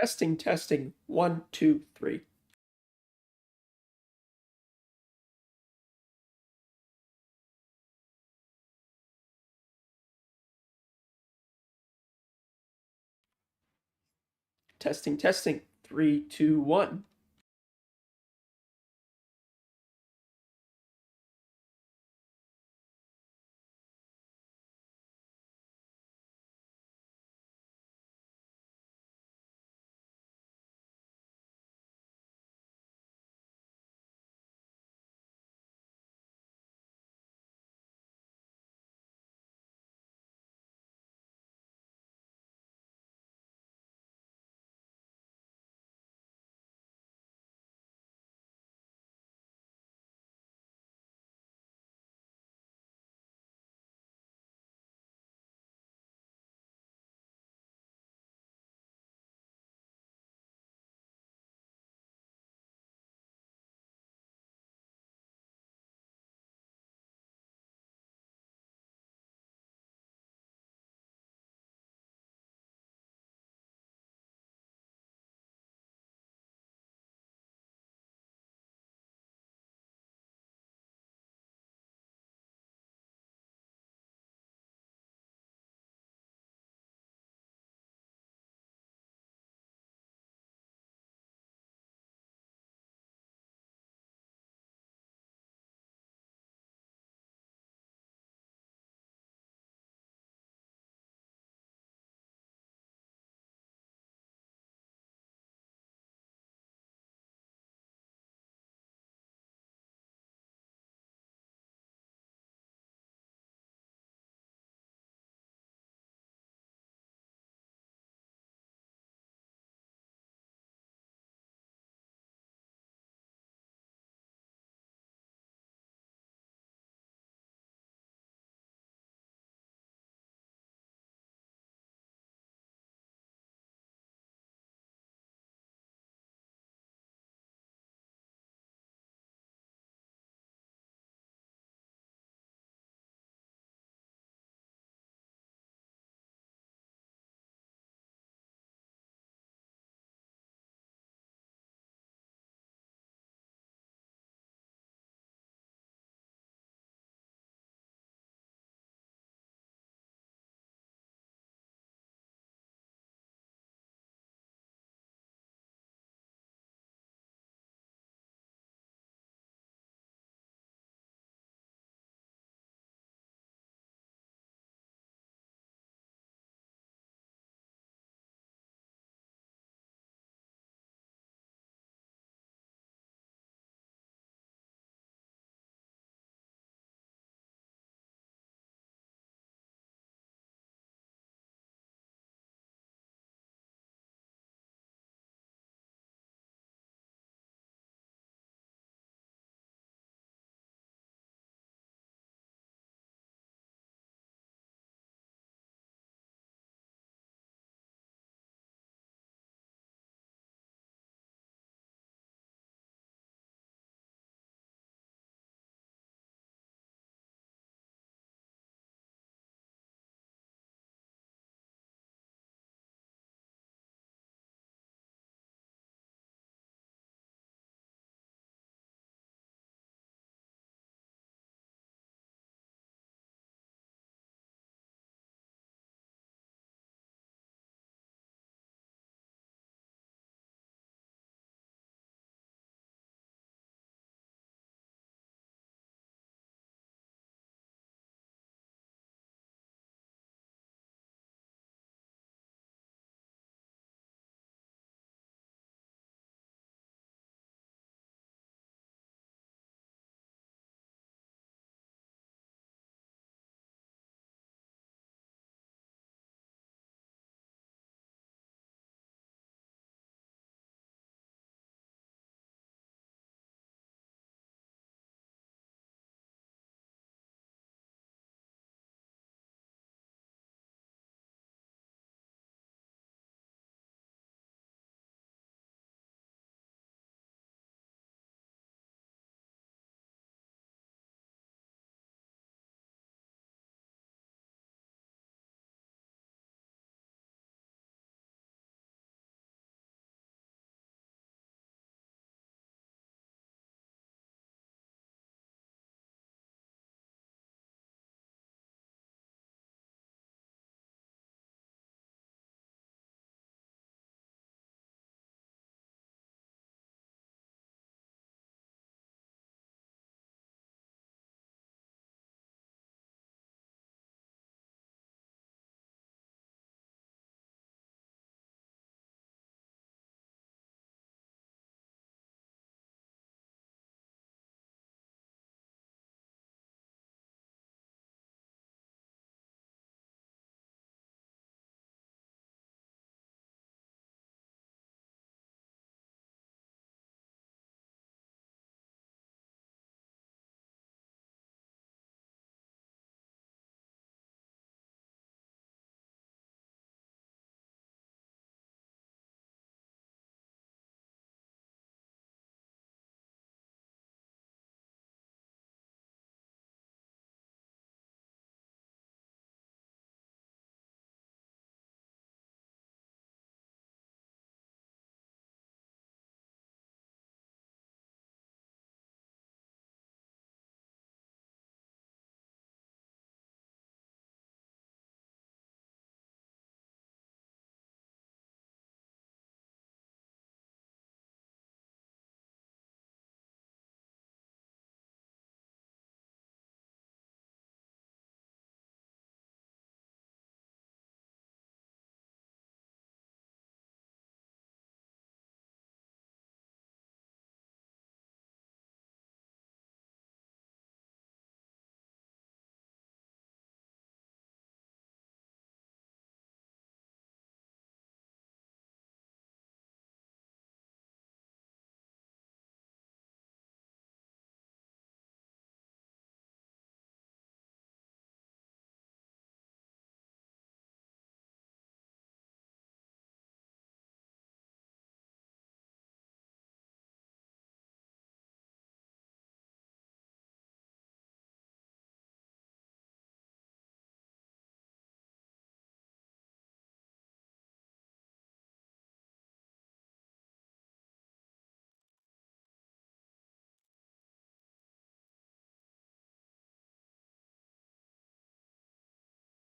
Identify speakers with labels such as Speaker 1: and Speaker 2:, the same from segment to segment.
Speaker 1: Testing, testing. 1, 2, 3. Testing, testing. 3, 2, 1.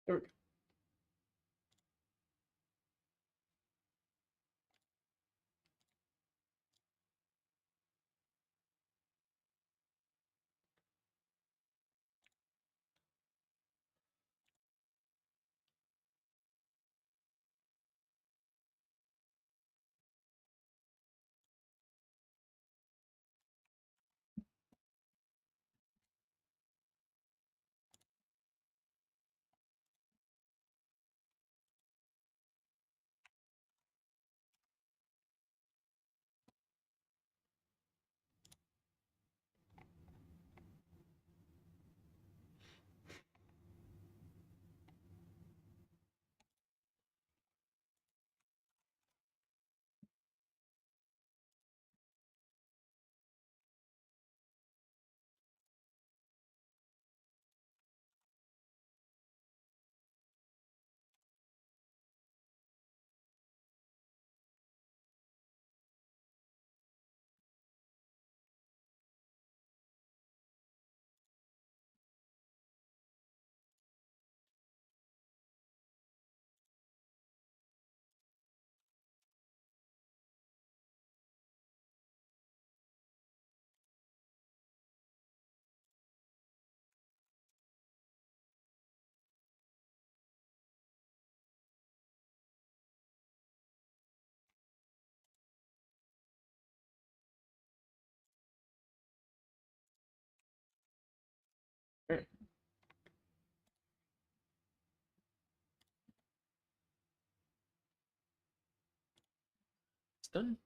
Speaker 1: There we go. All right, it's done.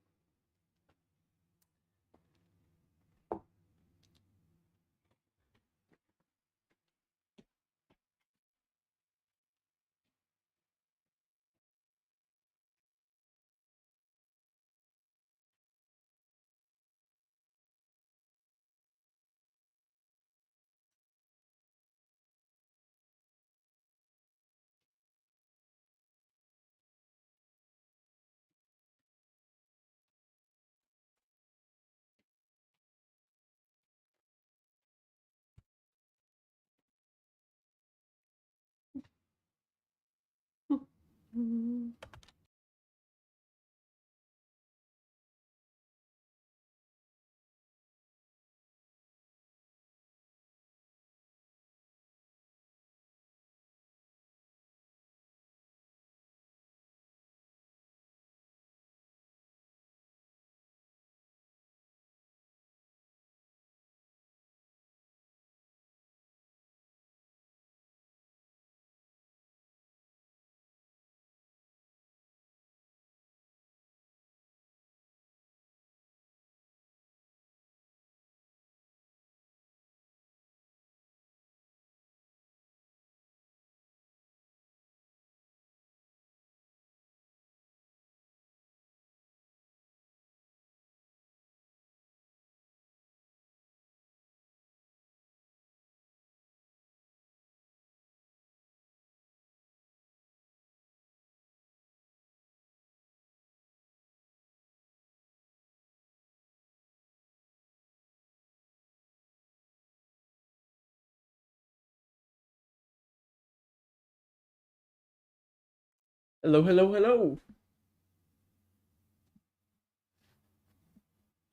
Speaker 1: Hello, hello, hello.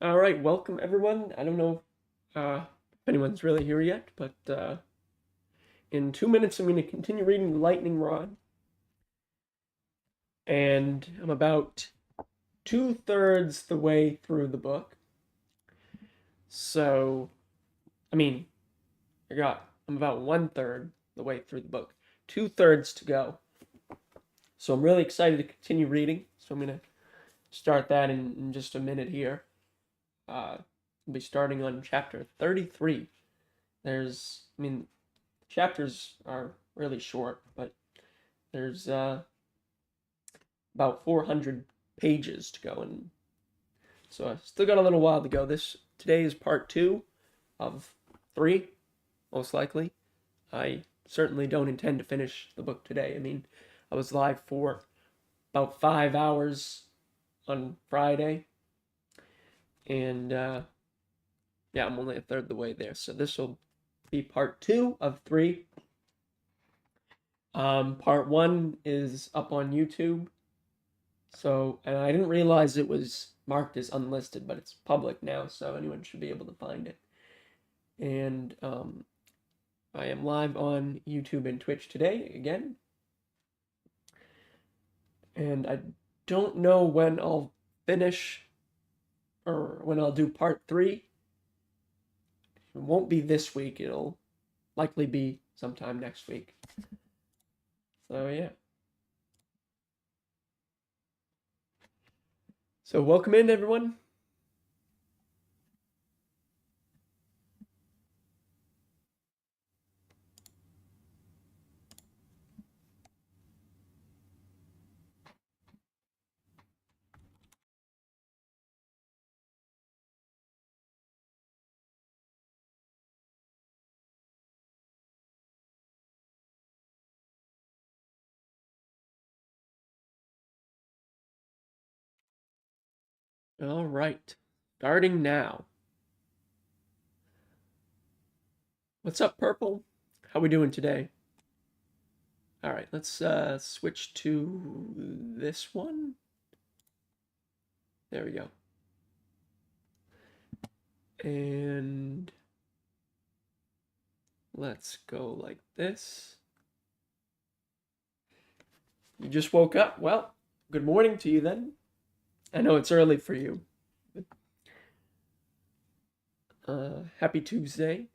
Speaker 1: All right, welcome everyone. I don't know if anyone's really here yet, but in 2 minutes I'm going to continue reading The Lightning Rod, and I'm about 2/3 the way through the book. So, I mean, I'm about 1/3 the way through the book, 2/3 to go. So I'm really excited to continue reading. So I'm going to start that in just a minute here. We'll be starting on chapter 33. I mean, chapters are really short, but there's about 400 pages to go, and so I still got a little while to go. Today is part 2 of 3, most likely. I certainly don't intend to finish the book today. I mean, I was live for about 5 hours on Friday, and yeah, I'm only a third the way there. So this will be part 2 of 3. Part 1 is up on YouTube. So, and I didn't realize it was marked as unlisted, but it's public now, so anyone should be able to find it. And I am live on YouTube and Twitch today again. And I don't know when I'll finish or when I'll do part 3. It won't be this week, it'll likely be sometime next week. So, yeah. So, welcome in, everyone. All right, starting now. What's up, Purple? How we doing today? All right, let's switch to this one. There we go. And let's go like this. You just woke up? Well, good morning to you then. I know it's early for you. Happy Tuesday.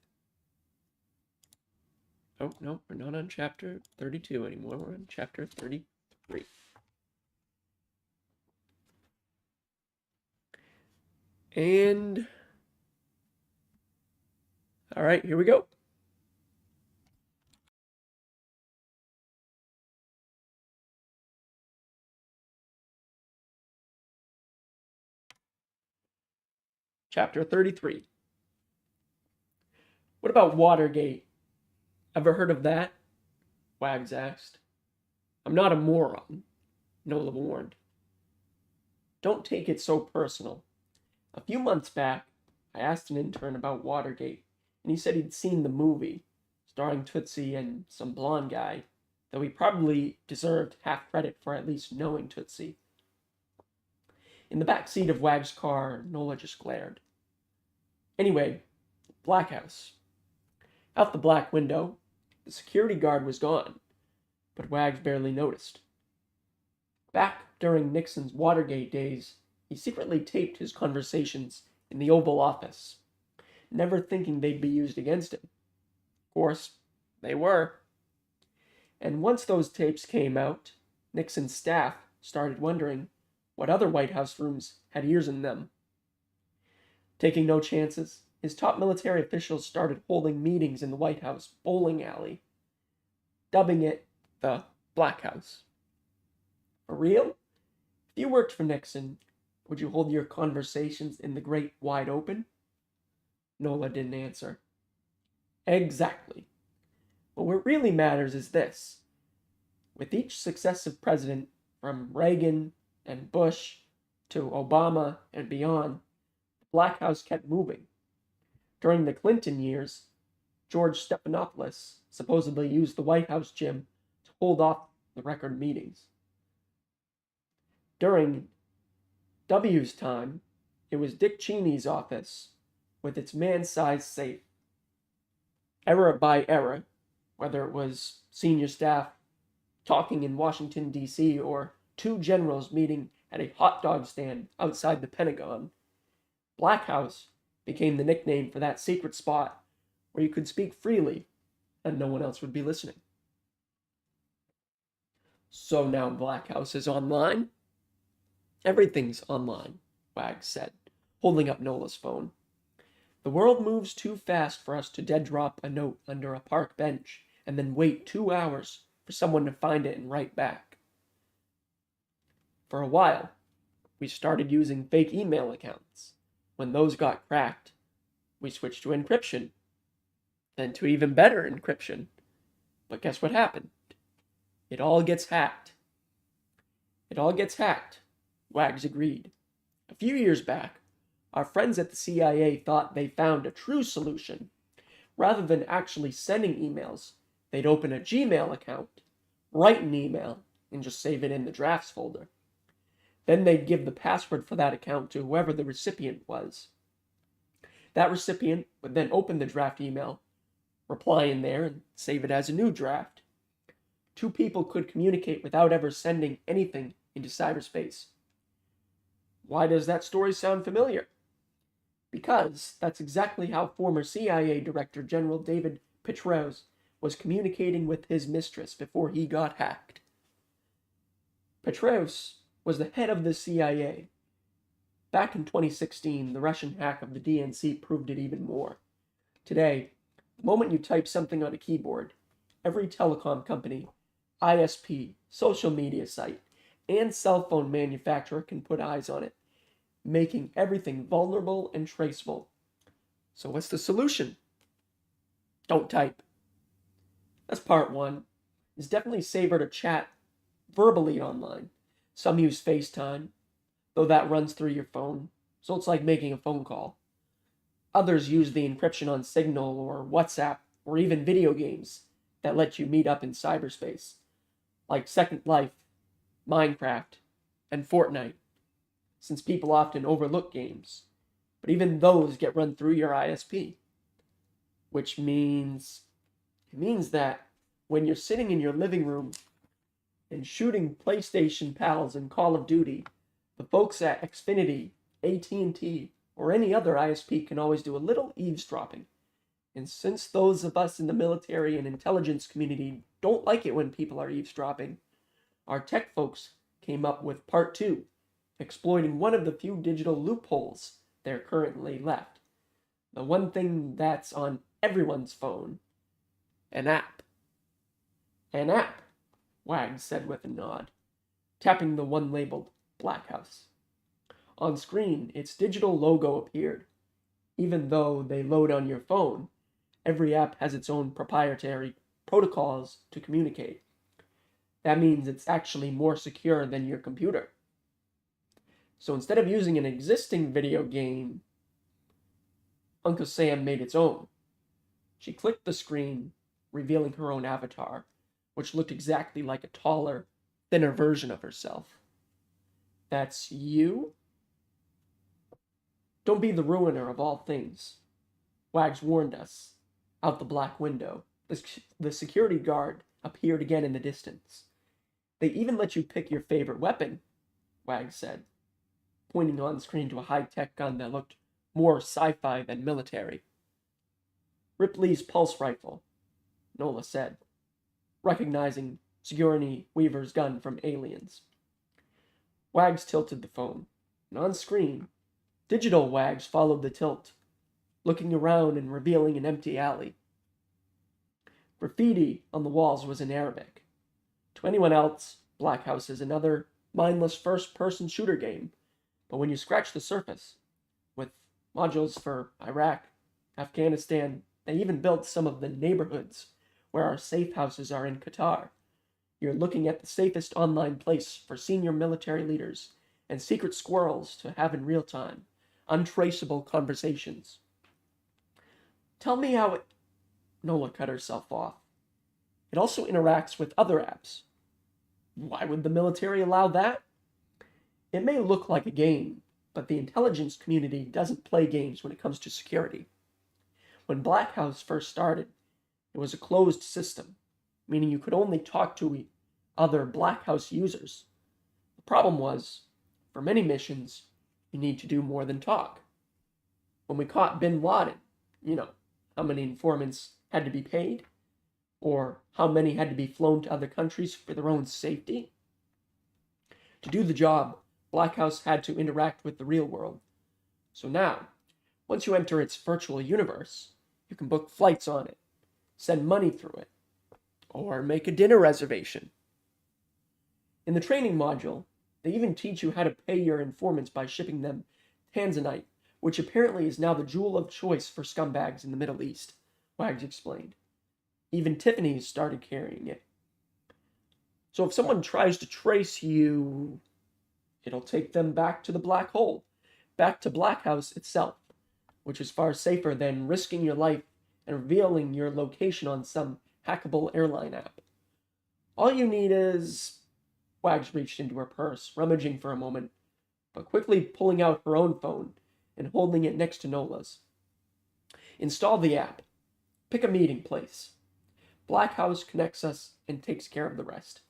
Speaker 1: Oh, no, we're not on chapter 32 anymore. We're on chapter 33. And all right, here we go. Chapter 33. What about Watergate? Ever heard of that? Wags asked. I'm not a moron, Nola warned. Don't take it so personal. A few months back, I asked an intern about Watergate, and he said he'd seen the movie, starring Tootsie and some blonde guy, though he probably deserved half credit for at least knowing Tootsie. In the back seat of Wag's car, Nola just glared. Anyway, Black House. Out the black window, the security guard was gone, but Wags barely noticed. Back during Nixon's Watergate days, he secretly taped his conversations in the Oval Office, never thinking they'd be used against him. Of course, they were. And once those tapes came out, Nixon's staff started wondering what other White House rooms had ears in them. Taking no chances, his top military officials started holding meetings in the White House bowling alley, dubbing it the Black House. For real? If you worked for Nixon, would you hold your conversations in the great wide open? Nola didn't answer. Exactly. But what really matters is this. With each successive president, from Reagan and Bush to Obama and beyond, the Black House kept moving. During the Clinton years, George Stephanopoulos supposedly used the White House gym to hold off the record meetings. During W's time, it was Dick Cheney's office with its man-sized safe. Era by era, whether it was senior staff talking in Washington, D.C., or two generals meeting at a hot dog stand outside the Pentagon, Black House became the nickname for that secret spot where you could speak freely and no one else would be listening. So now Black House is online? Everything's online, Wags said, holding up Nola's phone. The world moves too fast for us to dead drop a note under a park bench and then wait 2 hours for someone to find it and write back. For a while, we started using fake email accounts. When those got cracked, we switched to encryption, then to even better encryption. But guess what happened? It all gets hacked. It all gets hacked, Wags agreed. A few years back, our friends at the CIA thought they found a true solution. Rather than actually sending emails, they'd open a Gmail account, write an email, and just save it in the drafts folder. Then they'd give the password for that account to whoever the recipient was. That recipient would then open the draft email, reply in there, and save it as a new draft. Two people could communicate without ever sending anything into cyberspace. Why does that story sound familiar? Because that's exactly how former CIA Director General David Petraeus was communicating with his mistress before he got hacked. Petraeus was the head of the CIA. Back in 2016, the Russian hack of the DNC proved it even more. Today, the moment you type something on a keyboard, every telecom company, ISP, social media site, and cell phone manufacturer can put eyes on it, making everything vulnerable and traceable. So what's the solution? Don't type. That's part one. It's definitely safer to chat verbally online. Some use FaceTime, though that runs through your phone, so it's like making a phone call. Others use the encryption on Signal or WhatsApp or even video games that let you meet up in cyberspace, like Second Life, Minecraft, and Fortnite, since people often overlook games. But even those get run through your ISP, which means that when you're sitting in your living room and shooting PlayStation pals in Call of Duty, the folks at Xfinity, AT&T, or any other ISP can always do a little eavesdropping. And since those of us in the military and intelligence community don't like it when people are eavesdropping, our tech folks came up with part two, exploiting one of the few digital loopholes that are currently left. The one thing that's on everyone's phone, an app. An app, Wags said with a nod, tapping the one labeled Black House. On screen, its digital logo appeared. Even though they load on your phone, every app has its own proprietary protocols to communicate. That means it's actually more secure than your computer. So instead of using an existing video game, Uncle Sam made its own. She clicked the screen, revealing her own avatar, which looked exactly like a taller, thinner version of herself. That's you? Don't be the ruiner of all things. Wags warned us. Out the black window, the security guard appeared again in the distance. They even let you pick your favorite weapon, Wags said, pointing on screen to a high-tech gun that looked more sci-fi than military. Ripley's pulse rifle, Nola said, recognizing Sigourney Weaver's gun from Aliens. Wags tilted the phone, and on screen, digital Wags followed the tilt, looking around and revealing an empty alley. Graffiti on the walls was in Arabic. To anyone else, Black House is another mindless first-person shooter game, but when you scratch the surface, with modules for Iraq, Afghanistan, they even built some of the neighborhoods where our safe houses are in Qatar. You're looking at the safest online place for senior military leaders and secret squirrels to have in real time, untraceable conversations. Tell me how it... Nola cut herself off. It also interacts with other apps. Why would the military allow that? It may look like a game, but the intelligence community doesn't play games when it comes to security. When Black House first started, it was a closed system, meaning you could only talk to other Black House users. The problem was, for many missions, you need to do more than talk. When we caught Bin Laden, how many informants had to be paid? Or how many had to be flown to other countries for their own safety? To do the job, Black House had to interact with the real world. So now, once you enter its virtual universe, you can book flights on it, send money through it, or make a dinner reservation. In the training module, they even teach you how to pay your informants by shipping them Tanzanite, which apparently is now the jewel of choice for scumbags in the Middle East, Wags explained. Even Tiffany's started carrying it. So if someone tries to trace you, it'll take them back to the black hole, back to Black House itself, which is far safer than risking your life and revealing your location on some hackable airline app. All you need is... Wags reached into her purse, rummaging for a moment, but quickly pulling out her own phone and holding it next to Nola's. Install the app. Pick a meeting place. Black House connects us and takes care of the rest.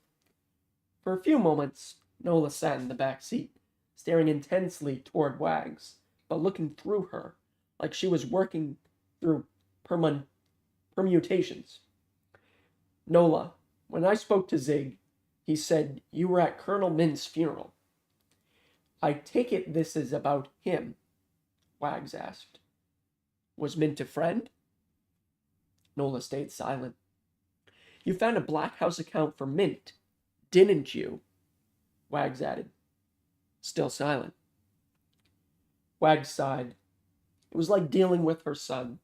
Speaker 1: For a few moments, Nola sat in the back seat, staring intensely toward Wags, but looking through her, like she was working through permutations. Nola, when I spoke to Zig, he said you were at Colonel Min's funeral. I take it this is about him, Wags asked. Was Mint a friend? Nola stayed silent. You found a Black House account for Mint, didn't you? Wags added. Still silent. Wags sighed. It was like dealing with her son.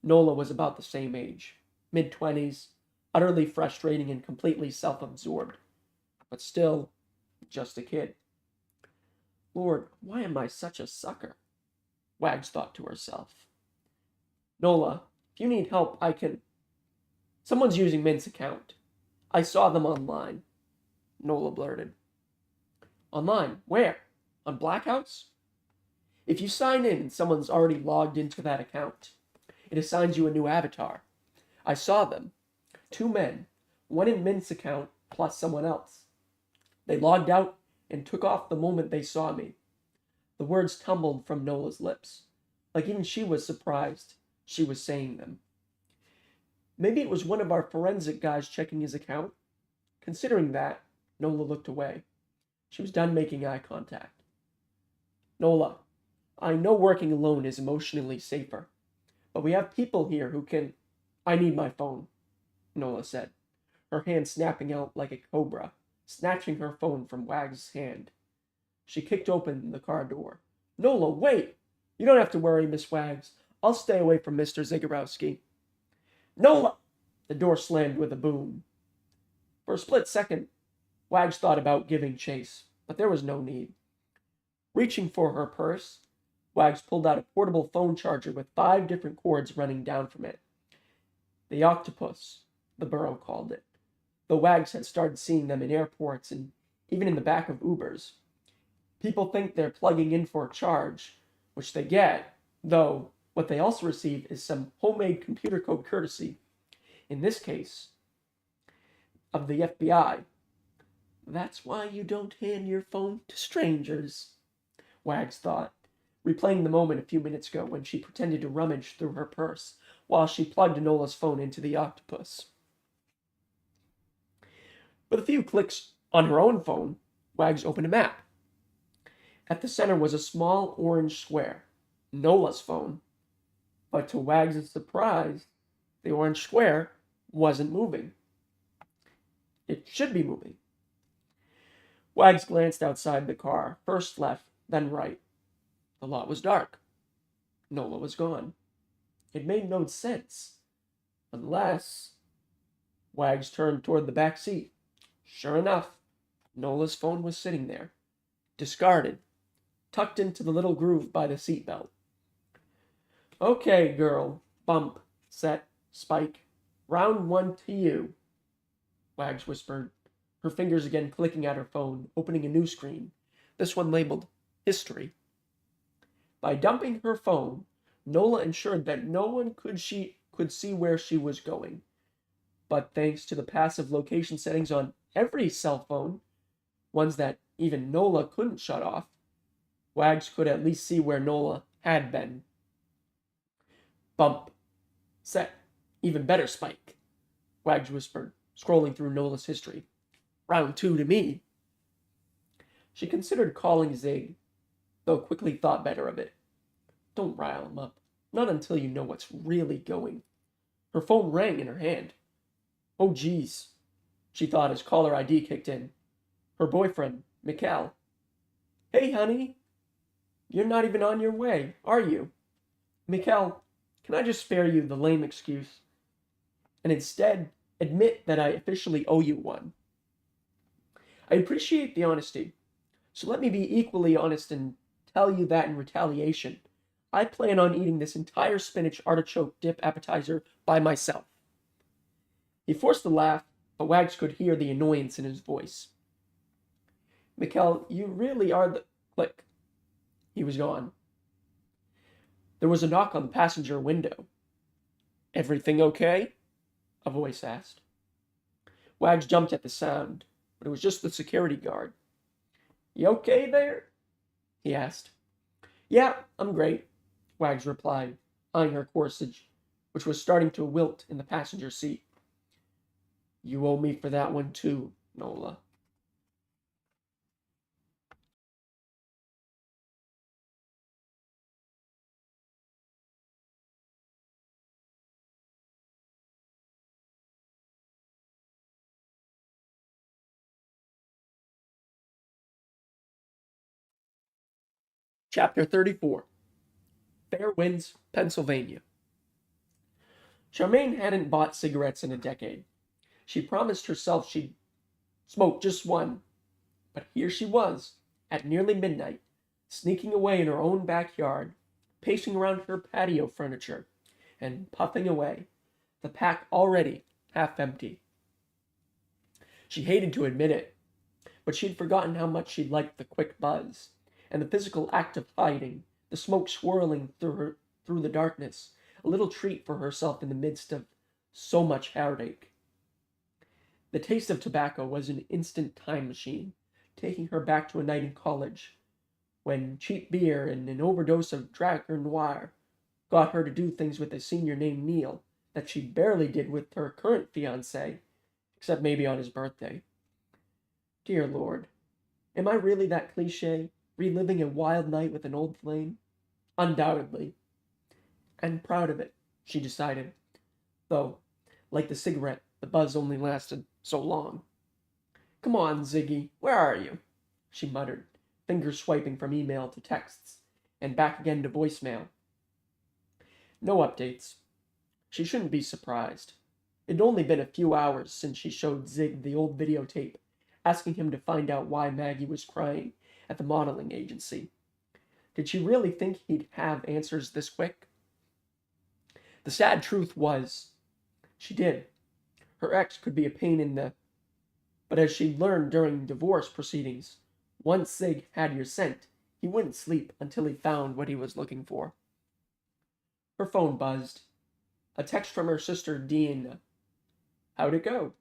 Speaker 1: Nola was about the same age, mid-20s, utterly frustrating and completely self-absorbed, but still just a kid. Lord, why am I such a sucker? Wags thought to herself. Nola, if you need help, I can... Someone's using Mint's account. I saw them online, Nola blurted. Online? Where? On Black House? If you sign in and someone's already logged into that account, it assigns you a new avatar. I saw them. 2 men, one in Mint's account plus someone else. They logged out and took off the moment they saw me. The words tumbled from Nola's lips, like even she was surprised she was saying them. Maybe it was one of our forensic guys checking his account. Considering that, Nola looked away. She was done making eye contact. Nola, I know working alone is emotionally safer, but we have people here who can... I need my phone, Nola said, her hand snapping out like a cobra, snatching her phone from Wags' hand. She kicked open the car door. Nola, wait! You don't have to worry, Miss Wags. I'll stay away from Mr. Zagorowski. Nola! The door slammed with a boom. For a split second, Wags thought about giving chase, but there was no need. Reaching for her purse, Wags pulled out a portable phone charger with 5 different cords running down from it. The octopus, the Burrow called it, though Wags had started seeing them in airports and even in the back of Ubers. People think they're plugging in for a charge, which they get, though what they also receive is some homemade computer code courtesy, in this case, of the FBI. That's why you don't hand your phone to strangers, Wags thought, replaying the moment a few minutes ago when she pretended to rummage through her purse while she plugged Nola's phone into the octopus. With a few clicks on her own phone, Wags opened a map. At the center was a small orange square, Nola's phone, but to Wags' surprise, the orange square wasn't moving. It should be moving. Wags glanced outside the car, first left, then right. The lot was dark. Nola was gone. It made no sense. Unless... Wags turned toward the back seat. Sure enough, Nola's phone was sitting there, discarded, tucked into the little groove by the seatbelt. Okay, girl. Bump. Set. Spike. Round 1 to you, Wags whispered, her fingers again clicking at her phone, opening a new screen, this one labeled History. By dumping her phone, Nola ensured that no one could see where she was going. But thanks to the passive location settings on every cell phone, ones that even Nola couldn't shut off, Wags could at least see where Nola had been. Bump. Set. Even better, Spike, Wags whispered, scrolling through Nola's history. Round 2 to me. She considered calling Zig, though quickly thought better of it. Don't rile him up. Not until you know what's really going. Her phone rang in her hand. Oh, geez, she thought as caller ID kicked in. Her boyfriend, Mikkel. Hey, honey. You're not even on your way, are you? Mikkel, can I just spare you the lame excuse? And instead, admit that I officially owe you one. I appreciate the honesty, so let me be equally honest and tell you that in retaliation, I plan on eating this entire spinach artichoke dip appetizer by myself. He forced a laugh, but Wags could hear the annoyance in his voice. "Mikkel, you really are the—" Click. He was gone. There was a knock on the passenger window. "Everything okay?" a voice asked. Wags jumped at the sound, but it was just the security guard. "You okay there?" he asked. "Yeah, I'm great," Wags replied, eyeing her corsage, which was starting to wilt in the passenger seat. "You owe me for that one too, Nola." Chapter 34. Fair Winds, Pennsylvania. Charmaine hadn't bought cigarettes in a decade. She promised herself she'd smoke just one, but here she was, at nearly midnight, sneaking away in her own backyard, pacing around her patio furniture, and puffing away, the pack already half empty. She hated to admit it, but she'd forgotten how much she liked the quick buzz, and the physical act of hiding, the smoke swirling through the darkness, a little treat for herself in the midst of so much heartache. The taste of tobacco was an instant time machine, taking her back to a night in college, when cheap beer and an overdose of Dragon Noir got her to do things with a senior named Neil that she barely did with her current fiancé, except maybe on his birthday. Dear Lord, am I really that cliche, reliving a wild night with an old flame? Undoubtedly. And proud of it, she decided, though, like the cigarette, the buzz only lasted so long. "Come on, Ziggy, where are you?" she muttered, fingers swiping from email to texts, and back again to voicemail. No updates. She shouldn't be surprised. It'd only been a few hours since she showed Zig the old videotape, asking him to find out why Maggie was crying at the modeling agency. Did she really think he'd have answers this quick? The sad truth was, she did. Her ex could be a pain in the... But as she learned during divorce proceedings, once Zig had your scent, he wouldn't sleep until he found what he was looking for. Her phone buzzed. A text from her sister, Dean. "How'd it go?"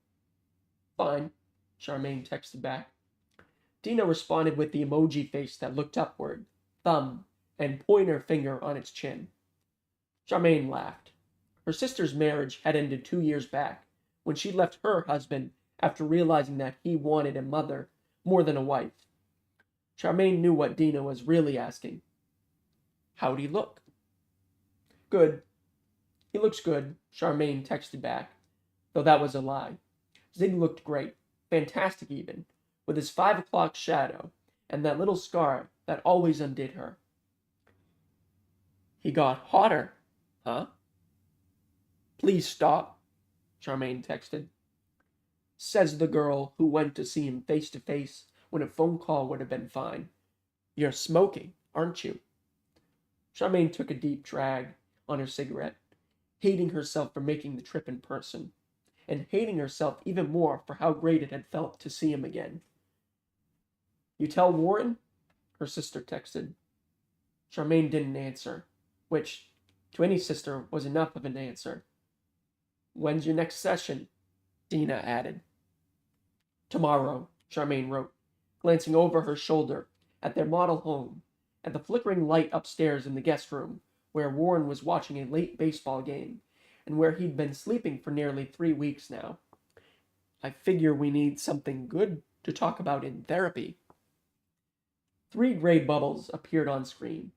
Speaker 1: "Fine," Charmaine texted back. Dina responded with the emoji face that looked upward, thumb and pointer finger on its chin. Charmaine laughed. Her sister's marriage had ended 2 years back, when she left her husband after realizing that he wanted a mother more than a wife. Charmaine knew what Dina was really asking. "How'd he look?" "Good. He looks good," Charmaine texted back, though that was a lie. Zig looked great, fantastic even, with his 5 o'clock shadow and that little scar that always undid her. "He got hotter, huh?" "Please stop," Charmaine texted. Says the girl who went to see him face to face when a phone call would have been fine. "You're smoking, aren't you?" Charmaine took a deep drag on her cigarette, hating herself for making the trip in person, and hating herself even more for how great it had felt to see him again. "You tell Warren?" her sister texted. Charmaine didn't answer, which, to any sister, was enough of an answer. "When's your next session?" Dina added. "Tomorrow," Charmaine wrote, glancing over her shoulder at their model home, at the flickering light upstairs in the guest room, where Warren was watching a late baseball game, and where he'd been sleeping for nearly 3 weeks now. "I figure we need something good to talk about in therapy." 3 gray bubbles appeared on screen,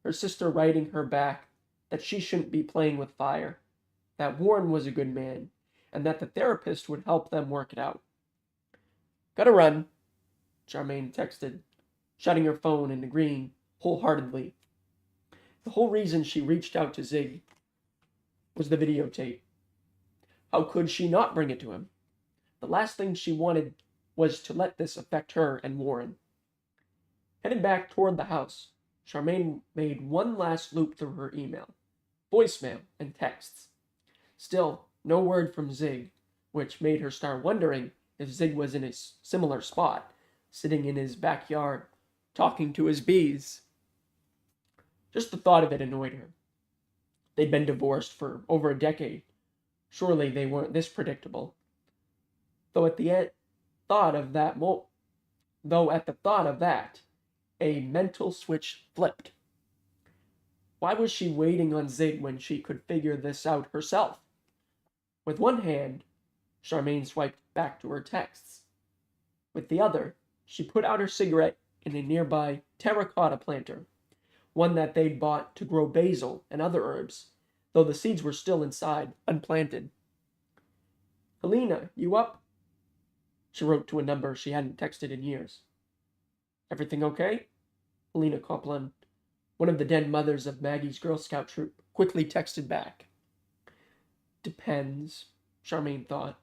Speaker 1: her sister writing her back that she shouldn't be playing with fire, that Warren was a good man, and that the therapist would help them work it out. "Gotta run," Charmaine texted, shutting her phone and agreeing wholeheartedly. The whole reason she reached out to Zig was the videotape. How could she not bring it to him? The last thing she wanted was to let this affect her and Warren. Heading back toward the house, Charmaine made one last loop through her email, voicemail, and texts. Still, no word from Zig, which made her start wondering if Zig was in a similar spot, sitting in his backyard, talking to his bees. Just the thought of it annoyed her. They'd been divorced for over a decade. Surely they weren't this predictable. Though at the thought of that, a mental switch flipped. Why was she waiting on Zig when she could figure this out herself? With one hand, Charmaine swiped back to her texts. With the other, she put out her cigarette in a nearby terracotta planter, one that they'd bought to grow basil and other herbs, though the seeds were still inside, unplanted. "Helena, you up?" She wrote to a number she hadn't texted in years. "Everything okay?" Helena Copland, one of the den mothers of Maggie's Girl Scout troop, quickly texted back. "Depends," Charmaine thought,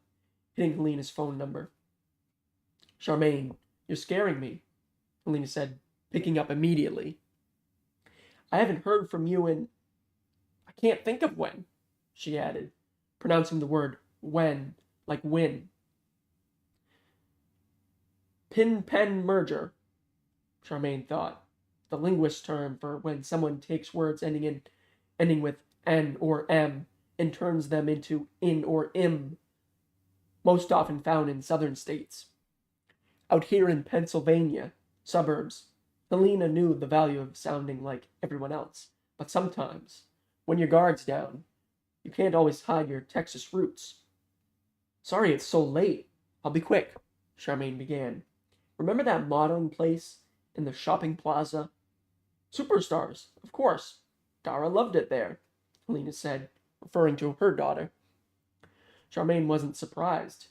Speaker 1: hitting Helena's phone number. "Charmaine, you're scaring me," Helena said, picking up immediately. "I haven't heard from you in... I can't think of when," she added, pronouncing the word when like win. Pin-pen merger, Charmaine thought, the linguist term for when someone takes words ending with N or M and turns them into in or im, most often found in southern states. Out here in Pennsylvania, suburbs, Helena knew the value of sounding like everyone else, but sometimes, when your guard's down, you can't always hide your Texas roots. "Sorry it's so late. I'll be quick," Charmaine began. "Remember that modeling place in the shopping plaza?" "Superstars, of course. Dara loved it there," Helena said, referring to her daughter. Charmaine wasn't surprised.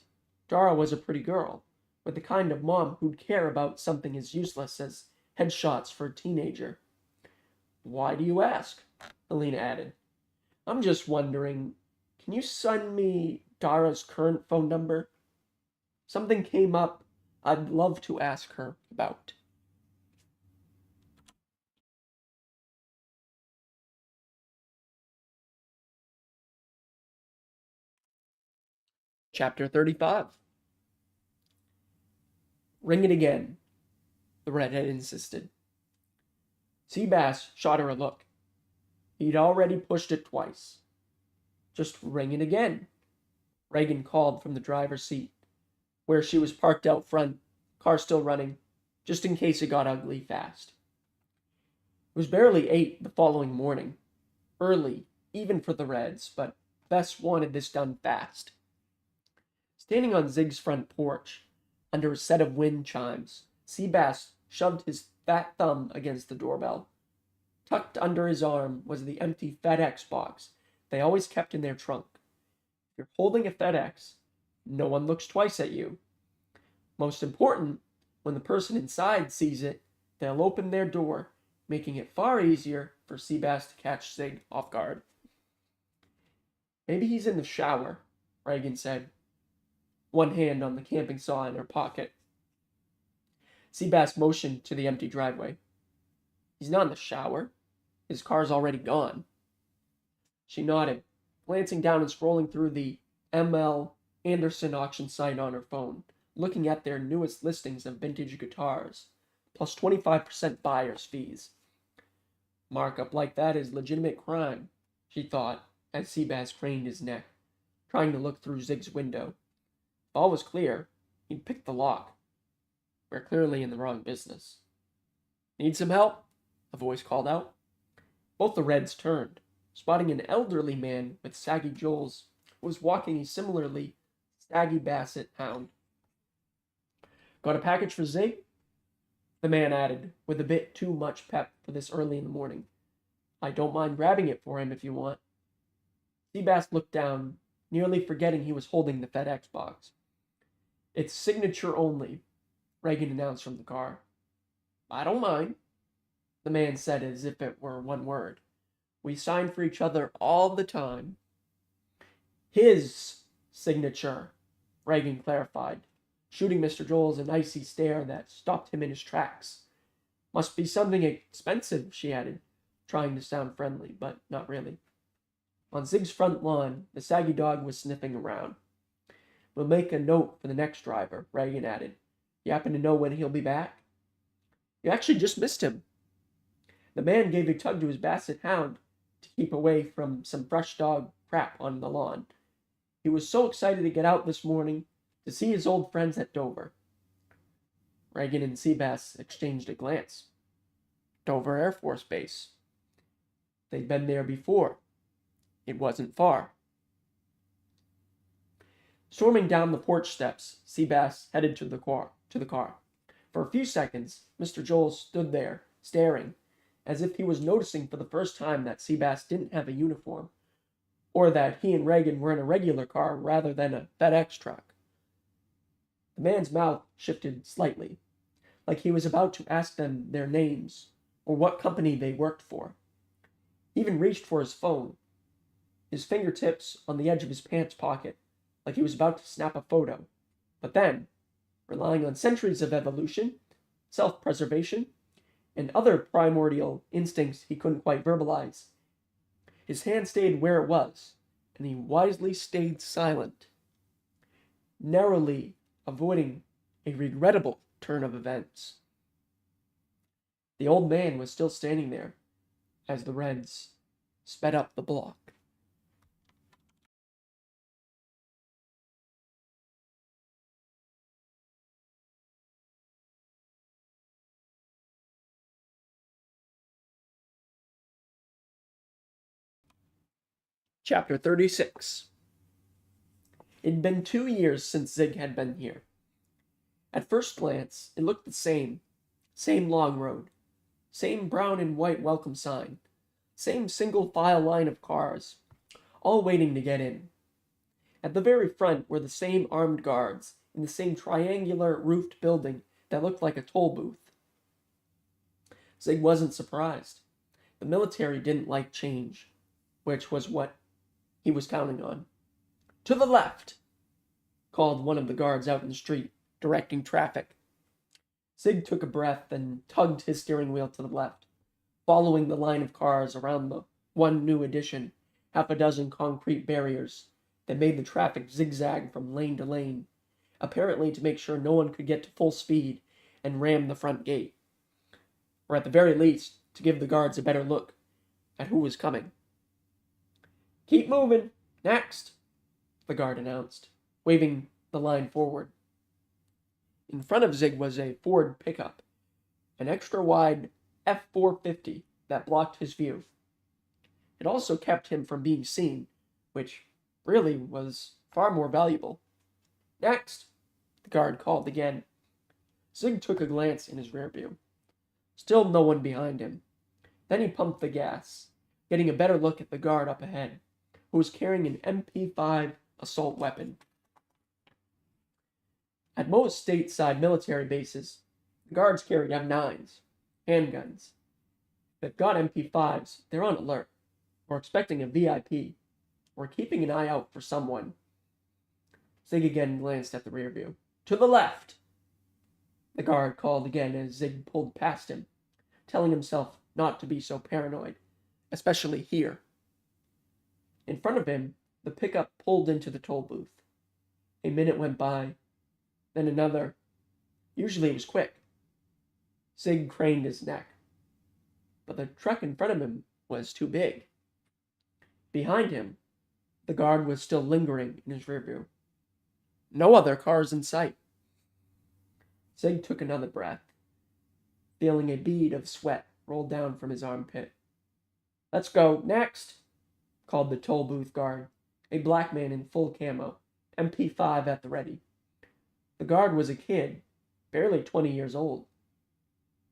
Speaker 1: Dara was a pretty girl, with the kind of mom who'd care about something as useless as headshots for a teenager. "Why do you ask?" Helena added. "I'm just wondering, can you send me Dara's current phone number? Something came up I'd love to ask her about." Chapter 35. "Ring it again," the redhead insisted. Seabass shot her a look. He'd already pushed it twice. "Just ring it again," Reagan called from the driver's seat, where she was parked out front, car still running, just in case it got ugly fast. It was barely 8 the following morning. Early, even for the Reds, but Bess wanted this done fast. Standing on Zig's front porch, under a set of wind chimes, Seabass shoved his fat thumb against the doorbell. Tucked under his arm was the empty FedEx box they always kept in their trunk. If you're holding a FedEx, no one looks twice at you. Most important, when the person inside sees it, they'll open their door, making it far easier for Seabass to catch Zig off guard. "Maybe he's in the shower," Reagan said, one hand on the camping saw in her pocket. Seabass motioned to the empty driveway. "He's not in the shower. His car's already gone." She nodded, glancing down and scrolling through the M.L. Anderson auction site on her phone, looking at their newest listings of vintage guitars, plus 25% buyer's fees. Markup like that is legitimate crime, she thought, as Seabass craned his neck, trying to look through Zig's window. If all was clear, he'd picked the lock. We're clearly in the wrong business. "Need some help?" a voice called out. Both the Reds turned, spotting an elderly man with saggy jowls who was walking a similarly saggy basset hound. "Got a package for Zig?" the man added, with a bit too much pep for this early in the morning. "I don't mind grabbing it for him if you want." Seabass looked down, nearly forgetting he was holding the FedEx box. "It's signature only," Reagan announced from the car. "I don't mind," the man said as if it were one word. "We sign for each other all the time." "His signature," Reagan clarified, shooting Mr. Joels an icy stare that stopped him in his tracks. "Must be something expensive," she added, trying to sound friendly, but not really. On Zig's front lawn, the saggy dog was sniffing around. We'll make a note for the next driver, Reagan added. You happen to know when he'll be back? You actually just missed him. The man gave a tug to his basset hound to keep away from some fresh dog crap on the lawn. He was so excited to get out this morning to see his old friends at Dover. Reagan and Seabass exchanged a glance. Dover Air Force Base. They'd been there before. It wasn't far. Storming down the porch steps, Seabass headed to the car. For a few seconds, Mr. Joel stood there, staring, as if he was noticing for the first time that Seabass didn't have a uniform, or that he and Reagan were in a regular car rather than a FedEx truck. The man's mouth shifted slightly, like he was about to ask them their names or what company they worked for. He even reached for his phone, his fingertips on the edge of his pants pocket, like he was about to snap a photo. But then, relying on centuries of evolution, self-preservation, and other primordial instincts he couldn't quite verbalize, his hand stayed where it was, and he wisely stayed silent, narrowly avoiding a regrettable turn of events. The old man was still standing there as the Reds sped up the block. Chapter 36. It'd been 2 years since Zig had been here. At first glance, it looked the same long road, same brown and white welcome sign, same single file line of cars, all waiting to get in. At the very front were the same armed guards in the same triangular roofed building that looked like a toll booth. Zig wasn't surprised. The military didn't like change, which was what he was counting on. To the left, called one of the guards out in the street, directing traffic. Zig took a breath and tugged his steering wheel to the left, following the line of cars around the one new addition, half a dozen concrete barriers that made the traffic zigzag from lane to lane, apparently to make sure no one could get to full speed and ram the front gate, or at the very least, to give the guards a better look at who was coming. Keep moving. Next, the guard announced, waving the line forward. In front of Zig was a Ford pickup, an extra-wide F-450 that blocked his view. It also kept him from being seen, which really was far more valuable. Next, the guard called again. Zig took a glance in his rear view. Still no one behind him. Then he pumped the gas, getting a better look at the guard up ahead, who was carrying an MP5 assault weapon. At most stateside military bases, the guards carried M9s, handguns. If they've got MP5s, they're on alert, or expecting a VIP, or keeping an eye out for someone. Zig again glanced at the rear view. To the left! The guard called again as Zig pulled past him, telling himself not to be so paranoid, especially here. In front of him, the pickup pulled into the toll booth. A minute went by, then another. Usually it was quick. Zig craned his neck. But the truck in front of him was too big. Behind him, the guard was still lingering in his rear view. No other cars in sight. Zig took another breath, feeling a bead of sweat roll down from his armpit. Let's go. Next, called the toll booth guard, a black man in full camo, MP5 at the ready. The guard was a kid, barely 20 years old.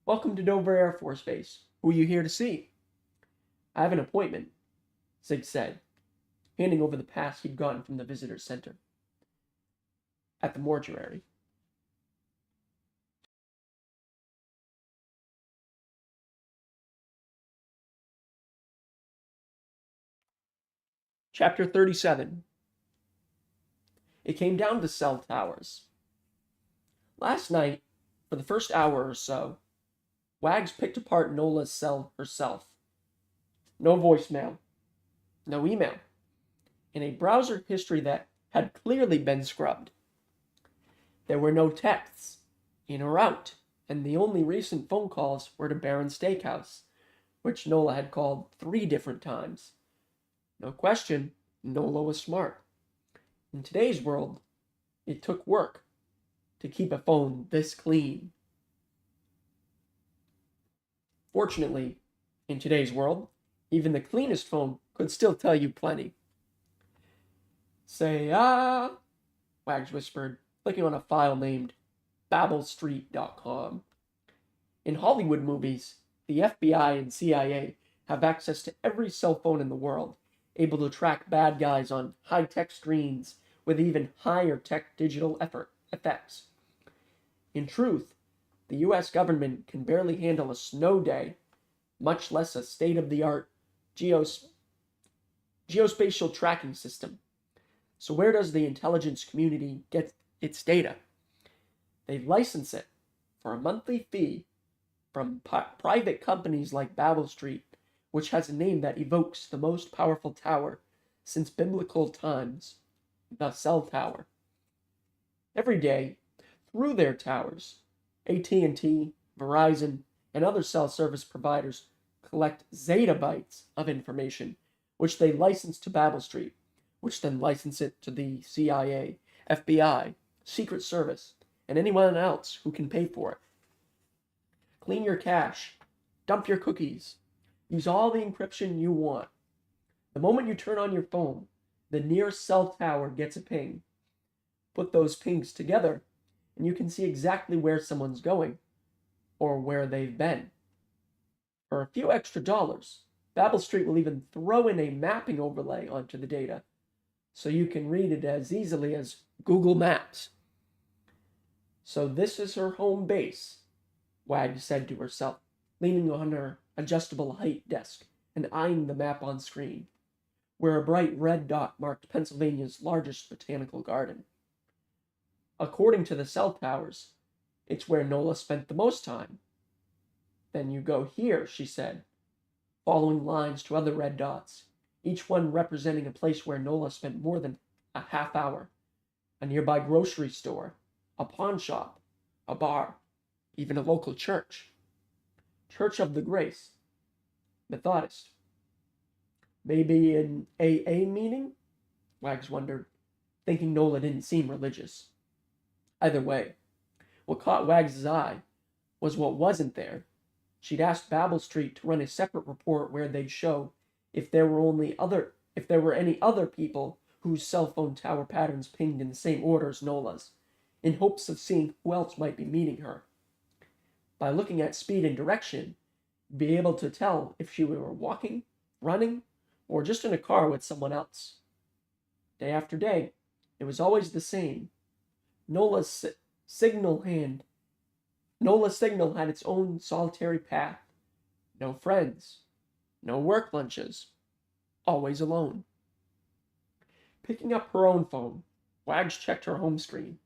Speaker 1: Welcome to Dover Air Force Base. Who are you here to see? I have an appointment, Zig said, handing over the pass he'd gotten from the visitor center. At the mortuary. Chapter 37. It came down to cell towers. Last night, for the first hour or so, Wags picked apart Nola's cell herself. No voicemail, no email, and a browser history that had clearly been scrubbed. There were no texts, in or out, and the only recent phone calls were to Barron's Steakhouse, which Nola had called 3 different times. No question, Nola was smart. In today's world, it took work to keep a phone this clean. Fortunately, in today's world, even the cleanest phone could still tell you plenty. Say, Wags whispered, clicking on a file named babelstreet.com. In Hollywood movies, the FBI and CIA have access to every cell phone in the world, able to track bad guys on high-tech screens with even higher-tech digital effects. In truth, the US government can barely handle a snow day, much less a state-of-the-art geospatial tracking system. So where does the intelligence community get its data? They license it for a monthly fee from private companies like Babel Street, which has a name that evokes the most powerful tower since biblical times, the cell tower. Every day, through their towers, AT&T, Verizon, and other cell service providers collect zettabytes of information, which they license to Babel Street, which then license it to the CIA, FBI, Secret Service, and anyone else who can pay for it. Clean your cache, dump your cookies, use all the encryption you want. The moment you turn on your phone, the nearest cell tower gets a ping. Put those pings together, and you can see exactly where someone's going, or where they've been. For a few extra dollars, Babel Street will even throw in a mapping overlay onto the data, so you can read it as easily as Google Maps. So this is her home base, Wag said to herself, leaning on her adjustable height desk and eyeing the map on screen, where a bright red dot marked Pennsylvania's largest botanical garden. According to the cell towers, it's where Nola spent the most time. Then you go here, she said, following lines to other red dots, each one representing a place where Nola spent more than a half hour. A nearby grocery store, a pawn shop, a bar, even a local church. Church of the Grace, Methodist. Maybe an AA meeting? Wags wondered, thinking Nola didn't seem religious. Either way, what caught Wags' eye was what wasn't there. She'd asked Babel Street to run a separate report where they'd show if there were any other people whose cell phone tower patterns pinged in the same order as Nola's, in hopes of seeing who else might be meeting her. By looking at speed and direction, be able to tell if she were walking, running, or just in a car with someone else. Day after day, it was always the same. Nola's signal had its own solitary path. No friends, no work lunches, always alone. Picking up her own phone, Wags checked her home screen.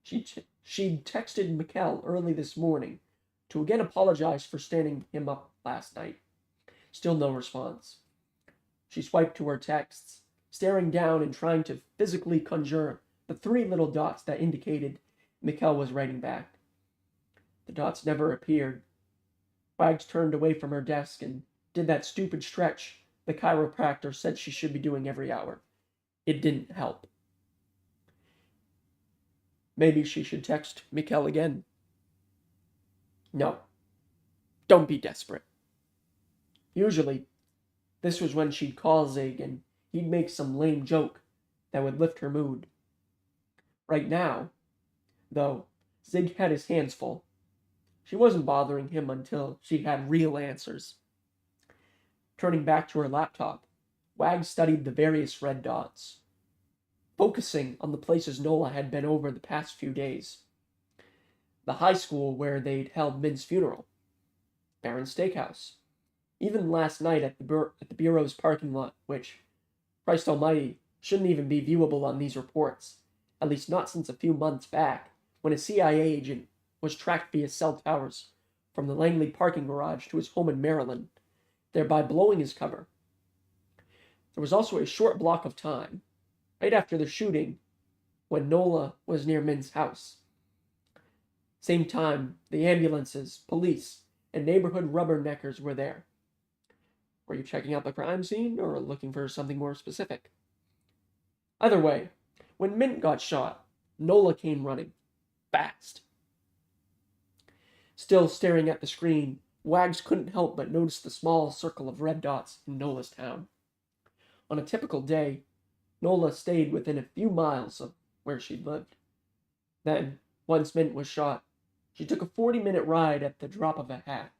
Speaker 1: She'd texted Mikkel early this morning to again apologize for standing him up last night. Still no response. She swiped to her texts, staring down and trying to physically conjure the 3 little dots that indicated Mikkel was writing back. The dots never appeared. Wags turned away from her desk and did that stupid stretch the chiropractor said she should be doing every hour. It didn't help. Maybe she should text Mikkel again. No. Don't be desperate. Usually, this was when she'd call Zig and he'd make some lame joke that would lift her mood. Right now, though, Zig had his hands full. She wasn't bothering him until she had real answers. Turning back to her laptop, Wag studied the various red dots, focusing on the places Nola had been over the past few days. The high school where they'd held Min's funeral, Barron's Steakhouse, even last night at the Bureau's parking lot, which, Christ almighty, shouldn't even be viewable on these reports, at least not since a few months back, when a CIA agent was tracked via cell towers from the Langley parking garage to his home in Maryland, thereby blowing his cover. There was also a short block of time, right after the shooting when Nola was near Min's house. Same time, the ambulances, police, and neighborhood rubberneckers were there. Were you checking out the crime scene or looking for something more specific? Either way, when Mint got shot, Nola came running, fast. Still staring at the screen, Wags couldn't help but notice the small circle of red dots in Nola's town. On a typical day, Nola stayed within a few miles of where she'd lived. Then, once Mint was shot, she took a 40-minute ride at the drop of a hat.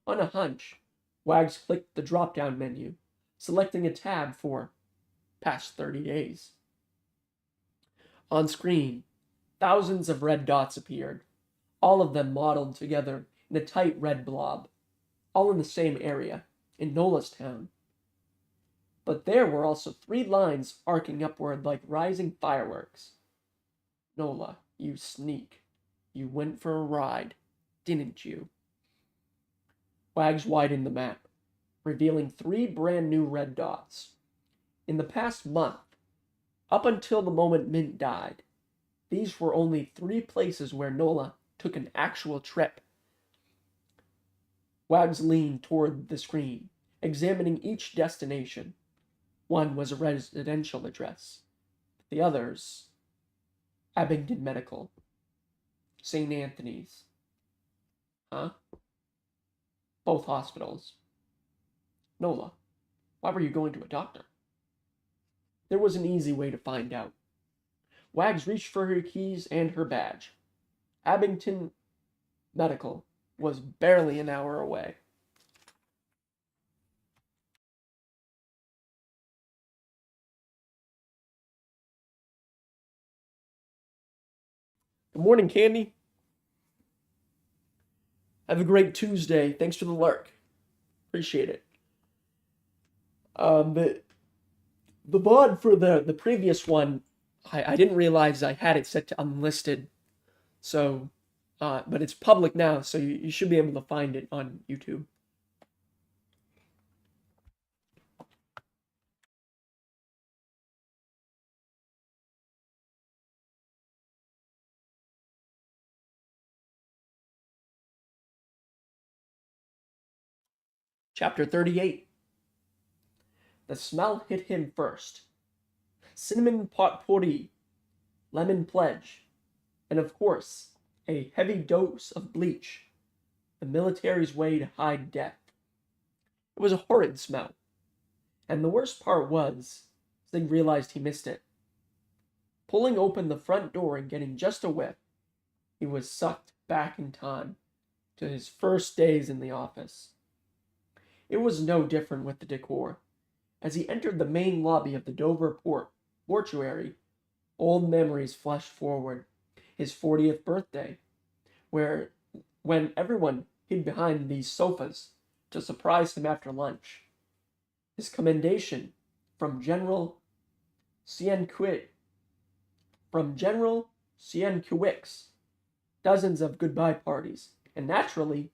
Speaker 1: On a hunch, Wags clicked the drop-down menu, selecting a tab for past 30 days. On screen, thousands of red dots appeared, all of them modeled together in a tight red blob, all in the same area, in Nola's town. But there were also 3 lines arcing upward like rising fireworks. Nola, you sneak. You went for a ride, didn't you? Wags widened the map, revealing 3 brand new red dots. In the past month, up until the moment Mint died, these were only 3 places where Nola took an actual trip. Wags leaned toward the screen, examining each destination. One was a residential address. The others, Abingdon Medical, St. Anthony's. Huh? Both hospitals. Nola, why were you going to a doctor? There was an easy way to find out. Wags reached for her keys and her badge. Abingdon Medical was barely an hour away. Good morning, Candy. Have a great Tuesday. Thanks for the lurk. Appreciate it. The mod for the previous one, I didn't realize I had it set to unlisted. So, but it's public now, so you should be able to find it on YouTube. Chapter 38. The smell hit him first. Cinnamon potpourri, lemon pledge, and of course, a heavy dose of bleach, the military's way to hide death. It was a horrid smell, and the worst part was, Zig realized he missed it. Pulling open the front door and getting just a whiff, he was sucked back in time to his first days in the office. It was no different with the decor. As he entered the main lobby of the Dover Port mortuary, old memories flashed forward. His 40th birthday, when everyone hid behind these sofas to surprise him after lunch. His commendation from General Cienkiewicz. Dozens of goodbye parties, and naturally,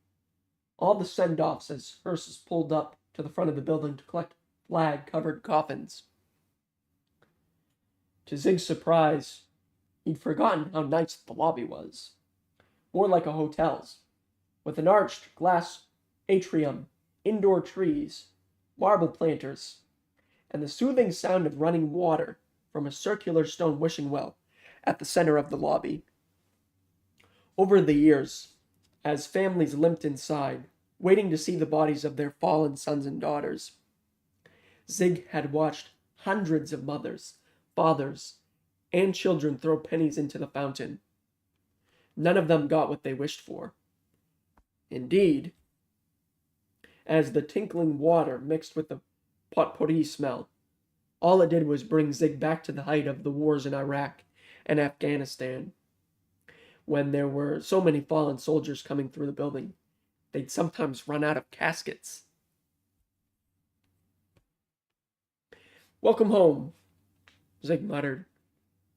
Speaker 1: all the send-offs as hearses pulled up to the front of the building to collect flag-covered coffins. To Zig's surprise, he'd forgotten how nice the lobby was. More like a hotel's, with an arched glass atrium, indoor trees, marble planters, and the soothing sound of running water from a circular stone wishing well at the center of the lobby. Over the years, as families limped inside, waiting to see the bodies of their fallen sons and daughters, Zig had watched hundreds of mothers, fathers, and children throw pennies into the fountain. None of them got what they wished for. Indeed, as the tinkling water mixed with the potpourri smell, all it did was bring Zig back to the height of the wars in Iraq and Afghanistan, when there were so many fallen soldiers coming through the building, they'd sometimes run out of caskets. "Welcome home," Zig muttered,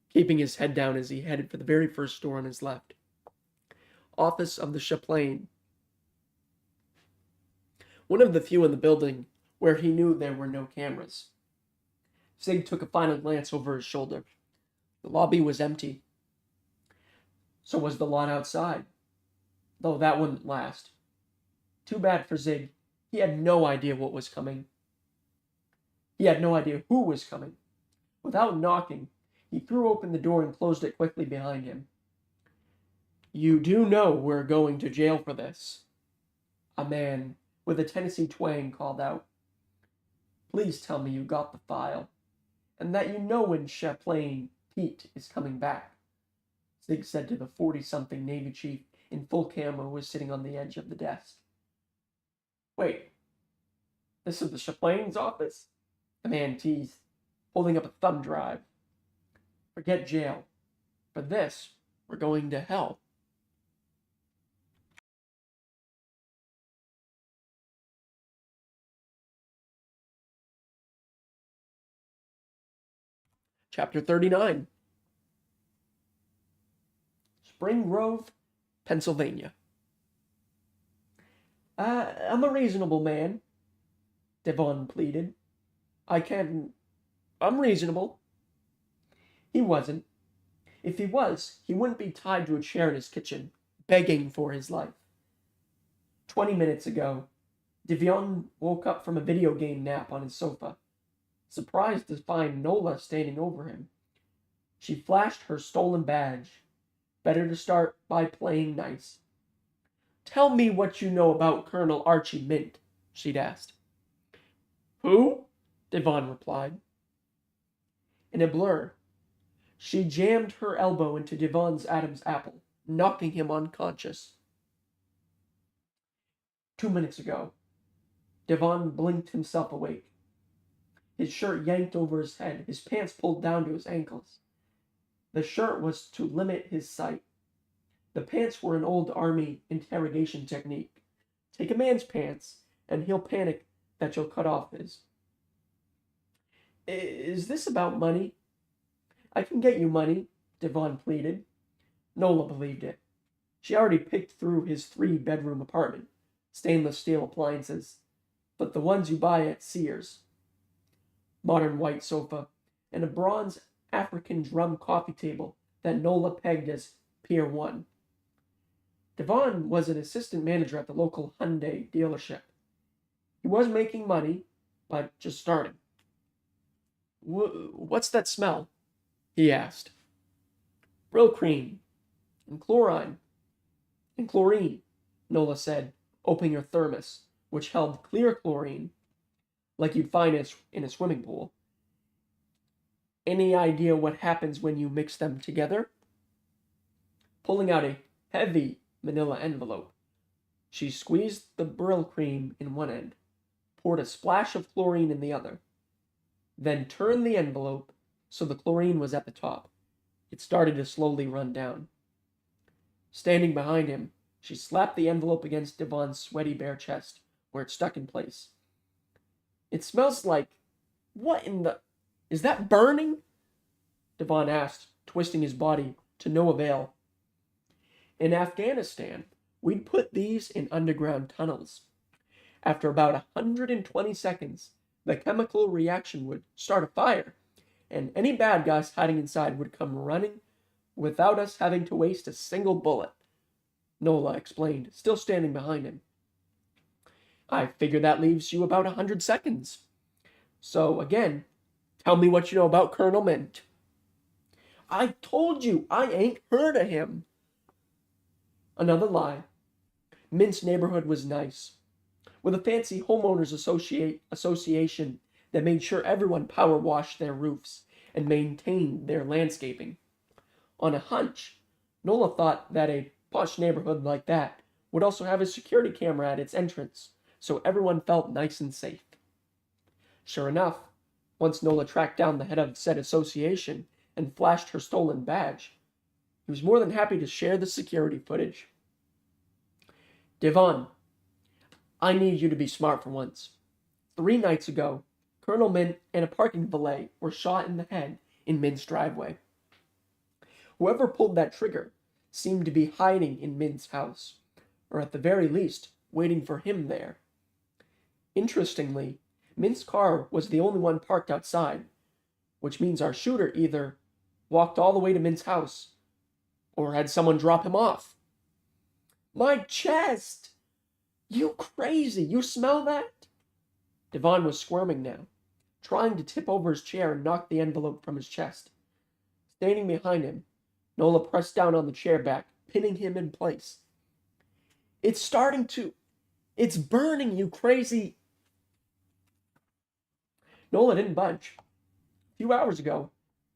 Speaker 1: keeping his head down as he headed for the very first door on his left. Office of the Chaplain. One of the few in the building where he knew there were no cameras. Zig took a final glance over his shoulder. The lobby was empty. So was the lawn outside, though that wouldn't last. Too bad for Zig. He had no idea what was coming. He had no idea who was coming. Without knocking, he threw open the door and closed it quickly behind him. "You do know we're going to jail for this," a man with a Tennessee twang called out. "Please tell me you got the file, and that you know when Chaplain Pete is coming back," Zig said to the 40-something Navy chief in full camo who was sitting on the edge of the desk. "Wait, this is the Chaplain's office?" the man teased, holding up a thumb drive. "Forget jail. For this, we're going to hell." Chapter 39. Spring Grove, Pennsylvania. "I'm a reasonable man," Devon pleaded. I'm reasonable." He wasn't. If he was, he wouldn't be tied to a chair in his kitchen, begging for his life. 20 minutes ago, Devon woke up from a video game nap on his sofa, surprised to find Nola standing over him. She flashed her stolen badge. Better to start by playing nice. "Tell me what you know about Colonel Archie Mint," she'd asked. "Who?" Devon replied. In a blur, she jammed her elbow into Devon's Adam's apple, knocking him unconscious. 2 minutes ago, Devon blinked himself awake. His shirt yanked over his head, his pants pulled down to his ankles. The shirt was to limit his sight. The pants were an old army interrogation technique. Take a man's pants, and he'll panic that you'll cut off his. "Is this about money?" "I can get you money," Devon pleaded. Nola believed it. She already picked through his 3-bedroom apartment, stainless steel appliances, but the ones you buy at Sears. Modern white sofa, and a bronze African drum coffee table that Nola pegged as Pier 1. Devon was an assistant manager at the local Hyundai dealership. He was making money, but just starting. "What's that smell?" he asked. "Brill cream, and chlorine, and chlorine," Nola said, opening her thermos, which held clear chlorine, like you'd find in a swimming pool. "Any idea what happens when you mix them together?" Pulling out a heavy manila envelope, she squeezed the Brill cream in one end, poured a splash of chlorine in the other, then turned the envelope so the chlorine was at the top. It started to slowly run down. Standing behind him, she slapped the envelope against Devon's sweaty bare chest, where it stuck in place. "It smells like... What in the... Is that burning?" Devon asked, twisting his body to no avail. "In Afghanistan, we'd put these in underground tunnels. After about 120 seconds, the chemical reaction would start a fire, and any bad guys hiding inside would come running without us having to waste a single bullet," Nola explained, still standing behind him. "I figure that leaves you about 100 seconds. So, again, tell me what you know about Colonel Mint." "I told you, I ain't heard of him." Another lie. Mint's neighborhood was nice, with a fancy homeowners association that made sure everyone power washed their roofs and maintained their landscaping. On a hunch, Nola thought that a posh neighborhood like that would also have a security camera at its entrance, so everyone felt nice and safe. Sure enough, once Nola tracked down the head of said association and flashed her stolen badge, he was more than happy to share the security footage. "Devon, I need you to be smart for once. 3 nights ago, Colonel Mint and a parking valet were shot in the head in Mint's driveway. Whoever pulled that trigger seemed to be hiding in Mint's house, or at the very least, waiting for him there. Interestingly, Mint's car was the only one parked outside, which means our shooter either walked all the way to Mint's house or had someone drop him off. My chest! You crazy! You smell that? Devon was squirming now, trying to tip over his chair and knock the envelope from his chest. Standing behind him, Nola pressed down on the chair back, pinning him in place. It's starting to... It's burning, you crazy... Nola didn't budge. A few hours ago,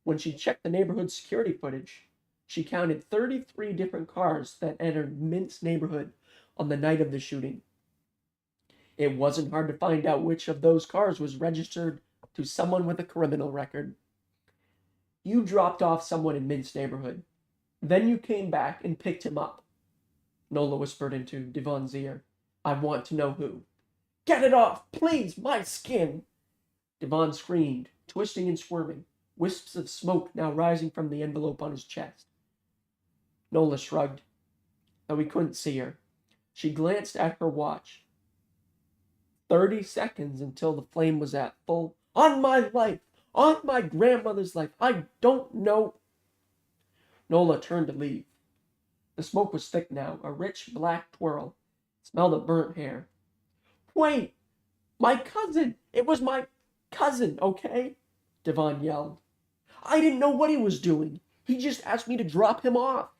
Speaker 1: when she checked the neighborhood security footage, she counted 33 different cars that entered Mint's neighborhood on the night of the shooting. It wasn't hard to find out which of those cars was registered to someone with a criminal record. You dropped off someone in Mint's neighborhood. Then you came back and picked him up. Nola whispered into Devon's ear. I want to know who. Get it off, please, my skin! Devon screamed, twisting and squirming, wisps of smoke now rising from the envelope on his chest. Nola shrugged, though he couldn't see her. She glanced at her watch. 30 seconds until the flame was at full. On my life! On my grandmother's life! I don't know... Nola turned to leave. The smoke was thick now, a rich black twirl. It smelled of burnt hair. Wait! My cousin! It was my cousin, okay? Devon yelled. I didn't know what he was doing. He just asked me to drop him off.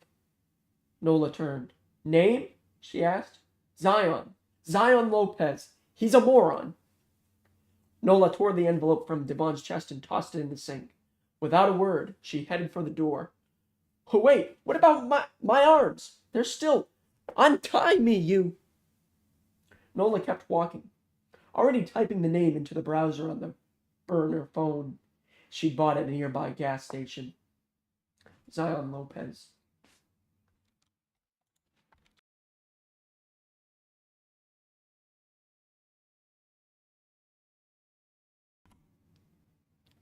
Speaker 1: Nola turned. Name? She asked. Zion. Zion Lopez. He's a moron. Nola tore the envelope from Devon's chest and tossed it in the sink. Without a word, she headed for the door. Oh, wait, what about my arms? They're still... Untie me, you... Nola kept walking, already typing the name into the browser on the burner phone she'd bought at a nearby gas station. Zion Lopez.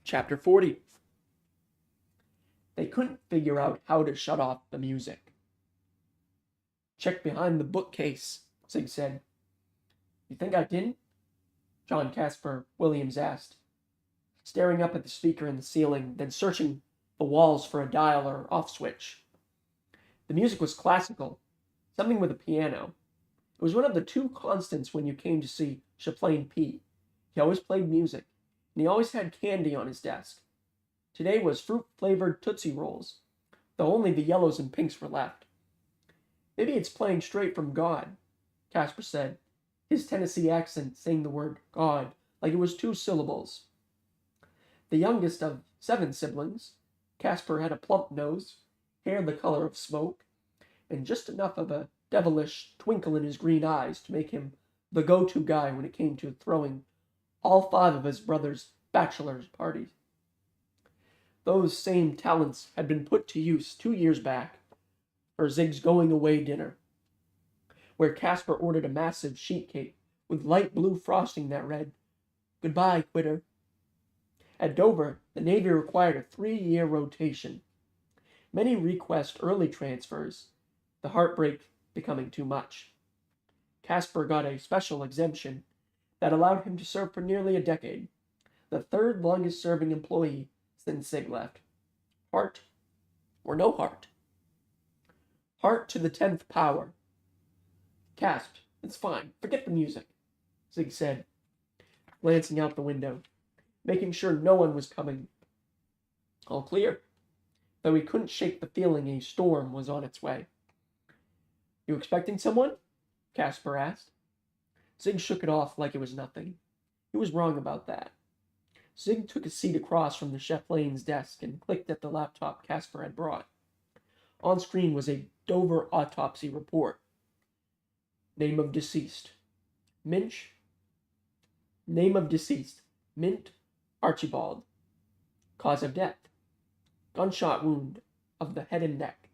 Speaker 1: Chapter 40. They couldn't figure out how to shut off the music. Check behind the bookcase, Zig said. You think I didn't? John Casper Williams asked, staring up at the speaker in the ceiling, then searching the walls for a dial or off switch. The music was classical, something with a piano. It was one of the two constants when you came to see Chaplain P. He always played music, and he always had candy on his desk. Today was fruit-flavored Tootsie Rolls, though only the yellows and pinks were left. Maybe it's playing straight from God, Casper said, his Tennessee accent saying the word God like it was 2 syllables. The youngest of 7 siblings, Casper had a plump nose, hair the color of smoke, and just enough of a devilish twinkle in his green eyes to make him the go-to guy when it came to throwing all 5 of his brothers' bachelor's parties. Those same talents had been put to use 2 years back for Zig's going-away dinner, where Casper ordered a massive sheet cake with light blue frosting that read, Goodbye, quitter. At Dover, the Navy required a 3-year rotation. Many request early transfers, the heartbreak becoming too much. Casper got a special exemption that allowed him to serve for nearly a decade, the 3rd longest-serving employee since Zig left. Heart or no heart? Heart to the 10th power. Gasped. It's fine. Forget the music, Zig said, glancing out the window, making sure no one was coming. All clear, though he couldn't shake the feeling a storm was on its way. You expecting someone? Casper asked. Zig shook it off like it was nothing. He was wrong about that. Zig took a seat across from the chef Lane's desk and clicked at the laptop Casper had brought. On screen was a Dover autopsy report. Name of deceased. Minch. Name of deceased. Mint Archibald. Cause of death. Gunshot wound of the head and neck.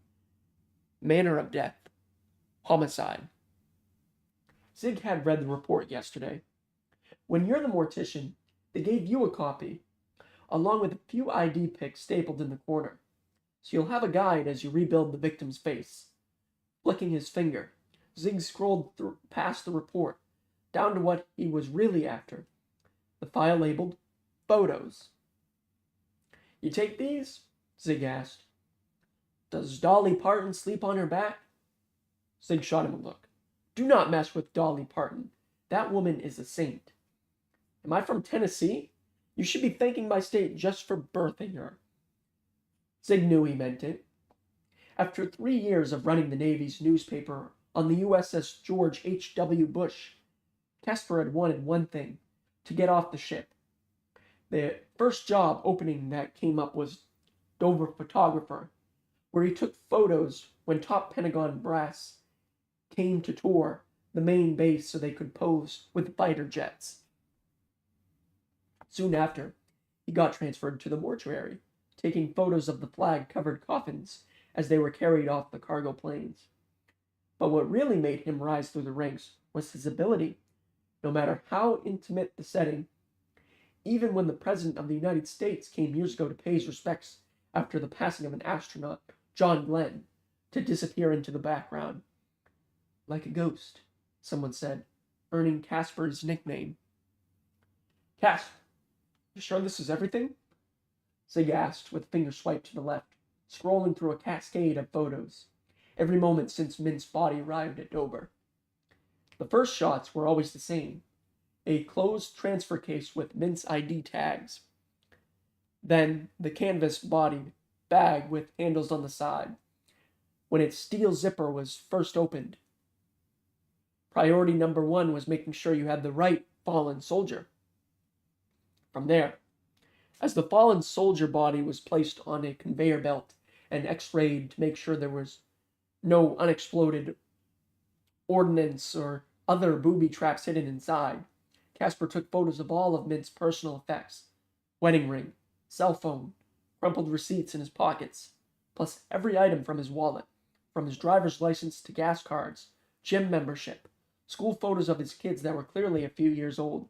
Speaker 1: Manner of death. Homicide. Zig had read the report yesterday. When you're the mortician, they gave you a copy, along with a few ID pics stapled in the corner, so you'll have a guide as you rebuild the victim's face. Flicking his finger, Zig scrolled past the report, down to what he was really after, the file labeled Photos. You take these? Zig asked. Does Dolly Parton sleep on her back? Zig shot him a look. Do not mess with Dolly Parton. That woman is a saint. Am I from Tennessee? You should be thanking my state just for birthing her. Zig knew he meant it. After 3 years of running the Navy's newspaper on the USS George H.W. Bush, Casper had wanted one thing, to get off the ship. The first job opening that came up was Dover photographer, where he took photos when top Pentagon brass came to tour the main base so they could pose with fighter jets. Soon after, he got transferred to the mortuary, taking photos of the flag-covered coffins as they were carried off the cargo planes. But what really made him rise through the ranks was his ability. No matter how intimate the setting, even when the President of the United States came years ago to pay his respects after the passing of an astronaut, John Glenn, to disappear into the background. Like a ghost, someone said, earning Casper's nickname. Casper, you sure this is everything? Zig asked, with a finger swipe to the left, scrolling through a cascade of photos, every moment since Mint's body arrived at Dover. The first shots were always the same. A closed transfer case with Mint's ID tags. Then the canvas-bodied bag with handles on the side, when its steel zipper was first opened. Priority number 1 was making sure you had the right fallen soldier. From there, as the fallen soldier body was placed on a conveyor belt and x-rayed to make sure there was no unexploded ordnance or other booby traps hidden inside, Casper took photos of all of Mint's personal effects: wedding ring, cell phone, crumpled receipts in his pockets, plus every item from his wallet, from his driver's license to gas cards, gym membership, school photos of his kids that were clearly a few years old,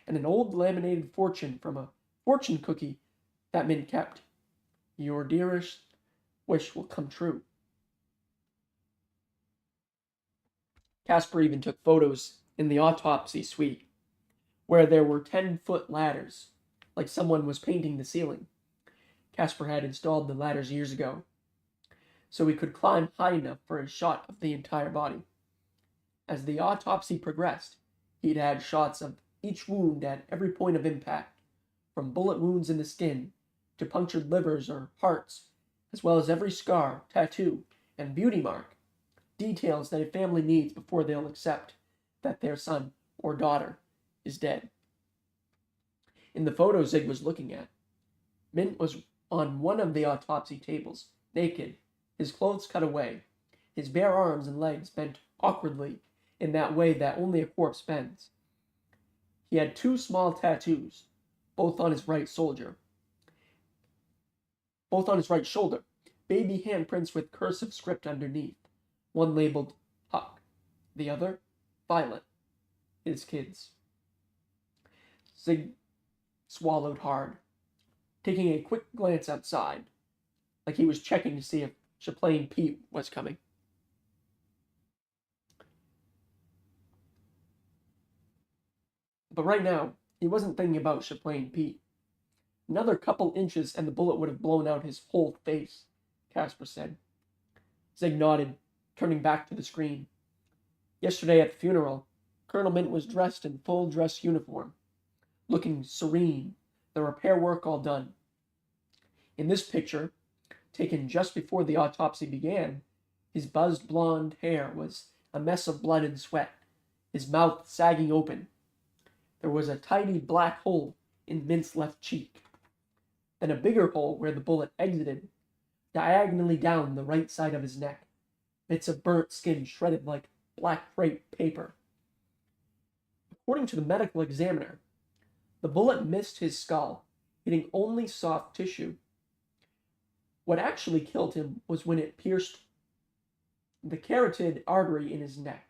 Speaker 1: and an old laminated fortune from a fortune cookie that Mint kept. Your dearest wish will come true. Casper even took photos in the autopsy suite, where there were 10-foot ladders, like someone was painting the ceiling. Casper had installed the ladders years ago, so he could climb high enough for a shot of the entire body. As the autopsy progressed, he'd had shots of each wound at every point of impact, from bullet wounds in the skin to punctured livers or hearts, as well as every scar, tattoo, and beauty mark, details that a family needs before they'll accept that their son or daughter is dead. In the photo Zig was looking at, Mint was on one of the autopsy tables, naked, his clothes cut away, his bare arms and legs bent awkwardly in that way that only a corpse bends. He had 2 small tattoos, both on his right shoulder, baby handprints with cursive script underneath, one labeled Huck, the other Violet, his kids. Zig swallowed hard, taking a quick glance outside, like he was checking to see if Chaplain Pete was coming. But right now, he wasn't thinking about Chaplain Pete. Another couple inches and the bullet would have blown out his whole face, Casper said. Zig nodded, turning back to the screen. Yesterday at the funeral, Colonel Mint was dressed in full dress uniform, looking serene, the repair work all done. In this picture, taken just before the autopsy began, his buzzed blonde hair was a mess of blood and sweat, his mouth sagging open. There was a tiny black hole in Mint's left cheek, then a bigger hole where the bullet exited, diagonally down the right side of his neck, bits of burnt skin shredded like black crepe paper. According to the medical examiner, the bullet missed his skull, hitting only soft tissue. What actually killed him was when it pierced the carotid artery in his neck.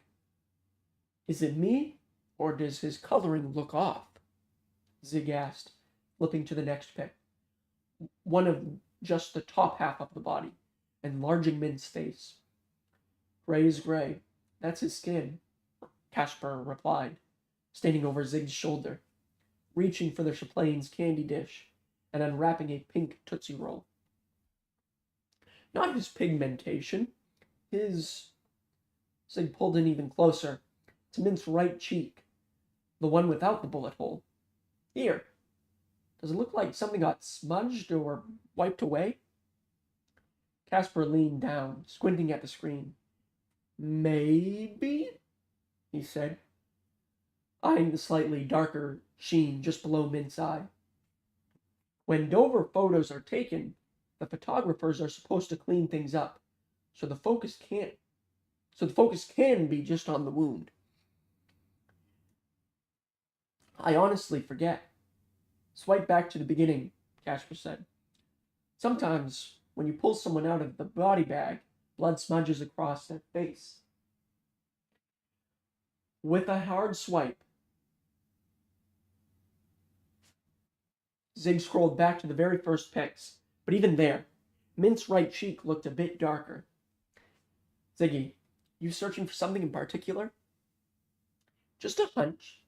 Speaker 1: Is it me, or does his coloring look off? Zig asked, flipping to the next pic. One of just the top half of the body, enlarging Mint's face. Gray is gray. That's his skin, Casper replied, standing over Zig's shoulder, reaching for the Chaplain's candy dish and unwrapping a pink Tootsie Roll. Not his pigmentation. His... Zig pulled in even closer to Mint's right cheek, the one without the bullet hole. Here. Does it look like something got smudged or wiped away? Casper leaned down, squinting at the screen. Maybe, he said, eyeing the slightly darker sheen just below Mint's eye. When Dover photos are taken, the photographers are supposed to clean things up, so the focus can be just on the wound. I honestly forget. Swipe back to the beginning, Casper said. Sometimes, when you pull someone out of the body bag, blood smudges across their face. With a hard swipe, Zig scrolled back to the very first pics, but even there, Mint's right cheek looked a bit darker. Ziggy, you searching for something in particular? Just a hunch.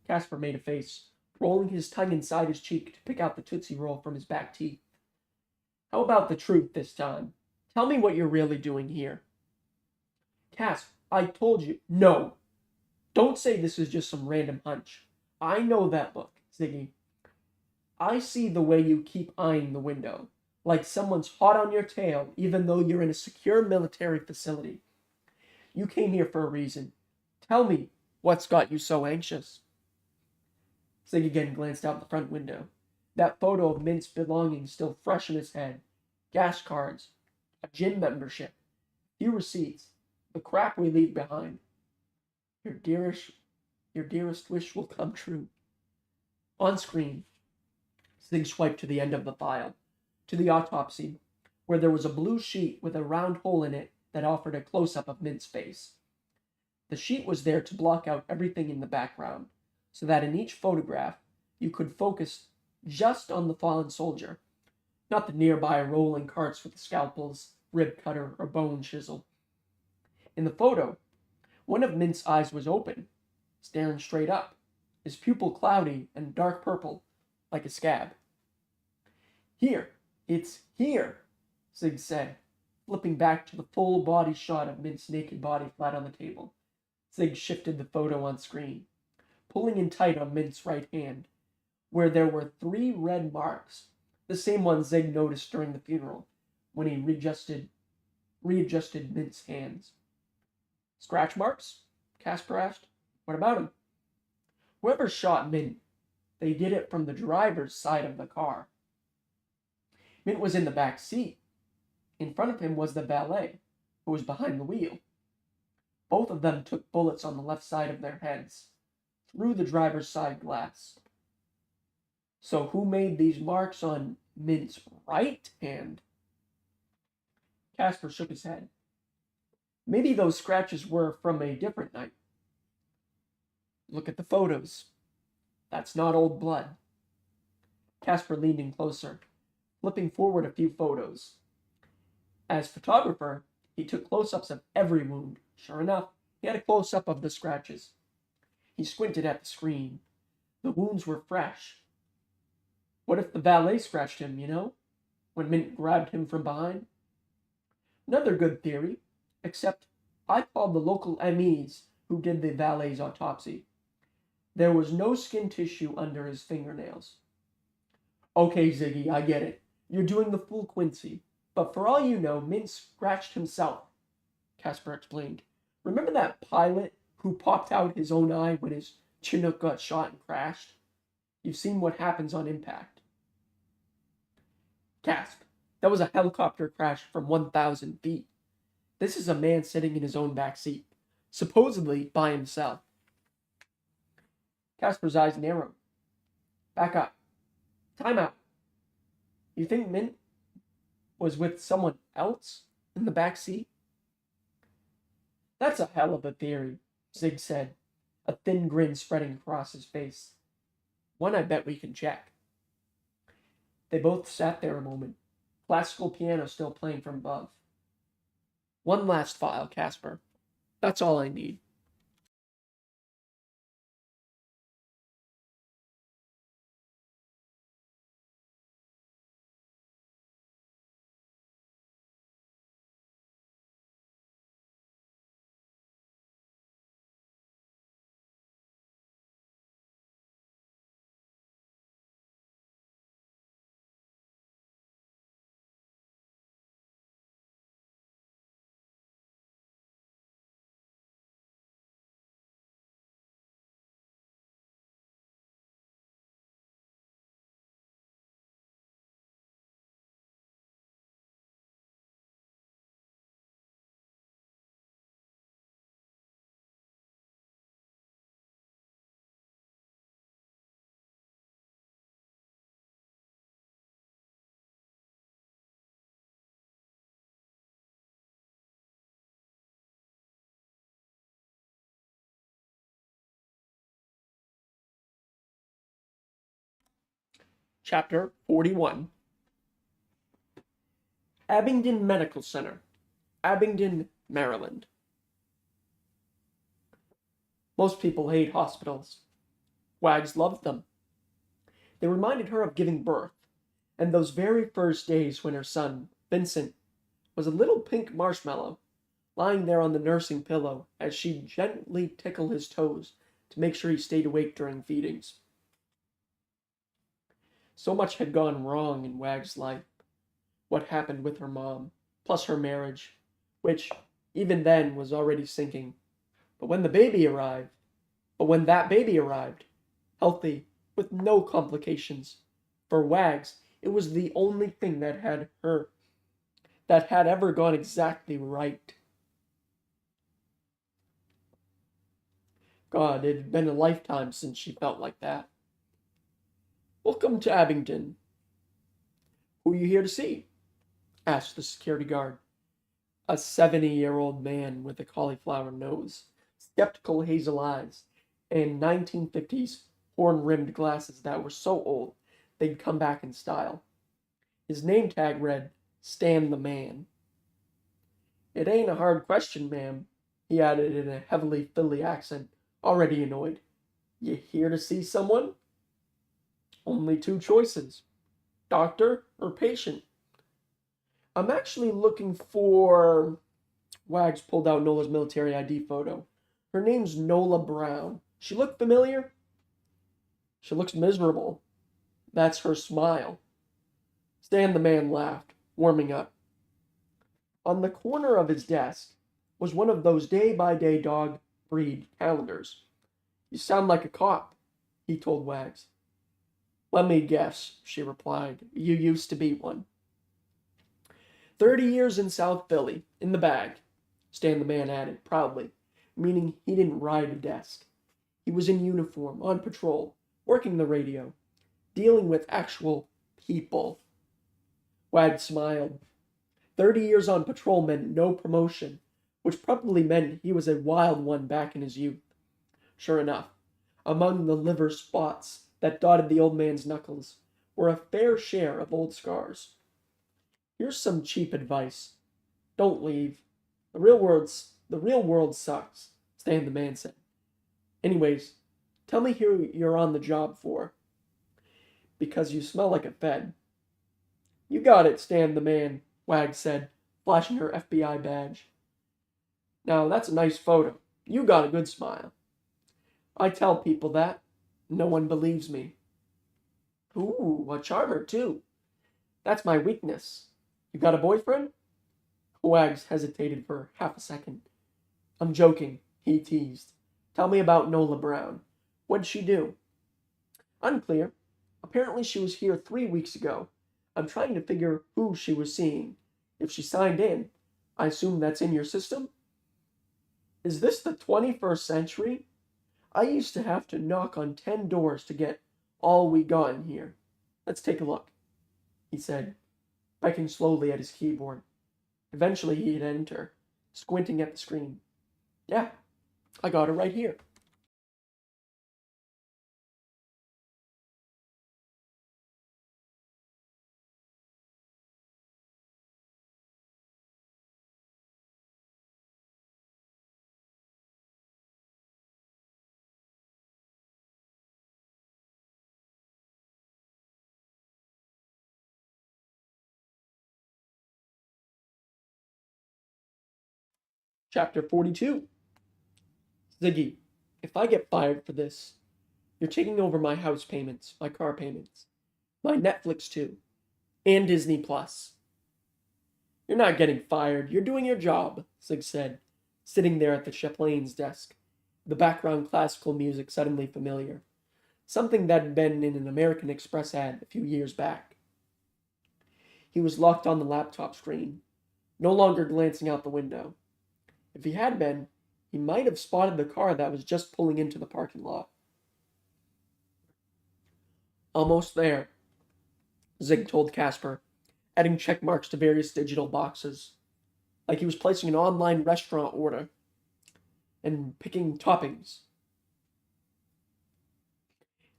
Speaker 1: Casper made a face, rolling his tongue inside his cheek to pick out the Tootsie Roll from his back teeth. How about the truth this time? Tell me what you're really doing here. Casp, I told you. No. Don't say this is just some random hunch. I know that look, Ziggy. I see the way you keep eyeing the window, like someone's hot on your tail, even though you're in a secure military facility. You came here for a reason. Tell me what's got you so anxious. Zig again glanced out the front window. That photo of Mint's belongings still fresh in his head. Gas cards, a gym membership, few receipts, the crap we leave behind. Your dearest wish will come true. On screen, Zig swiped to the end of the file, to the autopsy, where there was a blue sheet with a round hole in it that offered a close-up of Mint's face. The sheet was there to block out everything in the background, so that in each photograph you could focus just on the fallen soldier, not the nearby rolling carts with scalpels, rib cutter, or bone chisel. In the photo, one of Mint's eyes was open, staring straight up, his pupil cloudy and dark purple, like a scab. Here, it's here, Zig said, flipping back to the full body shot of Mint's naked body flat on the table. Zig shifted the photo on screen, pulling in tight on Mint's right hand, where there were 3 red marks, the same ones Zig noticed during the funeral, when he readjusted Mint's hands. Scratch marks? Casper asked. What about him? Whoever shot Mint, they did it from the driver's side of the car. Mint was in the back seat. In front of him was the valet, who was behind the wheel. Both of them took bullets on the left side of their heads, through the driver's side glass. So who made these marks on Mint's right hand? Casper shook his head. Maybe those scratches were from a different night. Look at the photos. That's not old blood. Casper leaned in closer, flipping forward a few photos. As photographer, he took close-ups of every wound. Sure enough, he had a close-up of the scratches. He squinted at the screen. The wounds were fresh. What if the valet scratched him, when Mint grabbed him from behind? Another good theory, except I called the local MEs who did the valet's autopsy. There was no skin tissue under his fingernails. Okay, Ziggy, I get it. You're doing the full Quincy. But for all you know, Mint scratched himself, Casper explained. Remember that pilot who popped out his own eye when his Chinook got shot and crashed? You've seen what happens on impact. Gasp. That was a helicopter crash from 1,000 feet. This is a man sitting in his own back seat, supposedly by himself. Casper's eyes narrowed. Back up. Time out. You think Mint was with someone else in the back seat? That's a hell of a theory, Zig said, a thin grin spreading across his face. One I bet we can check. They both sat there a moment, classical piano still playing from above. One last file, Casper. That's all I need. Chapter 41. Abingdon Medical Center, Abingdon, Maryland. Most people hate hospitals. Wags loved them. They reminded her of giving birth, and those very first days when her son, Vincent, was a little pink marshmallow, lying there on the nursing pillow as she gently tickled his toes to make sure he stayed awake during feedings. So much had gone wrong in Wag's life. What happened with her mom, plus her marriage, which, even then, was already sinking. But when that baby arrived, healthy, with no complications, for Wags, it was the only thing that had ever gone exactly right. God, it had been a lifetime since she felt like that. "Welcome to Abingdon. Who are you here to see?" asked the security guard, a 70-year-old man with a cauliflower nose, skeptical hazel eyes, and 1950s horn-rimmed glasses that were so old they'd come back in style. His name tag read, "Stan the Man." "It ain't a hard question, ma'am," he added in a heavily Philly accent, already annoyed. "You here to see someone?" "Only two choices, doctor or patient." "I'm actually looking for—" Wags pulled out Nola's military ID photo. "Her name's Nola Brown. She look familiar?" "She looks miserable. That's her smile." Stan the Man laughed, warming up. On the corner of his desk was one of those day-by-day dog breed calendars. "You sound like a cop," he told Wags. "Let me guess," she replied. "You used to be one." 30 years in South Philly, in the bag, Stan the Man added, proudly, meaning he didn't ride a desk. He was in uniform, on patrol, working the radio, dealing with actual people. Wags smiled. 30 years on patrol meant no promotion, which probably meant he was a wild one back in his youth. Sure enough, among the liver spots that dotted the old man's knuckles were a fair share of old scars. "Here's some cheap advice. Don't leave. The real world sucks," Stan the Man said. "Anyways, tell me who you're on the job for." "Because you smell like a Fed." "You got it, Stan the Man," Wag said, flashing her FBI badge. "Now that's a nice photo. You got a good smile." "I tell people that. No one believes me." "Ooh, a charmer, too. That's my weakness. You got a boyfriend?" Wags hesitated for half a second. "I'm joking," he teased. "Tell me about Nola Brown. What'd she do?" "Unclear. Apparently she was here 3 weeks ago. I'm trying to figure who she was seeing. If she signed in, I assume that's in your system?" "Is this the 21st century? I used to have to knock on 10 doors to get all we got in here. Let's take a look," he said, pecking slowly at his keyboard. Eventually he'd enter, squinting at the screen. "Yeah, I got her right here." Chapter 42. "Ziggy, if I get fired for this, you're taking over my house payments, my car payments, my Netflix too, and Disney Plus." "You're not getting fired. You're doing your job," Zig said, sitting there at the Chaplain's desk, the background classical music suddenly familiar, something that had been in an American Express ad a few years back. He was locked on the laptop screen, no longer glancing out the window. If he had been, he might have spotted the car that was just pulling into the parking lot. "Almost there," Zig told Casper, adding check marks to various digital boxes, like he was placing an online restaurant order and picking toppings.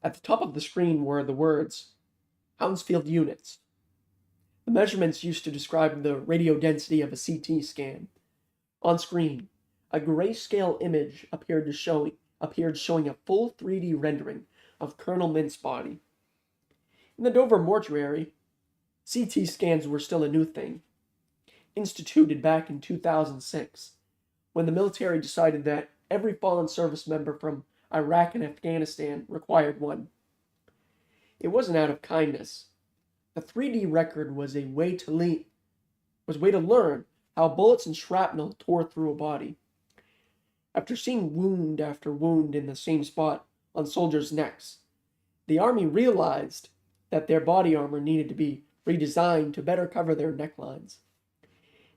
Speaker 1: At the top of the screen were the words, Hounsfield units. The measurements used to describe the radio density of a CT scan. On screen, a grayscale image appeared showing a full 3D rendering of Colonel Mint's body. In the Dover mortuary, CT scans were still a new thing, instituted back in 2006, when the military decided that every fallen service member from Iraq and Afghanistan required one. It wasn't out of kindness. The 3D record was a way to learn how bullets and shrapnel tore through a body. After seeing wound after wound in the same spot on soldiers' necks, the Army realized that their body armor needed to be redesigned to better cover their necklines.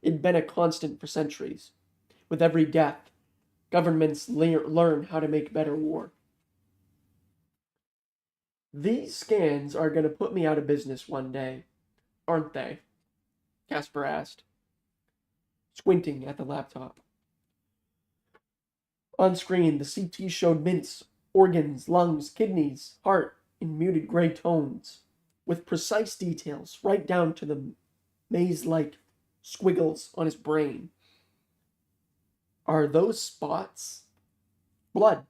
Speaker 1: It'd been a constant for centuries. With every death, governments learn how to make better war. These scans are going to put me out of business one day, aren't they? Casper asked, squinting at the laptop. On screen, the CT showed Mint's organs, lungs, kidneys, heart in muted gray tones, with precise details right down to the maze-like squiggles on his brain. Are those spots? Blood,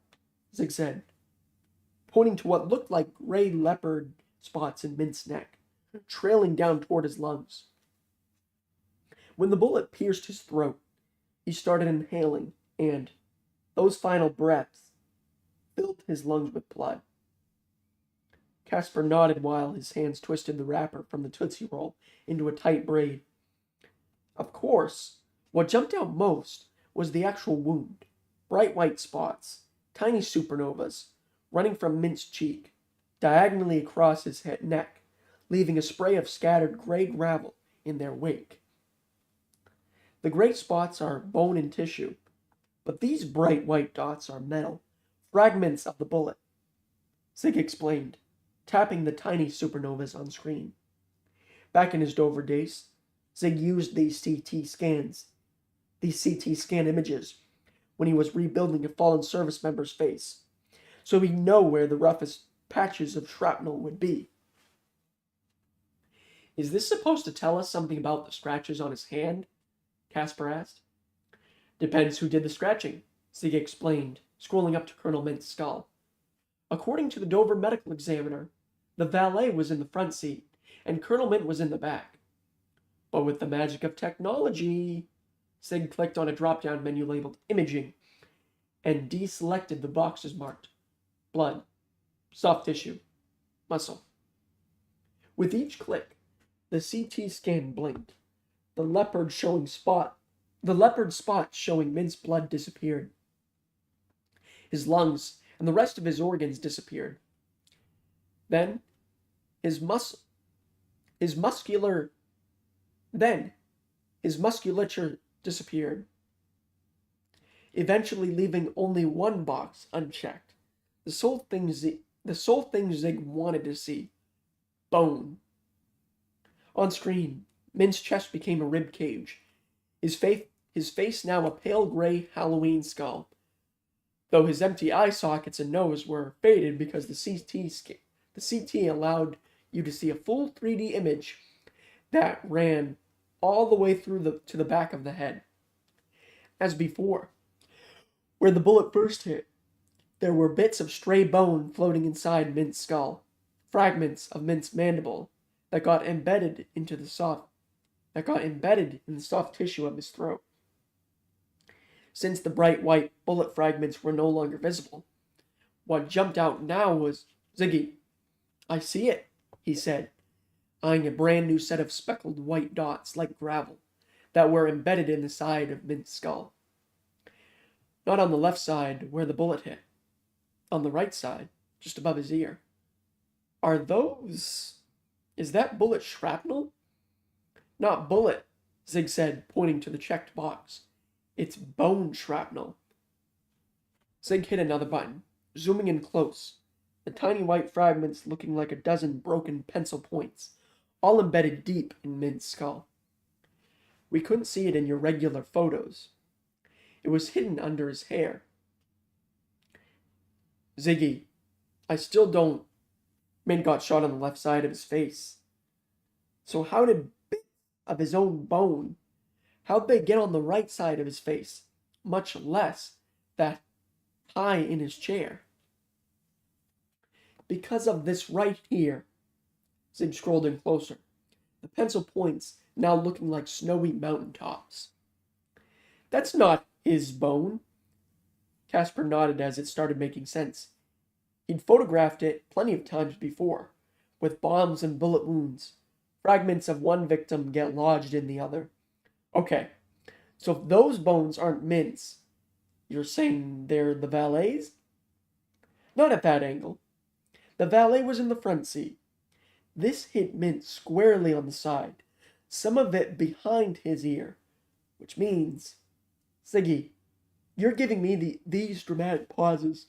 Speaker 1: Zig said, pointing to what looked like gray leopard spots in Mint's neck, trailing down toward his lungs. When the bullet pierced his throat, he started inhaling, and those final breaths filled his lungs with blood. Casper nodded while his hands twisted the wrapper from the Tootsie Roll into a tight braid. Of course, what jumped out most was the actual wound. Bright white spots, tiny supernovas, running from Mint's cheek, diagonally across his neck, leaving a spray of scattered gray gravel in their wake. The gray spots are bone and tissue, but these bright white dots are metal, fragments of the bullet, Zig explained, tapping the tiny supernovas on screen. Back in his Dover days, Zig used these CT scan images, when he was rebuilding a fallen service member's face, so he'd know where the roughest patches of shrapnel would be. Is this supposed to tell us something about the scratches on his hand? Casper asked. Depends who did the scratching, Zig explained, scrolling up to Colonel Mint's skull. According to the Dover medical examiner, the valet was in the front seat, and Colonel Mint was in the back. But with the magic of technology, Zig clicked on a drop-down menu labeled Imaging, and deselected the boxes marked blood, soft tissue, muscle. With each click, the CT scan blinked. The leopard spot showing Mint's blood disappeared. His lungs and the rest of his organs disappeared. Then his musculature disappeared, eventually leaving only one box unchecked. The sole thing Zig wanted to see: bone. On screen, Mint's chest became a rib cage, his face now a pale gray Halloween skull, though his empty eye sockets and nose were faded because the CT allowed you to see a full 3D image that ran all the way through to the back of the head. As before, where the bullet first hit, there were bits of stray bone floating inside Mint's skull, fragments of Mint's mandible that got embedded in the soft tissue of his throat. Since the bright white bullet fragments were no longer visible, what jumped out now was Ziggy. I see it, he said, eyeing a brand new set of speckled white dots like gravel that were embedded in the side of Mint's skull. Not on the left side where the bullet hit. On the right side, just above his ear. Is that bullet shrapnel? Not bullet, Zig said, pointing to the checked box. It's bone shrapnel. Zig hit another button, zooming in close, the tiny white fragments looking like a dozen broken pencil points, all embedded deep in Mint's skull. We couldn't see it in your regular photos. It was hidden under his hair. Ziggy, I still don't... Mint got shot on the left side of his face. So how did bits of his own bone, how'd they get on the right side of his face? Much less that high in his chair. Because of this right here. Zig scrolled in closer, the pencil points now looking like snowy mountaintops. That's not his bone. Casper nodded as it started making sense. He'd photographed it plenty of times before, with bombs and bullet wounds. Fragments of one victim get lodged in the other. Okay, so if those bones aren't Mint's, you're saying they're the valet's? Not at that angle. The valet was in the front seat. This hit Mint squarely on the side, some of it behind his ear, which means, Ziggy, you're giving me these dramatic pauses.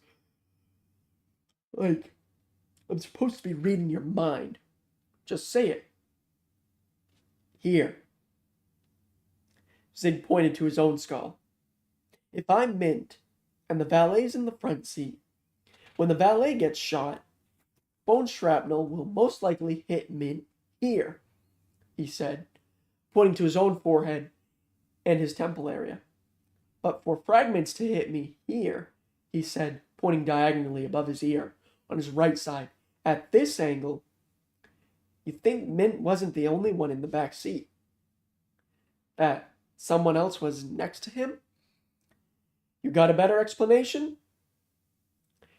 Speaker 1: Like, I'm supposed to be reading your mind. Just say it. Here. Zig pointed to his own skull. If I'm Mint, and the valet's in the front seat, when the valet gets shot, bone shrapnel will most likely hit Mint here, he said, pointing to his own forehead and his temple area. But for fragments to hit me here, he said, pointing diagonally above his ear, on his right side, at this angle, you think Mint wasn't the only one in the back seat? That someone else was next to him? You got a better explanation?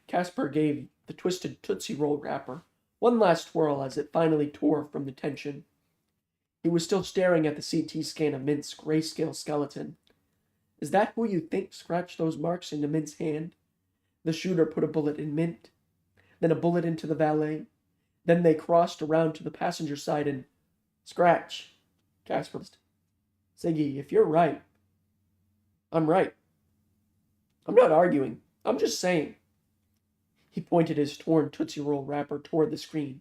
Speaker 1: Casper gave the twisted Tootsie Roll wrapper one last twirl as it finally tore from the tension. He was still staring at the CT scan of Mint's grayscale skeleton. Is that who you think scratched those marks into Mint's hand? The shooter put a bullet in Mint, then a bullet into the valet. Then they crossed around to the passenger side and... Scratch, Casper. Ziggy, if you're right, I'm right. I'm not arguing. I'm just saying. He pointed his torn Tootsie Roll wrapper toward the screen.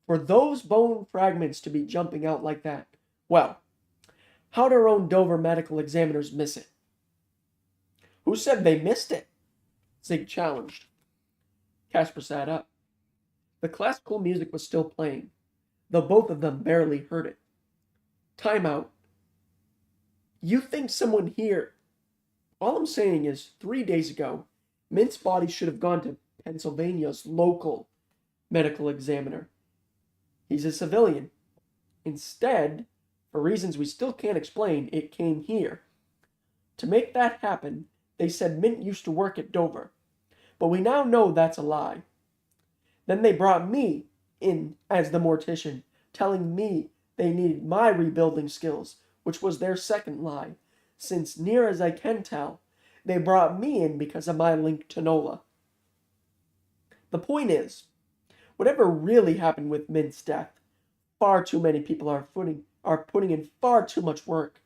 Speaker 1: For those bone fragments to be jumping out like that, well, how'd our own Dover medical examiners miss it? Who said they missed it? Zig challenged. Casper sat up. The classical music was still playing, though both of them barely heard it. Time out. You think someone here... All I'm saying is, 3 days ago, Mint's body should have gone to Pennsylvania's local medical examiner. He's a civilian. Instead, for reasons we still can't explain, it came here. To make that happen, they said Mint used to work at Dover. But we now know that's a lie. Then they brought me in as the mortician, telling me they needed my rebuilding skills, which was their second lie, since, near as I can tell, they brought me in because of my link to Nola. The point is, whatever really happened with Mint's death, far too many people are putting in far too much work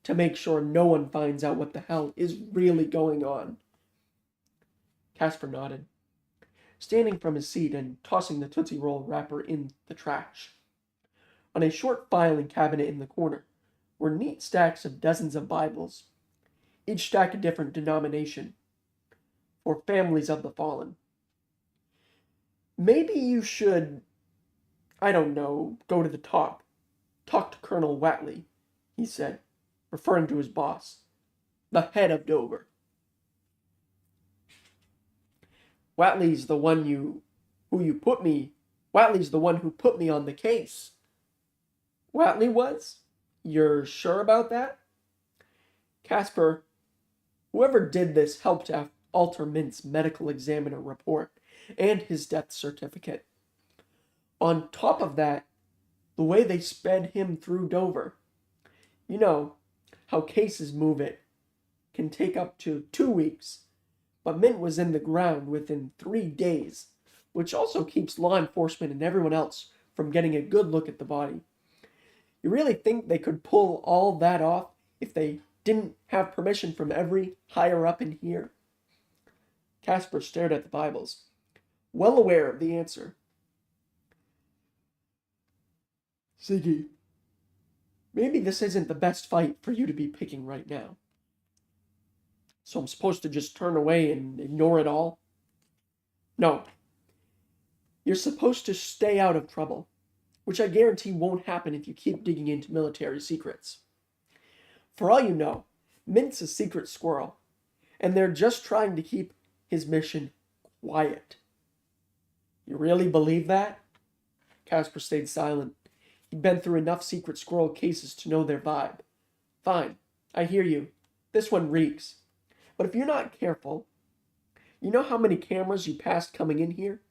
Speaker 1: to make sure no one finds out what the hell is really going on. Casper nodded, standing from his seat and tossing the Tootsie Roll wrapper in the trash. On a short filing cabinet in the corner were neat stacks of dozens of Bibles, each stack a different denomination, for families of the fallen. Maybe you should, I don't know, go to the top. Talk to Colonel Watley, he said, referring to his boss, the head of Dover. Watley's the one who put me on the case. Watley was? You're sure about that? Casper, whoever did this helped to alter Mint's medical examiner report and his death certificate. On top of that, the way they sped him through Dover. You know how cases move it can take up to 2 weeks, but Mint was in the ground within 3 days, which also keeps law enforcement and everyone else from getting a good look at the body. You really think they could pull all that off if they didn't have permission from every higher-up in here? Casper stared at the Bibles, well aware of the answer. Ziggy, maybe this isn't the best fight for you to be picking right now. So I'm supposed to just turn away and ignore it all? No. You're supposed to stay out of trouble, which I guarantee won't happen if you keep digging into military secrets. For all you know, Mint's a secret squirrel, and they're just trying to keep his mission quiet. You really believe that? Casper stayed silent. He'd been through enough secret squirrel cases to know their vibe. Fine, I hear you. This one reeks. But if you're not careful, you know how many cameras you passed coming in here?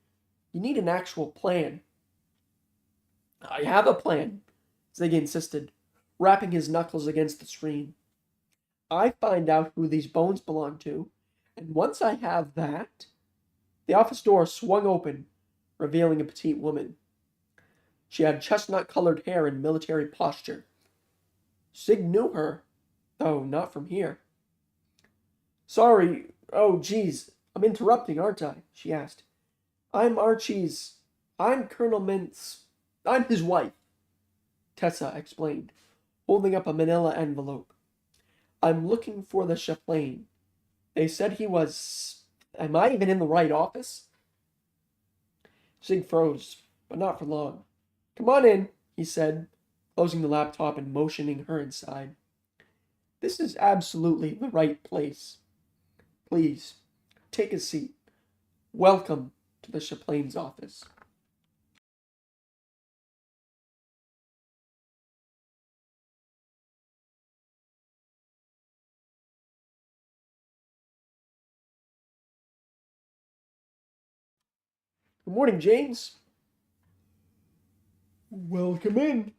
Speaker 1: You need an actual plan. I have a plan, Ziggy insisted, rapping his knuckles against the screen. I find out who these bones belong to, and once I have that... The office door swung open, revealing a petite woman. She had chestnut-colored hair and military posture. Sig knew her, though not from here. Sorry, oh geez, I'm interrupting, aren't I? She asked. I'm Colonel Mintz. I'm his wife, Tessa explained, holding up a manila envelope. I'm looking for the chaplain. They said he was... Am I even in the right office? Sig froze, but not for long. Come on in, he said, closing the laptop and motioning her inside. This is absolutely the right place. Please, take a seat. Welcome to the chaplain's office. Good morning, James. Welcome in.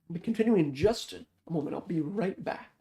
Speaker 1: I'll be continuing in just a moment. I'll be right back.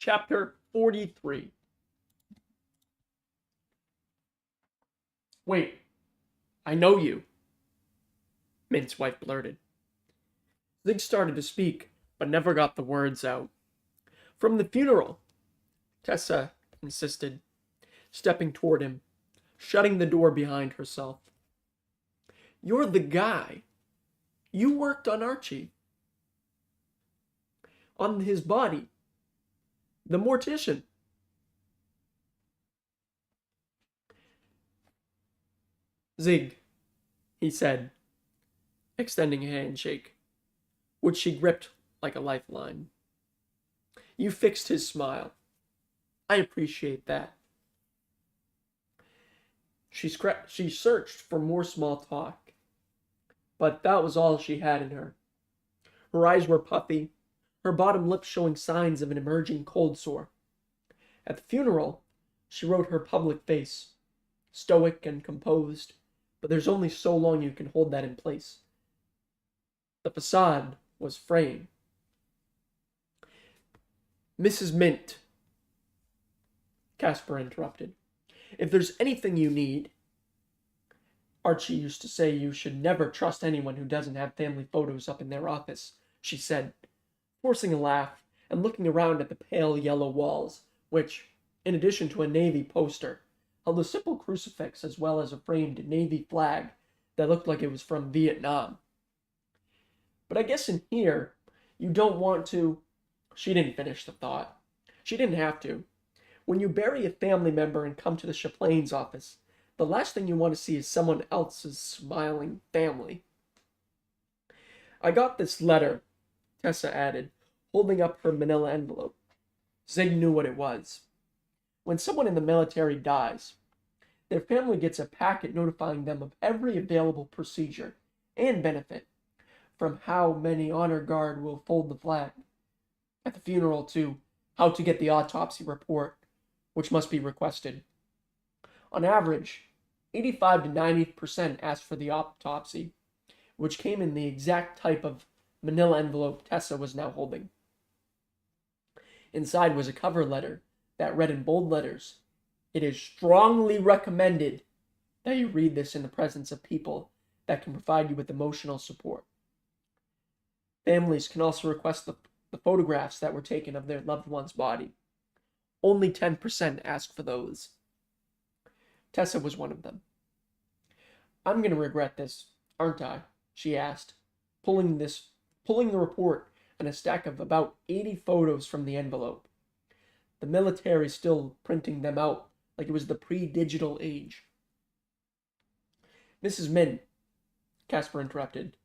Speaker 1: Chapter 43. Wait, I know you, Mint's wife blurted. Zig started to speak, but never got the words out. From the funeral, Tessa insisted, stepping toward him, shutting the door behind herself. You're the guy. You worked on Archie. On his body. The mortician. Zig, he said, extending a handshake, which she gripped like a lifeline. You fixed his smile. I appreciate that. She searched for more small talk, but that was all she had in her. Her eyes were puffy, her bottom lip showing signs of an emerging cold sore. At the funeral, she wrote her public face, stoic and composed, but there's only so long you can hold that in place. The facade was fraying. Mrs. Mint, Casper interrupted. If there's anything you need, Archie used to say you should never trust anyone who doesn't have family photos up in their office, she said, forcing a laugh and looking around at the pale yellow walls, which, in addition to a Navy poster, held a simple crucifix as well as a framed Navy flag that looked like it was from Vietnam. But I guess in here, you don't want to... She didn't finish the thought. She didn't have to. When you bury a family member and come to the Chaplain's office, the last thing you want to see is someone else's smiling family. I got this letter, Tessa added, holding up her manila envelope. Zig knew what it was. When someone in the military dies, their family gets a packet notifying them of every available procedure and benefit, from how many honor guard will fold the flag at the funeral to how to get the autopsy report, which must be requested. On average, 85 to 90% asked for the autopsy, which came in the exact type of manila envelope Tessa was now holding. Inside was a cover letter that read in bold letters, "It is strongly recommended that you read this in the presence of people that can provide you with emotional support. Families can also request the photographs that were taken of their loved one's body. Only 10% ask for those." Tessa was one of them. I'm going to regret this, aren't I? She asked, pulling the report and a stack of about 80 photos from the envelope. The military still printing them out like it was the pre-digital age. Mrs. Min, Casper interrupted.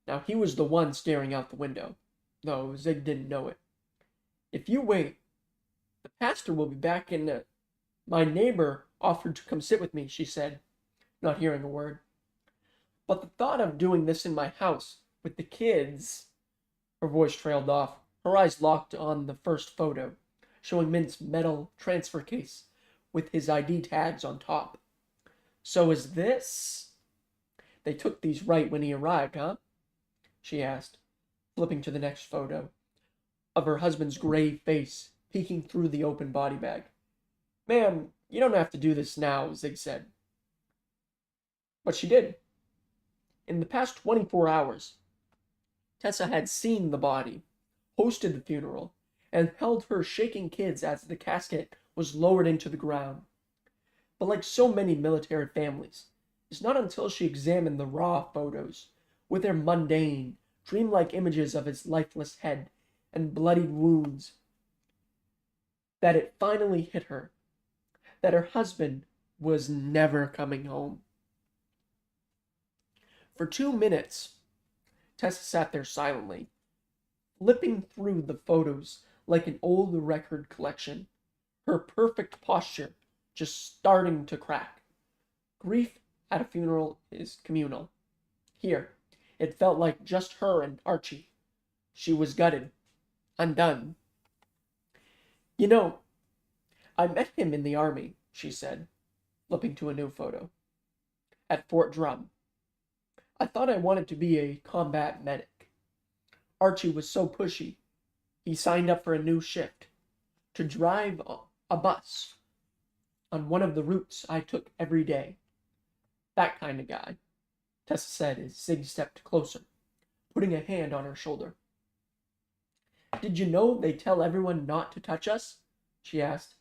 Speaker 1: Now he was the one staring out the window, though Zig didn't know it. If you wait, the pastor will be back in a... My neighbor offered to come sit with me, she said, not hearing a word. But the thought of doing this in my house, with the kids... Her voice trailed off, her eyes locked on the first photo, showing Mint's metal transfer case with his ID tags on top. So is this... They took these right when he arrived, huh? She asked, flipping to the next photo, of her husband's gray face peeking through the open body bag. Ma'am, you don't have to do this now, Zig said. But she did. In the past 24 hours, Tessa had seen the body, hosted the funeral, and held her shaking kids as the casket was lowered into the ground. But like so many military families, it's not until she examined the raw photos, with their mundane, dreamlike images of his lifeless head and bloodied wounds, that it finally hit her that her husband was never coming home. For 2 minutes, Tessa sat there silently, flipping through the photos like an old record collection, her perfect posture just starting to crack. Grief at a funeral is communal. Here, it felt like just her and Archie. She was gutted, undone. You know, I met him in the army, she said, flipping to a new photo. At Fort Drum. I thought I wanted to be a combat medic. Archie was so pushy. He signed up for a new shift. to drive a bus on one of the routes I took every day. That kind of guy, Tessa said as Zig stepped closer, putting a hand on her shoulder. Did you know they tell everyone not to touch us? She asked.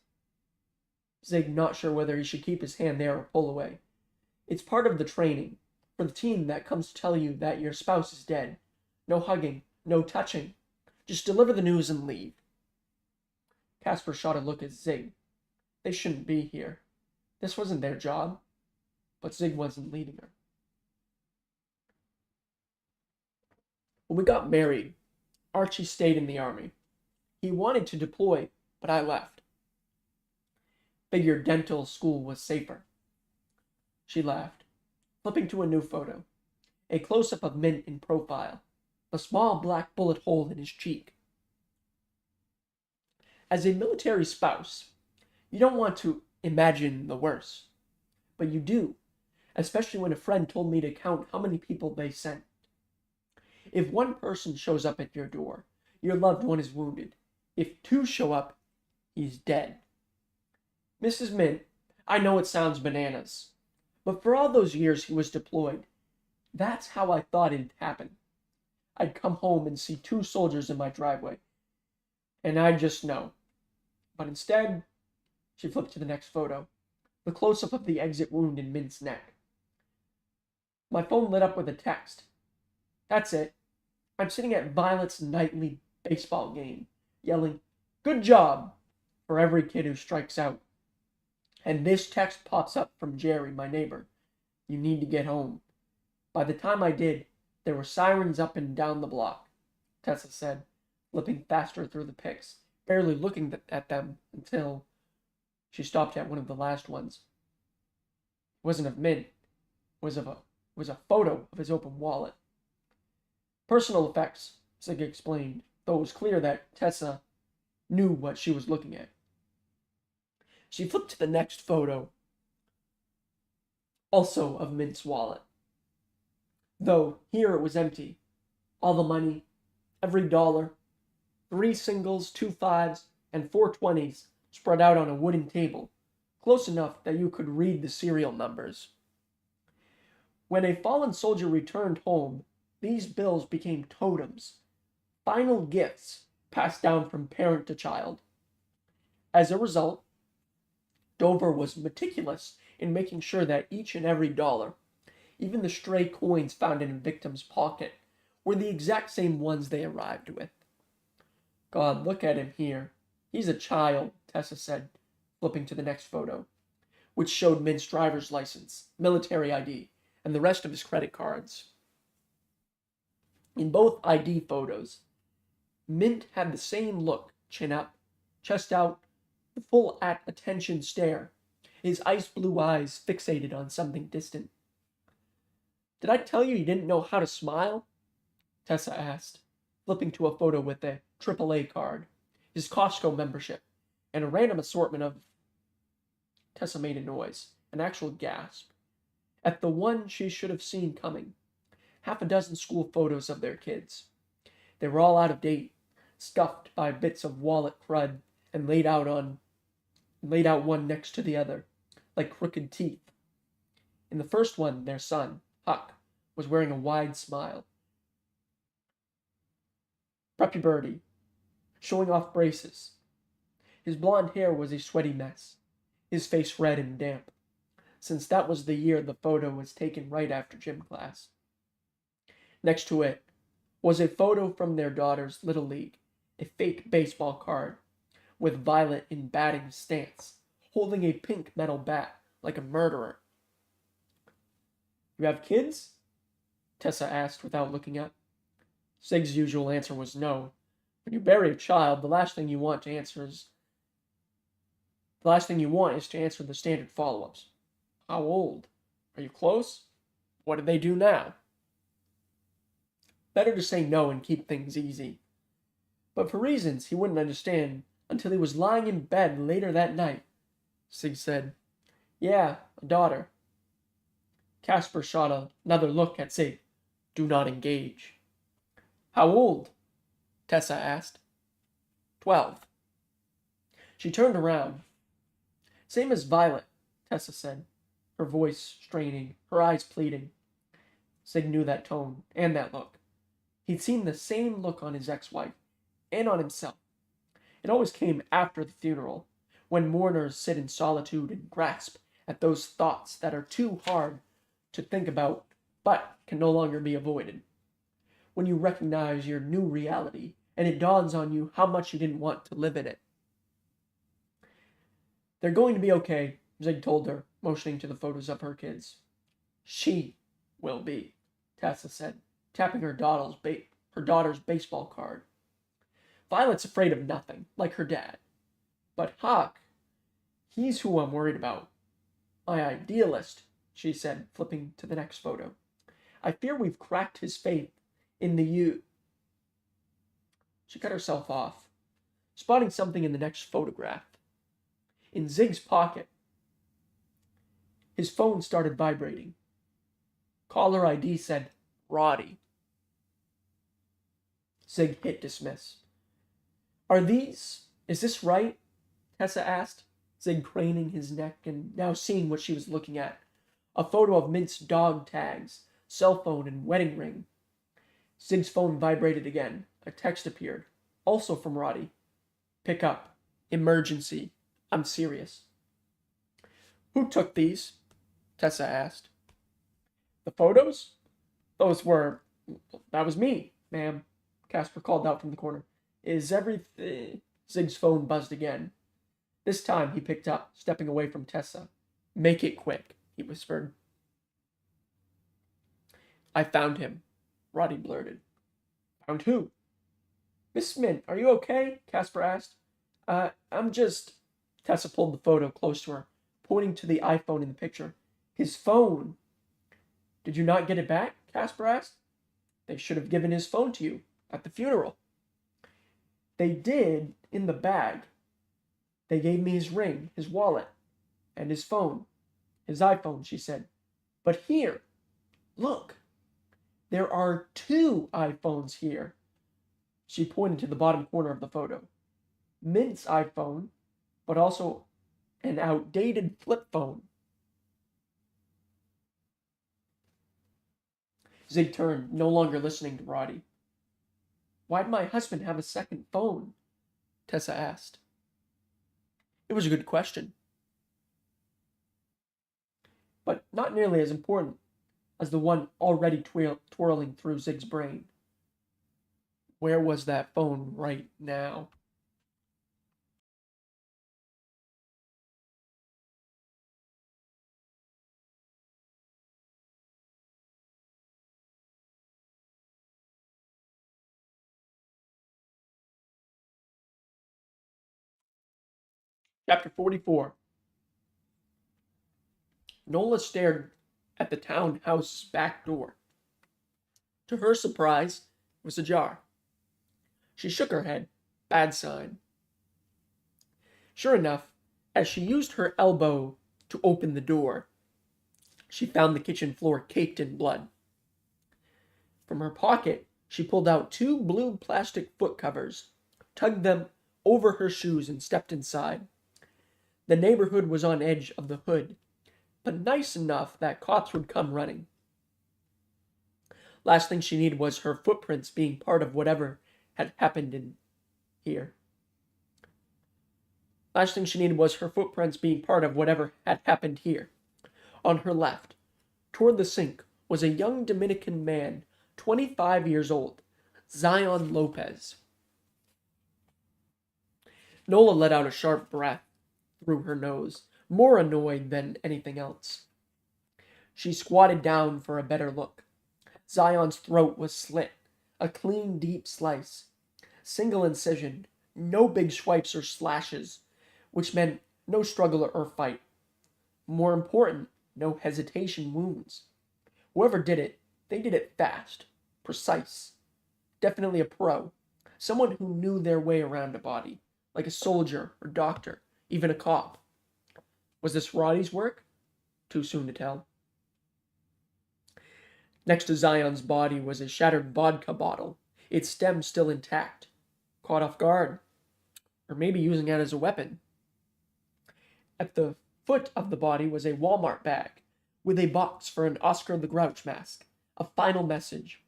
Speaker 1: Zig not sure whether he should keep his hand there or pull away. It's part of the training, for the team that comes to tell you that your spouse is dead. No hugging, no touching. Just deliver the news and leave. Casper shot a look at Zig. They shouldn't be here. This wasn't their job. But Zig wasn't leading her. When we got married, Archie stayed in the army. He wanted to deploy, but I left. Figured dental school was safer. She laughed, flipping to a new photo. A close-up of Mint in profile, a small black bullet hole in his cheek. As a military spouse, you don't want to imagine the worst, but you do, especially when a friend told me to count how many people they sent. If one person shows up at your door, your loved one is wounded. If two show up, he's dead. Mrs. Mint, I know it sounds bananas, but for all those years he was deployed, that's how I thought it'd happen. I'd come home and see two soldiers in my driveway, and I'd just know. But instead, she flipped to the next photo, the close-up of the exit wound in Mint's neck. My phone lit up with a text. That's it. I'm sitting at Violet's nightly baseball game, yelling, "Good job!" for every kid who strikes out. And this text pops up from Jerry, my neighbor. You need to get home. By the time I did, there were sirens up and down the block, Tessa said, flipping faster through the pics, barely looking at them until she stopped at one of the last ones. It wasn't of Mint. It was a photo of his open wallet. Personal effects, Zig explained, though it was clear that Tessa knew what she was looking at. She flipped to the next photo, also of Mint's wallet. Though here it was empty. All the money, every dollar, 3 singles, 2 5s, and 4 20s spread out on a wooden table, close enough that you could read the serial numbers. When a fallen soldier returned home, these bills became totems, final gifts passed down from parent to child. As a result, Dover was meticulous in making sure that each and every dollar, even the stray coins found in a victim's pocket, were the exact same ones they arrived with. God, look at him here. He's a child, Tessa said, flipping to the next photo, which showed Mint's driver's license, military ID, and the rest of his credit cards. In both ID photos, Mint had the same look, chin up, chest out, the full attention stare, his ice blue eyes fixated on something distant. Did I tell you didn't know how to smile? Tessa asked, flipping to a photo with a AAA card, his Costco membership, and a random assortment of... Tessa made a noise, an actual gasp, at the one she should have seen coming. 6 school photos of their kids. They were all out of date, scuffed by bits of wallet crud, and laid out one next to the other, like crooked teeth. In the first one, their son, Huck, was wearing a wide smile. Preppy Birdie, showing off braces. His blonde hair was a sweaty mess, his face red and damp, since that was the year the photo was taken right after gym class. Next to it was a photo from their daughter's Little League, a fake baseball card, with Violet in batting stance, holding a pink metal bat like a murderer. You have kids? Tessa asked without looking up. Zig's usual answer was no. When you bury a child, the last thing you want is to answer the standard follow-ups. How old? Are you close? What do they do now? Better to say no and keep things easy. But for reasons he wouldn't understand until he was lying in bed later that night, Zig said, Yeah, a daughter. Casper shot another look at Zig. Do not engage. How old? Tessa asked. 12. She turned around. Same as Violet, Tessa said, her voice straining, her eyes pleading. Zig knew that tone and that look. He'd seen the same look on his ex-wife and on himself. It always came after the funeral, when mourners sit in solitude and grasp at those thoughts that are too hard to think about but can no longer be avoided. When you recognize your new reality and it dawns on you how much you didn't want to live in it. They're going to be okay, Zig told her, motioning to the photos of her kids. She will be, Tessa said, tapping her daughter's baseball card. Violet's afraid of nothing, like her dad. But Huck, he's who I'm worried about. My idealist, she said, flipping to the next photo. I fear we've cracked his faith in the you. She cut herself off, spotting something in the next photograph. In Zig's pocket, his phone started vibrating. Caller ID said, Roddy. Zig hit dismiss. Is this right? Tessa asked, Zig craning his neck and now seeing what she was looking at. A photo of Mint's dog tags, cell phone, and wedding ring. Zig's phone vibrated again. A text appeared, also from Roddy. Pick up. Emergency. I'm serious. Who took these? Tessa asked. The photos? That was me, ma'am, Casper called out from the corner. Is everything... Zig's phone buzzed again. This time he picked up, stepping away from Tessa. Make it quick, he whispered. I found him, Roddy blurted. Found who? Miss Mint, are you okay? Casper asked. I'm just... Tessa pulled the photo close to her, pointing to the iPhone in the picture. His phone. Did you not get it back? Casper asked. They should have given his phone to you at the funeral. They did in the bag. They gave me his ring, his wallet, and his phone. His iPhone, she said. But here, look. There are 2 iPhones here. She pointed to the bottom corner of the photo. Mint's iPhone, but also an outdated flip phone. Zig turned, no longer listening to Roddy. Why'd my husband have a second phone? Tessa asked. It was a good question, but not nearly as important as the one already twirling through Zig's brain. Where was that phone right now? Chapter 44. Nola stared at the townhouse's back door. To her surprise, it was ajar. She shook her head. Bad sign. Sure enough, as she used her elbow to open the door, she found the kitchen floor caked in blood. From her pocket, she pulled out 2 blue plastic foot covers, tugged them over her shoes, and stepped inside. The neighborhood was on edge of the hood, but nice enough that cops would come running. Last thing she needed was her footprints being part of whatever had happened in here. Last thing she needed was her footprints being part of whatever had happened here. On her left, toward the sink, was a young Dominican man, 25 years old, Zion Lopez. Nola let out a sharp breath through her nose, more annoyed than anything else. She squatted down for a better look. Zion's throat was slit, a clean, deep slice. Single incision, no big swipes or slashes, which meant no struggle or fight. More important, no hesitation wounds. Whoever did it, they did it fast, precise. Definitely a pro. Someone who knew their way around a body, like a soldier or doctor, even a cop. Was this Roddy's work? Too soon to tell. Next to Zion's body was a shattered vodka bottle, its stem still intact. Caught off guard. Or maybe using it as a weapon. At the foot of the body was a Walmart bag with a box for an Oscar the Grouch mask, a final message.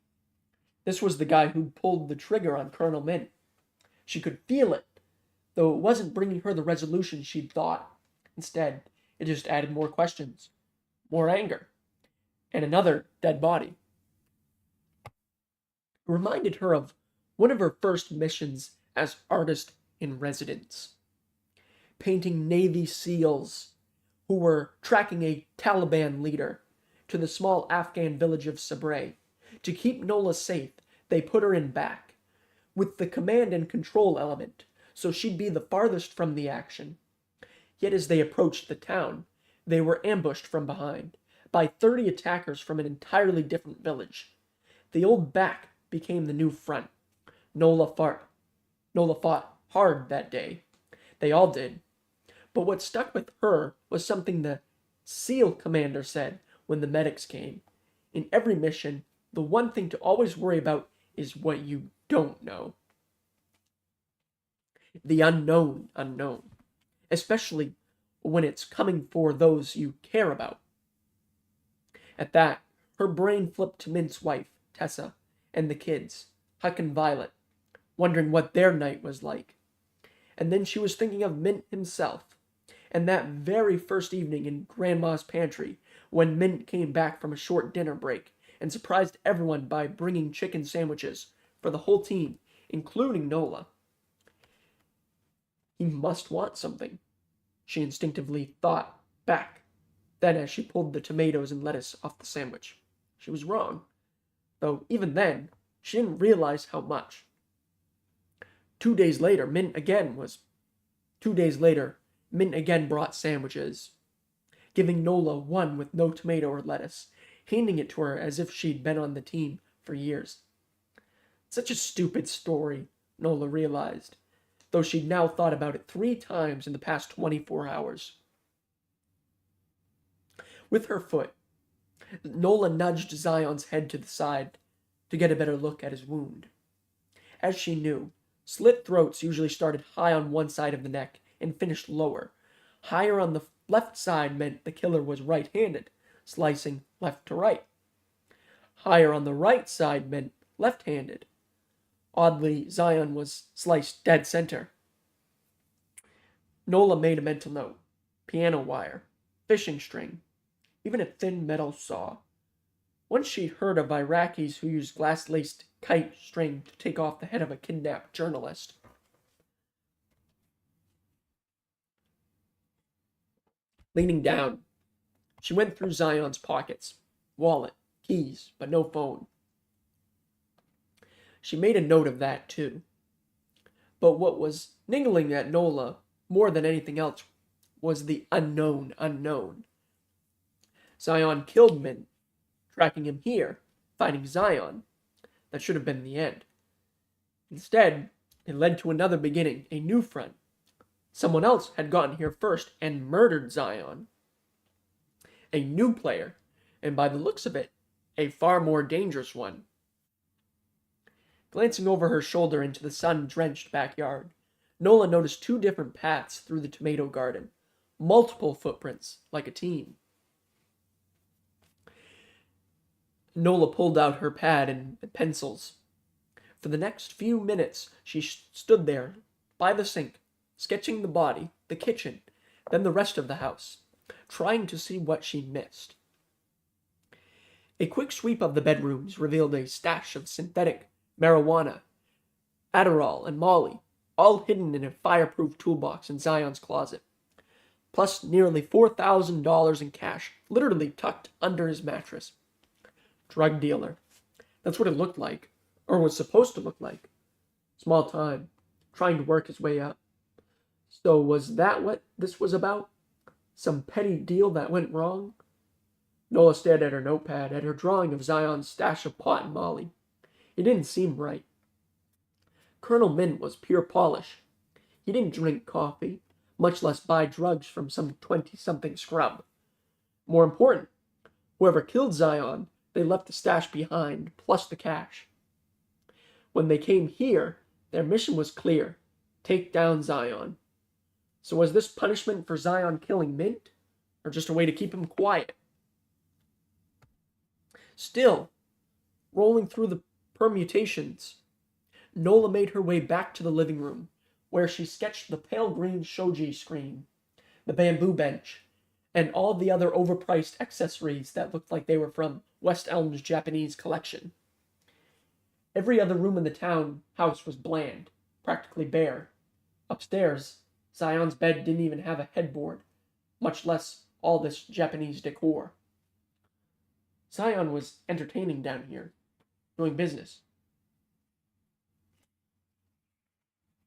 Speaker 1: This was the guy who'd pulled the trigger on Colonel Mint. She could feel it, though it wasn't bringing her the resolution she'd thought. Instead, it just added more questions, more anger, and another dead body. It reminded her of one of her first missions as artist in residence, painting Navy SEALs who were tracking a Taliban leader to the small Afghan village of Sabray. To keep Nola safe, they put her in back, with the command and control element, so she'd be the farthest from the action. Yet as they approached the town, they were ambushed from behind by 30 attackers from an entirely different village. The old back became the new front. Nola fought hard that day. They all did. But what stuck with her was something the SEAL commander said when the medics came. In every mission, the one thing to always worry about is what you don't know. The unknown, especially when it's coming for those you care about. At that, her brain flipped to Mint's wife, Tessa, and the kids, Huck and Violet, wondering what their night was like. And then she was thinking of Mint himself, and that very first evening in Grandma's pantry, when Mint came back from a short dinner break and surprised everyone by bringing chicken sandwiches for the whole team, including Nola. He must want something, she instinctively thought back. Then as she pulled the tomatoes and lettuce off the sandwich, she was wrong, though even then, she didn't realize how much. 2 days later, Mint again brought sandwiches, giving Nola one with no tomato or lettuce, handing it to her as if she'd been on the team for years. Such a stupid story, Nola realized, though she'd now thought about it 3 times in the past 24 hours. With her foot, Nola nudged Zion's head to the side to get a better look at his wound. As she knew, slit throats usually started high on one side of the neck and finished lower. Higher on the left side meant the killer was right-handed, slicing left to right. Higher on the right side meant left-handed. Oddly, Zion was sliced dead center. Nola made a mental note. Piano wire, fishing string, even a thin metal saw. Once she'd heard of Iraqis who used glass-laced kite string to take off the head of a kidnapped journalist. Leaning down, she went through Zion's pockets, wallet, keys, but no phone. She made a note of that, too. But what was niggling at Nola more than anything else was the unknown. Zion killed Mint, tracking him here, finding Zion. That should have been the end. Instead, it led to another beginning, a new front. Someone else had gotten here first and murdered Zion. A new player, and by the looks of it, a far more dangerous one. Glancing over her shoulder into the sun-drenched backyard, Nola noticed 2 different paths through the tomato garden, multiple footprints, like a team. Nola pulled out her pad and pencils. For the next few minutes, she stood there by the sink, sketching the body, the kitchen, then the rest of the house, trying to see what she missed. A quick sweep of the bedrooms revealed a stash of synthetic marijuana, Adderall, and Molly, all hidden in a fireproof toolbox in Zion's closet, plus nearly $4,000 in cash, literally tucked under his mattress. Drug dealer. That's what it looked like, or was supposed to look like. Small time, trying to work his way up. So was that what this was about? Some petty deal that went wrong? Nola stared at her notepad, at her drawing of Zion's stash of pot and Molly. It didn't seem right. Colonel Mint was pure polish. He didn't drink coffee, much less buy drugs from some 20-something scrub. More important, whoever killed Zion, they left the stash behind, plus the cash. When they came here, their mission was clear. Take down Zion. So was this punishment for Zion killing Mint, or just a way to keep him quiet? Still, rolling through the permutations, Nola made her way back to the living room, where she sketched the pale green shoji screen, the bamboo bench, and all the other overpriced accessories that looked like they were from West Elm's Japanese collection. Every other room in the house was bland, practically bare. Upstairs, Zion's bed didn't even have a headboard, much less all this Japanese decor. Zion was entertaining down here, doing business,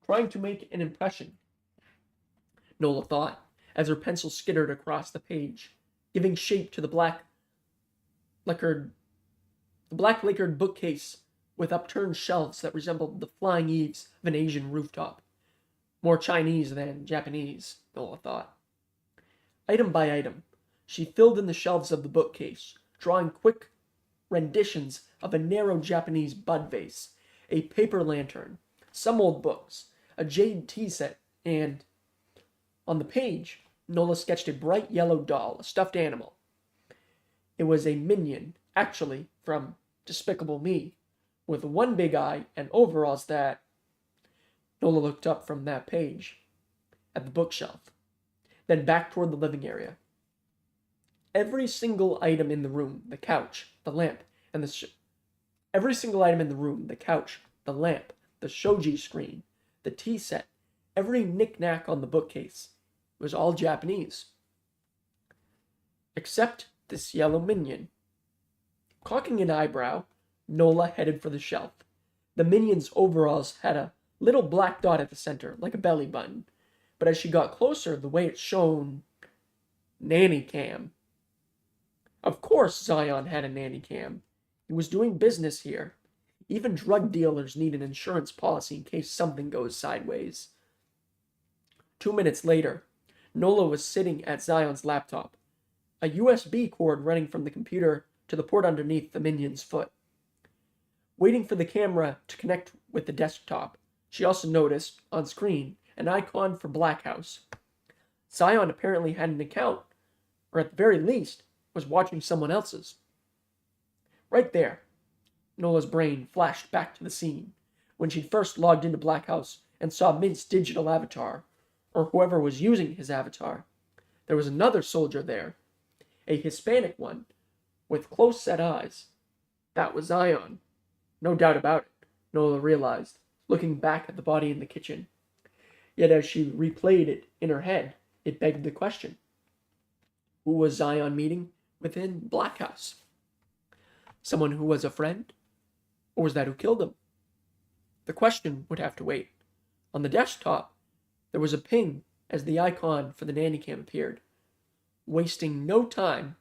Speaker 1: trying to make an impression, Nola thought, as her pencil skittered across the page, giving shape to the black lacquered bookcase with upturned shelves that resembled the flying eaves of an Asian rooftop. More Chinese than Japanese, Nola thought. Item by item, she filled in the shelves of the bookcase, drawing quick renditions of a narrow Japanese bud vase, a paper lantern, some old books, a jade tea set, and on the page, Nola sketched a bright yellow doll, a stuffed animal. It was a minion, actually, from Despicable Me, with one big eye and overalls that... Nola looked up from that page, at the bookshelf, then back toward the living area. Every single item in the room, the couch, the lamp, and every single item in the room, the couch, the lamp, the shoji screen, the tea set, every knick-knack on the bookcase, was all Japanese. Except this yellow minion. Cocking an eyebrow, Nola headed for the shelf. The minion's overalls had a little black dot at the center, like a belly button. But as she got closer, the way it shone... Nanny cam. Of course Zion had a nanny cam. He was doing business here. Even drug dealers need an insurance policy in case something goes sideways. 2 minutes later, Nola was sitting at Zion's laptop, a USB cord running from the computer to the port underneath the minion's foot. Waiting for the camera to connect with the desktop, she also noticed, on screen, an icon for Black House. Zion apparently had an account, or at the very least, was watching someone else's. Right there, Nola's brain flashed back to the scene, when she'd first logged into Black House and saw Mint's digital avatar, or whoever was using his avatar. There was another soldier there, a Hispanic one, with close-set eyes. That was Zion. No doubt about it, Nola realized, looking back at the body in the kitchen. Yet as she replayed it in her head, it begged the question. Who was Zion meeting within Black House? Someone who was a friend? Or was that who killed him? The question would have to wait. On the desktop, there was a ping as the icon for the nanny cam appeared. Wasting no time,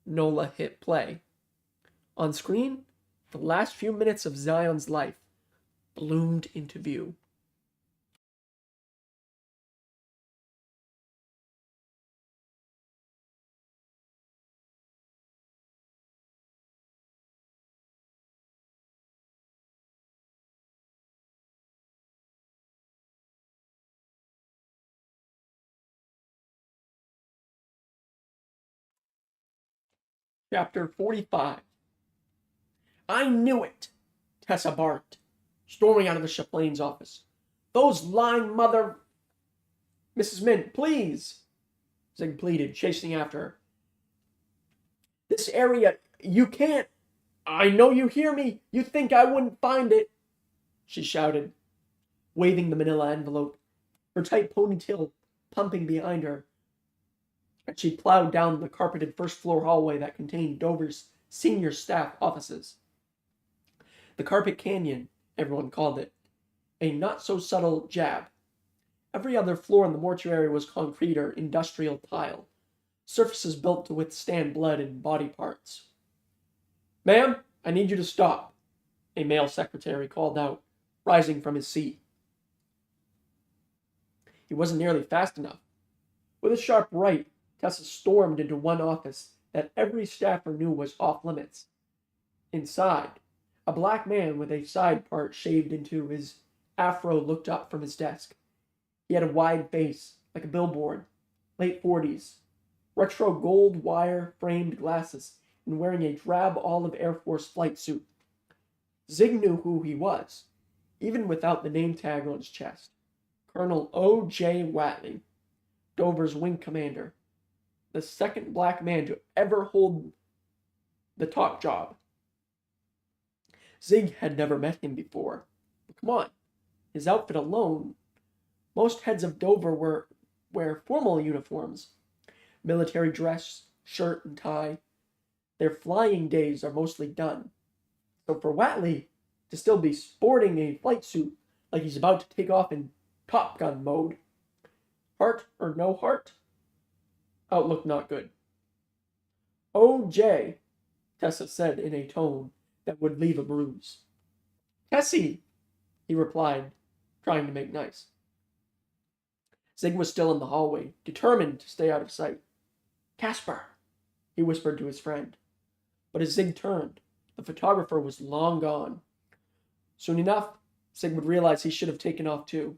Speaker 1: Nola hit play. On screen, the last few minutes of Zion's life bloomed into view. Chapter 45. I knew it, Tessa barked, storming out of the Chaplain's office. Those lying mother... Mrs. Mint, please, Zig pleaded, chasing after her. This area, you can't... I know you hear me. You think I wouldn't find it, she shouted, waving the manila envelope, her tight ponytail pumping behind her, as she plowed down the carpeted first-floor hallway that contained Dover's senior staff offices. The Carpet Canyon, everyone called it, a not-so-subtle jab. Every other floor in the mortuary was concrete or industrial tile, surfaces built to withstand blood and body parts. Ma'am, I need you to stop, a male secretary called out, rising from his seat. He wasn't nearly fast enough. With a sharp right, Tessa stormed into one office that every staffer knew was off-limits. Inside, a black man with a side part shaved into his afro looked up from his desk. He had a wide face, like a billboard, late 40s, retro gold wire framed glasses, and wearing a drab olive Air Force flight suit. Zig knew who he was, even without the name tag on his chest. Colonel O.J. Watley, Dover's wing commander, the second black man to ever hold the top job. Zig had never met him before. But come on, his outfit alone. Most heads of Dover wear formal uniforms, military dress, shirt, and tie. Their flying days are mostly done. So for Watley to still be sporting a flight suit like he's about to take off in Top Gun mode, heart or no heart, outlook not good. O.J., Tessa said in a tone that would leave a bruise. Tessie, he replied, trying to make nice. Zig was still in the hallway, determined to stay out of sight. Casper, he whispered to his friend. But as Zig turned, the photographer was long gone. Soon enough, Zig would realize he should have taken off too.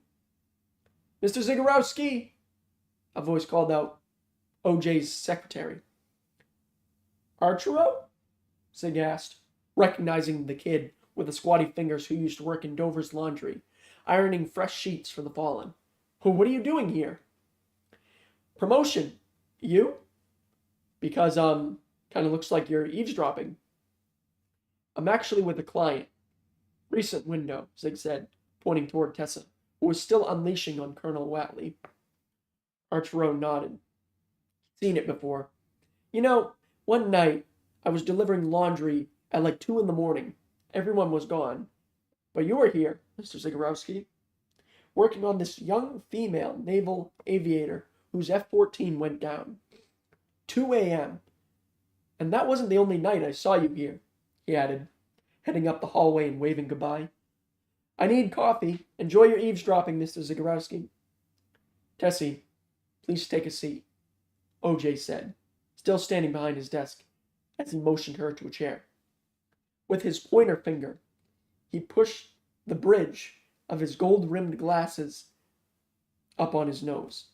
Speaker 1: Mr. Zigorowski, a voice called out, O.J.'s secretary. Archero? Zig asked, recognizing the kid with the squatty fingers who used to work in Dover's laundry, ironing fresh sheets for the fallen. What are you doing here? Promotion. You? Because, kind of looks like you're eavesdropping. I'm actually with a client. Recent window, Zig said, pointing toward Tessa, who was still unleashing on Colonel Watley. Archero nodded. Seen it before. You know, one night I was delivering laundry at like 2 a.m. Everyone was gone. But you were here, Mr. Zigorowski, working on this young female naval aviator whose F-14 went down. 2 a.m. And that wasn't the only night I saw you here, he added, heading up the hallway and waving goodbye. I need coffee. Enjoy your eavesdropping, Mr. Zigorowski. Tessie, please take a seat, O.J. said, still standing behind his desk, as he motioned her to a chair. With his pointer finger, he pushed the bridge of his gold-rimmed glasses up on his nose.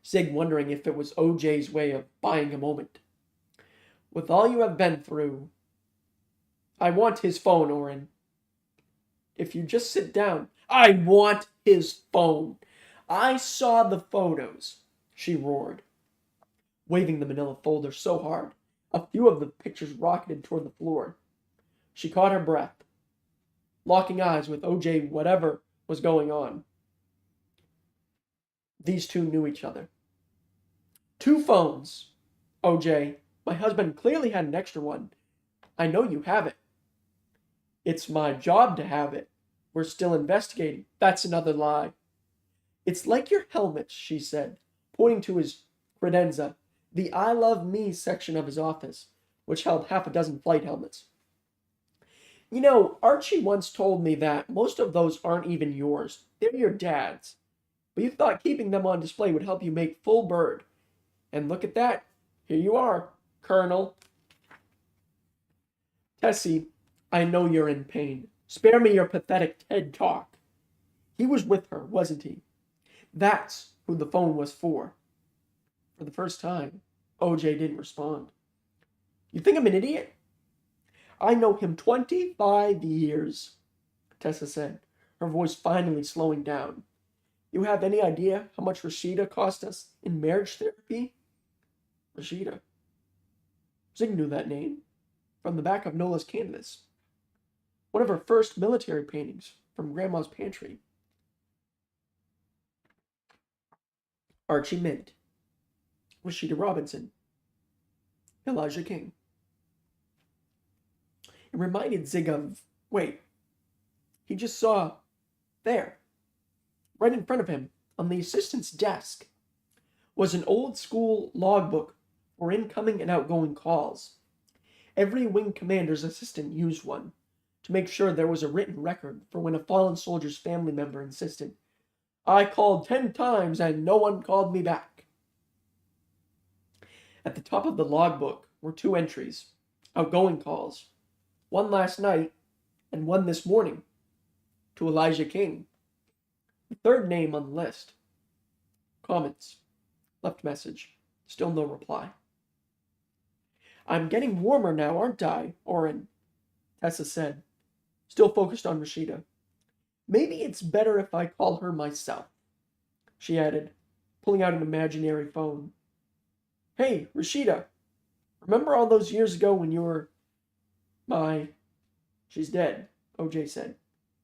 Speaker 1: Zig wondering if it was O.J.'s way of buying a moment. With all you have been through, I want his phone, Orin. If you just sit down, I want his phone. I saw the photos, she roared, waving the manila folder so hard, a few of the pictures rocketed toward the floor. She caught her breath, locking eyes with O.J. whatever was going on. These two knew each other. 2 phones. O.J., my husband clearly had an extra one. I know you have it. It's my job to have it. We're still investigating. That's another lie. It's like your helmets, she said, pointing to his credenza, the I Love Me section of his office, which held half a dozen flight helmets. You know, Archie once told me that most of those aren't even yours. They're your dad's. But you thought keeping them on display would help you make full bird. And look at that. Here you are, Colonel. Tessie, I know you're in pain. Spare me your pathetic TED talk. He was with her, wasn't he? That's who the phone was for. For the first time, O.J. didn't respond. You think I'm an idiot? I know him 25 years, Tessa said, her voice finally slowing down. You have any idea how much Rashida cost us in marriage therapy? Rashida. Zig knew that name from the back of Nola's canvas. One of her first military paintings from Grandma's pantry. Archie Mint. Rashida Robinson. Elijah King. It reminded Zig of, wait, he just saw, there, right in front of him, on the assistant's desk, was an old-school logbook for incoming and outgoing calls. Every wing commander's assistant used one to make sure there was a written record for when a fallen soldier's family member insisted, I called 10 times and no one called me back. At the top of the logbook were 2 entries, outgoing calls, one last night and one this morning, to Elijah King, the third name on the list. Comments. Left message. Still no reply. I'm getting warmer now, aren't I, Oren? Tessa said, still focused on Rashida. Maybe it's better if I call her myself, she added, pulling out an imaginary phone. Hey, Rashida, remember all those years ago when you were my... She's dead, OJ said.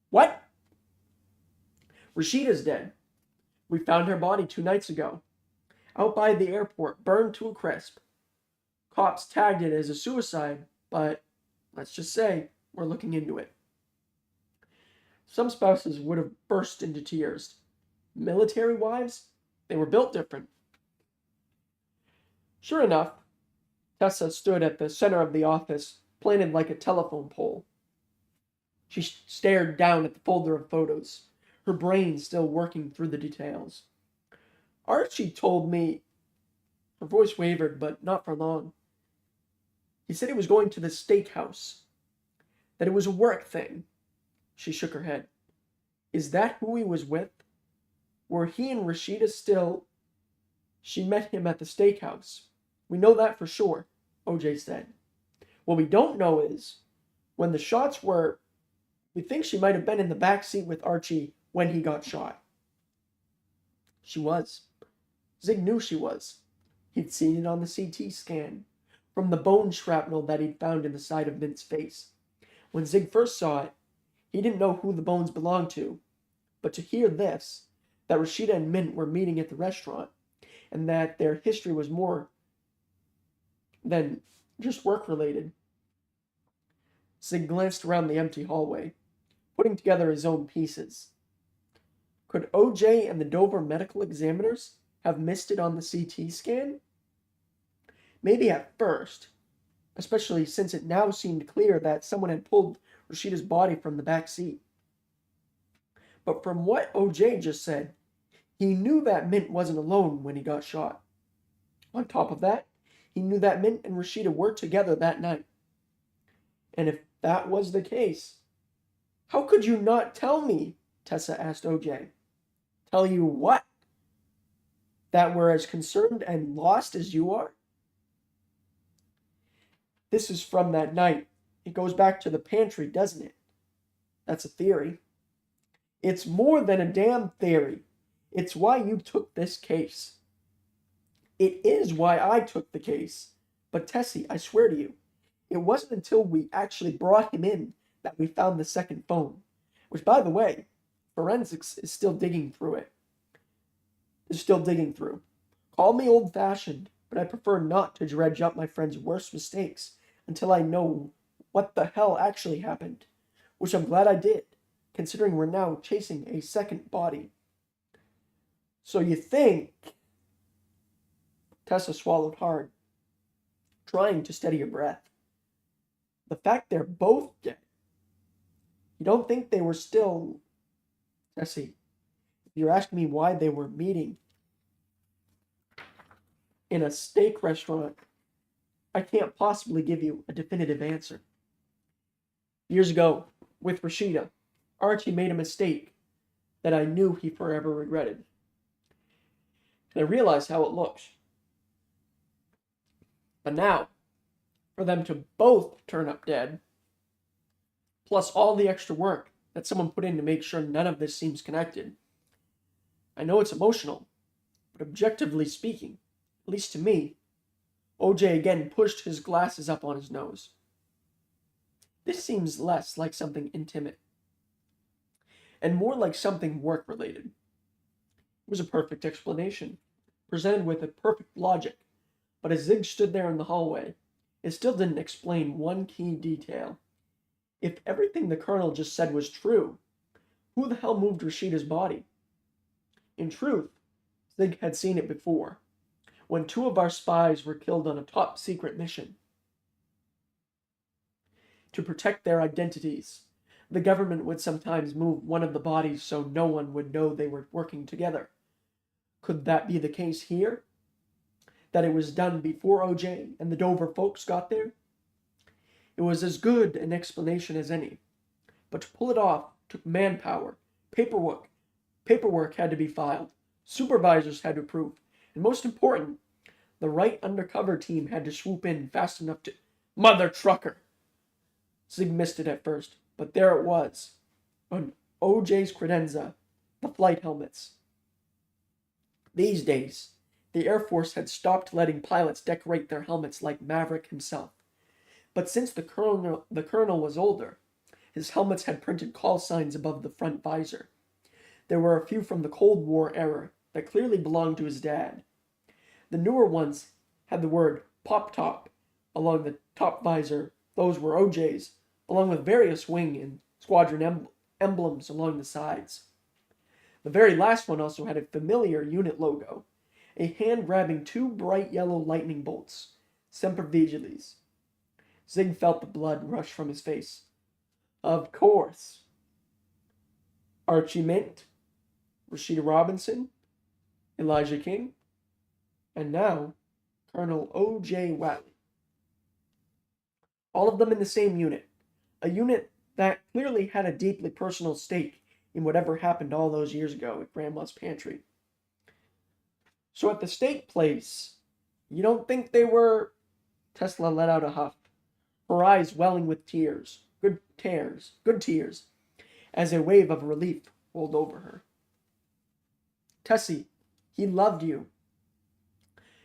Speaker 1: What? Rashida's dead. We found her body 2 nights ago. Out by the airport, burned to a crisp. Cops tagged it as a suicide, but let's just say we're looking into it. Some spouses would have burst into tears. Military wives? They were built different. Sure enough, Tessa stood at the center of the office, planted like a telephone pole. She stared down at the folder of photos, her brain still working through the details. Archie told me... Her voice wavered, but not for long. He said he was going to the steakhouse, that it was a work thing. She shook her head. Is that who he was with? Were he and Rashida still... She met him at the steakhouse. We know that for sure, OJ said. What we don't know is, when the shots were... We think she might have been in the back seat with Archie when he got shot. She was. Zig knew she was. He'd seen it on the CT scan, from the bone shrapnel that he'd found in the side of Mint's face. When Zig first saw it, he didn't know who the bones belonged to, but to hear this, that Rashida and Mint were meeting at the restaurant, and that their history was more than just work-related. Zig glanced around the empty hallway, putting together his own pieces. Could OJ and the Dover medical examiners have missed it on the CT scan? Maybe at first, especially since it now seemed clear that someone had pulled Rashida's body from the back seat. But from what OJ just said, he knew that Mint wasn't alone when he got shot. On top of that, he knew that Mint and Rashida were together that night. And if that was the case, how could you not tell me? Tessa asked OJ. Tell you what? That we're as concerned and lost as you are? This is from that night. It goes back to the pantry, doesn't it? That's a theory. It's more than a damn theory. It's why you took this case. It is why I took the case. But Tessie, I swear to you, it wasn't until we actually brought him in that we found the second phone. Which, by the way, forensics is still digging through it. Call me old-fashioned, but I prefer not to dredge up my friend's worst mistakes until I know what the hell actually happened. Which I'm glad I did, considering we're now chasing a second body. So you think... Tessa swallowed hard, trying to steady her breath. The fact they're both dead. You don't think they were still... Tessie, if you're asking me why they were meeting in a steak restaurant, I can't possibly give you a definitive answer. Years ago, with Rashida, Archie made a mistake that I knew he forever regretted. And I realized how it looks. But now, for them to both turn up dead, plus all the extra work that someone put in to make sure none of this seems connected, I know it's emotional, but objectively speaking, at least to me, OJ again pushed his glasses up on his nose. This seems less like something intimate, and more like something work-related. It was a perfect explanation, presented with a perfect logic, but as Zig stood there in the hallway, it still didn't explain one key detail. If everything the Colonel just said was true, who the hell moved Rashida's body? In truth, Zig had seen it before, when 2 of our spies were killed on a top-secret mission. To protect their identities, the government would sometimes move one of the bodies so no one would know they were working together. Could that be the case here? That it was done before OJ and the Dover folks got there? It was as good an explanation as any. But to pull it off took manpower, paperwork. Paperwork had to be filed, Supervisors had to approve. And most important, the right undercover team had to swoop in fast enough to. Mother trucker! Zig missed it at first, but there it was. On OJ's credenza, the flight helmets. These days, the Air Force had stopped letting pilots decorate their helmets like Maverick himself. But since the colonel was older, his helmets had printed call signs above the front visor. There were a few from the Cold War era that clearly belonged to his dad. The newer ones had the word Pop Top along the top visor. Those were OJ's, along with various wing and squadron emblems along the sides. The very last one also had a familiar unit logo, a hand grabbing two bright yellow lightning bolts, Semper Vigiles. Zig felt the blood rush from his face. Of course. Archie Mint, Rashida Robinson, Elijah King, and now Colonel O.J. Watley. All of them in the same unit, a unit that clearly had a deeply personal stake in whatever happened all those years ago at Grandma's pantry. So at the steak place, you don't think they were. Tesla let out a huff, her eyes welling with tears, good tears, as a wave of relief rolled over her. Tessie, he loved you.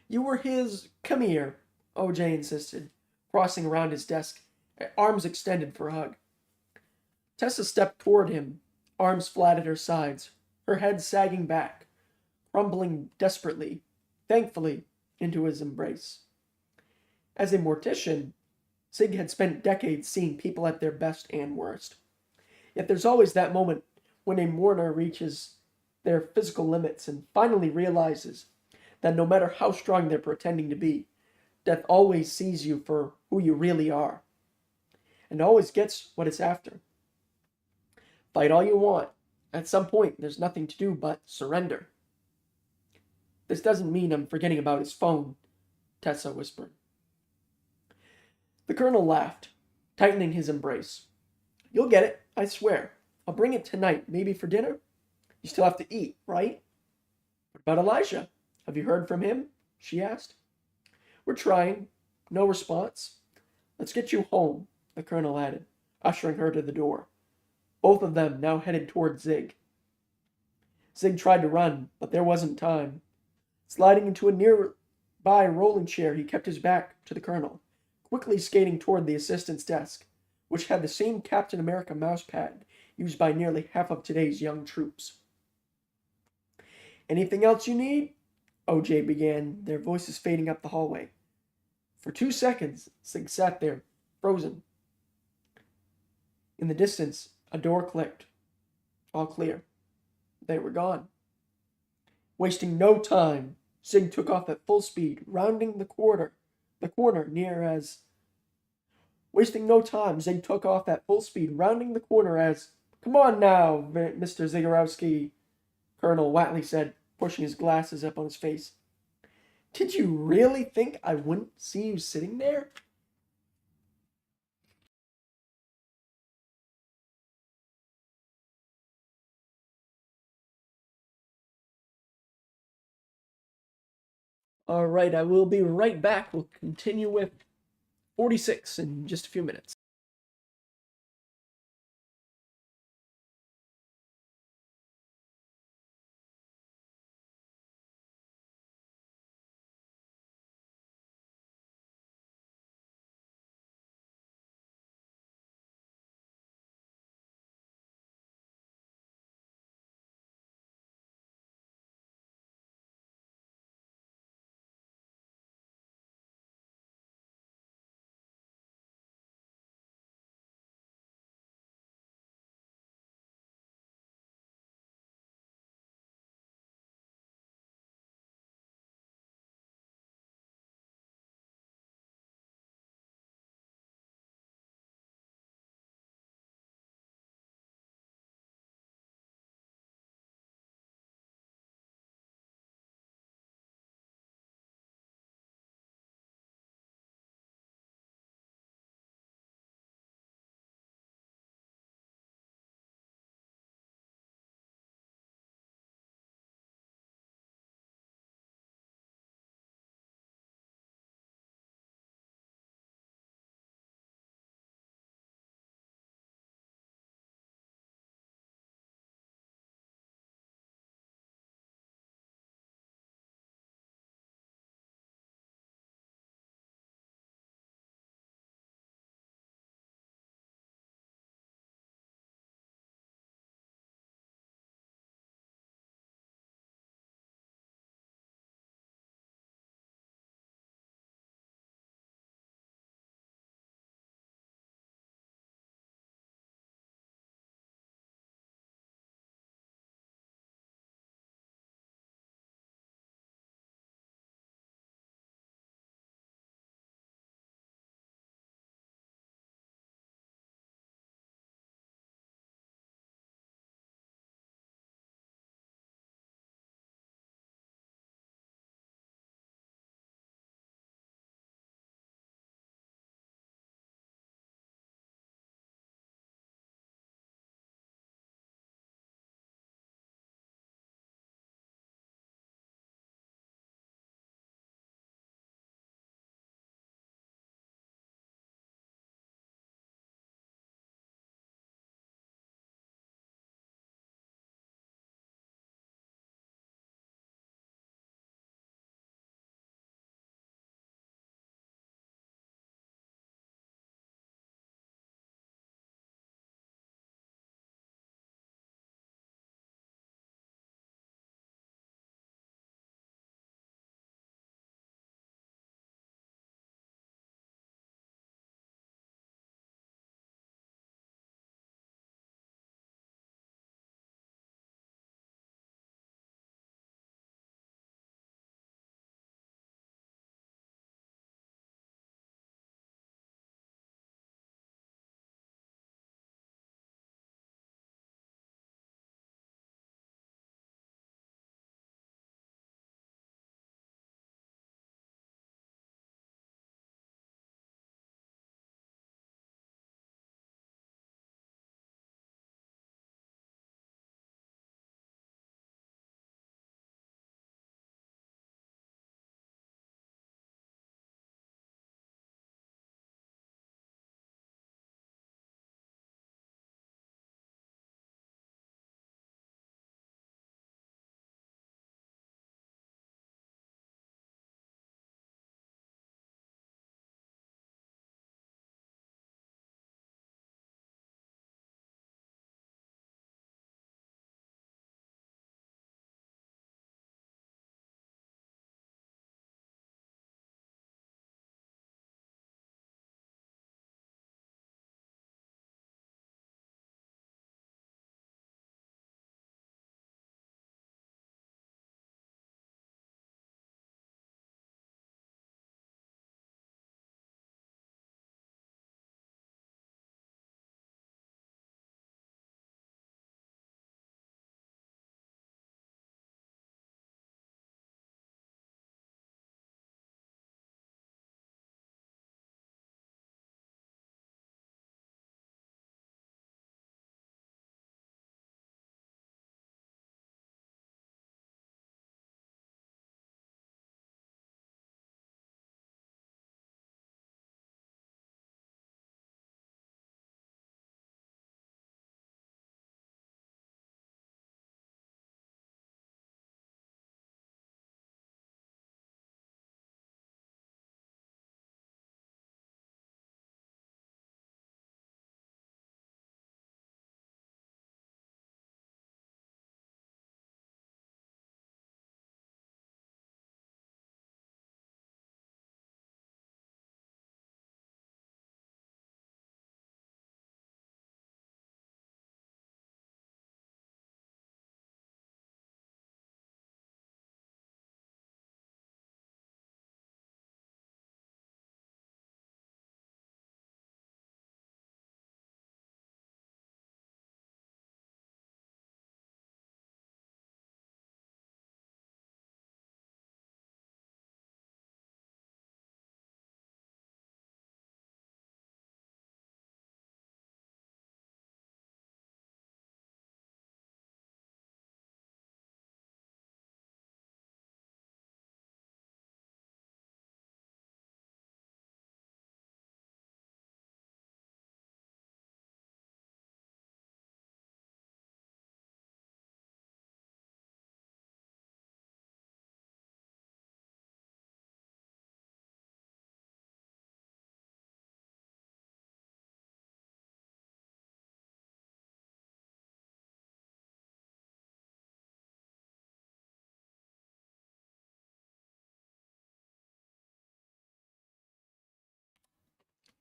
Speaker 1: You were his. Come here, OJ insisted, crossing around his desk, arms extended for a hug. Tessa stepped toward him, arms flat at her sides, her head sagging back, crumbling desperately, thankfully, into his embrace. As a mortician, Zig had spent decades seeing people at their best and worst. Yet there's always that moment when a mourner reaches their physical limits and finally realizes that no matter how strong they're pretending to be, death always sees you for who you really are, and always gets what it's after. Fight all you want. At some point, there's nothing to do but surrender. This doesn't mean I'm forgetting about his phone, Tessa whispered. The colonel laughed, tightening his embrace. You'll get it, I swear. I'll bring it tonight, maybe for dinner. You still have to eat, right? What about Elijah? Have you heard from him? She asked. We're trying. No response. Let's get you home, the colonel added, ushering her to the door. Both of them now headed toward Zig. Zig tried to run, but there wasn't time. Sliding into a nearby rolling chair, he kept his back to the colonel, quickly skating toward the assistant's desk, which had the same Captain America mousepad used by nearly half of today's young troops. Anything else you need? OJ began, their voices fading up the hallway. For 2 seconds, Zig sat there, frozen. In the distance, a door clicked. All clear. They were gone. Wasting no time, Zig took off at full speed, rounding the corner near as. Wasting no time, Zig took off at full speed, rounding the corner as. Come on now, Mr. Zigorowski, Colonel Watley said, pushing his glasses up on his face. Did you really think I wouldn't see you sitting there? All right, I will be right back. We'll continue with 46 in just a few minutes.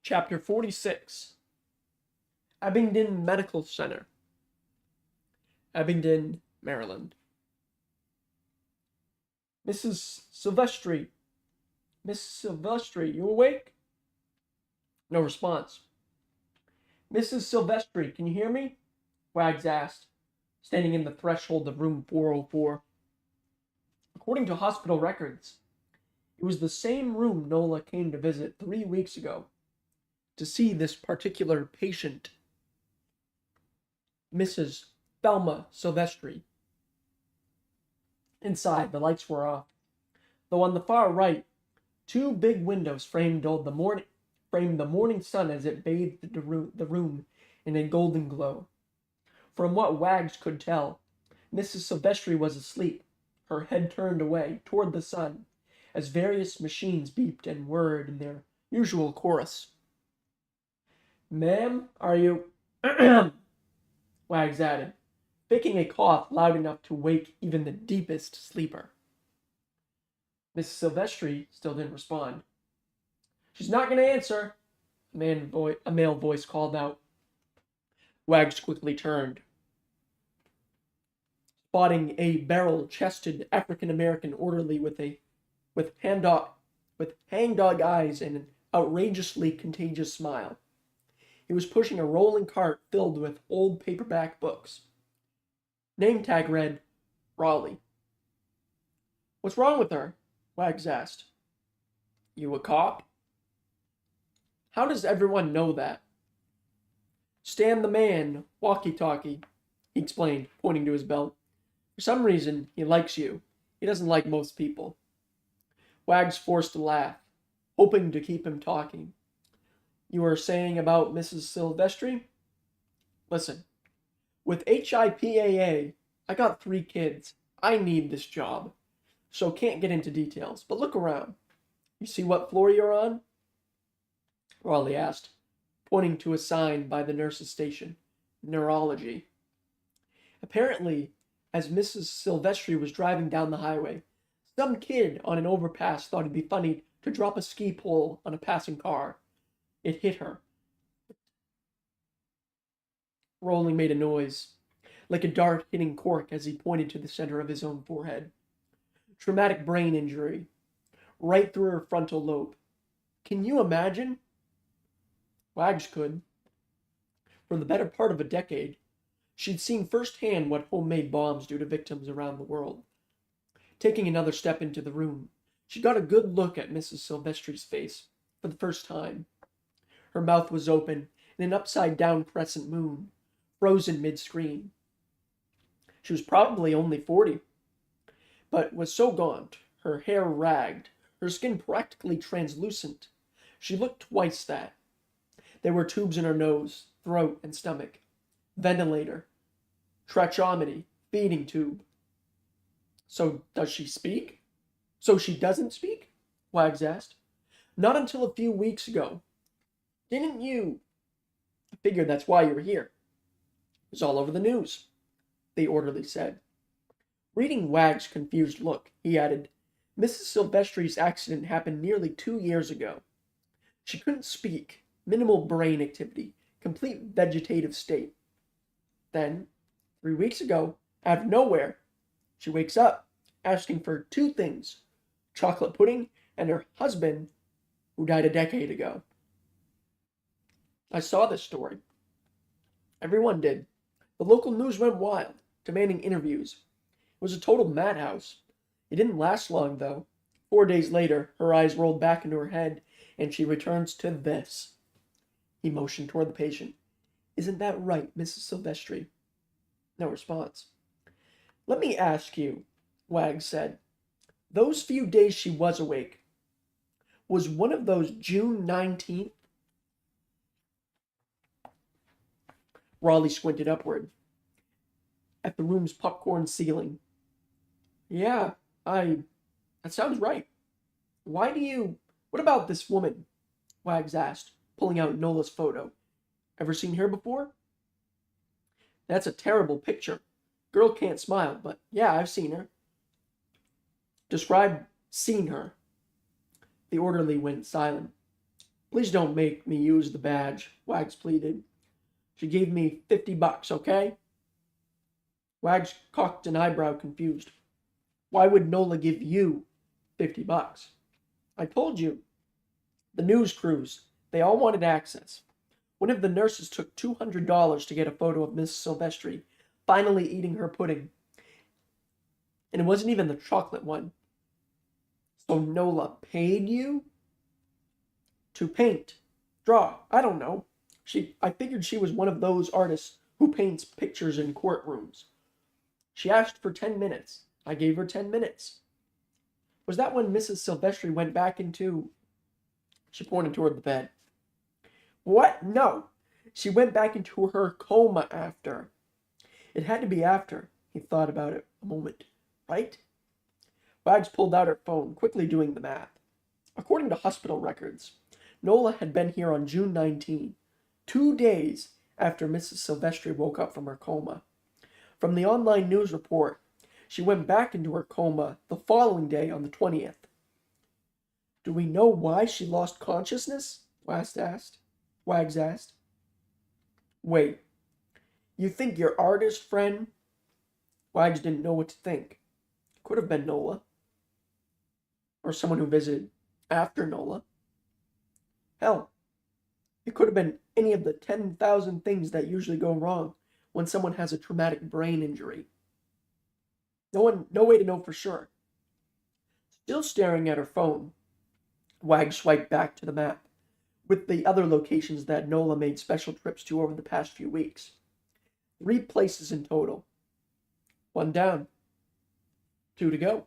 Speaker 1: Chapter 46. Abingdon Medical Center, Abingdon, Maryland. Mrs. Silvestri. Mrs. Silvestri, you awake? No response. Mrs. Silvestri, can you hear me? Wags asked, standing in the threshold of room 404. According to hospital records, it was the same room Nola came to visit 3 weeks ago to see this particular patient, Mrs. Thelma Silvestri. Inside, the lights were off, though on the far right, two big windows framed the morning sun as it bathed the room in a golden glow. From what Wags could tell, Mrs. Silvestri was asleep, her head turned away toward the sun, as various machines beeped and whirred in their usual chorus. "Ma'am, are you—" Wags added, faking a cough loud enough to wake even the deepest sleeper. Mrs. Silvestri still didn't respond. "She's not going to answer," a male voice called out. Wags quickly turned, spotting a barrel-chested African-American orderly with hangdog eyes and an outrageously contagious smile. He was pushing a rolling cart filled with old paperback books. Name tag read, Raleigh. "What's wrong with her?" Wags asked. "You a cop?" "How does everyone know that?" "Stan the man, walkie-talkie," he explained, pointing to his belt. "For some reason, he likes you. He doesn't like most people." Wags forced a laugh, hoping to keep him talking. "You were saying about Mrs. Silvestri? Listen, with HIPAA, I got 3 kids. I need this job, so can't get into details, but look around. You see what floor you're on?" Raleigh asked, pointing to a sign by the nurse's station, Neurology. Apparently, as Mrs. Silvestri was driving down the highway, some kid on an overpass thought it'd be funny to drop a ski pole on a passing car. It hit her. Raleigh made a noise, like a dart hitting cork as he pointed to the center of his own forehead. Traumatic brain injury, right through her frontal lobe. Can you imagine? Wags could. For the better part of a decade, she'd seen firsthand what homemade bombs do to victims around the world. Taking another step into the room, she got a good look at Mrs. Silvestri's face for the first time. Her mouth was open in an upside-down crescent moon, frozen mid-screen. She was probably only 40, but was so gaunt, her hair ragged, her skin practically translucent, she looked twice that. There were tubes in her nose, throat, and stomach. Ventilator, tracheotomy, feeding tube. "So does she speak?" "So she doesn't speak?" Wags asked. "Not until a few weeks ago. Didn't you—" "I figured that's why you were here. It was all over the news," the orderly said. Reading Wags' confused look, he added, "Mrs. Silvestri's accident happened nearly 2 years ago. She couldn't speak, minimal brain activity, complete vegetative state. Then, 3 weeks ago, out of nowhere, she wakes up, asking for 2 things, chocolate pudding and her husband, who died a decade ago." I saw this story. Everyone did. The local news went wild, demanding interviews. It was a total madhouse. It didn't last long, though. 4 days later, her eyes rolled back into her head, and she returns to this. He motioned toward the patient. "Isn't that right, Mrs. Silvestri?" No response. "Let me ask you," Wags said. "Those few days she was awake, was one of those June 19th? Raleigh squinted upward at the room's popcorn ceiling. "Yeah, that sounds right. What about this woman?" Wags asked, pulling out Nola's photo. "Ever seen her before?" "That's a terrible picture. Girl can't smile, but yeah, I've seen her." "Describe seen her." The orderly went silent. Please don't make me use the badge, Wags pleaded. She gave me $50, okay? Wags cocked an eyebrow, confused. Why would Nola give you $50? I told you. The news crews, they all wanted access. One of the nurses took $200 to get a photo of Miss Silvestri finally eating her pudding. And it wasn't even the chocolate one. So Nola paid you? To paint. Draw. I don't know. I figured she was one of those artists who paints pictures in courtrooms. She asked for 10 minutes. I gave her 10 minutes. Was that when Mrs. Silvestri went back into... She pointed toward the bed. What? No. She went back into her coma after. It had to be after. He thought about it a moment. Right? Wags pulled out her phone, quickly doing the math. According to hospital records, Nola had been here on June 19, 2 days after Mrs. Silvestri woke up from her coma. From the online news report, she went back into her coma the following day on the 20th. Do we know why she lost consciousness? Wags asked. Wait, you think your artist friend? Wags didn't know what to think. Could have been Nola. Or someone who visited after Nola. Hell, it could have been any of the 10,000 things that usually go wrong when someone has a traumatic brain injury. No way to know for sure. Still staring at her phone, Wag swiped back to the map, with the other locations that Nola made special trips to over the past few weeks. 3 places in total. 1 down. 2 to go.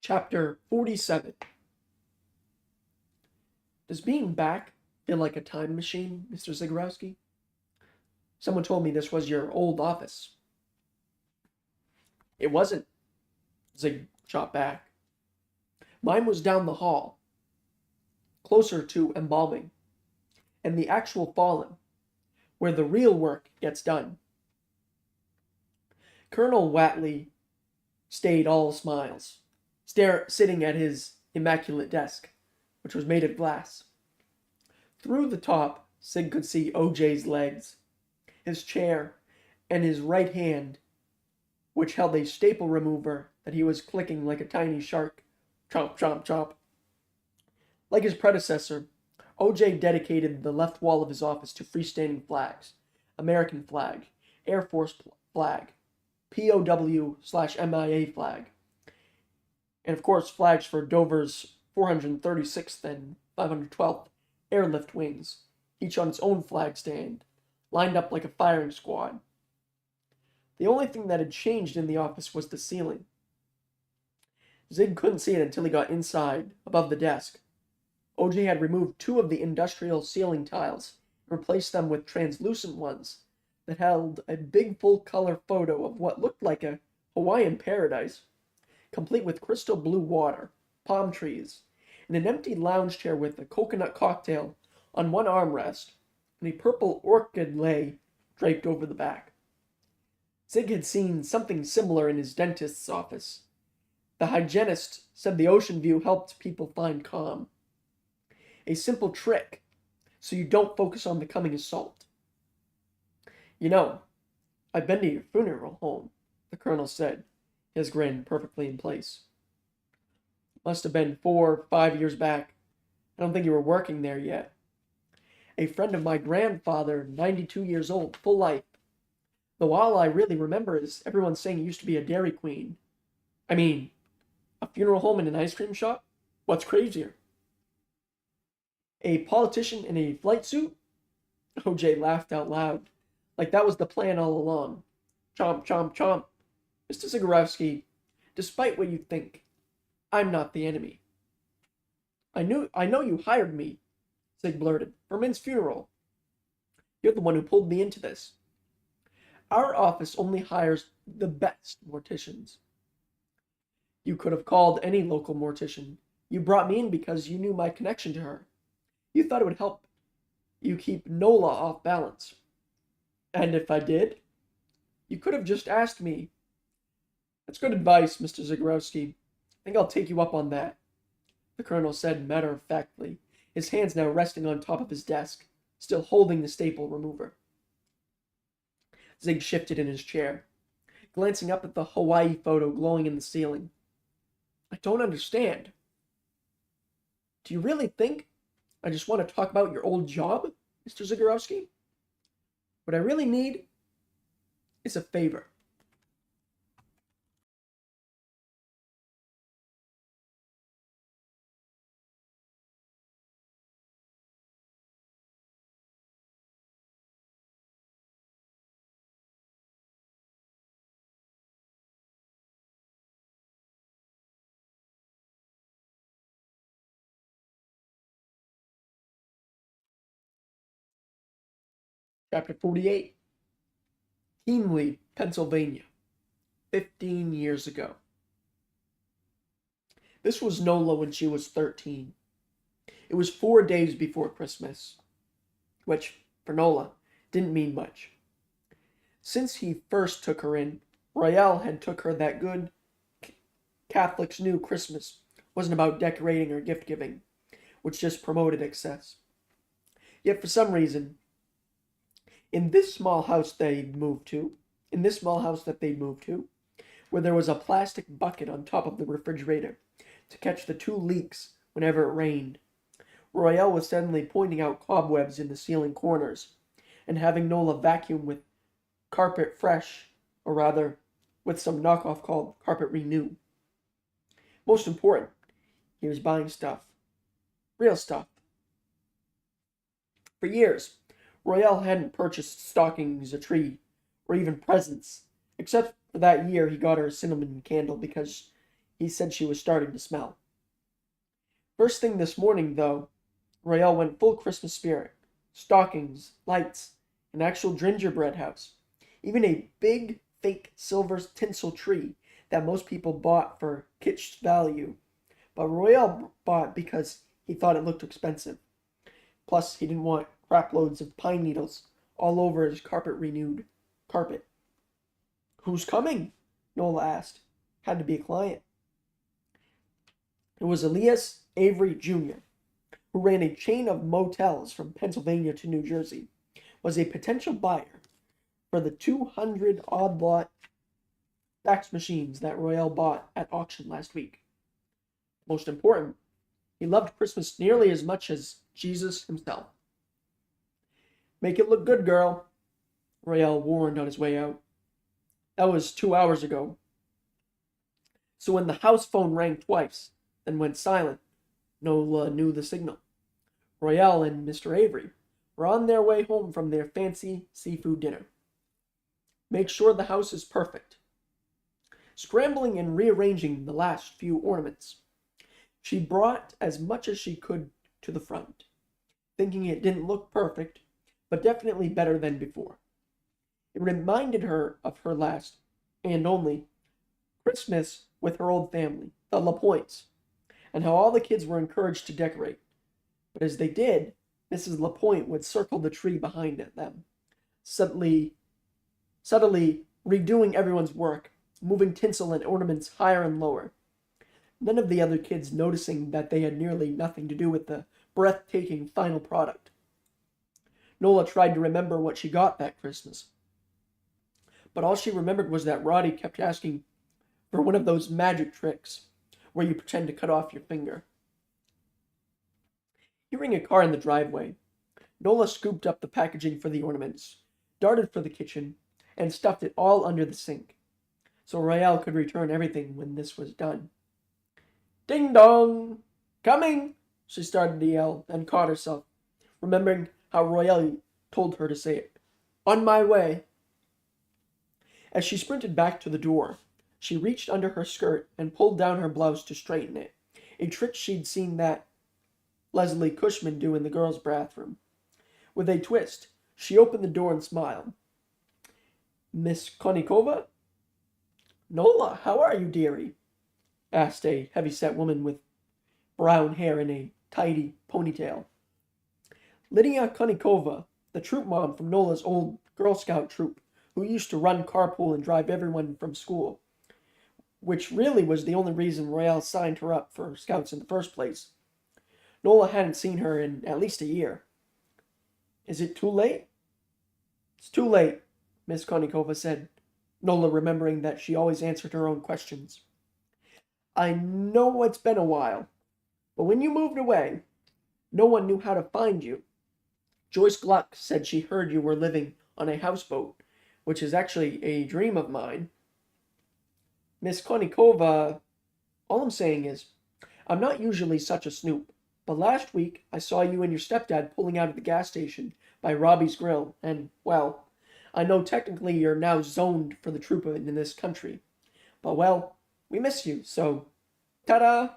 Speaker 1: Chapter 47. Does being back feel like a time machine, Mr. Zagorowski? Someone told me this was your old office. It wasn't, Zig shot back. Mine was down the hall, closer to embalming, and the actual fallen, where the real work gets done. Colonel Watley stayed all smiles, sitting at his immaculate desk, which was made of glass. Through the top, Sig could see OJ's legs, his chair, and his right hand, which held a staple remover that he was clicking like a tiny shark. Chomp, chomp, chomp. Like his predecessor, OJ dedicated the left wall of his office to freestanding flags, American flag, Air Force flag, POW/MIA flag, and of course flags for Dover's 436th and 512th airlift wings, each on its own flag stand, lined up like a firing squad. The only thing that had changed in the office was the ceiling. Zig couldn't see it until he got inside, above the desk. OJ had removed 2 of the industrial ceiling tiles and replaced them with translucent ones that held a big full-color photo of what looked like a Hawaiian paradise, complete with crystal blue water, palm trees, and an empty lounge chair with a coconut cocktail on one armrest and a purple orchid lei draped over the back. Zig had seen something similar in his dentist's office. The hygienist said the ocean view helped people find calm. A simple trick, so you don't focus on the coming assault. You know, I've been to your funeral home, the colonel said, his grin perfectly in place. Must have been 4 or 5 years back. I don't think you were working there yet. A friend of my grandfather, 92 years old, full life. Though all I really remember is everyone saying he used to be a Dairy Queen. I mean, a funeral home and an ice cream shop? What's crazier? A politician in a flight suit? OJ laughed out loud, like that was the plan all along. Chomp, chomp, chomp. Mr. Zagorowski, despite what you think, I'm not the enemy. I know you hired me, Zig blurted, for Min's funeral. You're the one who pulled me into this. Our office only hires the best morticians. You could have called any local mortician. You brought me in because you knew my connection to her. You thought it would help you keep Nola off balance. And if I did, you could have just asked me. That's good advice, Mr. Zagorowski. I think I'll take you up on that, the colonel said matter-of-factly, his hands now resting on top of his desk, still holding the staple remover. Zig shifted in his chair, glancing up at the Hawaii photo glowing in the ceiling. I don't understand. Do you really think I just want to talk about your old job, Mr. Zagorowski? What I really need is a favor. Chapter 48. Keenly, Pennsylvania, 15 years ago. This was Nola when she was 13. It was 4 days before Christmas, which, for Nola, didn't mean much. Since he first took her in, Royale had took her that good Catholics knew Christmas wasn't about decorating or gift-giving, which just promoted excess. Yet for some reason, in this small house that they'd moved to, where there was a plastic bucket on top of the refrigerator to catch the 2 leaks whenever it rained, Royale was suddenly pointing out cobwebs in the ceiling corners and having Nola vacuum with Carpet Fresh, or rather, with some knockoff called Carpet Renew. Most important, he was buying stuff. Real stuff. For years, Royale hadn't purchased stockings, a tree, or even presents, except for that year he got her a cinnamon candle because he said she was starting to smell. First thing this morning, though, Royale went full Christmas spirit. Stockings, lights, an actual gingerbread house, even a big fake silver tinsel tree that most people bought for kitsch value, but Royale bought because he thought it looked expensive. Plus, he didn't want crap loads of pine needles all over his carpet-renewed carpet. Who's coming? Nola asked. Had to be a client. It was Elias Avery Jr., who ran a chain of motels from Pennsylvania to New Jersey, was a potential buyer for the 200-odd lot fax machines that Royale bought at auction last week. Most important, he loved Christmas nearly as much as Jesus himself. Make it look good, girl, Royale warned on his way out. That was 2 hours ago. So when the house phone rang twice, then went silent, Nola knew the signal. Royale and Mr. Avery were on their way home from their fancy seafood dinner. Make sure the house is perfect. Scrambling and rearranging the last few ornaments, she brought as much as she could to the front, thinking it didn't look perfect, but definitely better than before. It reminded her of her last, and only, Christmas with her old family, the LaPointes, and how all the kids were encouraged to decorate. But as they did, Mrs. LaPointe would circle the tree behind them, subtly redoing everyone's work, moving tinsel and ornaments higher and lower. None of the other kids noticing that they had nearly nothing to do with the breathtaking final product. Nola tried to remember what she got that Christmas, but all she remembered was that Roddy kept asking for one of those magic tricks where you pretend to cut off your finger. Hearing a car in the driveway, Nola scooped up the packaging for the ornaments, darted for the kitchen, and stuffed it all under the sink, so Royale could return everything when this was done. Ding dong! Coming! She started to yell, then caught herself, remembering how Royale told her to say it. On my way! As she sprinted back to the door, she reached under her skirt and pulled down her blouse to straighten it, a trick she'd seen that Leslie Cushman do in the girls' bathroom. With a twist, she opened the door and smiled. Miss Konikova? Nola, how are you, dearie? Asked a heavy-set woman with brown hair in a tidy ponytail. Lydia Konikova, the troop mom from Nola's old Girl Scout troop, who used to run carpool and drive everyone from school, which really was the only reason Royale signed her up for Scouts in the first place. Nola hadn't seen her in at least a year. Is it too late? It's too late, Miss Konikova said, Nola remembering that she always answered her own questions. I know it's been a while, but when you moved away, no one knew how to find you. Joyce Gluck said she heard you were living on a houseboat, which is actually a dream of mine. Miss Konikova, all I'm saying is, I'm not usually such a snoop, but last week I saw you and your stepdad pulling out of the gas station by Robbie's Grill, and, well, I know technically you're now zoned for the troop in this country, but, well, we miss you, so, ta-da,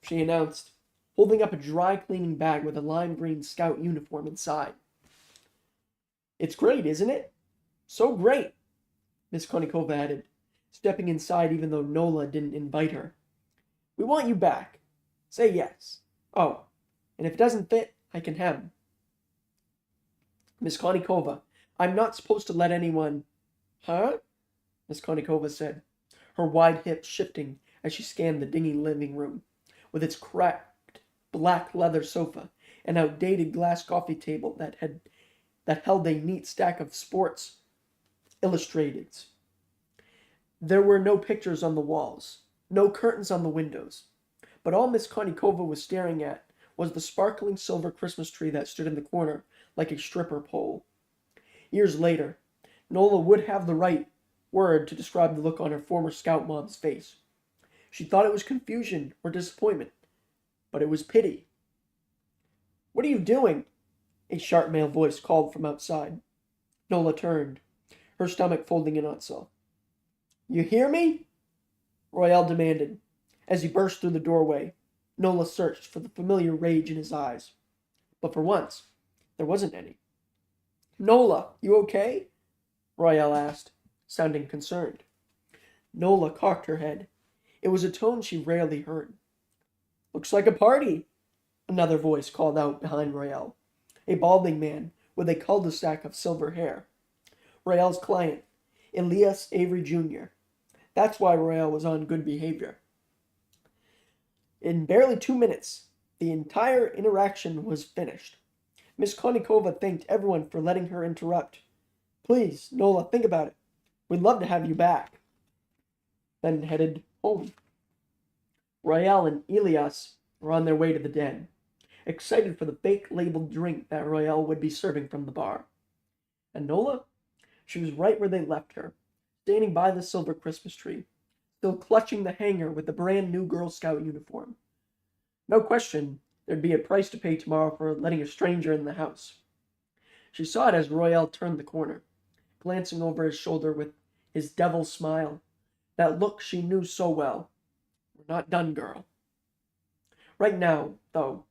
Speaker 1: she announced, holding up a dry cleaning bag with a lime green scout uniform inside. It's great, isn't it? So great, Miss Konikova added, stepping inside even though Nola didn't invite her. We want you back. Say yes. Oh, and if it doesn't fit, I can hem. Miss Konikova, I'm not supposed to let anyone... Huh? Miss Konikova said, her wide hips shifting as she scanned the dingy living room, with its cracked black leather sofa, an outdated glass coffee table that held a neat stack of Sports Illustrateds. There were no pictures on the walls, no curtains on the windows, but all Miss Konikova was staring at was the sparkling silver Christmas tree that stood in the corner like a stripper pole. Years later, Nola would have the right word to describe the look on her former scout mom's face. She thought it was confusion or disappointment, but it was pity. What are you doing? A sharp male voice called from outside. Nola turned, her stomach folding in on itself. You hear me? Royale demanded. As he burst through the doorway, Nola searched for the familiar rage in his eyes. But for once, there wasn't any. Nola, you okay? Royale asked, sounding concerned. Nola cocked her head. It was a tone she rarely heard. Looks like a party, another voice called out behind Royale, a balding man with a cul-de-sac of silver hair. Royale's client, Elias Avery Jr. That's why Royale was on good behavior. In barely 2 minutes, the entire interaction was finished. Miss Konikova thanked everyone for letting her interrupt. Please, Nola, think about it. We'd love to have you back. Then headed home. Royale and Elias were on their way to the den, excited for the fake-labeled drink that Royale would be serving from the bar. And Nola? She was right where they left her, standing by the silver Christmas tree, still clutching the hanger with the brand-new Girl Scout uniform. No question, there'd be a price to pay tomorrow for letting a stranger in the house. She saw it as Royale turned the corner, glancing over his shoulder with his devil smile, that look she knew so well. We're not done, girl. Right now, though,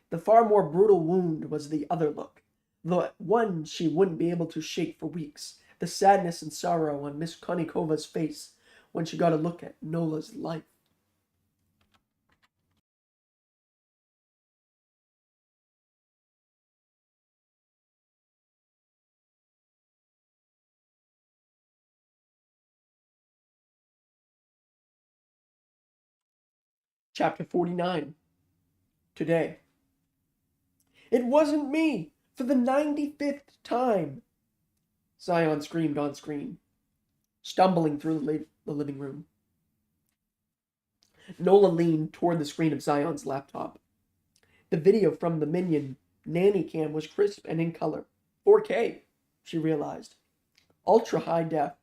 Speaker 1: the far more brutal wound was the other look, the one she wouldn't be able to shake for weeks, the sadness and sorrow on Miss Konikova's face when she got a look at Nola's life. Chapter 49. Today. It wasn't me! For the 95th time! Zion screamed on screen, stumbling through the living room. Nola leaned toward the screen of Zion's laptop. The video from the Minion nanny cam was crisp and in color. 4K, she realized. Ultra high def.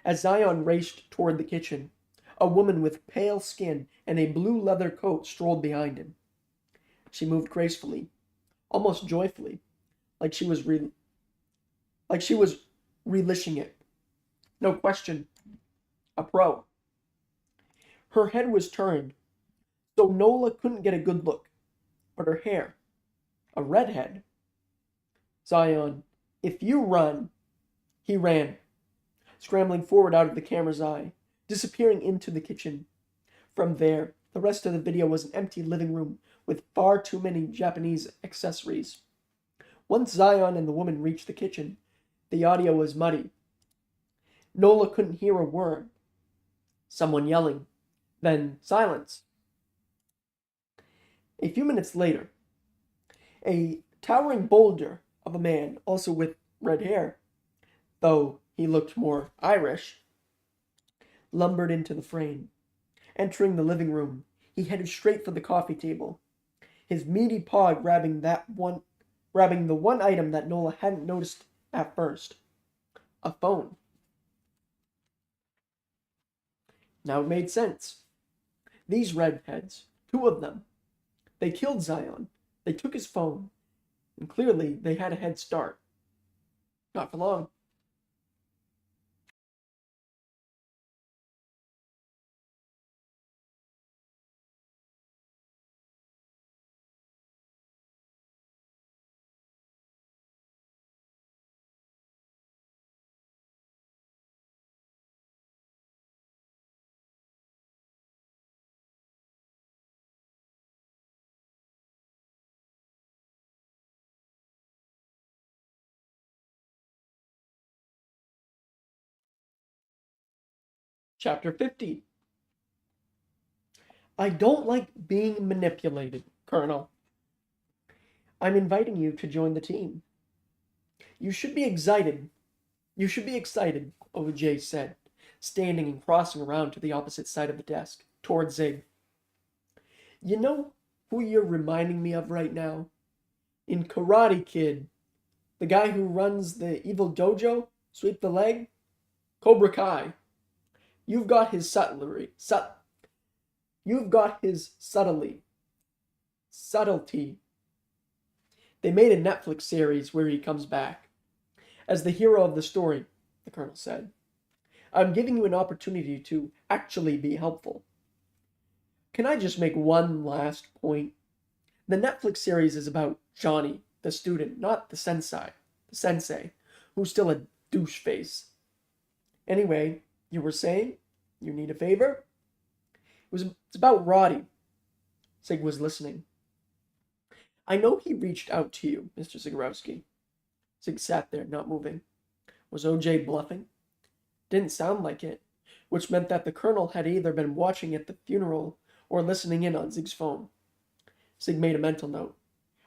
Speaker 1: As Zion raced toward the kitchen, a woman with pale skin and a blue leather coat strolled behind him. She moved gracefully, almost joyfully, like she was relishing it. No question, a pro. Her head was turned, so Nola couldn't get a good look, but her hair, a redhead. Zion, if you run, He ran, scrambling forward out of the camera's eye, disappearing into the kitchen. From there, the rest of the video was an empty living room with far too many Japanese accessories. Once Zion and the woman reached the kitchen, the audio was muddy. Nola couldn't hear a word. Someone yelling, then silence. A few minutes later, a towering boulder of a man, also with red hair, though he looked more Irish, lumbered into the frame. Entering the living room, he headed straight for the coffee table, his meaty paw grabbing the one item that Nola hadn't noticed at first, a phone. Now it made sense. These redheads, two of them, they killed Zion, they took his phone, and clearly they had a head start. Not for long. Chapter 50. I don't like being manipulated, Colonel. I'm inviting you to join the team. You should be excited. You should be excited, OJ said, standing and crossing around to the opposite side of the desk, toward Zig. You know who you're reminding me of right now? In Karate Kid, the guy who runs the evil dojo, sweep the leg? Cobra Kai. You've got his subtlety. You've got his subtlety. They made a Netflix series where he comes back as the hero of the story, the colonel said. I'm giving you an opportunity to actually be helpful. Can I just make one last point? The Netflix series is about Johnny, the student, not the sensei, who's still a douche face. Anyway, you were saying you need a favor? It's about Roddy. Sig was listening. I know he reached out to you, Mr. Zagorowski. Sig sat there, not moving. Was OJ bluffing? Didn't sound like it, which meant that the colonel had either been watching at the funeral or listening in on Zig's phone. Zig made a mental note,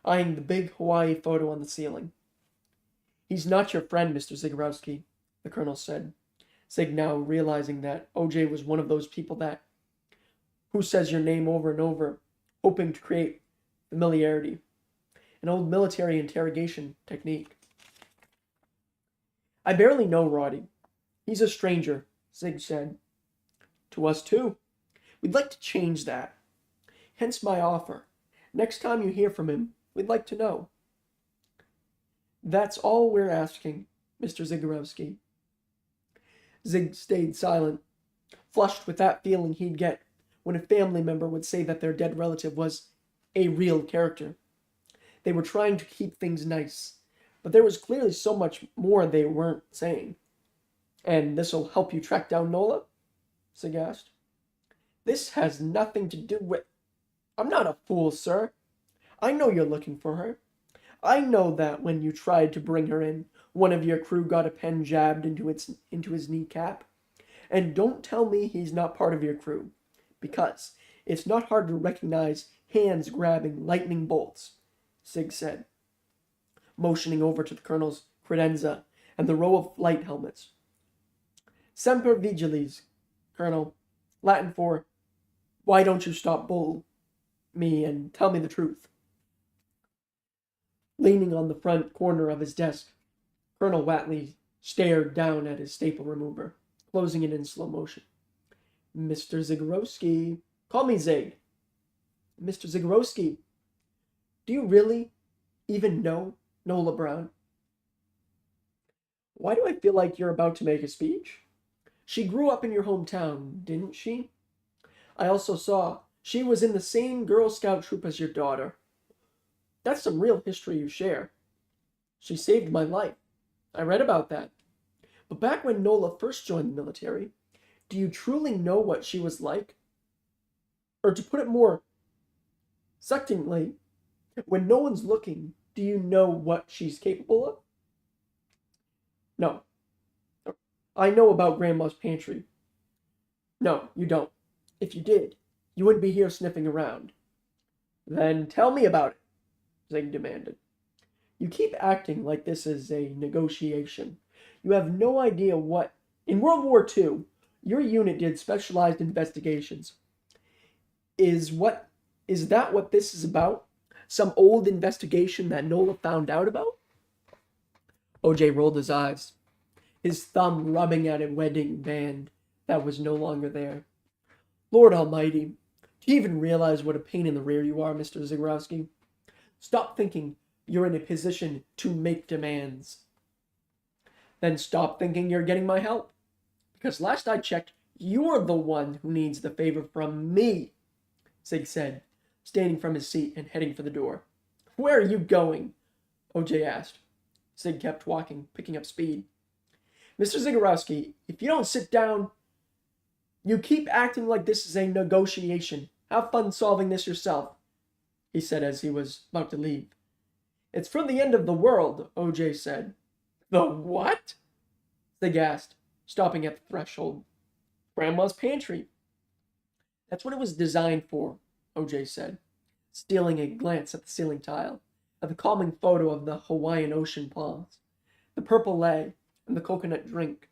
Speaker 1: eyeing the big Hawaii photo on the ceiling. He's not your friend, Mr. Zagorowski, the colonel said. Zig now realizing that OJ was one of those people who says your name over and over, hoping to create familiarity. An old military interrogation technique. I barely know Roddy. He's a stranger, Zig said. To us too. We'd like to change that. Hence my offer. Next time you hear from him, we'd like to know. That's all we're asking, Mr. Zagorowski. Zig stayed silent, flushed with that feeling he'd get when a family member would say that their dead relative was a real character. They were trying to keep things nice, but there was clearly so much more they weren't saying. And this'll help you track down Nola? Zig asked. This has nothing to do with... I'm not a fool, sir. I know you're looking for her. I know that when you tried to bring her in, one of your crew got a pen jabbed into his kneecap. And don't tell me he's not part of your crew, because it's not hard to recognize hands grabbing lightning bolts, Sig said, motioning over to the colonel's credenza and the row of light helmets. Semper Vigiles, Colonel, Latin for, why don't you stop bull me and tell me the truth? Leaning on the front corner of his desk, Colonel Watley stared down at his staple remover, closing it in slow motion. Mr. Zagorowski, call me Zig. Mr. Zagorowski, do you really even know Nola Brown? Why do I feel like you're about to make a speech? She grew up in your hometown, didn't she? I also saw she was in the same Girl Scout troop as your daughter. That's some real history you share. She saved my life. I read about that. But back when Nola first joined the military, do you truly know what she was like? Or to put it more succinctly, when no one's looking, do you know what she's capable of? No. I know about Grandma's pantry. No, you don't. If you did, you wouldn't be here sniffing around. Then tell me about it, Zig demanded. You keep acting like this is a negotiation. You have no idea what. In World War II, your unit did specialized investigations. Is that what this is about? Some old investigation that Nola found out about? OJ rolled his eyes, his thumb rubbing at a wedding band that was no longer there. Lord Almighty, do you even realize what a pain in the rear you are, Mr. Zagorowski? Stop thinking you're in a position to make demands. Then stop thinking you're getting my help. Because last I checked, you're the one who needs the favor from me, Zig said, standing from his seat and heading for the door. Where are you going? OJ asked. Zig kept walking, picking up speed. Mr. Zagorowski, if you don't sit down, you keep acting like this is a negotiation. Have fun solving this yourself, he said as he was about to leave. It's for the end of the world, OJ said. The what? Zig asked, stopping at the threshold. Grandma's pantry. That's what it was designed for, OJ said, stealing a glance at the ceiling tile, at the calming photo of the Hawaiian ocean palms, the purple lei, and the coconut drink.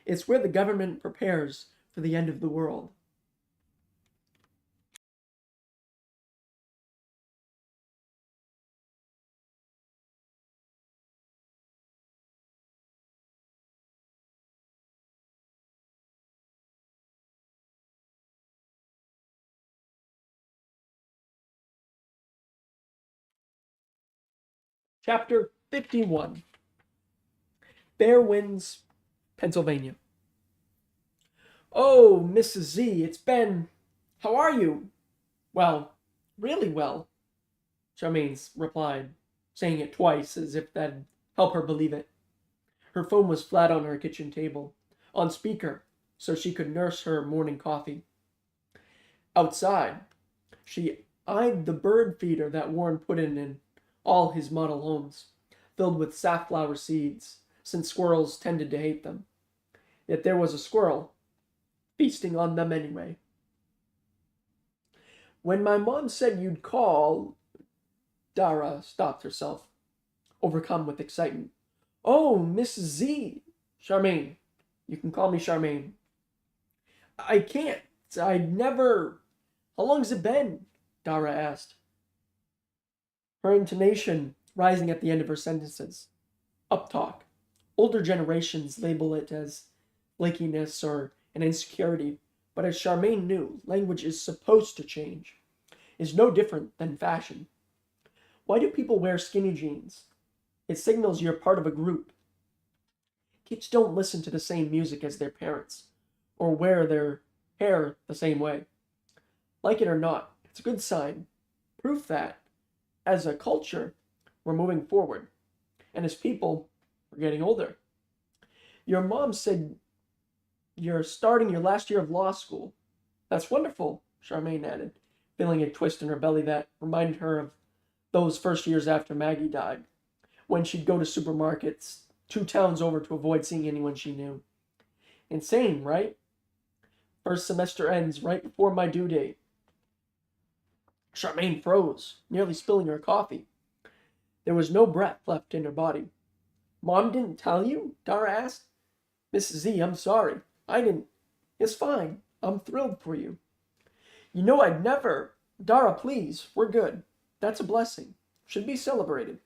Speaker 1: It's where the government prepares for the end of the world. Chapter 51. Fair Winds, Pennsylvania. Oh, Mrs. Z, it's been... How are you? Well, really well, Charmaine replied, saying it twice as if that'd help her believe it. Her phone was flat on her kitchen table, on speaker, so she could nurse her morning coffee. Outside, she eyed the bird feeder that Warren put in all his model homes, filled with safflower seeds, since squirrels tended to hate them. Yet there was a squirrel, feasting on them anyway. When my mom said you'd call, Dara stopped herself, overcome with excitement. Oh, Mrs. Z. Charmaine. You can call me Charmaine. I can't. I'd never... How long's it been? Dara asked, her intonation rising at the end of her sentences. Uptalk. Older generations label it as flakiness or an insecurity, but as Charmaine knew, language is supposed to change. It's no different than fashion. Why do people wear skinny jeans? It signals you're part of a group. Kids don't listen to the same music as their parents, or wear their hair the same way. Like it or not, it's a good sign. Proof that, as a culture, we're moving forward. And as people, we're getting older. Your mom said you're starting your last year of law school. That's wonderful, Charmaine added, feeling a twist in her belly that reminded her of those first years after Maggie died, when she'd go to supermarkets 2 towns over to avoid seeing anyone she knew. Insane, right? First semester ends right before my due date. Charmaine froze, nearly spilling her coffee. There was no breath left in her body. Mom didn't tell you? Dara asked. Mrs. Z, I'm sorry. I didn't. It's fine. I'm thrilled for you. You know I'd never... Dara, please. We're good. That's a blessing. Should be celebrated,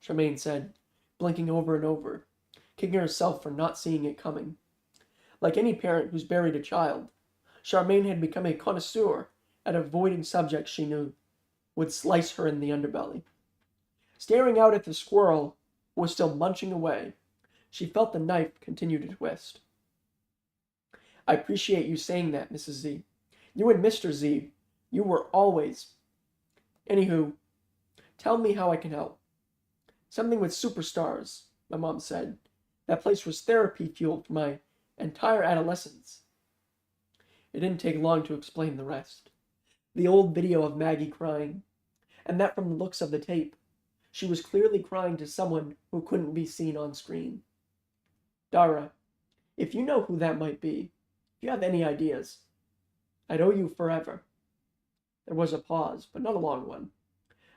Speaker 1: Charmaine said, blinking over and over, kicking herself for not seeing it coming. Like any parent who's buried a child, Charmaine had become a connoisseur at avoiding subjects she knew would slice her in the underbelly. Staring out at the squirrel, who was still munching away, she felt the knife continue to twist. I appreciate you saying that, Mrs. Z. You and Mr. Z, you were always... Anywho, tell me how I can help. Something with superstars, my mom said, That place was therapy fuel for my entire adolescence. It didn't take long to explain the rest. The old video of Maggie crying, and that from the looks of the tape, she was clearly crying to someone who couldn't be seen on screen. Dara, if you know who that might be, if you have any ideas, I'd owe you forever. There was a pause, but not a long one.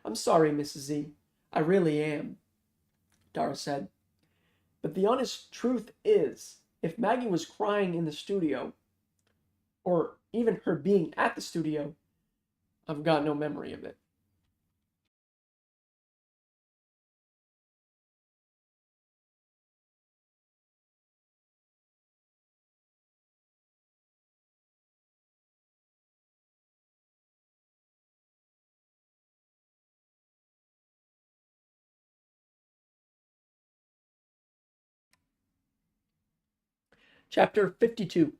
Speaker 1: I'm sorry, Mrs. Z. I really am, Dara said. But the honest truth is, if Maggie was crying in the studio, or even her being at the studio, I've got no memory of it. Chapter 52.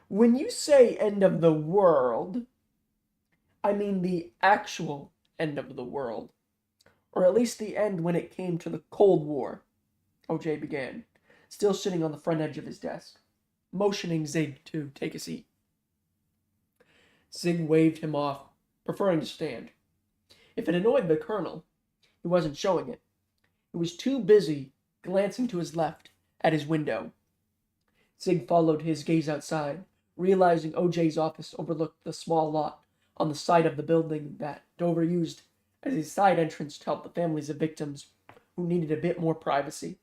Speaker 1: When you say end of the world, I mean the actual end of the world. Or at least the end when it came to the Cold War, OJ began, still sitting on the front edge of his desk, motioning Zig to take a seat. Zig waved him off, preferring to stand. If it annoyed the colonel, he wasn't showing it. He was too busy glancing to his left at his window. Zig followed his gaze outside, realizing OJ's office overlooked the small lot on the side of the building that Dover used as a side entrance to help the families of victims who needed a bit more privacy.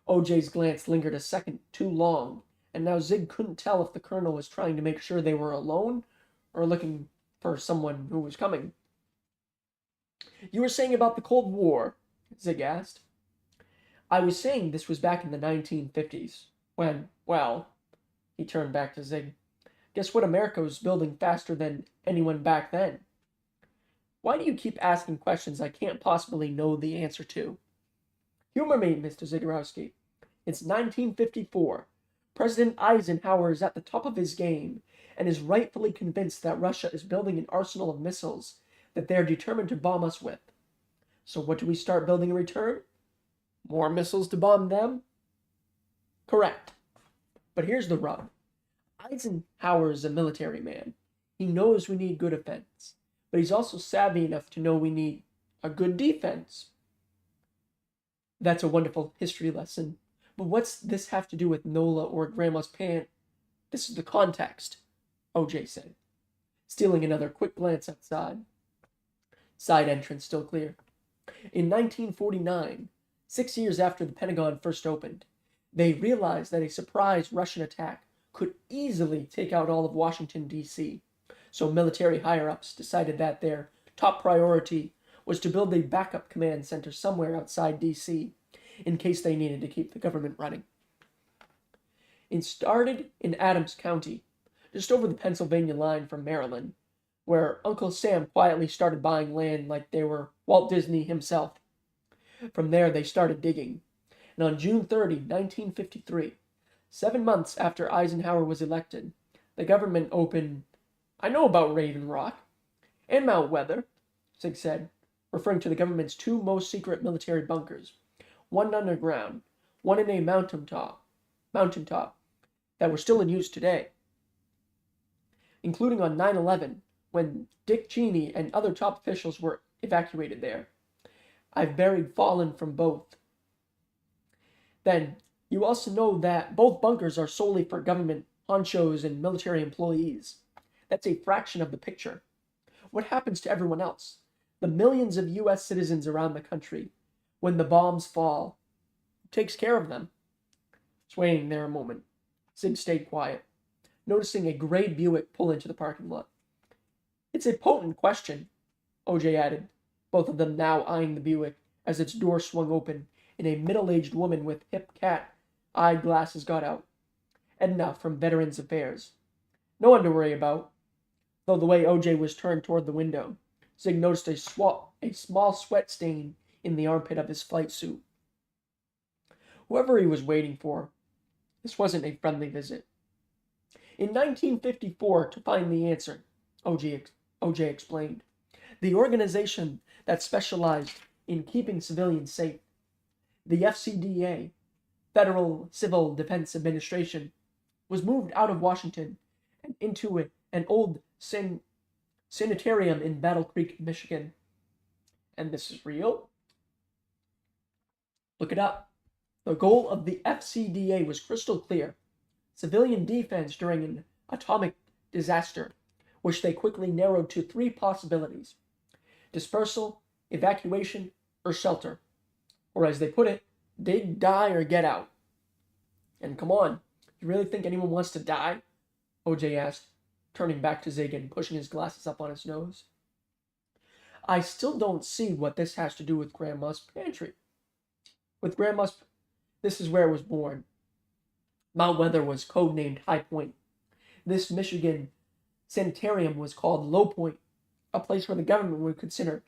Speaker 1: OJ's glance lingered a second too long, and now Zig couldn't tell if the colonel was trying to make sure they were alone or looking for someone who was coming. You were saying about the Cold War? Zig asked. I was saying this was back in the 1950s, when, well, he turned back to Zig. Guess what America was building faster than anyone back then? Why do you keep asking questions I can't possibly know the answer to? Humor me, Mr. Zagorowski. It's 1954. President Eisenhower is at the top of his game and is rightfully convinced that Russia is building an arsenal of missiles that they are determined to bomb us with. So what do we start building in return? More missiles to bomb them? Correct. But here's the rub. Eisenhower is a military man. He knows we need good offense, but he's also savvy enough to know we need a good defense. That's a wonderful history lesson. But what's this have to do with Nola or Grandma's pant? This is the context, OJ said, stealing another quick glance outside. Side entrance still clear. In 1949, 6 years after the Pentagon first opened, they realized that a surprise Russian attack could easily take out all of Washington, D.C., so military higher-ups decided that their top priority was to build a backup command center somewhere outside D.C. in case they needed to keep the government running. It started in Adams County, just over the Pennsylvania line from Maryland, where Uncle Sam quietly started buying land like they were Walt Disney himself. From there, they started digging. And on June 30, 1953, 7 months after Eisenhower was elected, the government opened, I know about Raven Rock, and Mount Weather, Sig said, referring to the government's two most secret military bunkers, one underground, one in a mountaintop, that were still in use today, including on 9/11, when Dick Cheney and other top officials were evacuated there. I've buried fallen from both. Then, you also know that both bunkers are solely for government honchos and military employees. That's a fraction of the picture. What happens to everyone else? The millions of U.S. citizens around the country. When the bombs fall, who takes care of them? Swaying there a moment, Sig stayed quiet, noticing a gray Buick pull into the parking lot. It's a potent question, OJ added, both of them now eyeing the Buick as its door swung open and a middle-aged woman with hip cat-eyed glasses got out. Edna from Veterans Affairs. No one to worry about. Though the way OJ was turned toward the window, Zig noticed a small sweat stain in the armpit of his flight suit. Whoever he was waiting for, this wasn't a friendly visit. In 1954, to find the answer, OJ explained, the organization that specialized in keeping civilians safe, The FCDA, Federal Civil Defense Administration, was moved out of Washington and into an old sanitarium in Battle Creek, Michigan. And this is real. Look it up. The goal of the FCDA was crystal clear: civilian defense during an atomic disaster, which they quickly narrowed to three possibilities: dispersal, evacuation, or shelter. Or as they put it, dig, die, or get out. And come on, you really think anyone wants to die? OJ asked, turning back to Zig and pushing his glasses up on his nose. I still don't see what this has to do with Grandma's pantry. This is where it was born. Mount Weather was codenamed High Point. This Michigan sanitarium was called Low Point, a place where the government would consider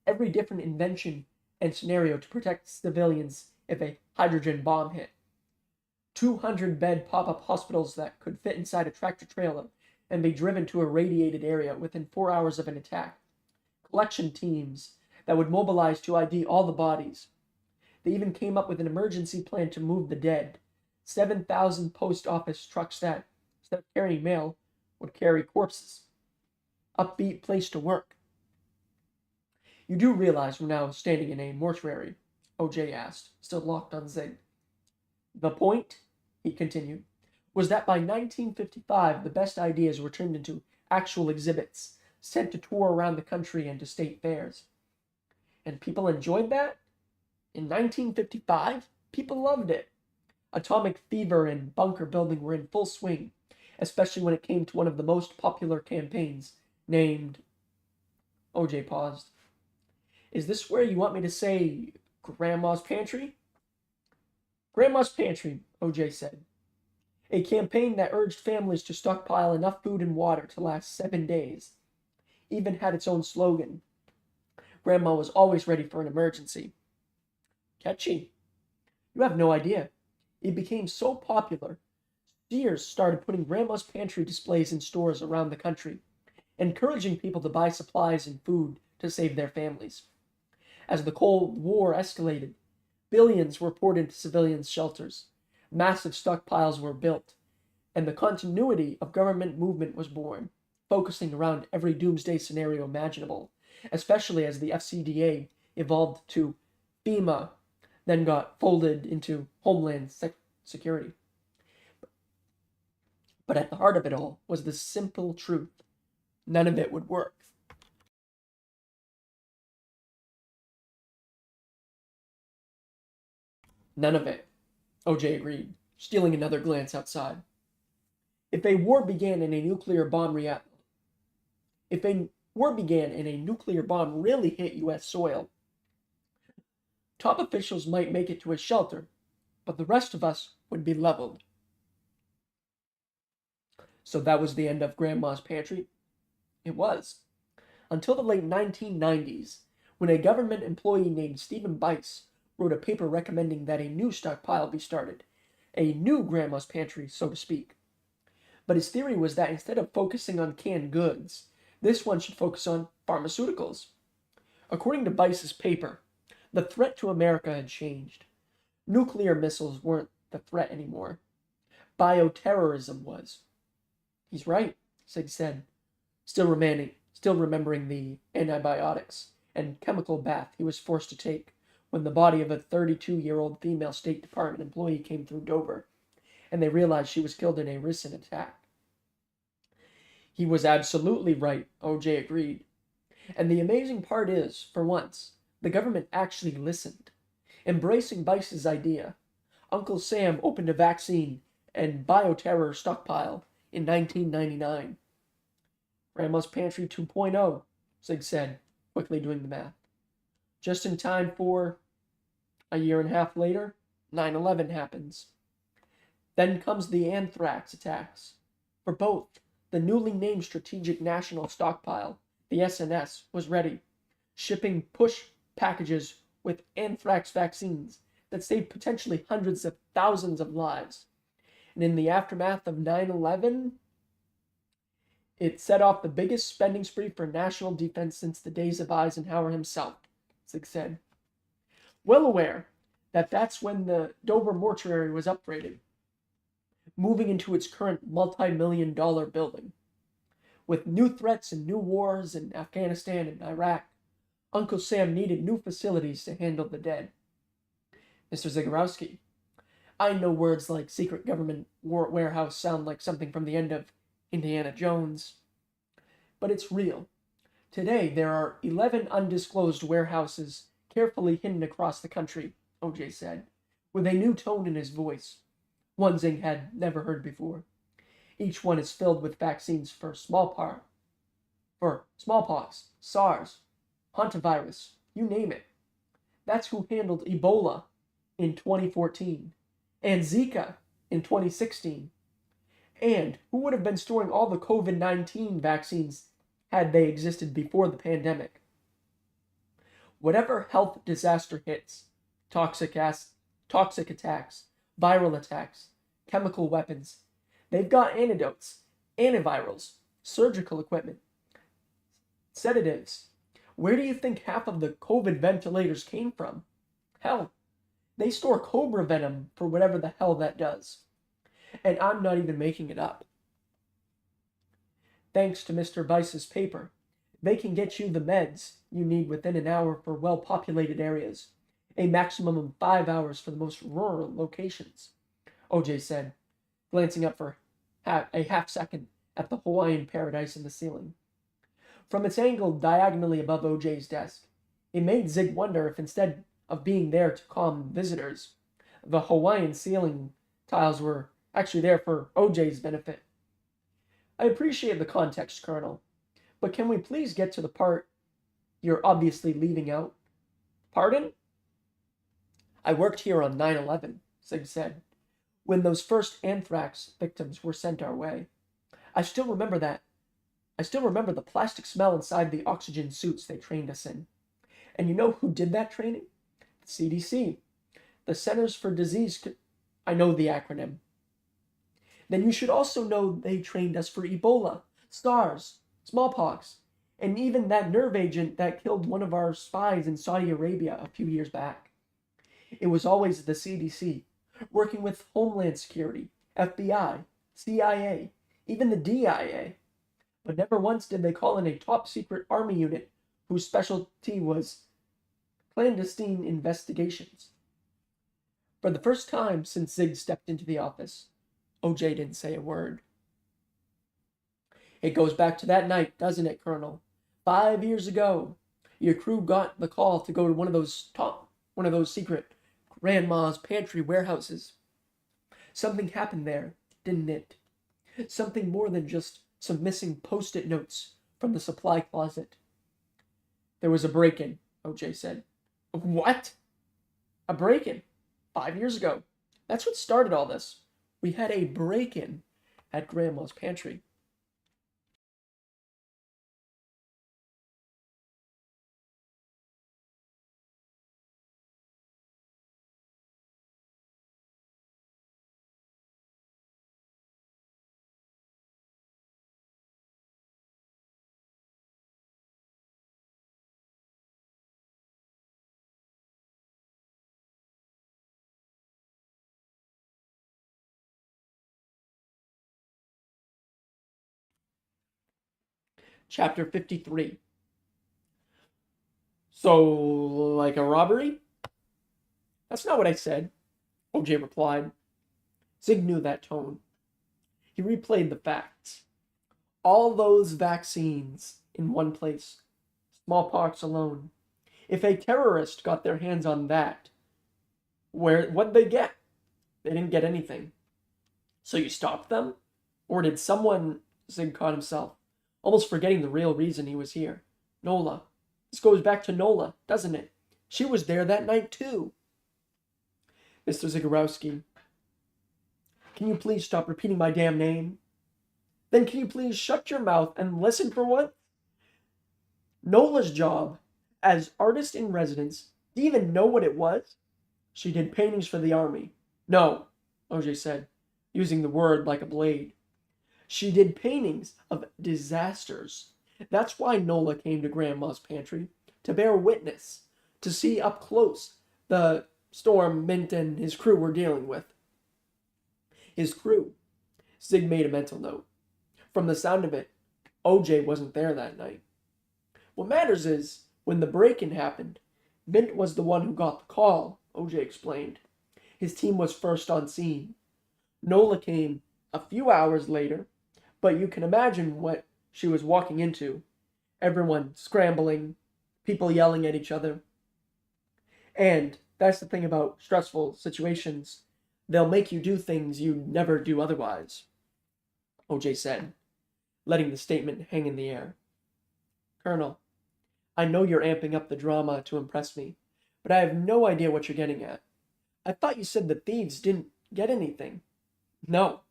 Speaker 1: every different invention and scenario to protect civilians if a hydrogen bomb hit. 200-bed pop-up hospitals that could fit inside a tractor-trailer and be driven to a radiated area within 4 hours of an attack. Collection teams that would mobilize to ID all the bodies. They even came up with an emergency plan to move the dead. 7,000 post office trucks that, instead of carrying mail, would carry corpses. Upbeat place to work. You do realize we're now standing in a mortuary? OJ asked, still locked on Zig. The point, he continued, was that by 1955 the best ideas were turned into actual exhibits, sent to tour around the country and to state fairs. And people enjoyed that? In 1955, people loved it. Atomic fever and bunker building were in full swing, especially when it came to one of the most popular campaigns, named... OJ paused. Is this where you want me to say Grandma's Pantry? Grandma's Pantry, OJ said. A campaign that urged families to stockpile enough food and water to last 7 days. Even had its own slogan. Grandma was always ready for an emergency. Catchy. You have no idea. It became so popular, Sears started putting Grandma's Pantry displays in stores around the country, encouraging people to buy supplies and food to save their families. As the Cold War escalated, billions were poured into civilian shelters, massive stockpiles were built, and the continuity of government movement was born, focusing around every doomsday scenario imaginable, especially as the FCDA evolved to FEMA, then got folded into Homeland Security. But at the heart of it all was the simple truth: none of it would work. None of it, OJ agreed, stealing another glance outside. If a war began in a nuclear bomb really hit U.S. soil, top officials might make it to a shelter, but the rest of us would be leveled. So that was the end of Grandma's Pantry? It was. Until the late 1990s, when a government employee named Stephen Bice wrote a paper recommending that a new stockpile be started, a new Grandma's Pantry, so to speak. But his theory was that instead of focusing on canned goods, this one should focus on pharmaceuticals. According to Bice's paper, the threat to America had changed. Nuclear missiles weren't the threat anymore. Bioterrorism was. He's right, Sig said, still remembering the antibiotics and chemical bath he was forced to take when the body of a 32-year-old female State Department employee came through Dover, and they realized she was killed in a recent attack. He was absolutely right, OJ agreed. And the amazing part is, for once, the government actually listened. Embracing Bice's idea, Uncle Sam opened a vaccine and bioterror stockpile in 1999. Grandma's Pantry 2.0, Sig said, quickly doing the math. Just in time for, a year and a half later, 9/11 happens. Then comes the anthrax attacks. For both, the newly named Strategic National Stockpile, the SNS, was ready, shipping push packages with anthrax vaccines that saved potentially hundreds of thousands of lives. And in the aftermath of 9/11, it set off the biggest spending spree for national defense since the days of Eisenhower himself, Sig said. Well aware that's when the Dover mortuary was upgraded, moving into its current multi-million-dollar building. With new threats and new wars in Afghanistan and Iraq, Uncle Sam needed new facilities to handle the dead. Mr. Zagorowski, I know words like secret government warehouse sound like something from the end of Indiana Jones, but it's real. Today, there are 11 undisclosed warehouses carefully hidden across the country, OJ said, with a new tone in his voice, one Zing had never heard before. Each one is filled with vaccines for smallpox, SARS, hantavirus, you name it. That's who handled Ebola in 2014 and Zika in 2016. And who would have been storing all the COVID-19 vaccines had they existed before the pandemic? Whatever health disaster hits, toxic attacks, viral attacks, chemical weapons, they've got antidotes, antivirals, surgical equipment, sedatives. Where do you think half of the COVID ventilators came from? Hell, they store cobra venom for whatever the hell that does. And I'm not even making it up. Thanks to Mr. Weiss's paper, they can get you the meds you need within an hour for well-populated areas, a maximum of 5 hours for the most rural locations, OJ said, glancing up for a half second at the Hawaiian paradise in the ceiling. From its angle diagonally above OJ's desk, it made Zig wonder if instead of being there to calm visitors, the Hawaiian ceiling tiles were actually there for OJ's benefit. I appreciate the context, Colonel, but can we please get to the part you're obviously leaving out? Pardon? I worked here on 9/11, Zig said, when those first anthrax victims were sent our way. I still remember that. I still remember the plastic smell inside the oxygen suits they trained us in. And you know who did that training? The CDC. The Centers for Disease... I know the acronym. Then you should also know they trained us for Ebola, SARS, smallpox, and even that nerve agent that killed one of our spies in Saudi Arabia a few years back. It was always the CDC, working with Homeland Security, FBI, CIA, even the DIA. But never once did they call in a top-secret army unit whose specialty was clandestine investigations. For the first time since Zig stepped into the office, OJ didn't say a word. It goes back to that night, doesn't it, Colonel? 5 years ago, your crew got the call to go to one of those secret grandma's pantry warehouses. Something happened there, didn't it? Something more than just some missing post-it notes from the supply closet. There was a break-in, OJ said. What? A break-in? 5 years ago. That's what started all this. We had a break-in at Grandma's pantry. Chapter 53. So, like a robbery? That's not what I said, OJ replied. Zig knew that tone. He replayed the facts. All those vaccines in one place. Smallpox alone. If a terrorist got their hands on that, what'd they get? They didn't get anything. So you stopped them? Or did someone... Zig caught himself, almost forgetting the real reason he was here. Nola. This goes back to Nola, doesn't it? She was there that night, too. Mr. Zagorowski, can you please stop repeating my damn name? Then can you please shut your mouth and listen for once? Nola's job, as artist in residence, do you even know what it was? She did paintings for the army. No, OJ said, using the word like a blade. She did paintings of disasters. That's why Nola came to Grandma's pantry, to bear witness, to see up close the storm Mint and his crew were dealing with. His crew. Zig made a mental note. From the sound of it, OJ wasn't there that night. What matters is, when the break-in happened, Mint was the one who got the call, OJ explained. His team was first on scene. Nola came a few hours later, but you can imagine what she was walking into. Everyone scrambling, people yelling at each other. And that's the thing about stressful situations. They'll make you do things you'd never do otherwise, OJ said, letting the statement hang in the air. Colonel, I know you're amping up the drama to impress me, but I have no idea what you're getting at. I thought you said the thieves didn't get anything. No,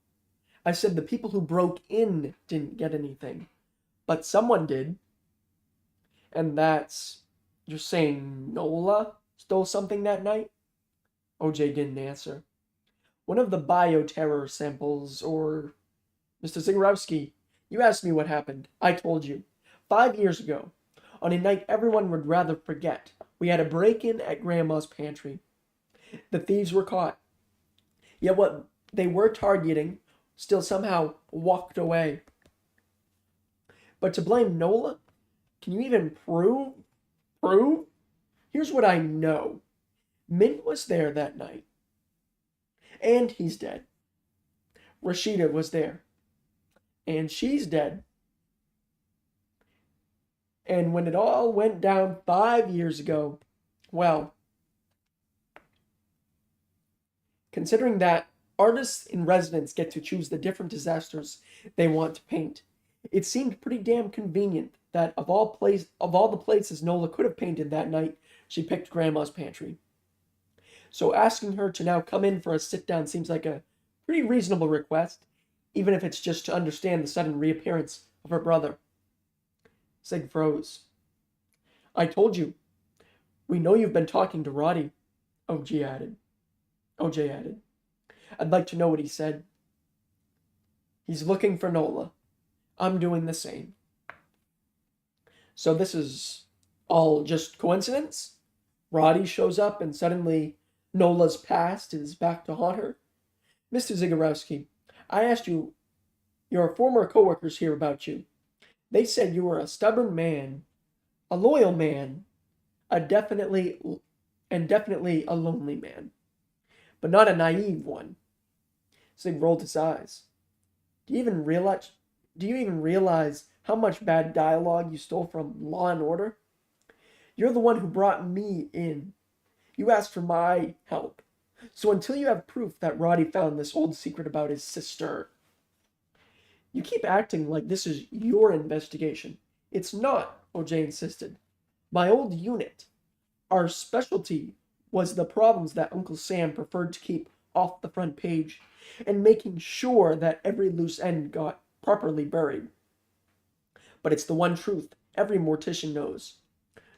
Speaker 1: I said the people who broke in didn't get anything, but someone did. And that's, you're saying Nola stole something that night? OJ didn't answer. One of the bioterror samples, or... Mr. Zagorowski, you asked me what happened. I told you. 5 years ago, on a night everyone would rather forget, we had a break-in at Grandma's pantry. The thieves were caught. Yet what they were targeting still somehow walked away. But to blame Nola? Can you even prove? Prove? Here's what I know. Mint was there that night. And he's dead. Rashida was there. And she's dead. And when it all went down 5 years ago, well, considering that artists in residence get to choose the different disasters they want to paint, it seemed pretty damn convenient that of all the places Nola could have painted that night, she picked Grandma's pantry. So asking her to now come in for a sit-down seems like a pretty reasonable request, even if it's just to understand the sudden reappearance of her brother. Sig froze. I told you. We know you've been talking to Roddy, OJ added. I'd like to know what he said. He's looking for Nola. I'm doing the same. So this is all just coincidence? Roddy shows up and suddenly Nola's past is back to haunt her? Mr. Zagorowski, I asked your former coworkers here about you. They said you were a stubborn man, a loyal man, definitely a lonely man, but not a naive one. Zig rolled his eyes. Do you even realize how much bad dialogue you stole from Law and Order? You're the one who brought me in. You asked for my help. So until you have proof that Roddy found this old secret about his sister, you keep acting like this is your investigation. It's not, OJ insisted. My old unit. Our specialty was the problems that Uncle Sam preferred to keep off the front page and making sure that every loose end got properly buried. But it's the one truth every mortician knows.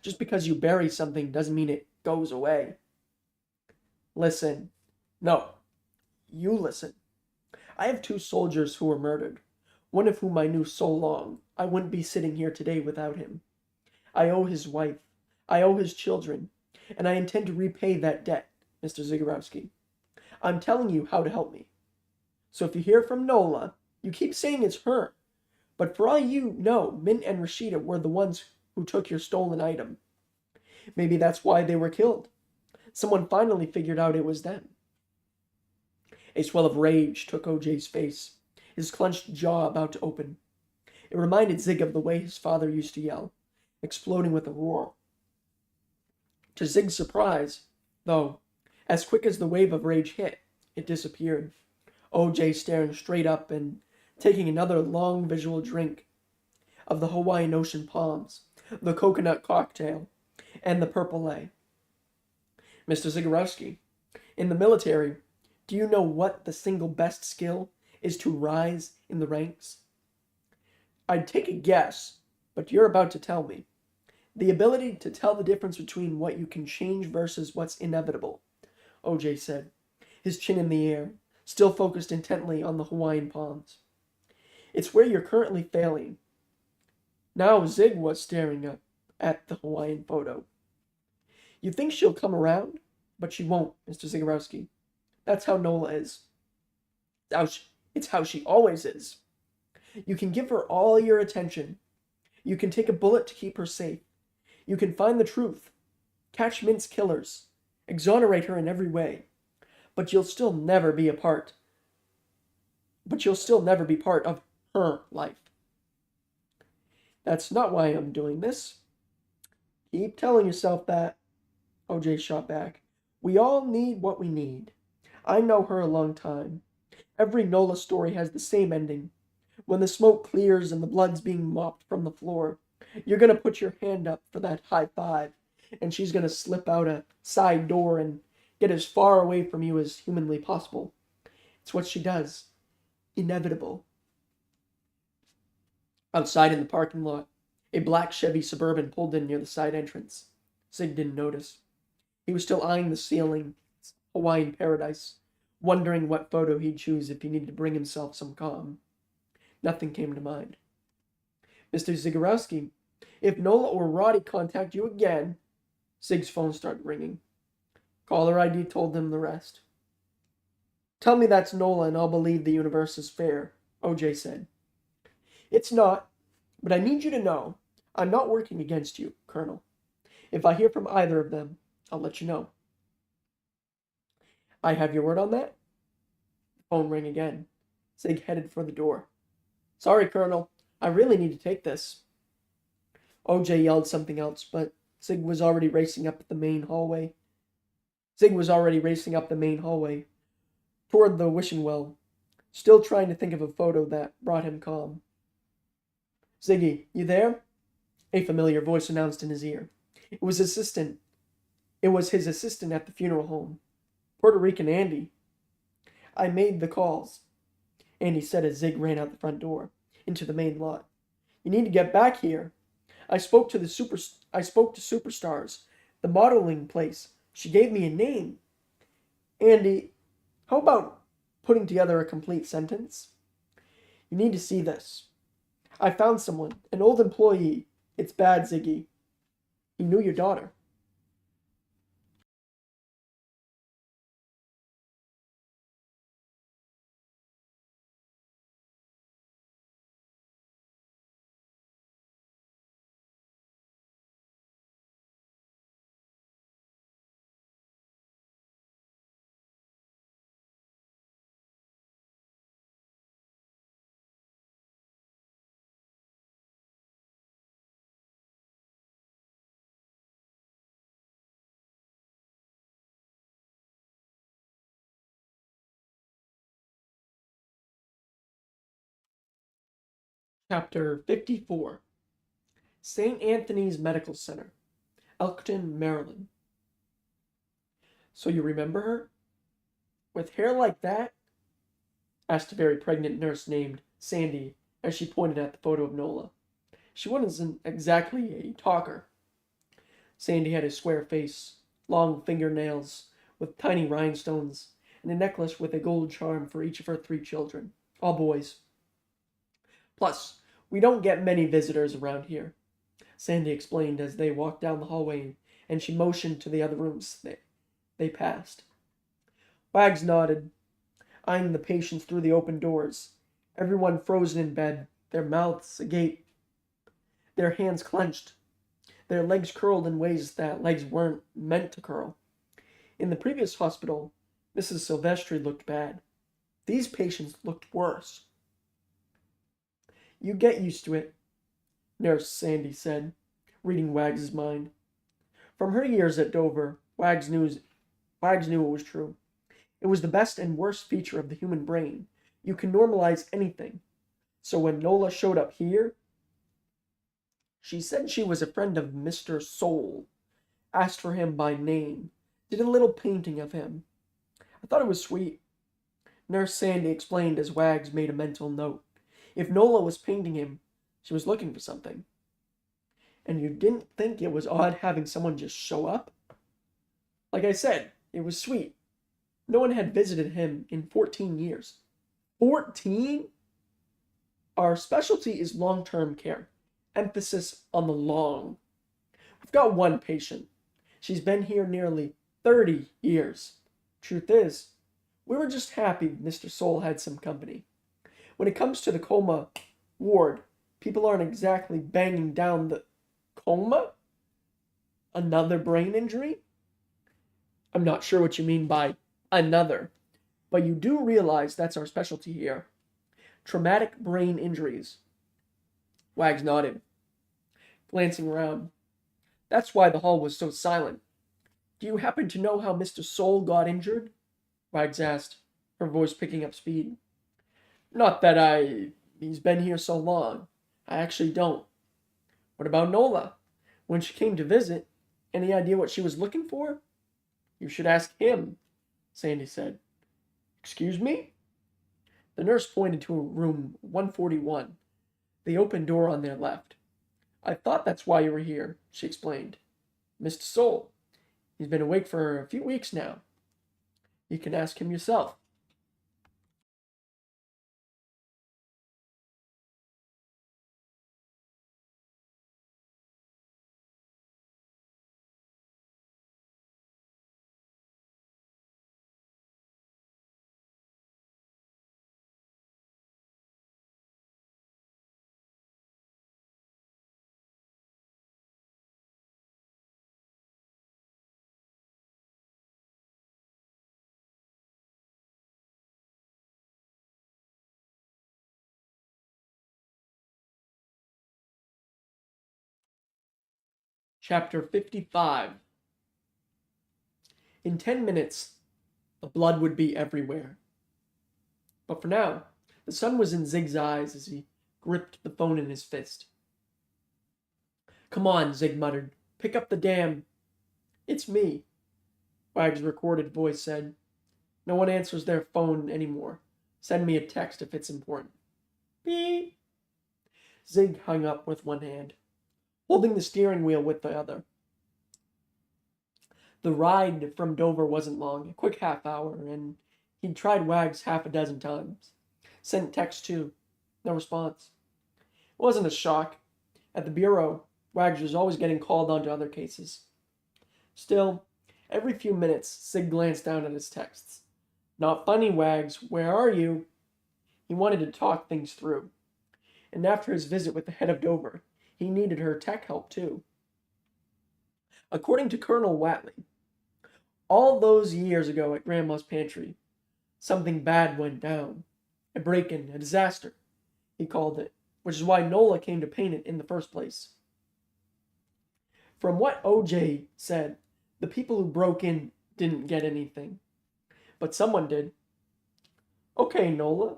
Speaker 1: Just because you bury something doesn't mean it goes away. Listen. No. You listen. I have 2 soldiers who were murdered, one of whom I knew so long I wouldn't be sitting here today without him. I owe his wife. I owe his children. And I intend to repay that debt, Mr. Zagorowski. I'm telling you how to help me. So if you hear from Nola, you keep saying it's her. But for all you know, Mint and Rashida were the ones who took your stolen item. Maybe that's why they were killed. Someone finally figured out it was them. A swell of rage took OJ's face, his clenched jaw about to open. It reminded Zig of the way his father used to yell, exploding with a roar. To Zig's surprise, though, as quick as the wave of rage hit, it disappeared. OJ staring straight up and taking another long visual drink of the Hawaiian Ocean palms, the coconut cocktail, and the purple ale. Mr. Zagorowski, in the military, do you know what the single best skill is to rise in the ranks? I'd take a guess, but you're about to tell me. The ability to tell the difference between what you can change versus what's inevitable, OJ said, his chin in the air, still focused intently on the Hawaiian palms. It's where you're currently failing. Now Zig was staring up at the Hawaiian photo. You think she'll come around? But she won't, Mr. Zagorowski. That's how Nola is. It's how she always is. You can give her all your attention. You can take a bullet to keep her safe. You can find the truth, catch Mint's killers, exonerate her in every way. But you'll still never be part of her life. That's not why I'm doing this. Keep telling yourself that. OJ shot back. We all need what we need. I know her a long time. Every Nola story has the same ending. When the smoke clears and the blood's being mopped from the floor, you're going to put your hand up for that high five, and she's going to slip out a side door and get as far away from you as humanly possible. It's what she does. Inevitable. Outside in the parking lot, a black Chevy Suburban pulled in near the side entrance. Zig didn't notice. He was still eyeing the ceiling, Hawaiian paradise, wondering what photo he'd choose if he needed to bring himself some calm. Nothing came to mind. Mr. Zagorowski, if Nola or Roddy contact you again... Zig's phone started ringing. Caller ID told him the rest. Tell me that's Nola and I'll believe the universe is fair, OJ said. It's not, but I need you to know I'm not working against you, Colonel. If I hear from either of them, I'll let you know. I have your word on that? The phone rang again. Zig headed for the door. Sorry, Colonel. I really need to take this. OJ yelled something else, but Zig was already racing up the main hallway. Toward the wishing well, still trying to think of a photo that brought him calm. Ziggy, you there? A familiar voice announced in his ear. It was his assistant at the funeral home. Puerto Rican Andy. I made the calls, Andy said as Zig ran out the front door, into the main lot. You need to get back here. I spoke to Superstars, the modeling place. She gave me a name. Andy, how about putting together a complete sentence? You need to see this. I found someone, an old employee. It's bad, Ziggy. He knew your daughter. Chapter 54. St. Anthony's Medical Center, Elkton, Maryland. So you remember her? With hair like that? Asked a very pregnant nurse named Sandy as she pointed at the photo of Nola. She wasn't exactly a talker. Sandy had a square face, long fingernails with tiny rhinestones, and a necklace with a gold charm for each of her 3 children, all boys. Plus, we don't get many visitors around here, Sandy explained as they walked down the hallway and she motioned to the other rooms they passed. Wags nodded, eyeing the patients through the open doors, everyone frozen in bed, their mouths agape, their hands clenched, their legs curled in ways that legs weren't meant to curl. In the previous hospital, Mrs. Silvestri looked bad. These patients looked worse. You get used to it, Nurse Sandy said, reading Wags's mind. From her years at Dover, Wags knew it was true. It was the best and worst feature of the human brain. You can normalize anything. So when Nola showed up here, she said she was a friend of Mr. Soul, asked for him by name, did a little painting of him. I thought it was sweet. Nurse Sandy explained as Wags made a mental note. If Nola was painting him, she was looking for something. And you didn't think it was odd having someone just show up? Like I said, it was sweet. No one had visited him in 14 years. 14? Our specialty is long-term care. Emphasis on the long. We've got one patient. She's been here nearly 30 years. Truth is, we were just happy Mr. Soul had some company. When it comes to the coma ward, people aren't exactly banging down the coma? Another brain injury? I'm not sure what you mean by another, but you do realize that's our specialty here. Traumatic brain injuries. Wags nodded, glancing around. That's why the hall was so silent. Do you happen to know how Mr. Soul got injured? Wags asked, her voice picking up speed. Not that he's been here so long. I actually don't. What about Nola? When she came to visit, any idea what she was looking for? You should ask him, Sandy said. Excuse me? The nurse pointed to room 141, the open door on their left. I thought that's why you were here, she explained. Mr. Soul. He's been awake for a few weeks now. You can ask him yourself. Chapter 55. In 10 minutes, the blood would be everywhere. But for now, the sun was in Zig's eyes as he gripped the phone in his fist. Come on, Zig muttered. Pick up the damn. It's me, Wag's recorded voice said. No one answers their phone anymore. Send me a text if it's important. Beep. Zig hung up with one hand, holding the steering wheel with the other. The ride from Dover wasn't long, a quick half hour, and he'd tried Wags half a dozen times. Sent text too. No response. It wasn't a shock. At the bureau, Wags was always getting called onto other cases. Still, every few minutes, Zig glanced down at his texts. Not funny, Wags. Where are you? He wanted to talk things through. And after his visit with the head of Dover, he needed her tech help too. According to Colonel Watley, all those years ago at Grandma's pantry, something bad went down. A break-in, a disaster, he called it, which is why Nola came to paint it in the first place. From what OJ said, the people who broke in didn't get anything. But someone did. Okay, Nola.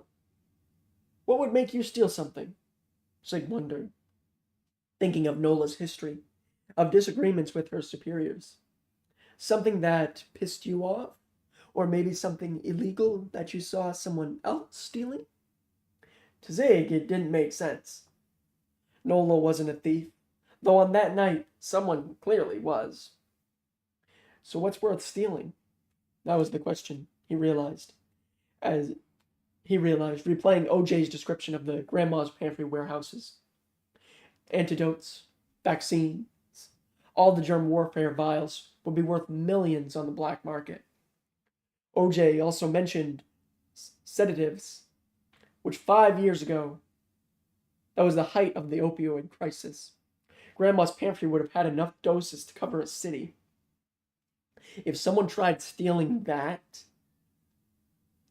Speaker 1: What would make you steal something? Sig wondered, thinking of Nola's history, of disagreements with her superiors. Something that pissed you off? Or maybe something illegal that you saw someone else stealing? To Zig, it didn't make sense. Nola wasn't a thief, though on that night, someone clearly was. So what's worth stealing? That was the question, he realized, replaying OJ's description of the Grandma's pantry warehouses. Antidotes, vaccines, all the germ warfare vials would be worth millions on the black market. OJ also mentioned sedatives, which 5 years ago, that was the height of the opioid crisis. Grandma's pantry would have had enough doses to cover a city. If someone tried stealing that,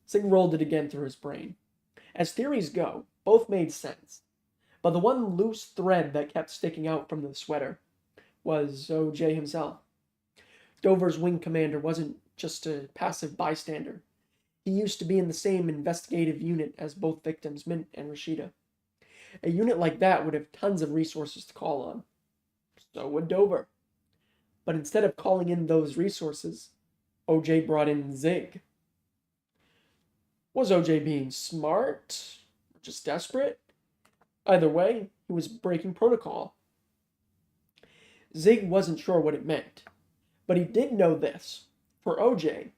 Speaker 1: Sig rolled it again through his brain. As theories go, both made sense. But the one loose thread that kept sticking out from the sweater was OJ himself. Dover's wing commander wasn't just a passive bystander. He used to be in the same investigative unit as both victims, Mint and Rashida. A unit like that would have tons of resources to call on. So would Dover. But instead of calling in those resources, OJ brought in Zig. Was OJ being smart? Or just desperate? Either way, he was breaking protocol. Zig wasn't sure what it meant, but he did know this. For OJ,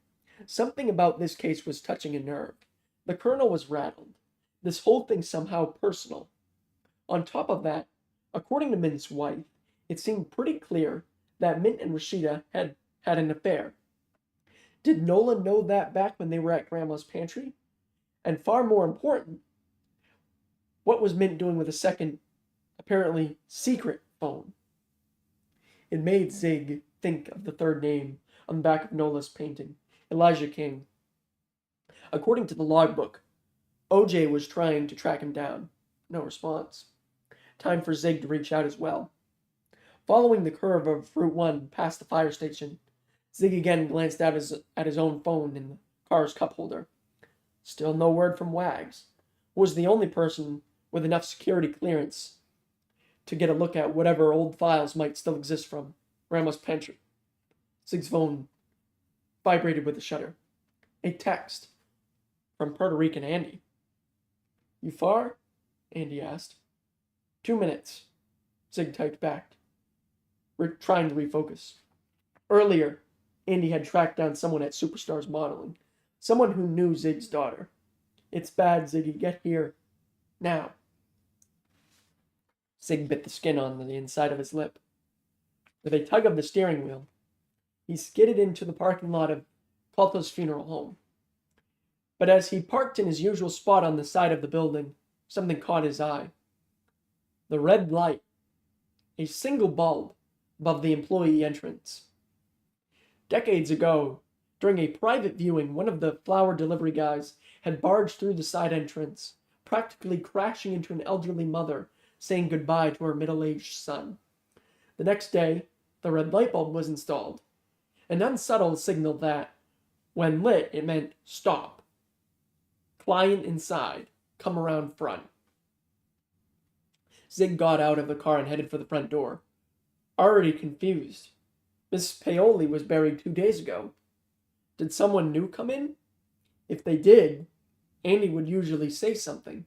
Speaker 1: something about this case was touching a nerve. The colonel was rattled. This whole thing somehow personal. On top of that, according to Mint's wife, it seemed pretty clear that Mint and Rashida had an affair. Did Nolan know that back when they were at Grandma's pantry? And far more important, what was Mint doing with a second, apparently secret phone? It made Zig think of the third name on the back of Nola's painting, Elijah King. According to the logbook, OJ was trying to track him down. No response. Time for Zig to reach out as well. Following the curve of Route 1 past the fire station, Zig again glanced at his own phone in the car's cup holder. Still no word from Wags, who was the only person with enough security clearance to get a look at whatever old files might still exist from Grandma's pantry. Zig's phone vibrated with a shudder. A text from Puerto Rican Andy. "You far?" Andy asked. 2 minutes, Zig typed back. We're trying to refocus. Earlier, Andy had tracked down someone at Superstars Modeling, someone who knew Zig's daughter. "It's bad, Ziggy. Get here. Now." Zig bit the skin on the inside of his lip. With a tug of the steering wheel, he skidded into the parking lot of Calta's funeral home. But as he parked in his usual spot on the side of the building, something caught his eye. The red light. A single bulb above the employee entrance. Decades ago, during a private viewing, one of the flower delivery guys had barged through the side entrance, practically crashing into an elderly mother, saying goodbye to her middle-aged son. The next day, the red light bulb was installed, an unsubtle signal that, when lit, it meant stop. Client inside, come around front. Zig got out of the car and headed for the front door. Already confused. Miss Paoli was buried 2 days ago. Did someone new come in? If they did, Andy would usually say something.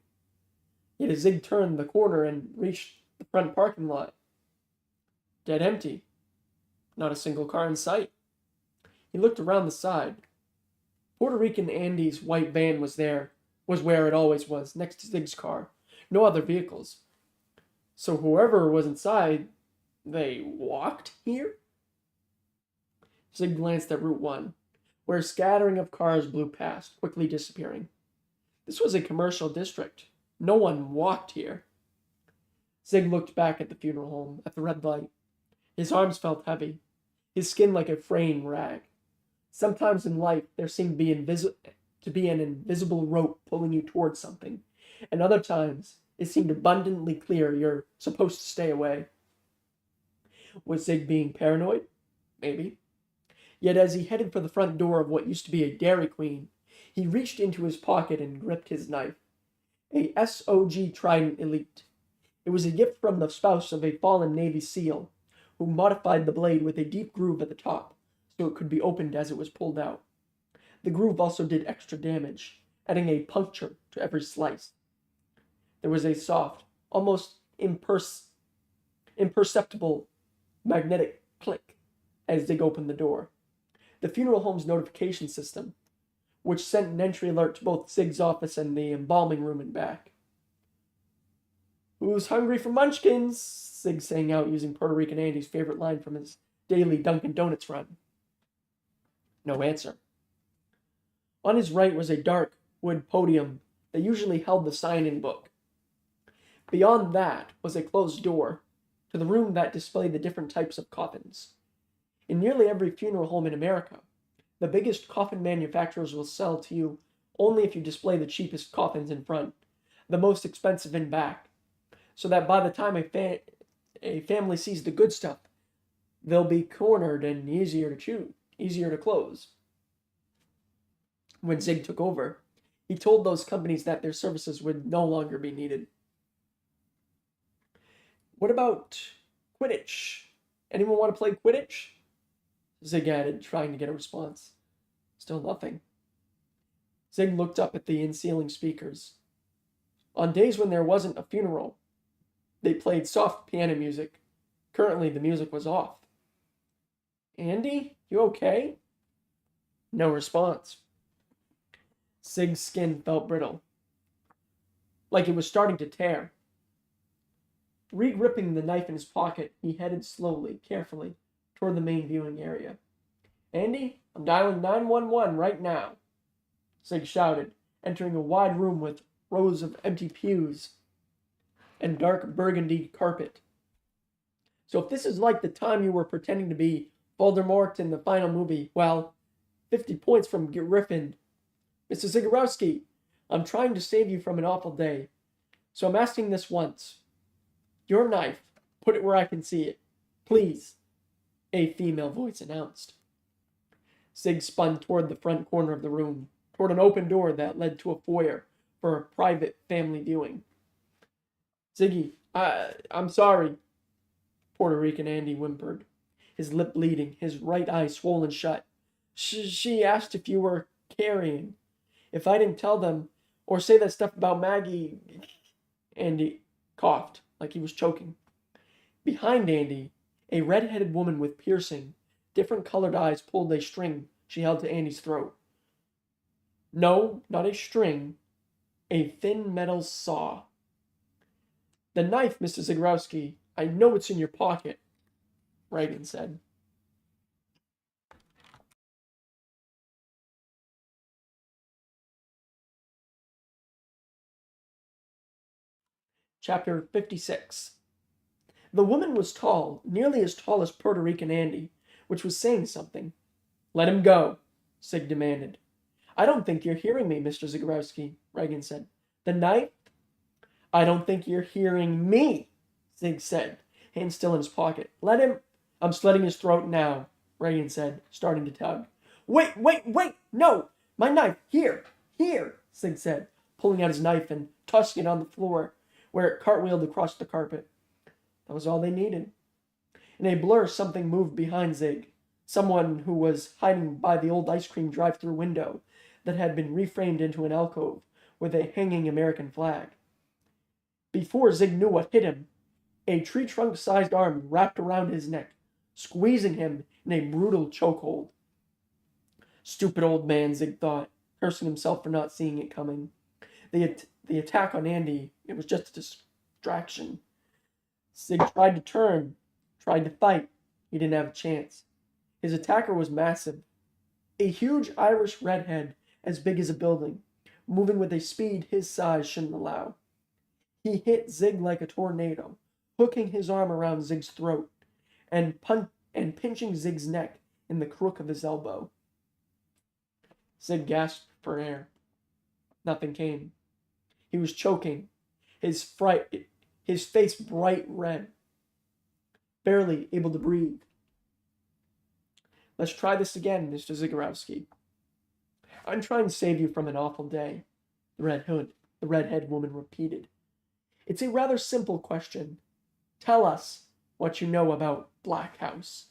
Speaker 1: Yet as Zig turned the corner and reached the front parking lot, dead empty. Not a single car in sight. He looked around the side. Puerto Rican Andy's white van was where it always was, next to Zig's car. No other vehicles. So whoever was inside, they walked here? Zig glanced at Route 1, where a scattering of cars blew past, quickly disappearing. This was a commercial district. No one walked here. Zig looked back at the funeral home, at the red light. His arms felt heavy, his skin like a fraying rag. Sometimes in life, there seemed to be an invisible rope pulling you towards something, and other times, it seemed abundantly clear you're supposed to stay away. Was Zig being paranoid? Maybe. Yet as he headed for the front door of what used to be a Dairy Queen, he reached into his pocket and gripped his knife. A SOG Trident Elite. It was a gift from the spouse of a fallen Navy SEAL, who modified the blade with a deep groove at the top, so it could be opened as it was pulled out. The groove also did extra damage, adding a puncture to every slice. There was a soft, almost imperceptible magnetic click as Zig opened the door. The funeral home's notification system, which sent an entry alert to both Zig's office and the embalming room and back. "Who's hungry for munchkins?" Zig sang out using Puerto Rican Andy's favorite line from his daily Dunkin' Donuts run. No answer. On his right was a dark wood podium that usually held the sign-in book. Beyond that was a closed door to the room that displayed the different types of coffins. In nearly every funeral home in America, the biggest coffin manufacturers will sell to you only if you display the cheapest coffins in front, the most expensive in back, so that by the time a family sees the good stuff, they'll be cornered and easier to close. When Zig took over, he told those companies that their services would no longer be needed. "What about Quidditch? Anyone want to play Quidditch?" Zig added, trying to get a response. Still nothing. Zig looked up at the in-ceiling speakers. On days when there wasn't a funeral, they played soft piano music. Currently, the music was off. "Andy, you okay?" No response. Zig's skin felt brittle, like it was starting to tear. Re-gripping the knife in his pocket, he headed slowly, carefully, toward the main viewing area. "Andy, I'm dialing 911 right now, Zig shouted, entering a wide room with rows of empty pews and dark burgundy carpet. So if this is like the time you were pretending to be Voldemort in the final movie, well, 50 points from Griffin. Mr. Zagorowski, I'm trying to save you from an awful day, so I'm asking this once. Your knife, put it where I can see it. Please, a female voice announced. Zig spun toward the front corner of the room, toward an open door that led to a foyer for a private family viewing. Ziggy, I'm sorry, Puerto Rican Andy whimpered, his lip bleeding, his right eye swollen shut. She asked if you were carrying. If I didn't tell them, or say that stuff about Maggie. Andy coughed like he was choking. Behind Andy, a red-headed woman with piercing, different colored eyes pulled a string she held to Andy's throat. No, not a string, a thin metal saw. The knife, Mr. Zagorowski. I know it's in your pocket, Reagan said. Chapter 56. The woman was tall, nearly as tall as Puerto Rican Andy, which was saying something. Let him go, Sig demanded. I don't think you're hearing me, Mr. Zagorowski, Reagan said. The knife? I don't think you're hearing me, Zig said, hand still in his pocket. Let him. I'm slitting his throat now, Reagan said, starting to tug. Wait, no! My knife, here, Zig said, pulling out his knife and tossing it on the floor, where it cartwheeled across the carpet. That was all they needed. In a blur, something moved behind Zig. Someone who was hiding by the old ice cream drive-through window that had been reframed into an alcove with a hanging American flag. Before Zig knew what hit him, a tree trunk-sized arm wrapped around his neck, squeezing him in a brutal chokehold. Stupid old man, Zig thought, cursing himself for not seeing it coming. The attack on Andy, it was just a distraction. Zig tried to turn, tried to fight. He didn't have a chance. His attacker was massive. A huge Irish redhead as big as a building, moving with a speed his size shouldn't allow. He hit Zig like a tornado, hooking his arm around Zig's throat and pinching Zig's neck in the crook of his elbow. Zig gasped for air. Nothing came. He was choking, his face bright red, barely able to breathe. Let's try this again, Mr. Zagorowski. I'm trying to save you from an awful day, the redhead woman repeated. It's a rather simple question. Tell us what you know about Black House.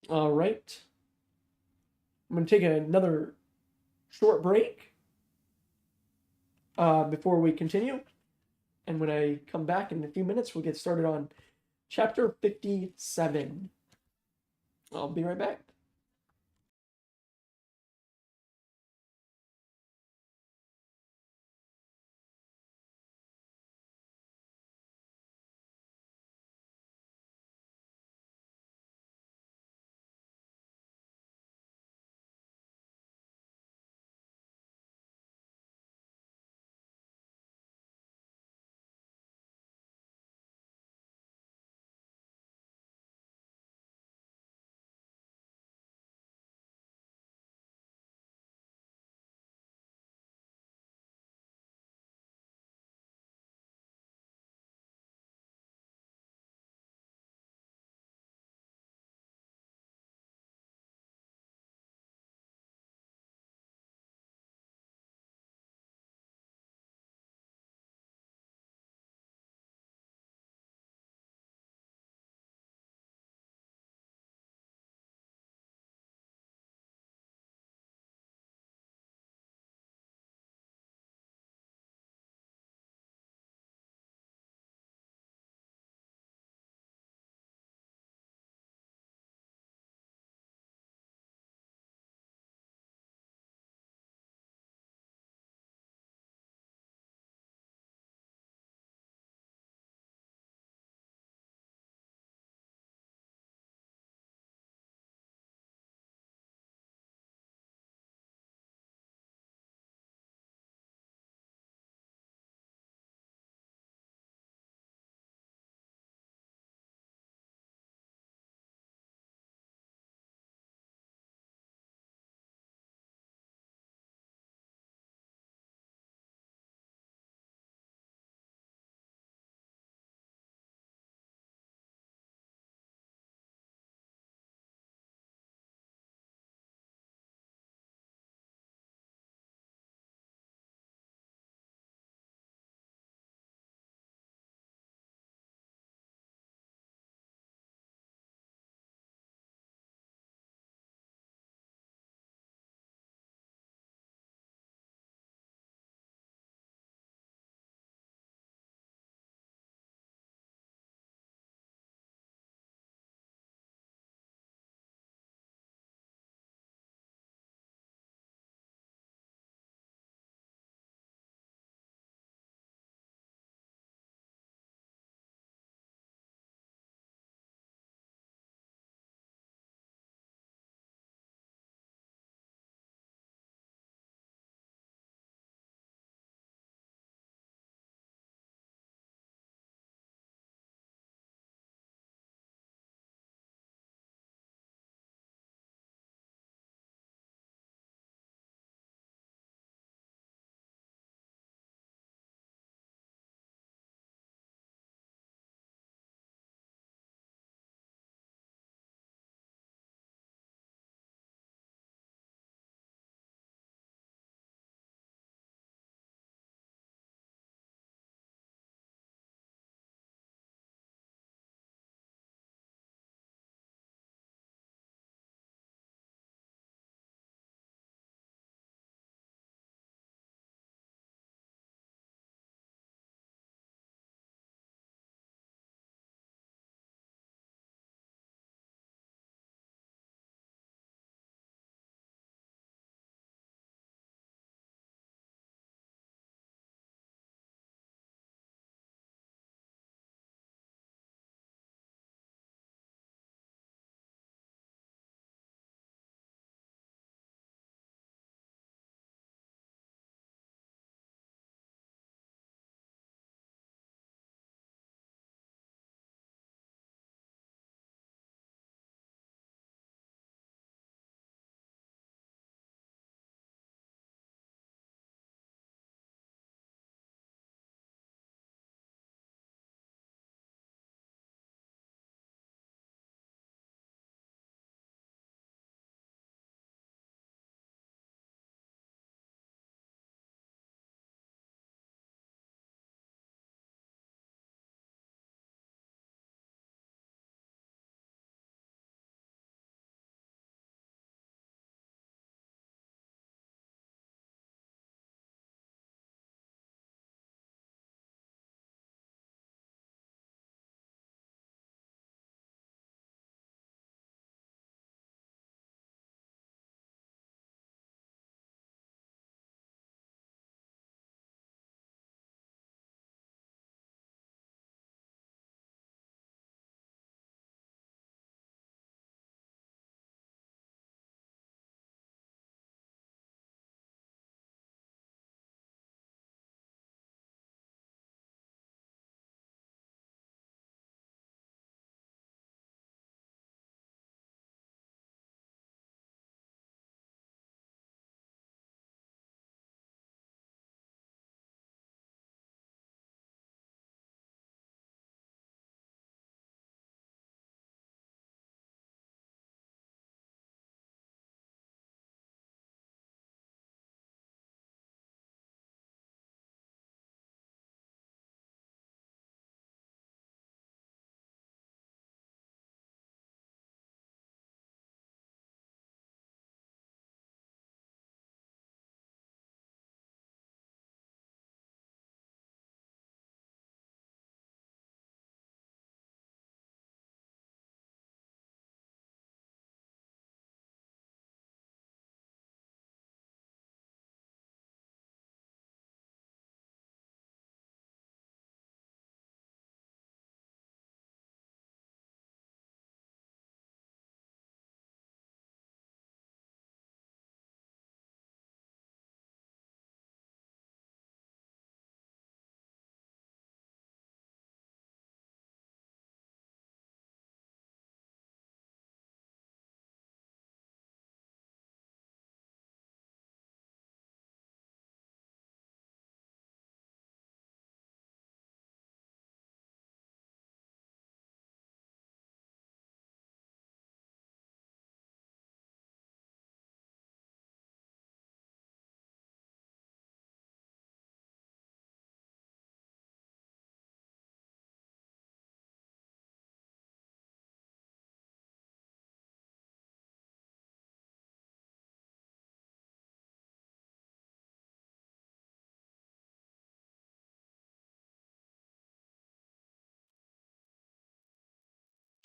Speaker 1: All right. I'm going to take another short break before we continue. And when I come back in a few minutes, we'll get started on chapter 57. I'll be right back.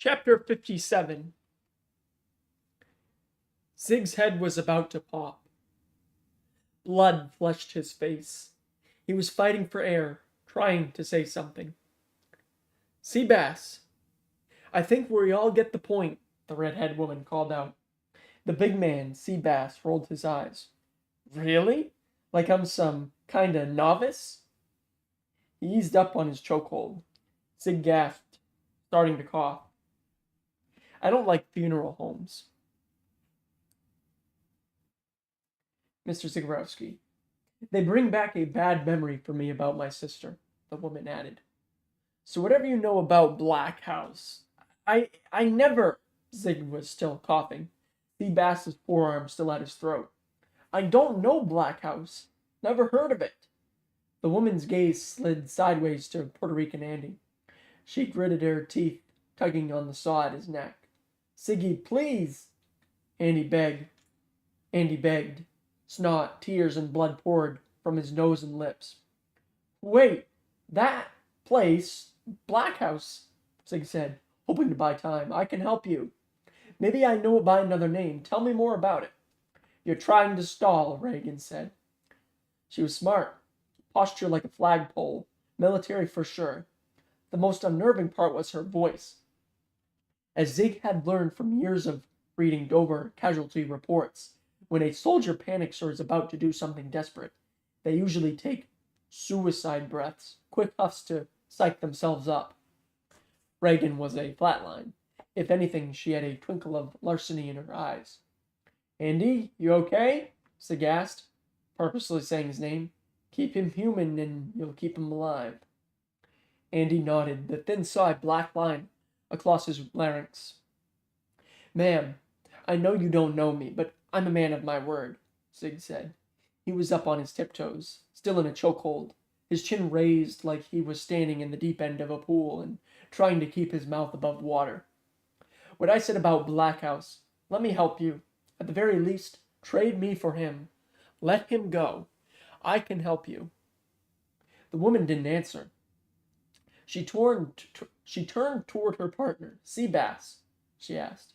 Speaker 1: Chapter 57. Zig's head was about to pop. Blood flushed his face. He was fighting for air, trying to say something. Seabass, I think we all get the point, the redhead woman called out. The big man, Seabass, rolled his eyes. Really? Like I'm some kinda novice? He eased up on his chokehold. Zig gasped, starting to cough. I don't like funeral homes. Mr. Zagorowski. They bring back a bad memory for me about my sister, the woman added. So whatever you know about Black House, I never. Zig was still coughing, Seabass's forearm still at his throat. I don't know Black House. Never heard of it. The woman's gaze slid sideways to Puerto Rican Andy. She gritted her teeth, tugging on the saw at his neck. Ziggy, please! Andy begged. Snot, tears, and blood poured from his nose and lips. Wait, that place, Black House, Zig said, hoping to buy time. I can help you. Maybe I know it by another name. Tell me more about it. You're trying to stall, Reagan said. She was smart. Posture like a flagpole. Military for sure. The most unnerving part was her voice. As Zig had learned from years of reading Dover casualty reports, when a soldier panics or is about to do something desperate, they usually take suicide breaths, quick huffs to psych themselves up. Reagan was a flatline. If anything, she had a twinkle of larceny in her eyes. Andy, you okay? Zig asked, purposely saying his name. Keep him human and you'll keep him alive. Andy nodded, the thin side black line across his larynx. Ma'am, I know you don't know me, but I'm a man of my word, Zig said. He was up on his tiptoes, still in a chokehold, his chin raised like he was standing in the deep end of a pool and trying to keep his mouth above water. What I said about Black House, let me help you. At the very least, trade me for him. Let him go. I can help you. The woman didn't answer. She turned toward her partner. Seabass, she asked.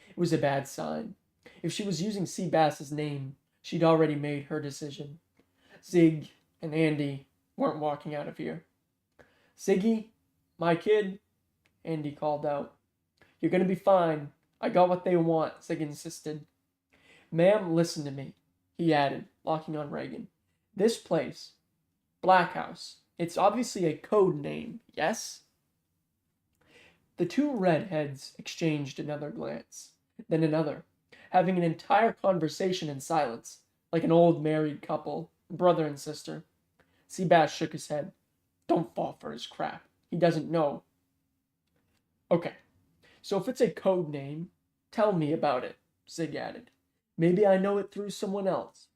Speaker 1: It was a bad sign. If she was using Seabass's name, she'd already made her decision. Zig and Andy weren't walking out of here. Ziggy, my kid, Andy called out. You're going to be fine. I got what they want, Zig insisted. Ma'am, listen to me, he added, locking on Reagan. This place, Black House, it's obviously a code name, yes? The two redheads exchanged another glance, then another, having an entire conversation in silence, like an old married couple, brother and sister. Seabass shook his head. Don't fall for his crap. He doesn't know. Okay, so if it's a code name, tell me about it, Zig added. Maybe I know it through someone else.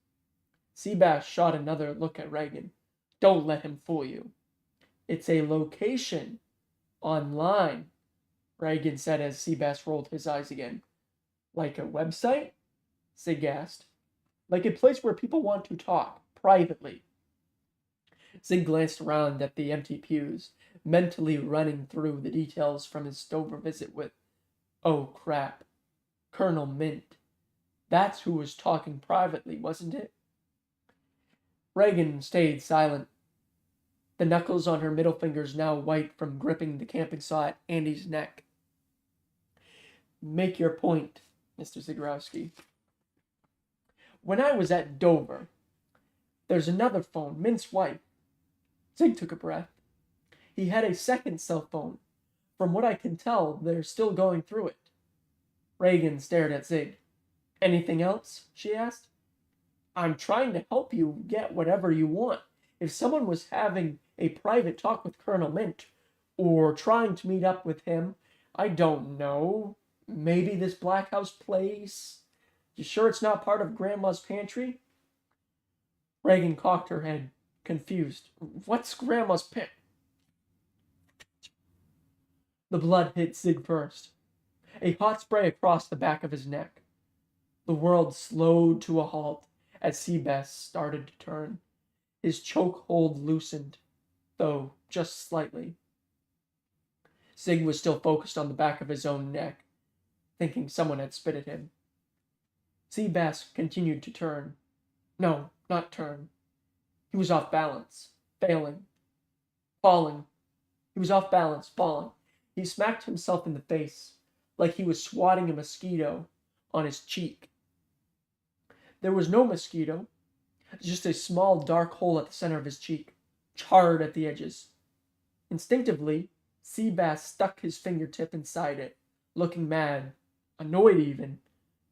Speaker 1: Seabass shot another look at Reagan. Don't let him fool you. It's a location. Online, Reagan said as Seabass rolled his eyes again. Like a website? Zig asked. Like a place where people want to talk, privately. Zig glanced around at the empty pews, mentally running through the details from his Dover visit with, oh crap, Colonel Mint. That's who was talking privately, wasn't it? Reagan stayed silent, the knuckles on her middle fingers now white from gripping the camping saw at Andy's neck. Make your point, Mr. Zagorowski. When I was at Dover, there's another phone, Mint's wife. Zig took a breath. He had a second cell phone. From what I can tell, they're still going through it. Reagan stared at Zig. Anything else? She asked. I'm trying to help you get whatever you want. If someone was having a private talk with Colonel Mint, or trying to meet up with him, I don't know, maybe this Black House place? You sure it's not part of Grandma's pantry? Reagan cocked her head, confused. What's Grandma's pantry? The blood hit Zig first. A hot spray across the back of his neck. The world slowed to a halt as Seabass started to turn. His chokehold loosened, though just slightly. Zig was still focused on the back of his own neck, thinking someone had spit at him. Seabass continued to turn. No, not turn. He was off balance, failing, falling. He was off balance, falling. He smacked himself in the face, like he was swatting a mosquito on his cheek. There was no mosquito, just a small dark hole at the center of his cheek, charred at the edges. Instinctively, Seabass stuck his fingertip inside it, looking mad, annoyed even,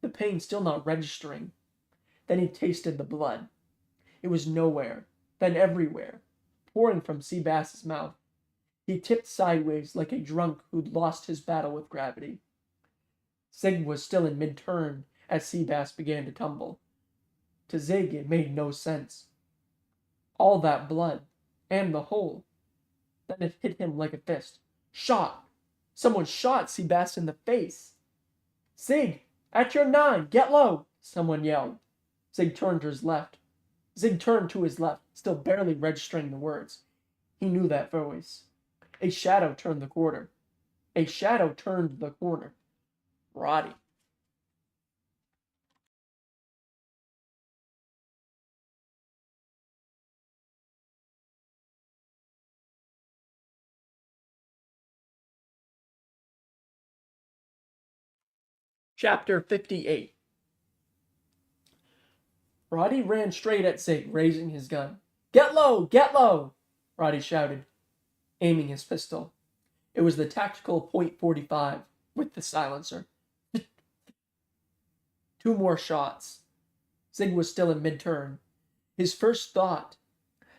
Speaker 1: the pain still not registering. Then he tasted the blood. It was nowhere, then everywhere, pouring from Seabass's mouth. He tipped sideways like a drunk who'd lost his battle with gravity. Zig was still in mid-turn as Seabass began to tumble. To Zig, it made no sense. All that blood, and the hole. Then it hit him like a fist. Shot! Someone shot Seabass in the face. Zig, at your 9, get low! Someone yelled. Zig turned to his left. Still barely registering the words. He knew that voice. A shadow turned the corner. Roddy. Chapter 58. Roddy ran straight at Zig, raising his gun. Get low! Get low! Roddy shouted, aiming his pistol. It was the tactical .45 with the silencer. 2 more shots. Zig was still in mid-turn. His first thought,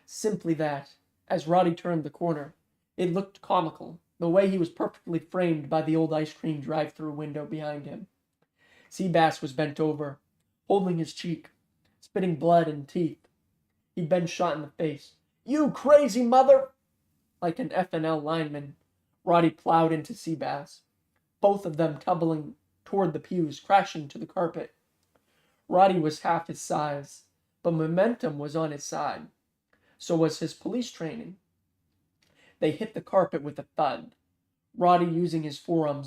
Speaker 1: simply that, as Roddy turned the corner, it looked comical, the way he was perfectly framed by the old ice cream drive-through window behind him. Seabass was bent over, holding his cheek, spitting blood and teeth. He'd been shot in the face. You crazy mother! Like an FNL lineman, Roddy plowed into Seabass, both of them tumbling toward the pews, crashing to the carpet. Roddy was half his size, but momentum was on his side. So was his police training. They hit the carpet with a thud, Roddy using his forearm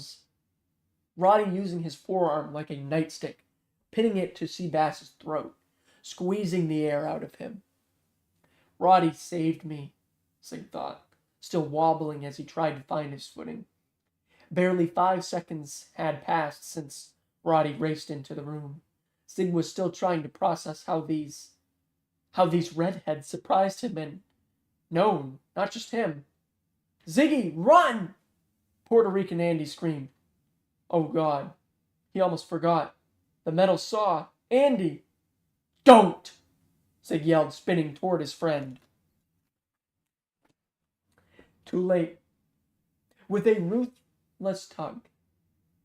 Speaker 1: like a nightstick, pinning it to Seabass's throat, squeezing the air out of him. Roddy saved me, Zig thought, still wobbling as he tried to find his footing. Barely 5 seconds had passed since Roddy raced into the room. Zig was still trying to process how these redheads surprised him and known, not just him. Ziggy, run! Puerto Rican Andy screamed. Oh God, he almost forgot. The metal saw. Andy! Don't! Zig yelled, spinning toward his friend. Too late. With a ruthless tug,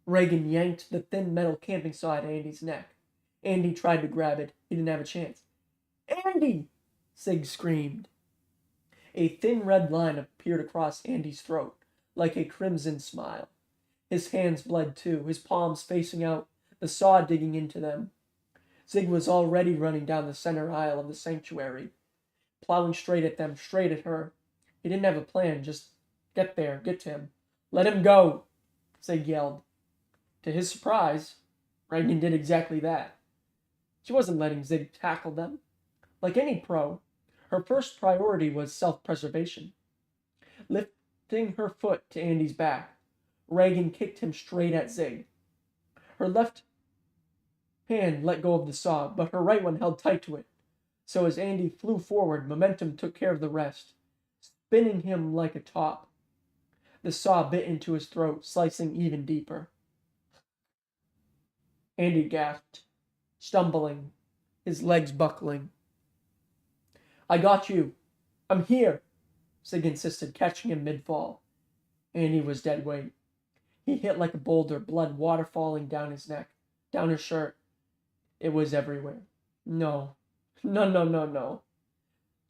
Speaker 1: Reagan yanked the thin metal camping saw at Andy's neck. Andy tried to grab it. He didn't have a chance. Andy! Zig screamed. A thin red line appeared across Andy's throat, like a crimson smile. His hands bled too, his palms facing out, the saw digging into them. Zig was already running down the center aisle of the sanctuary, plowing straight at them, straight at her. He didn't have a plan, just get there, get to him. Let him go, Zig yelled. To his surprise, Reagan did exactly that. She wasn't letting Zig tackle them. Like any pro, her first priority was self-preservation. Lifting her foot to Andy's back, Reagan kicked him straight at Zig. Her left hand let go of the saw, but her right one held tight to it. So as Andy flew forward, momentum took care of the rest, spinning him like a top. The saw bit into his throat, slicing even deeper. Andy gasped, stumbling, his legs buckling. I got you. I'm here, Zig insisted, catching him mid-fall. Andy was dead weight. He hit like a boulder, blood waterfalling down his neck, down his shirt. It was everywhere. No.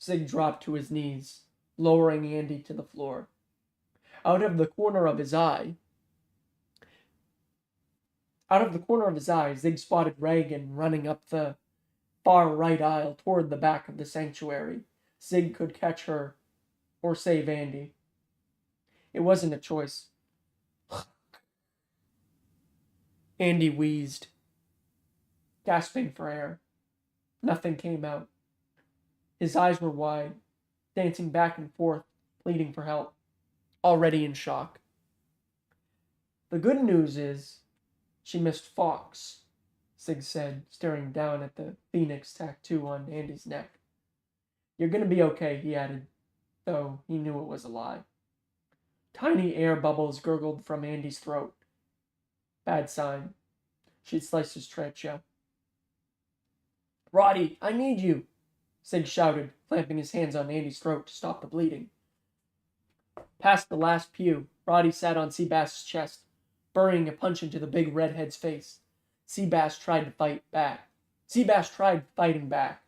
Speaker 1: Zig dropped to his knees, lowering Andy to the floor. Out of the corner of his eye, Zig spotted Reagan running up the far right aisle toward the back of the sanctuary. Zig could catch her or save Andy. It wasn't a choice. Andy wheezed, gasping for air. Nothing came out. His eyes were wide, dancing back and forth, pleading for help, already in shock. The good news is she missed Fox, Sig said, staring down at the phoenix tattoo on Andy's neck. You're gonna be okay, he added, though he knew it was a lie. Tiny air bubbles gurgled from Andy's throat. Bad sign. She'd sliced his trachea. Roddy, I need you, Sig shouted, clamping his hands on Andy's throat to stop the bleeding. Past the last pew, Roddy sat on Seabass's chest, burying a punch into the big redhead's face. Seabass tried to fight back. Seabass tried fighting back.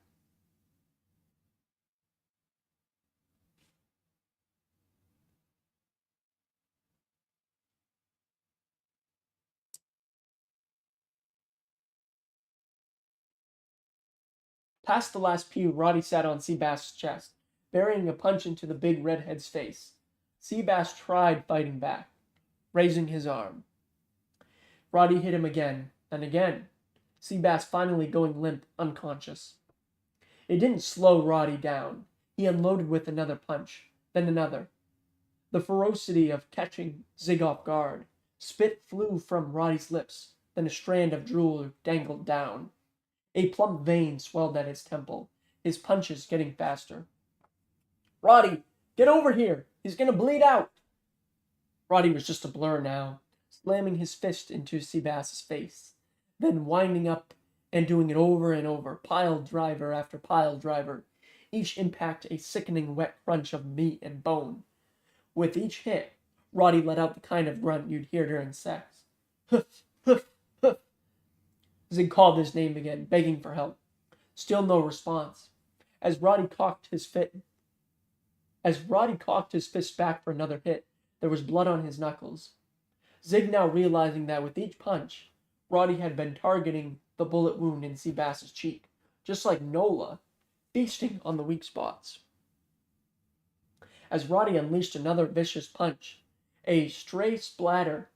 Speaker 1: Past the last pew, Roddy sat on Seabass's chest, burying a punch into the big redhead's face. Seabass tried fighting back, raising his arm. Roddy hit him again, and again, Seabass finally going limp, unconscious. It didn't slow Roddy down. He unloaded with another punch, then another. The ferocity of catching Zig off guard. Spit flew from Roddy's lips, then a strand of drool dangled down. A plump vein swelled at his temple, his punches getting faster. Roddy, get over here! He's gonna bleed out! Roddy was just a blur now, slamming his fist into Seabass's face, then winding up and doing it over and over, pile driver after pile driver, each impact a sickening wet crunch of meat and bone. With each hit, Roddy let out the kind of grunt you'd hear during sex. Huff, huff, huff. Zig called his name again, begging for help. Still no response. As Roddy cocked his fist back for another hit, there was blood on his knuckles. Zig now realizing that with each punch, Roddy had been targeting the bullet wound in Seabass's cheek, just like Nola, feasting on the weak spots. As Roddy unleashed another vicious punch, a stray spatter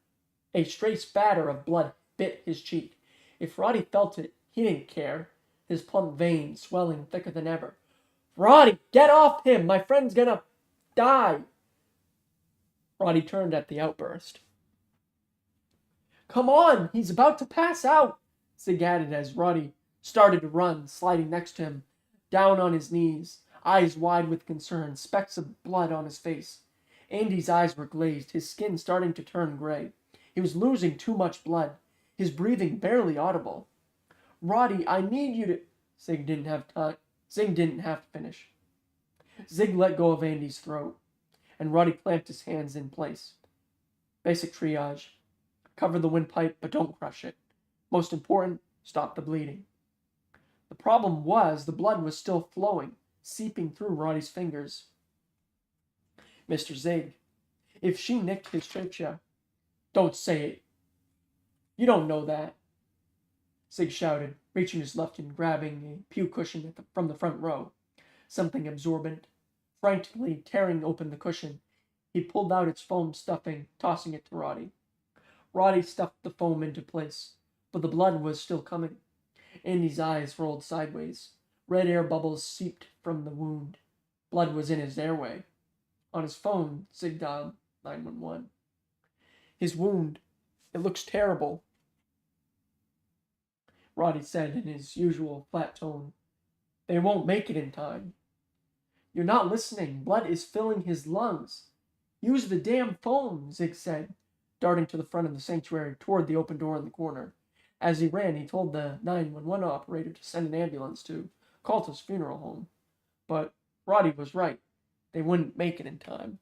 Speaker 1: of blood bit his cheek. If Roddy felt it, he didn't care, his plump veins swelling thicker than ever. Roddy, get off him! My friend's gonna die! Roddy turned at the outburst. Come on! He's about to pass out! Zig added as Roddy started to run, sliding next to him, down on his knees, eyes wide with concern, specks of blood on his face. Andy's eyes were glazed, his skin starting to turn gray. He was losing too much blood, his breathing barely audible. Roddy, I need you to... Zig didn't have to finish. Zig let go of Andy's throat, and Roddy clamped his hands in place. Basic triage. Cover the windpipe, but don't crush it. Most important, stop the bleeding. The problem was the blood was still flowing, seeping through Roddy's fingers. Mr. Zig, if she nicked his trachea... Don't say it. You don't know that. Zig shouted, reaching his left and grabbing a pew cushion from the front row. Something absorbent. Frantically tearing open the cushion, he pulled out its foam stuffing, tossing it to Roddy. Roddy stuffed the foam into place, but the blood was still coming. Andy's eyes rolled sideways. Red air bubbles seeped from the wound. Blood was in his airway. On his phone, Zig dialed 911. His wound, it looks terrible, Roddy said in his usual flat tone. They won't make it in time. You're not listening. Blood is filling his lungs. Use the damn phone, Zig said, darting to the front of the sanctuary toward the open door in the corner. As he ran, he told the 911 operator to send an ambulance to Calta's funeral home. But Roddy was right. They wouldn't make it in time.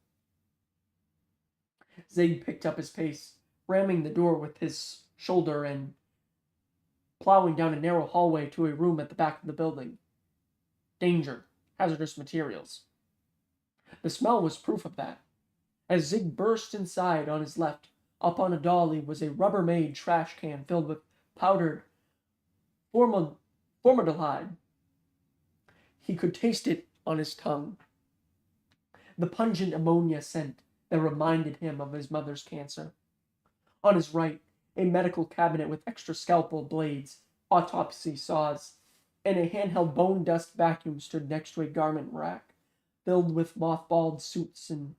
Speaker 1: Zig picked up his pace, ramming the door with his shoulder and plowing down a narrow hallway to a room at the back of the building. Danger. Hazardous materials. The smell was proof of that. As Zig burst inside on his left, up on a dolly was a Rubbermaid trash can filled with powdered formaldehyde. He could taste it on his tongue. The pungent ammonia scent that reminded him of his mother's cancer. On his right, A medical cabinet with extra scalpel blades, autopsy saws, and a handheld bone dust vacuum stood next to a garment rack filled with mothballed suits and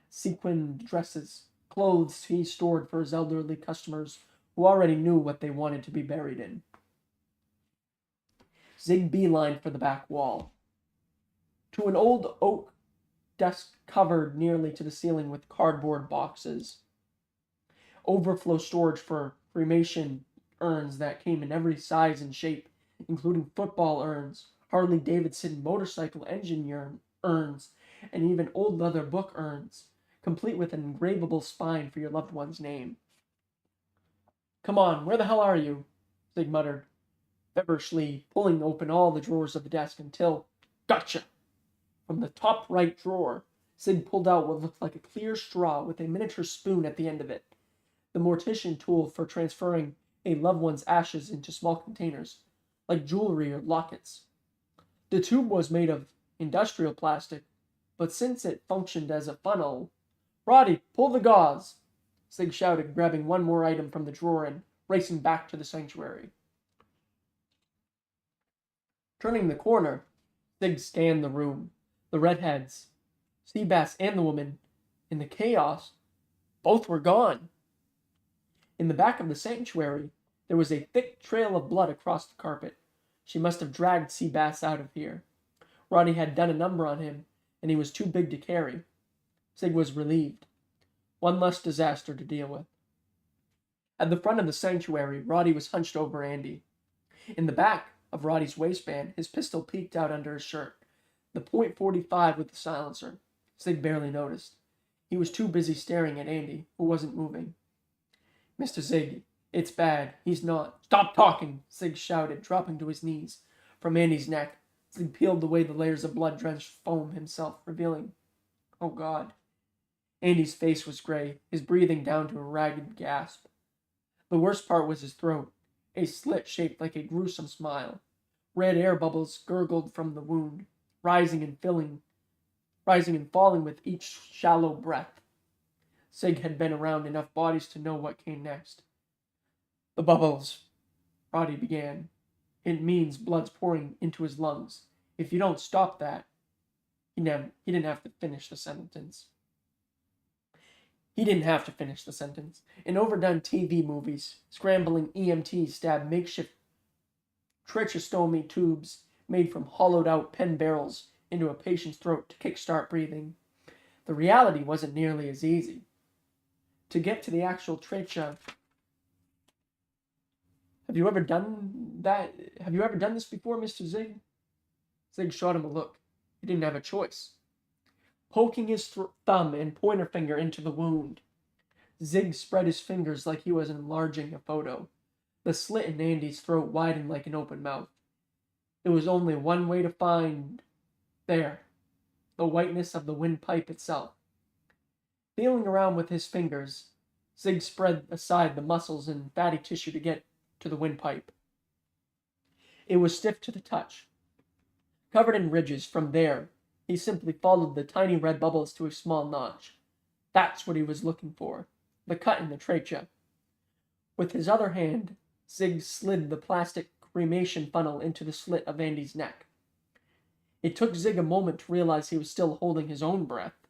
Speaker 1: sequined dresses, clothes he stored for his elderly customers who already knew what they wanted to be buried in. Zig beelined for the back wall, to an old oak desk covered nearly to the ceiling with cardboard boxes. Overflow storage for cremation urns that came in every size and shape, including football urns, Harley Davidson motorcycle engine urns, and even old leather book urns, complete with an engravable spine for your loved one's name. "Come on, where the hell are you?" Zig muttered, feverishly pulling open all the drawers of the desk until, "Gotcha!" From the top right drawer, Zig pulled out what looked like a clear straw with a miniature spoon at the end of it, the mortician tool for transferring a loved one's ashes into small containers, like jewelry or lockets. The tube was made of industrial plastic, but since it functioned as a funnel... "Roddy, pull the gauze!" Zig shouted, grabbing one more item from the drawer and racing back to the sanctuary. Turning the corner, Zig scanned the room. The redheads, Seabass and the woman, in the chaos, both were gone. In the back of the sanctuary, there was a thick trail of blood across the carpet. She must have dragged Seabass out of here. Roddy had done a number on him, and he was too big to carry. Zig was relieved. One less disaster to deal with. At the front of the sanctuary, Roddy was hunched over Andy. In the back of Roddy's waistband, his pistol peeked out under his shirt, the .45 with the silencer. Zig barely noticed. He was too busy staring at Andy, who wasn't moving. "Mr. Zig, it's bad. He's not..." "Stop talking!" Zig shouted, dropping to his knees. From Andy's neck, Zig peeled away the layers of blood-drenched foam himself, revealing... Oh, God. Andy's face was gray, his breathing down to a ragged gasp. The worst part was his throat, a slit shaped like a gruesome smile. Red air bubbles gurgled from the wound, rising and falling with each shallow breath. Zig had been around enough bodies to know what came next. "The bubbles," Roddy began. "It means blood's pouring into his lungs. If you don't stop that..." He didn't have to finish the sentence. In overdone TV movies, scrambling EMTs stab makeshift tracheostomy tubes made from hollowed-out pen barrels into a patient's throat to kickstart breathing. The reality wasn't nearly as easy. To get to the actual trachea... Have you ever done this before, Mr. Zig?" Zig shot him a look. He didn't have a choice. Poking his thumb and pointer finger into the wound, Zig spread his fingers like he was enlarging a photo. The slit in Andy's throat widened like an open mouth. There was only one way to find... There. The whiteness of the windpipe itself. Feeling around with his fingers, Zig spread aside the muscles and fatty tissue to get to the windpipe. It was stiff to the touch, covered in ridges. From there, he simply followed the tiny red bubbles to a small notch. That's what he was looking for, the cut in the trachea. With his other hand, Zig slid the plastic cremation funnel into the slit of Andy's neck. It took Zig a moment to realize he was still holding his own breath.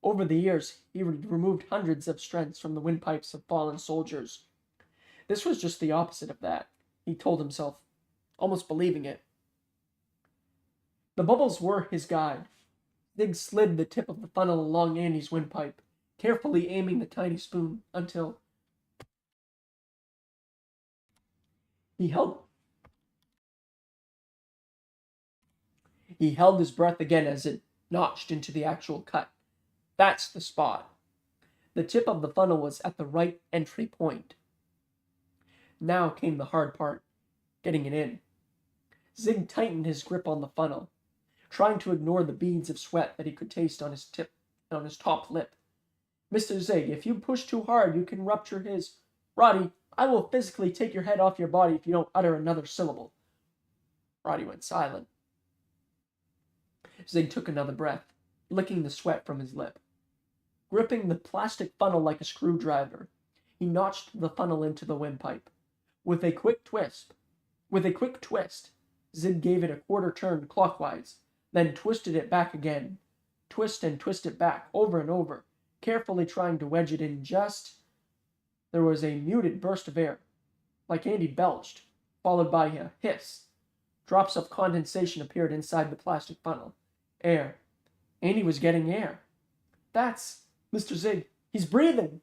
Speaker 1: Over the years, he removed hundreds of stents from the windpipes of fallen soldiers. This was just the opposite of that, he told himself, almost believing it. The bubbles were his guide. Zig slid the tip of the funnel along Andy's windpipe, carefully aiming the tiny spoon until he held his breath again as it notched into the actual cut. That's the spot. The tip of the funnel was at the right entry point. Now came the hard part, getting it in. Zig tightened his grip on the funnel, trying to ignore the beads of sweat that he could taste on his top lip. "Mr. Zig, if you push too hard, you can rupture his... Roddy, I will physically take your head off your body if you don't utter another syllable." Roddy went silent. Zig took another breath, licking the sweat from his lip. Gripping the plastic funnel like a screwdriver, He notched the funnel into the windpipe. With a quick twist, Zig gave it a quarter turn clockwise, then twisted it back again. Twist and twist it back, over and over, carefully trying to wedge it in just. There was a muted burst of air, like Andy belched, followed by a hiss. Drops of condensation appeared inside the plastic funnel. Air. Andy was getting air. That's Mr. Zig. He's breathing.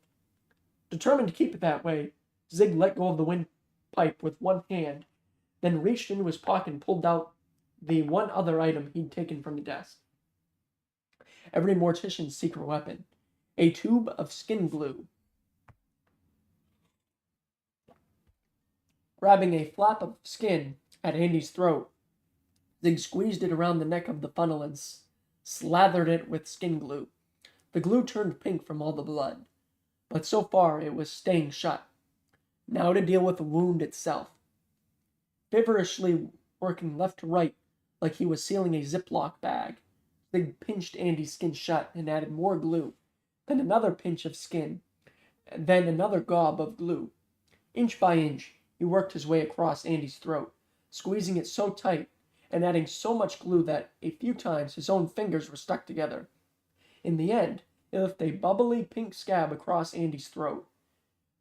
Speaker 1: Determined to keep it that way, Zig let go of the windpipe with one hand, then reached into his pocket and pulled out the one other item he'd taken from the desk. Every mortician's secret weapon. A tube of skin glue. Grabbing a flap of skin at Andy's throat, Zig squeezed it around the neck of the funnel and slathered it with skin glue. The glue turned pink from all the blood, but so far it was staying shut. Now to deal with the wound itself. Feverishly working left to right like he was sealing a Ziploc bag, Zig pinched Andy's skin shut and added more glue, then another pinch of skin, and then another gob of glue. Inch by inch, he worked his way across Andy's throat, squeezing it so tight and adding so much glue that a few times his own fingers were stuck together. In the end, he left a bubbly pink scab across Andy's throat,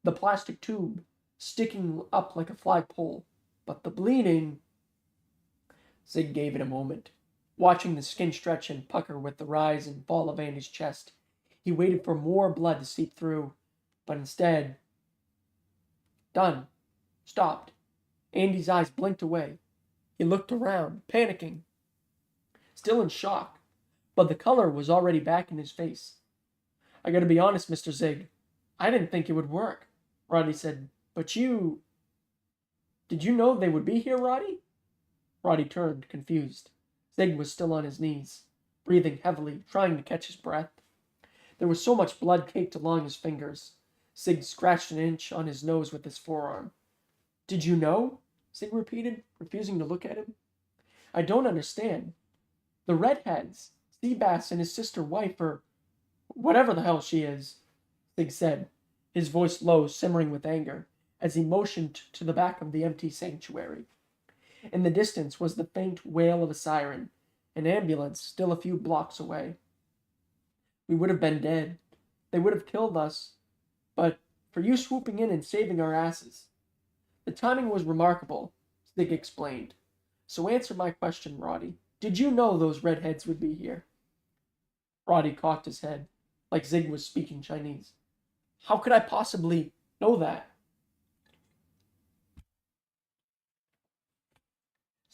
Speaker 1: the plastic tube sticking up like a flagpole, but the bleeding. Zig gave it a moment, watching the skin stretch and pucker with the rise and fall of Andy's chest. He waited for more blood to seep through, but instead. Done. Stopped. Andy's eyes blinked away. He looked around, panicking, still in shock, but the color was already back in his face. I gotta be honest, Mr. Zig. I didn't think it would work, Roddy said. But you. Did you know they would be here, Roddy? Roddy turned, confused. Zig was still on his knees, breathing heavily, trying to catch his breath. There was so much blood caked along his fingers. Zig scratched an inch on his nose with his forearm. Did you know? Zig repeated, refusing to look at him. I don't understand. The redheads, Seabass and his sister wife, or whatever the hell she is, Zig said, his voice low, simmering with anger, as he motioned to the back of the empty sanctuary. In the distance was the faint wail of a siren, an ambulance still a few blocks away. We would have been dead. They would have killed us, but for you swooping in and saving our asses. The timing was remarkable, Zig explained. So answer my question, Roddy. Did you know those redheads would be here? Roddy cocked his head, like Zig was speaking Chinese. How could I possibly know that?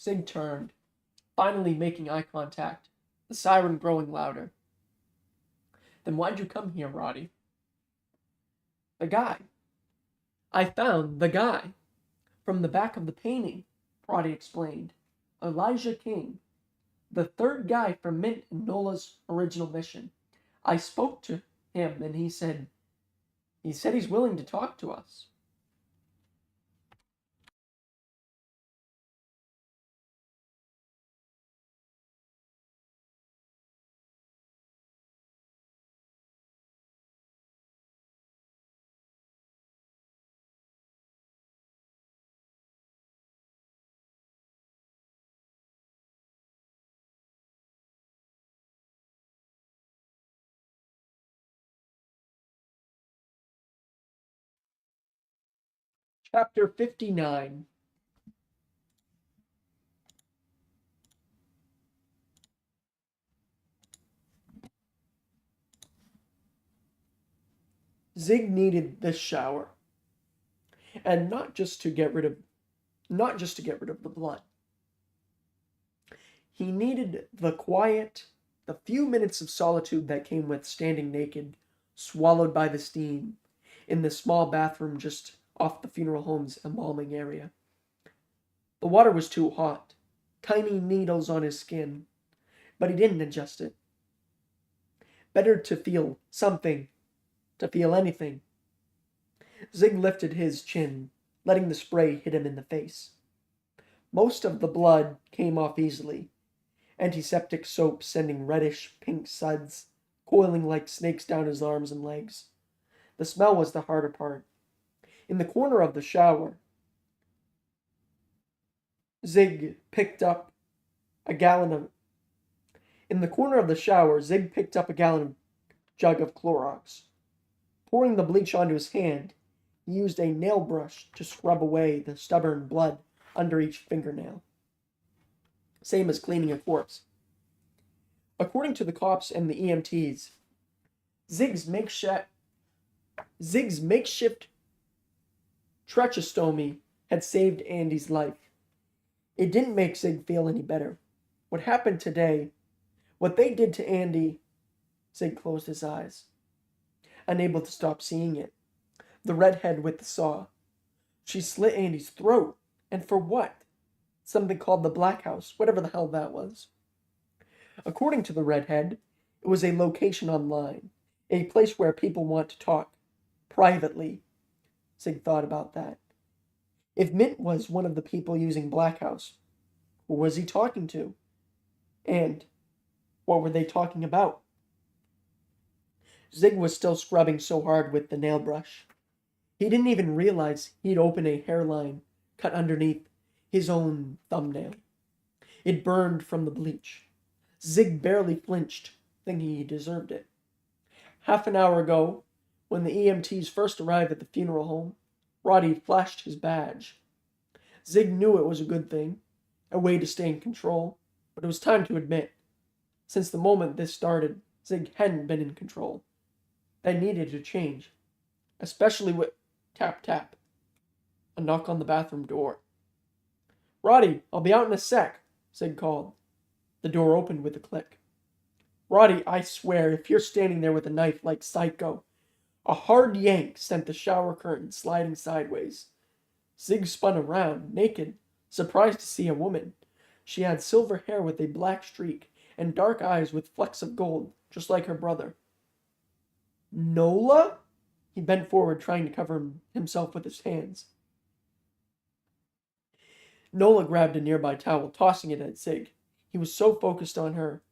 Speaker 1: Zig turned, finally making eye contact, the siren growing louder. Then why'd you come here, Roddy? The guy. I found the guy. From the back of the painting, Roddy explained. Elijah King, the third guy from Mint and Nola's original mission. I spoke to him and he said he's willing to talk to us. Chapter 59. Zig needed this shower, and not just to get rid of the blood. He needed the quiet, the few minutes of solitude that came with standing naked, swallowed by the steam, in the small bathroom just off the funeral home's embalming area. The water was too hot, tiny needles on his skin, but he didn't adjust it. Better to feel something, to feel anything. Zig lifted his chin, letting the spray hit him in the face. Most of the blood came off easily, antiseptic soap sending reddish pink suds coiling like snakes down his arms and legs. The smell was the harder part. In the corner of the shower, Zig picked up a gallon of in the corner of the shower, Zig picked up a gallon jug of Clorox. Pouring the bleach onto his hand, he used a nail brush to scrub away the stubborn blood under each fingernail. Same as cleaning a corpse. According to the cops and the EMTs, Zig's makeshift tracheostomy had saved Andy's life. It didn't make Zig feel any better. What happened today, what they did to Andy, Zig closed his eyes, unable to stop seeing it. The redhead with the saw. She slit Andy's throat. And for what? Something called the Black House, whatever the hell that was. According to the redhead, it was a location online, a place where people want to talk privately. Zig thought about that. If Mint was one of the people using Black House, who was he talking to? And what were they talking about? Zig was still scrubbing so hard with the nail brush. He didn't even realize he'd opened a hairline cut underneath his own thumbnail. It burned from the bleach. Zig barely flinched, thinking he deserved it. Half an hour ago, when the EMTs first arrived at the funeral home, Roddy flashed his badge. Zig knew it was a good thing, a way to stay in control, but it was time to admit, since the moment this started, Zig hadn't been in control. That needed to change, especially with tap tap, a knock on the bathroom door. "Roddy, I'll be out in a sec," Zig called. The door opened with a click. "Roddy, I swear, if you're standing there with a knife like Psycho..." A hard yank sent the shower curtain sliding sideways. Zig spun around, naked, surprised to see a woman. She had silver hair with a black streak and dark eyes with flecks of gold, just like her brother. "Nola?" He bent forward, trying to cover himself with his hands. Nola grabbed a nearby towel, tossing it at Zig. He was so focused on her.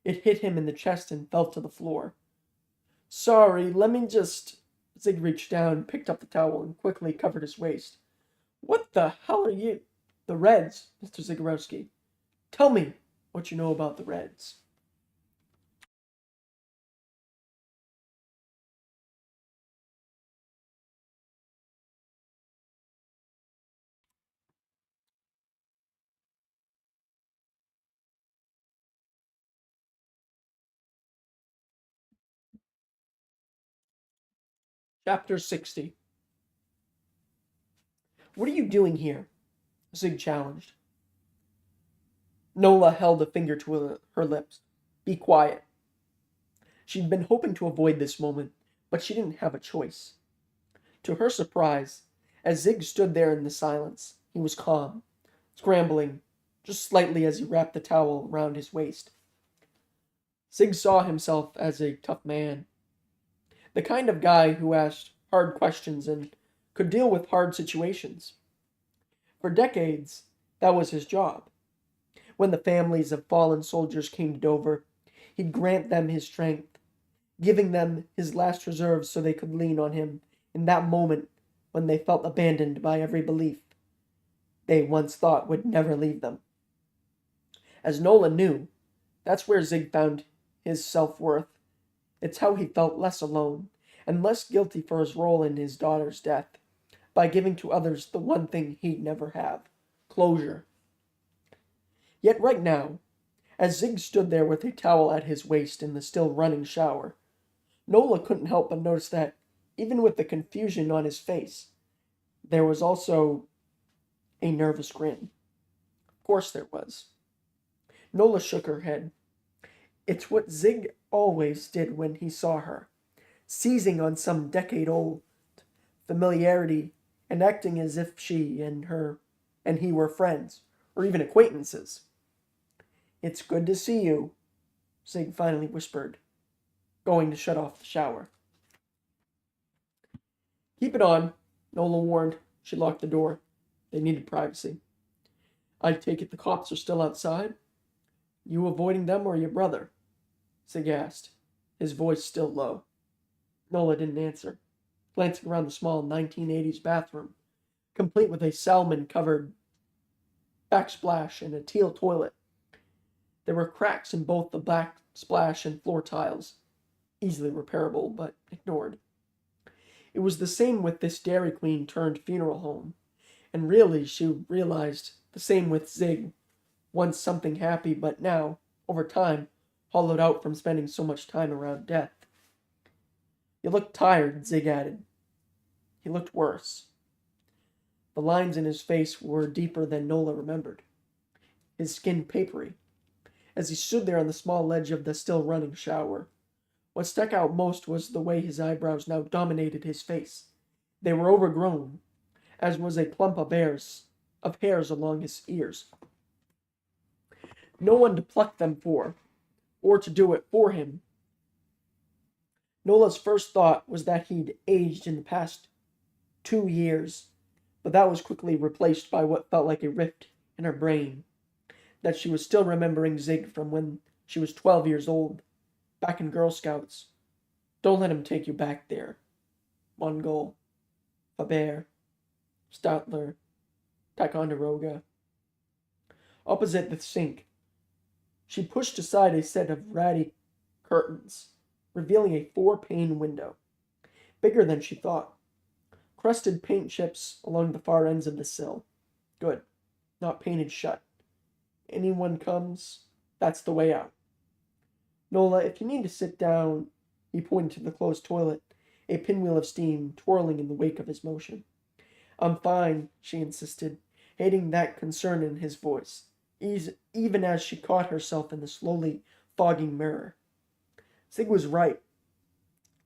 Speaker 1: It hit him in the chest and fell to the floor. "Sorry, let me just..." Zig reached down, picked up the towel, and quickly covered his waist. "What the hell are you..." "The Reds, Mr. Zagorowski. Tell me what you know about the Reds." Chapter 60. "What are you doing here?" Zig challenged. Nola held a finger to her lips. "Be quiet." She'd been hoping to avoid this moment, but she didn't have a choice. To her surprise, as Zig stood there in the silence, he was calm, scrambling just slightly as he wrapped the towel around his waist. Zig saw himself as a tough man, the kind of guy who asked hard questions and could deal with hard situations. For decades, that was his job. When the families of fallen soldiers came to Dover, he'd grant them his strength, giving them his last reserve so they could lean on him in that moment when they felt abandoned by every belief they once thought would never leave them. As Nolan knew, that's where Zig found his self-worth. It's how he felt less alone and less guilty for his role in his daughter's death, by giving to others the one thing he'd never have: closure. Yet right now, as Zig stood there with a towel at his waist in the still running shower, Nola couldn't help but notice that, even with the confusion on his face, there was also a nervous grin. Of course there was. Nola shook her head. It's what Zig always did when he saw her, seizing on some decade-old familiarity and acting as if she and he were friends, or even acquaintances. "It's good to see you," Zig finally whispered, going to shut off the shower. "Keep it on," Nola warned. She locked the door. They needed privacy. "I take it the cops are still outside? You avoiding them or your brother?" Zig asked, his voice still low. Nola didn't answer. glancing around the small 1980s bathroom, complete with a salmon-covered backsplash and a teal toilet. There were cracks in both the backsplash and floor tiles, easily repairable, but ignored. It was the same with this Dairy Queen turned funeral home, and really, she realized, the same with Zig, once something happy, but now, over time, hollowed out from spending so much time around death. "You look tired," Zig added. He looked worse. The lines in his face were deeper than Nola remembered, his skin papery. As he stood there on the small ledge of the still-running shower, what stuck out most was the way his eyebrows now dominated his face. They were overgrown, as was a clump of hairs along his ears. No one to pluck them for, or to do it for him. Nola's first thought was that he'd aged in the past 2 years, but that was quickly replaced by what felt like a rift in her brain, that she was still remembering Zig from when she was 12 years old, back in Girl Scouts. Don't let him take you back there. Mongol, Faber, Stoutler, Ticonderoga. Opposite the sink, she pushed aside a set of ratty curtains, revealing a 4-pane window, bigger than she thought. Crusted paint chips along the far ends of the sill. Good, not painted shut. Anyone comes, that's the way out. "Nola, if you need to sit down," he pointed to the closed toilet, a pinwheel of steam twirling in the wake of his motion. "I'm fine," she insisted, hating that concern in his voice, even as she caught herself in the slowly fogging mirror. Zig was right.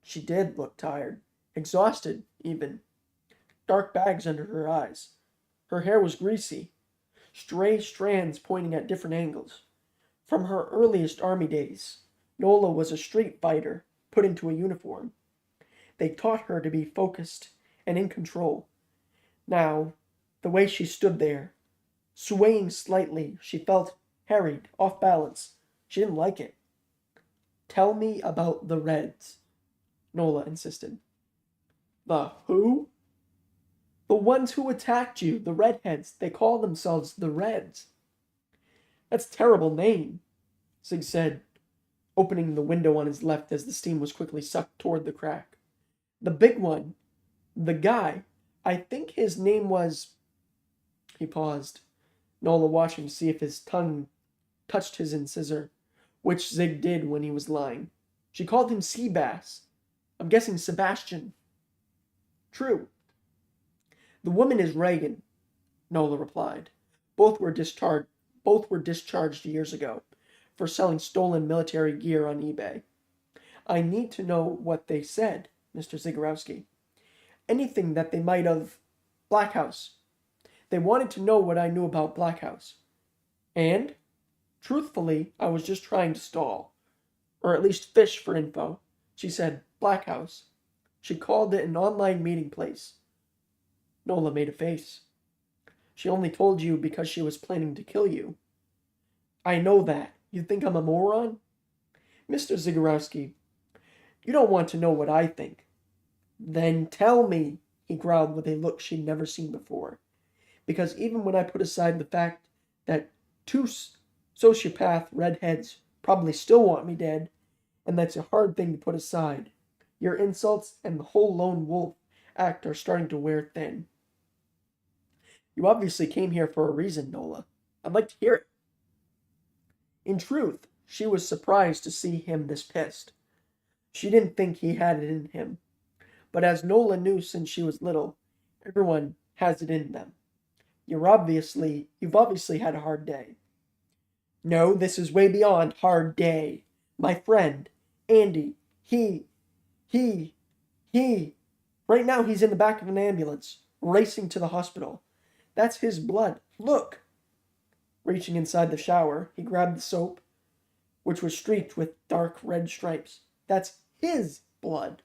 Speaker 1: She did look tired, exhausted even. Dark bags under her eyes. Her hair was greasy, stray strands pointing at different angles. From her earliest army days, Nola was a street fighter put into a uniform. They taught her to be focused and in control. Now, the way she stood there, swaying slightly, she felt harried, off balance. She didn't like it. "Tell me about the Reds," Nola insisted. "The who?" "The ones who attacked you, the Redheads. They call themselves the Reds." "That's a terrible name," Zig said, opening the window on his left as the steam was quickly sucked toward the crack. "The big one. The guy. I think his name was—" He paused, Nola watching to see if his tongue touched his incisor, which Zig did when he was lying. "She called him Seabass. I'm guessing Sebastian." "True." "The woman is Reagan," Nola replied. Both were discharged years ago for selling stolen military gear on eBay. "I need to know what they said, Mr. Zagorowski. Anything that they might have—" "Black House. They wanted to know what I knew about Black House. And, truthfully, I was just trying to stall. Or at least fish for info. She said, Black House. She called it an online meeting place." Nola made a face. "She only told you because she was planning to kill you." "I know that. You think I'm a moron?" "Mr. Zagorowski, you don't want to know what I think." "Then tell me," he growled with a look she'd never seen before. "Because even when I put aside the fact that 2 sociopath redheads probably still want me dead, and that's a hard thing to put aside, your insults and the whole lone wolf act are starting to wear thin." "You obviously came here for a reason, Nola. I'd like to hear it." In truth, she was surprised to see him this pissed. She didn't think he had it in him. But as Nola knew since she was little, everyone has it in them. You've obviously had a hard day." "No, this is way beyond hard day. My friend, Andy, he, right now he's in the back of an ambulance, racing to the hospital. That's his blood. Look!" Reaching inside the shower, he grabbed the soap, which was streaked with dark red stripes. "That's his blood."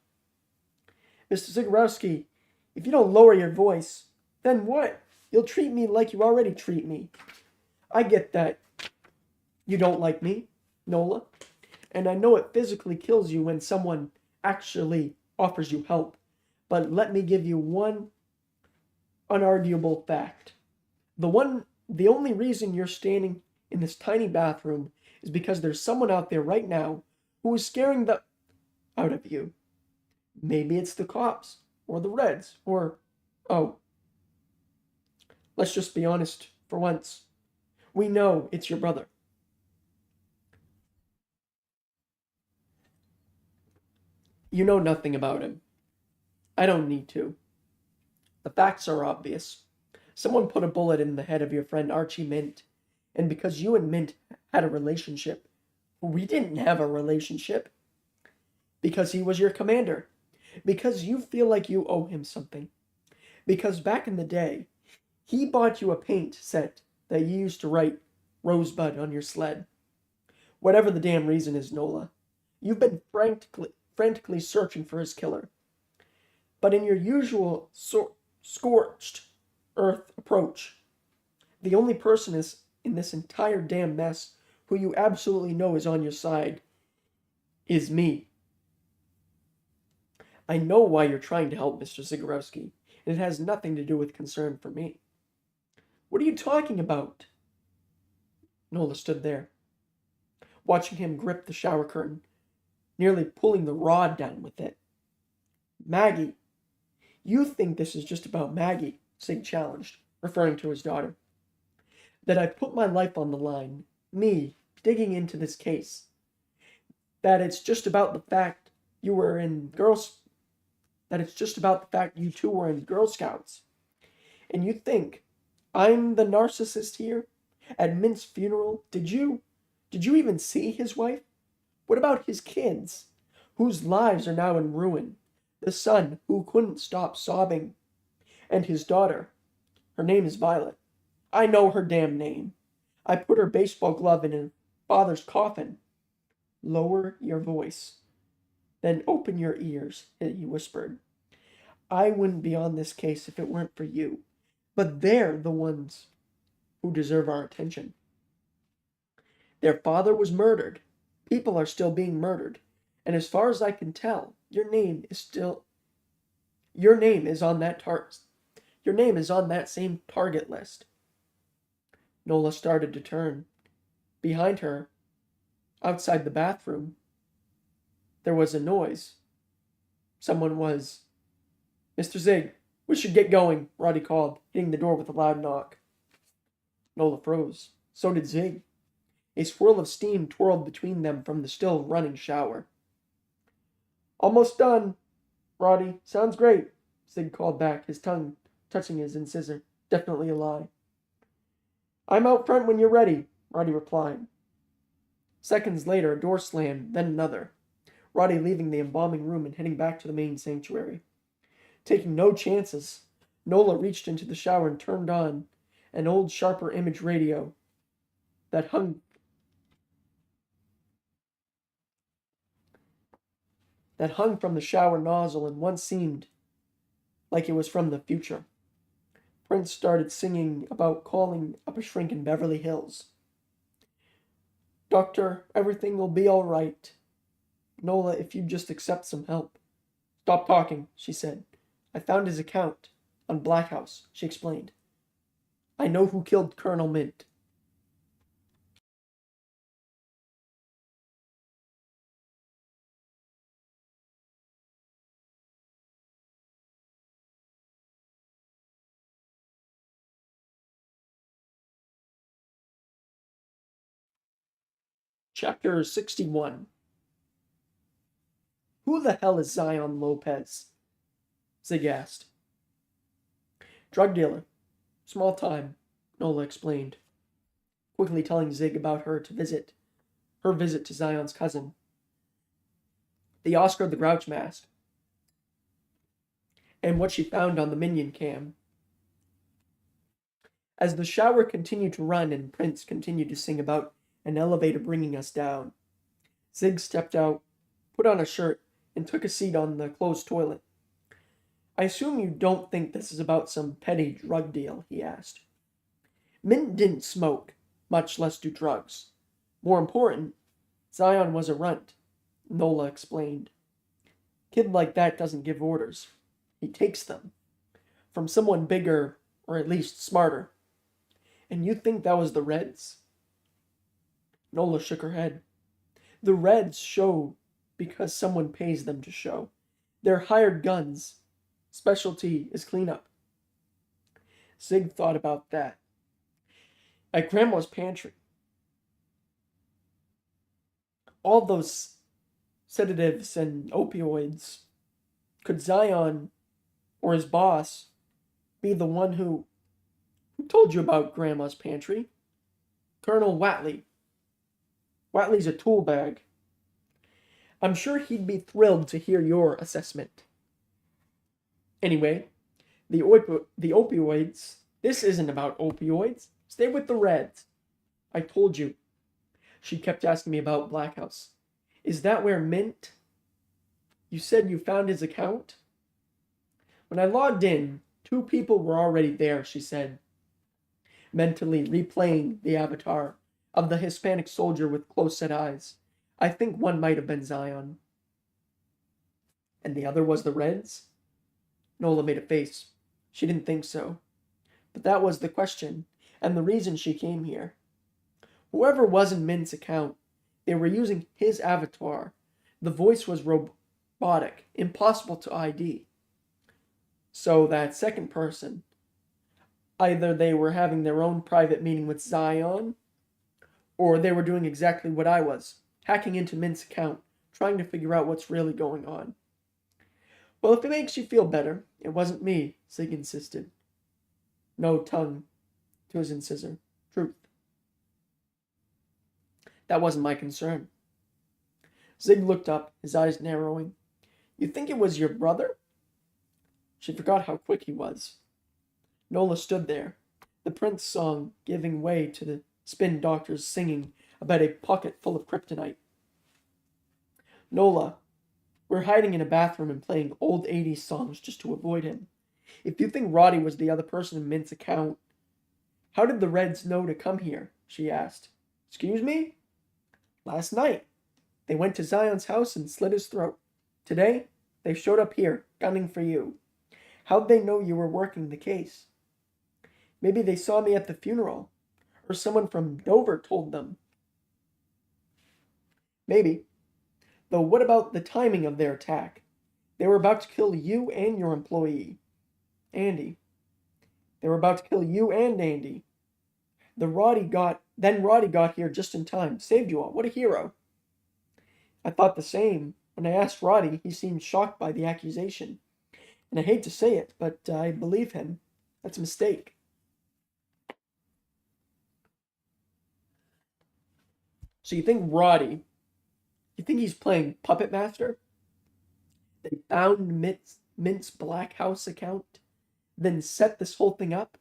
Speaker 1: "Mr. Zagorowski, if you don't lower your voice, then what? You'll treat me like you already treat me. I get that you don't like me, Nola, and I know it physically kills you when someone actually offers you help. But let me give you one unarguable fact. The only reason you're standing in this tiny bathroom is because there's someone out there right now who is scaring the out of you. Maybe it's the cops, or the Reds, or, oh, let's just be honest for once. We know it's your brother. You know nothing about him. I don't need to. The facts are obvious. Someone put a bullet in the head of your friend Archie Mint, and because you and Mint had a relationship, we didn't have a relationship. Because he was your commander. Because you feel like you owe him something. Because back in the day, he bought you a paint set that you used to write Rosebud on your sled. Whatever the damn reason is, Nola, you've been frantically searching for his killer. But in your usual scorched earth approach, the only person in this entire damn mess who you absolutely know is on your side is me. I know why you're trying to help Mr. Zagorowski, and it has nothing to do with concern for me. What are you talking about? Nola stood there, watching him grip the shower curtain, nearly pulling the rod down with it. Maggie. You think this is just about Maggie, Sig challenged, referring to his daughter. That I put my life on the line, me, digging into this case. That it's just about the fact you were in that it's just about the fact you two were in Girl Scouts. And you think I'm the narcissist here? At Mint's funeral, did you even see his wife? What about his kids, whose lives are now in ruin? The son who couldn't stop sobbing. And his daughter. Her name is Violet. I know her damn name. I put her baseball glove in her father's coffin. Lower your voice. Then open your ears, he whispered. I wouldn't be on this case if it weren't for you. But they're the ones who deserve our attention. Their father was murdered. People are still being murdered. And as far as I can tell, your name is on that same target list. Nola started to turn. Behind her, outside the bathroom, there was a noise. Someone was. Mr. Zig, we should get going, Roddy called, hitting the door with a loud knock. Nola froze. So did Zig. A swirl of steam twirled between them from the still running shower. Almost done, Roddy. Sounds great, Zig called back, his tongue touching his incisor. Definitely a lie. I'm out front when you're ready, Roddy replied. Seconds later, a door slammed, then another. Roddy leaving the embalming room and heading back to the main sanctuary. Taking no chances, Nola reached into the shower and turned on an old Sharper Image radio that hung from the shower nozzle and once seemed like it was from the future. Prince started singing about calling up a shrink in Beverly Hills. Doctor, everything will be all right. Nola, if you'd just accept some help. Stop talking, she said. I found his account on Black House, she explained. I know who killed Colonel Mint. Chapter 61. Who the hell is Zion Lopez? Zig asked. Drug dealer. Small time, Nola explained, quickly telling Zig about her visit to Zion's cousin. The Oscar the Grouch mask. And what she found on the minion cam. As the shower continued to run and Prince continued to sing about an elevator bringing us down, Zig stepped out, put on a shirt, and took a seat on the closed toilet. I assume you don't think this is about some petty drug deal, he asked. Mint didn't smoke, much less do drugs. More important, Zion was a runt, Nola explained. Kid like that doesn't give orders. He takes them from someone bigger, or at least smarter. And you think that was the Reds? Nola shook her head. The Reds show because someone pays them to show. They're hired guns. Specialty is cleanup. Zig thought about that. At Grandma's pantry, all those sedatives and opioids, could Zion or his boss be the one who told you about Grandma's pantry? Colonel Watley. Watley's a tool bag. I'm sure he'd be thrilled to hear your assessment. Anyway, the opioids. This isn't about opioids. Stay with the Reds. I told you. She kept asking me about Black House. Is that where Mint? You said you found his account? When I logged in, 2 people were already there, she said, mentally replaying the avatar of the Hispanic soldier with close-set eyes. I think one might have been Zion. And the other was the Reds? Nola made a face. She didn't think so. But that was the question, and the reason she came here. Whoever was in Mint's account, they were using his avatar. The voice was robotic, impossible to ID. So that second person, either they were having their own private meeting with Zion, or they were doing exactly what I was, hacking into Mint's account, trying to figure out what's really going on. Well, if it makes you feel better, it wasn't me, Zig insisted. No tongue to his incisor. Truth. That wasn't my concern. Zig looked up, his eyes narrowing. You think it was your brother? She forgot how quick he was. Nola stood there, the Prince song giving way to the spin doctors singing about a pocket full of kryptonite. Nola, we're hiding in a bathroom and playing old 80s songs just to avoid him. If you think Roddy was the other person in Mint's account, how did the Reds know to come here? She asked. Excuse me? Last night, they went to Zion's house and slit his throat. Today, they showed up here, gunning for you. How'd they know you were working the case? Maybe they saw me at the funeral, or someone from Dover told them. Maybe. Though what about the timing of their attack? They were about to kill you and your employee, Andy. They were about to kill you and Andy. Then Roddy got here just in time, saved you all. What a hero. I thought the same. When I asked Roddy, he seemed shocked by the accusation. And I hate to say it, but I believe him. That's a mistake. So you think he's playing Puppet Master? They found Mint's Black House account, then set this whole thing up,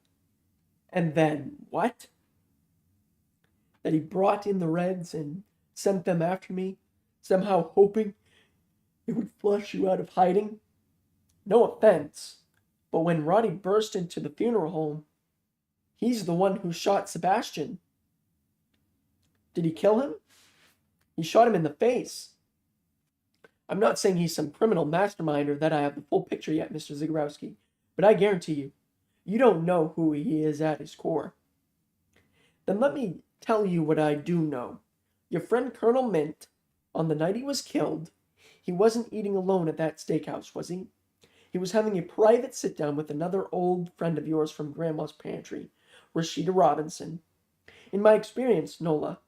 Speaker 1: and then what? That he brought in the Reds and sent them after me, somehow hoping it would flush you out of hiding? No offense, but when Roddy burst into the funeral home, he's the one who shot Sebastian. Did he kill him? He shot him in the face. I'm not saying he's some criminal mastermind or that I have the full picture yet, Mr. Zagorowski, but I guarantee you, you don't know who he is at his core. Then let me tell you what I do know. Your friend Colonel Mint, on the night he was killed, he wasn't eating alone at that steakhouse, was he? He was having a private sit-down with another old friend of yours from Grandma's pantry, Rashida Robinson. In my experience, Nola,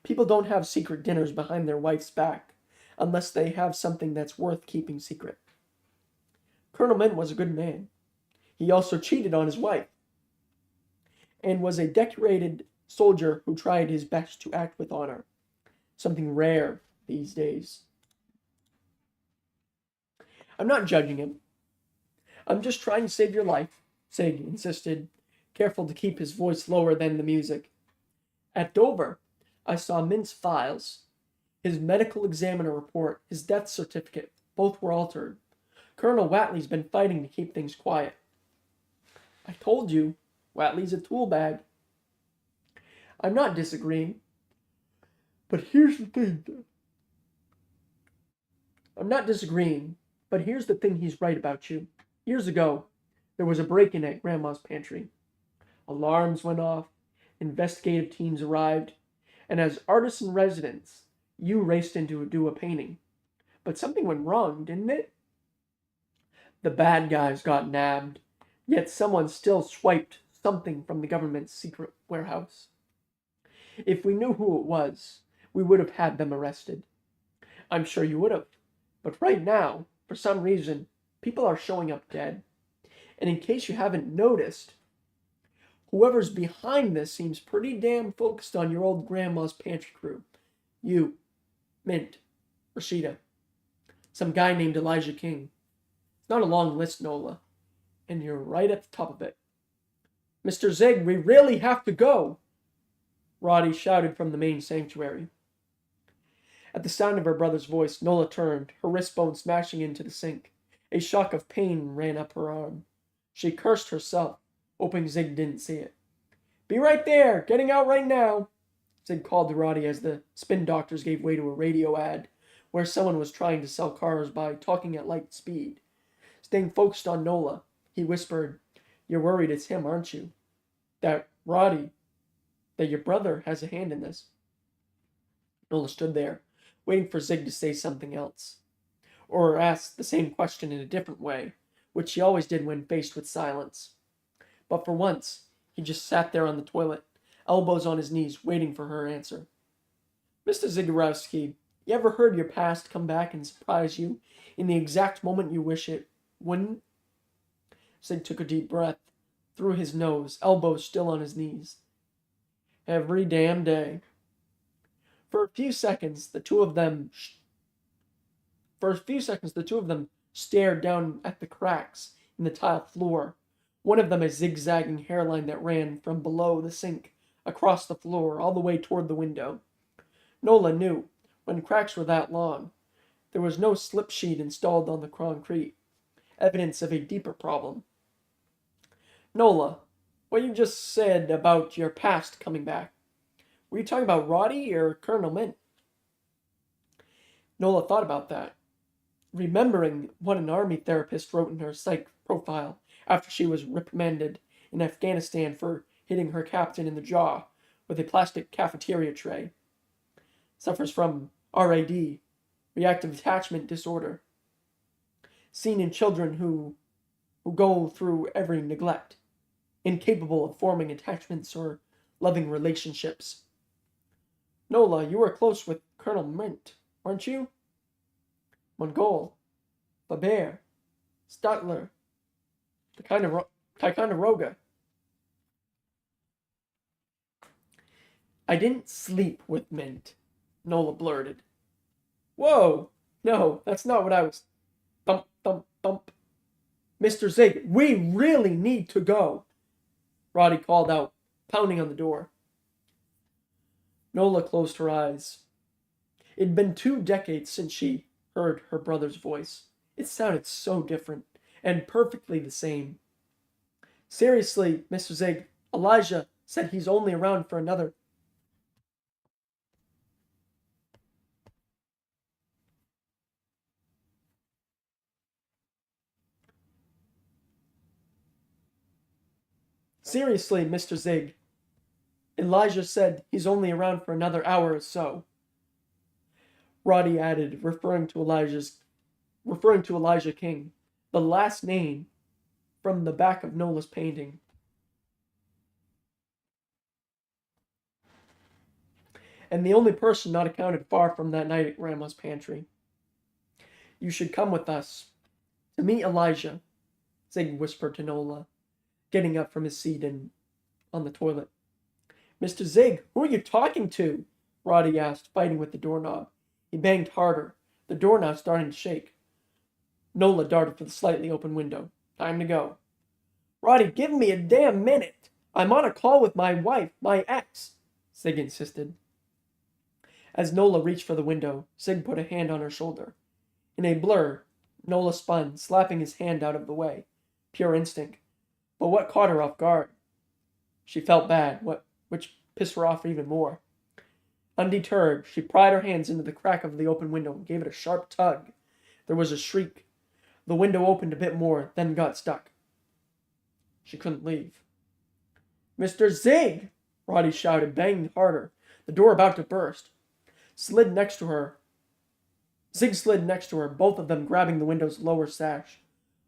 Speaker 1: people don't have secret dinners behind their wife's back, unless they have something that's worth keeping secret. Colonel Mint was a good man. He also cheated on his wife, and was a decorated soldier who tried his best to act with honor. Something rare these days. I'm not judging him. I'm just trying to save your life, Sig insisted, careful to keep his voice lower than the music. At Dover, I saw Mint's files. His medical examiner report, his death certificate, both were altered. Colonel Watley's been fighting to keep things quiet. I told you, Watley's a tool bag. I'm not disagreeing, but here's the thing. I'm not disagreeing, but here's the thing he's right about you. Years ago, there was a break-in at Grandma's pantry. Alarms went off, investigative teams arrived, and as artists in residence, you raced in to do a painting. But something went wrong, didn't it? The bad guys got nabbed, yet someone still swiped something from the government's secret warehouse. If we knew who it was, we would have had them arrested. I'm sure you would have. But right now, for some reason, people are showing up dead. And in case you haven't noticed, whoever's behind this seems pretty damn focused on your old grandma's pantry crew. You, Mint, Rashida, some guy named Elijah King. It's not a long list, Nola, and you're right at the top of it. Mr. Zig, we really have to go, Roddy shouted from the main sanctuary. At the sound of her brother's voice, Nola turned, her wrist bone smashing into the sink. A shock of pain ran up her arm. She cursed herself, hoping Zig didn't see it. Be right there, getting out right now, Zig called to Roddy as the spin doctors gave way to a radio ad where someone was trying to sell cars by talking at light speed. Staying focused on Nola, he whispered, You're worried it's him, aren't you? That Roddy, that your brother has a hand in this. Nola stood there, waiting for Zig to say something else, or ask the same question in a different way, which he always did when faced with silence. But for once, he just sat there on the toilet, elbows on his knees, waiting for her answer. Mr. Zagorowski, you ever heard your past come back and surprise you in the exact moment you wish it wouldn't? Zig took a deep breath, through his nose, elbows still on his knees. Every damn day. For a few seconds, the two of them stared down at the cracks in the tile floor, one of them a zigzagging hairline that ran from below the sink, across the floor, all the way toward the window. Nola knew, when cracks were that long, there was no slip sheet installed on the concrete, evidence of a deeper problem. Nola, what you just said about your past coming back, were you talking about Roddy or Colonel Mint? Nola thought about that, remembering what an army therapist wrote in her psych profile after she was reprimanded in Afghanistan for hitting her captain in the jaw with a plastic cafeteria tray. Suffers from RAD, reactive attachment disorder, seen in children who go through every neglect, incapable of forming attachments or loving relationships. Nola, you were close with Colonel Mint, weren't you? Mongol, Faber, Stutler, Ticonderoga. I didn't sleep with Mint, Nola blurted. Whoa, no, that's not what I was... Thump, thump, thump. Mr. Zig, we really need to go, Roddy called out, pounding on the door. Nola closed her eyes. It'd been 2 decades since she heard her brother's voice. It sounded so different, and perfectly the same. Seriously, Mr. Zig, Elijah said he's only around for another... Seriously, Mr. Zig, Elijah said he's only around for another hour or so, Roddy added, referring to Elijah King, the last name from the back of Nola's painting. And the only person not accounted for from that night at Grandma's pantry. You should come with us to meet Elijah, Zig whispered to Nola, getting up from his seat on the toilet. Mr. Zig, who are you talking to? Roddy asked, fighting with the doorknob. He banged harder, the doorknob starting to shake. Nola darted for the slightly open window. Time to go. Roddy, give me a damn minute. I'm on a call with my wife, my ex, Zig insisted. As Nola reached for the window, Zig put a hand on her shoulder. In a blur, Nola spun, slapping his hand out of the way. Pure instinct. But what caught her off guard? She felt bad, which pissed her off even more. Undeterred, she pried her hands into the crack of the open window and gave it a sharp tug. There was a shriek. The window opened a bit more, then got stuck. She couldn't leave. "Mr. Zig!" Roddy shouted, banging harder, the door about to burst. Slid next to her. Zig slid next to her, both of them grabbing the window's lower sash.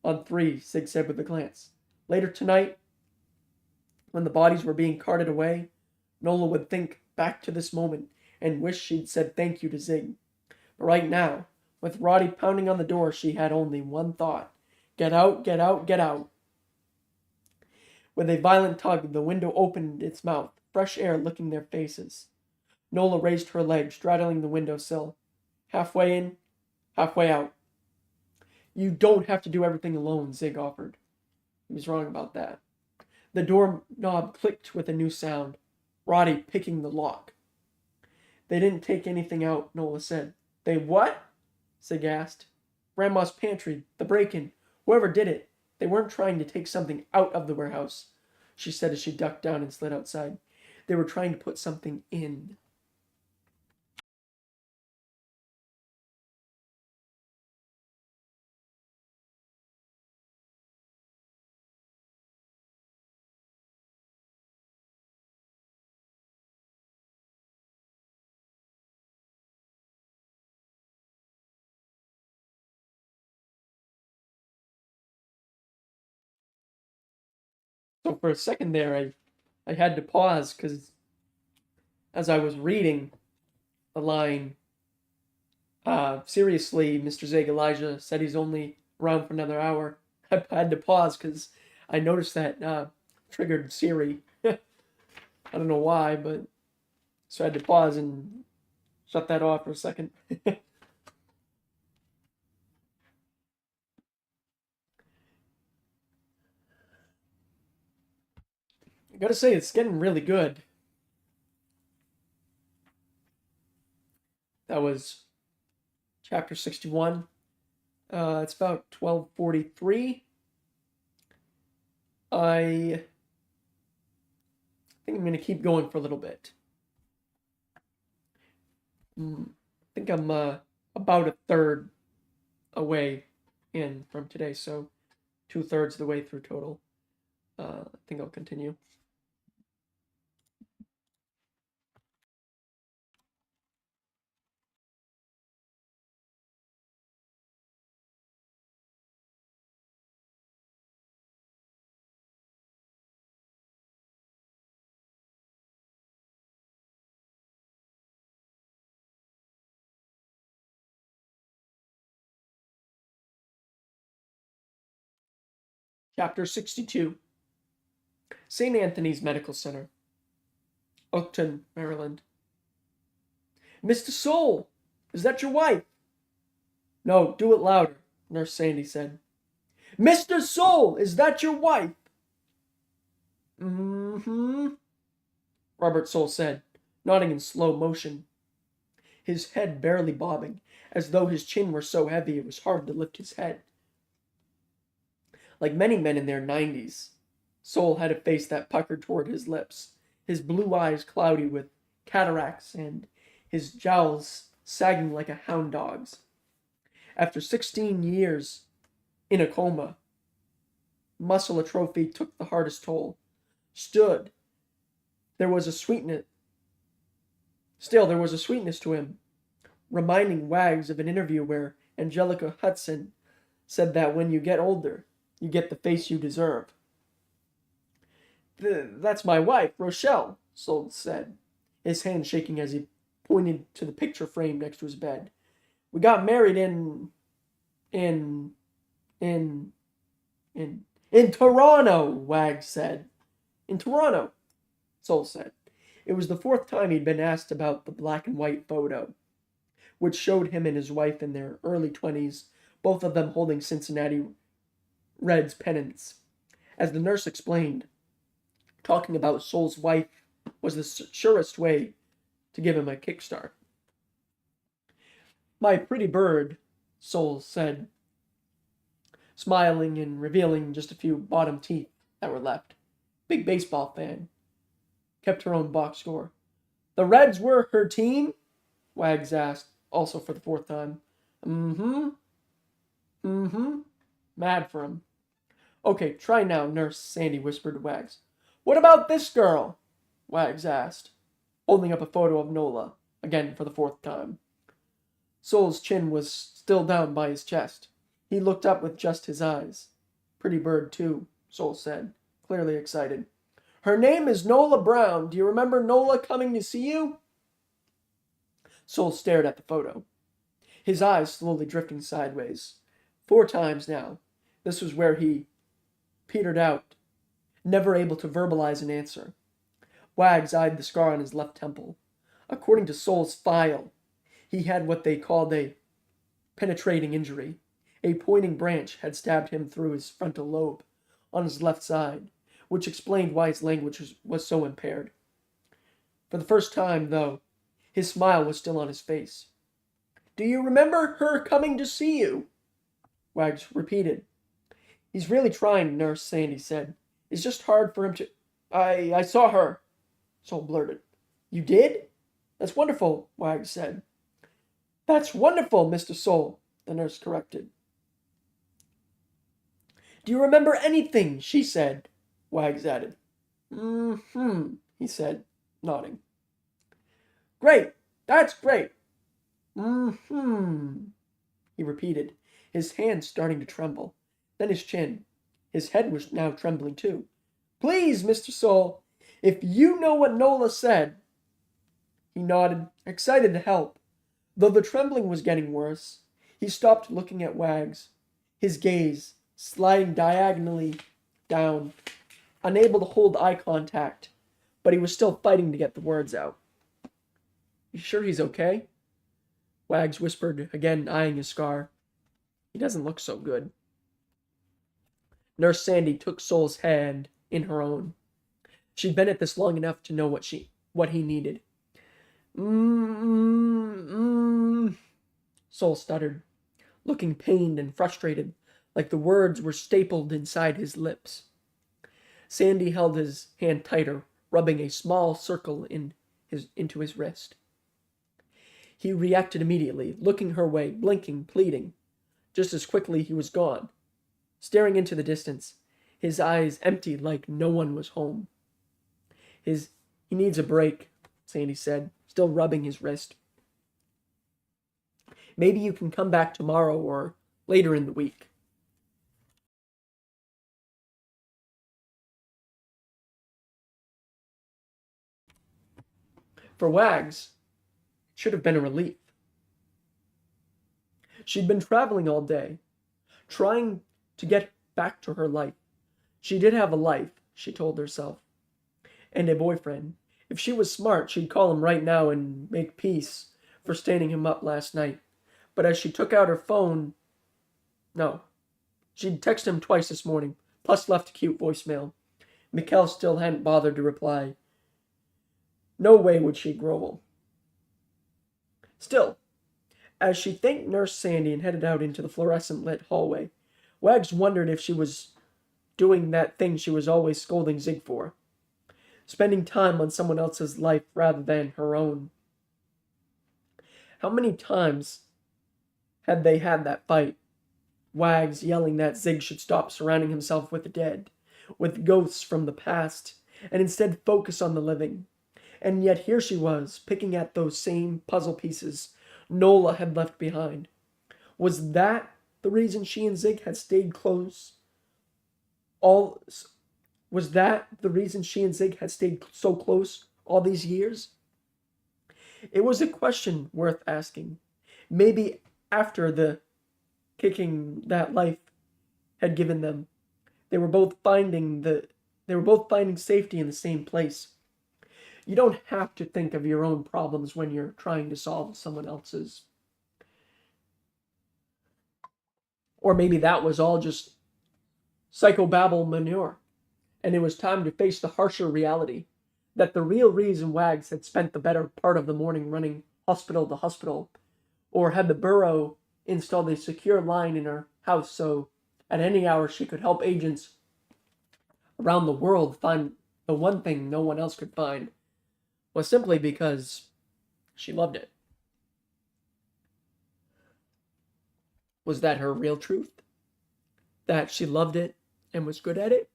Speaker 1: "On three," Zig said with a glance. Later tonight, when the bodies were being carted away, Nola would think back to this moment and wish she'd said thank you to Zig. But right now, with Roddy pounding on the door, she had only one thought. Get out, get out, get out. With a violent tug, the window opened its mouth, fresh air licking their faces. Nola raised her leg, straddling the windowsill. Halfway in, halfway out. "You don't have to do everything alone," Zig offered. He was wrong about that. The doorknob clicked with a new sound. Roddy picking the lock. "They didn't take anything out," Nola said. "They what?" Zig asked. "Grandma's pantry, the break-in, whoever did it. They weren't trying to take something out of the warehouse," she said as she ducked down and slid outside. "They were trying to put something in." So for a second there, I had to pause because as I was reading the line, seriously, Mr. Zig, Elijah said he's only around for another hour. I had to pause because I noticed that triggered Siri. I don't know why, but so I had to pause and shut that off for a second. I gotta say, it's getting really good. That was chapter 61. It's about 12:43. I think I'm going to keep going for a little bit. I think I'm about a third away in from today, so 2/3 of the way through total. I think I'll continue. Chapter 62. St. Anthony's Medical Center, Oakton, Maryland. "Mr. Soul, is that your wife?" "No, do it louder," Nurse Sandy said. "Mr. Soul, is that your wife?" "Mm-hmm," Robert Soul said, nodding in slow motion, his head barely bobbing, as though his chin were so heavy it was hard to lift his head. Like many men in their 90s, Soul had a face that puckered toward his lips, his blue eyes cloudy with cataracts and his jowls sagging like a hound dog's. After 16 years in a coma, muscle atrophy took the hardest toll. Stood, there was a sweetness. Still, there was a sweetness to him, reminding Wags of an interview where Angelica Hudson said that when you get older, you get the face you deserve. "That's my wife, Rochelle," Soul said, his hand shaking as he pointed to the picture frame next to his bed. "We got married in, in, in Toronto," Wags said. "In Toronto," Soul said. It was the fourth time he'd been asked about the black and white photo, which showed him and his wife in their early 20s, both of them holding Cincinnati Reds pennants. As the nurse explained, talking about Soul's wife was the surest way to give him a kickstart. "My pretty bird," Soul said, smiling and revealing just a few bottom teeth that were left. "Big baseball fan. Kept her own box score." "The Reds were her team?" Wags asked, also for the fourth time. "Mm-hmm. Mm-hmm." mad for him. Okay, try now, Nurse Sandy whispered to Wags. What about this girl? Wags asked, holding up a photo of Nola, again for the fourth time. Sol's chin was still down by his chest. He looked up with just his eyes. Pretty bird, too, Sol said, clearly excited. Her name is Nola Brown. Do you remember Nola coming to see you? Sol stared at the photo, his eyes slowly drifting sideways. 4 times now. This was where he petered out, never able to verbalize an answer. Wags eyed the scar on his left temple. According to Sol's file, he had what they called a penetrating injury. A pointing branch had stabbed him through his frontal lobe on his left side, which explained why his language was so impaired. For the first time, though, his smile was still on his face. Do you remember her coming to see you? Wags repeated. He's really trying, Nurse Sandy said. It's just hard for him to... I saw her, Sol blurted. You did? That's wonderful, Wags said. That's wonderful, Mr. Sol, the nurse corrected. Do you remember anything? She said, Wags added. He said, nodding. Great, that's great. He repeated, his hands starting to tremble. Then his chin. His head was now trembling too. Please, Mr. Sol, if you know what Nola said. He nodded, excited to help. Though the trembling was getting worse, he stopped looking at Wags, his gaze sliding diagonally down, unable to hold eye contact, but he was still fighting to get the words out. You sure he's okay? Wags whispered, again eyeing his scar. He doesn't look so good. Nurse Sandy took Sol's hand in her own. She'd been at this long enough to know what he needed. Sol stuttered, looking pained and frustrated, like the words were stapled inside his lips. Sandy held his hand tighter, rubbing a small circle into his wrist. He reacted immediately, looking her way, blinking, pleading. Just as quickly he was gone, staring into the distance, his eyes empty like no one was home. He needs a break, Sandy said, still rubbing his wrist. Maybe you can come back tomorrow or later in the week. For Wags, it should have been a relief. She'd been traveling all day, trying to get back to her life. She did have a life, she told herself, and a boyfriend. If she was smart, she'd call him right now and make peace for staying him up last night. But as she took out her phone, no. She'd texted him twice this morning, plus left a cute voicemail. Mikkel still hadn't bothered to reply. No way would she grovel. Still, as she thanked Nurse Sandy and headed out into the fluorescent-lit hallway, Wags wondered if she was doing that thing she was always scolding Zig for, spending time on someone else's life rather than her own. How many times had they had that fight? Wags yelling that Zig should stop surrounding himself with the dead, with ghosts from the past, and instead focus on the living. And yet here she was, picking at those same puzzle pieces Nola had left behind. Was that the reason she and Zig had stayed close? Was that the reason she and Zig had stayed so close all these years? It was a question worth asking. Maybe after the kicking that life had given them, they were both finding safety in the same place. You don't have to think of your own problems when you're trying to solve someone else's. Or maybe that was all just psychobabble manure, and it was time to face the harsher reality that the real reason Wags had spent the better part of the morning running hospital to hospital, or had the Bureau installed a secure line in her house so at any hour she could help agents around the world find the one thing no one else could find, was simply because she loved it. Was that her real truth? that she loved it and was good at it.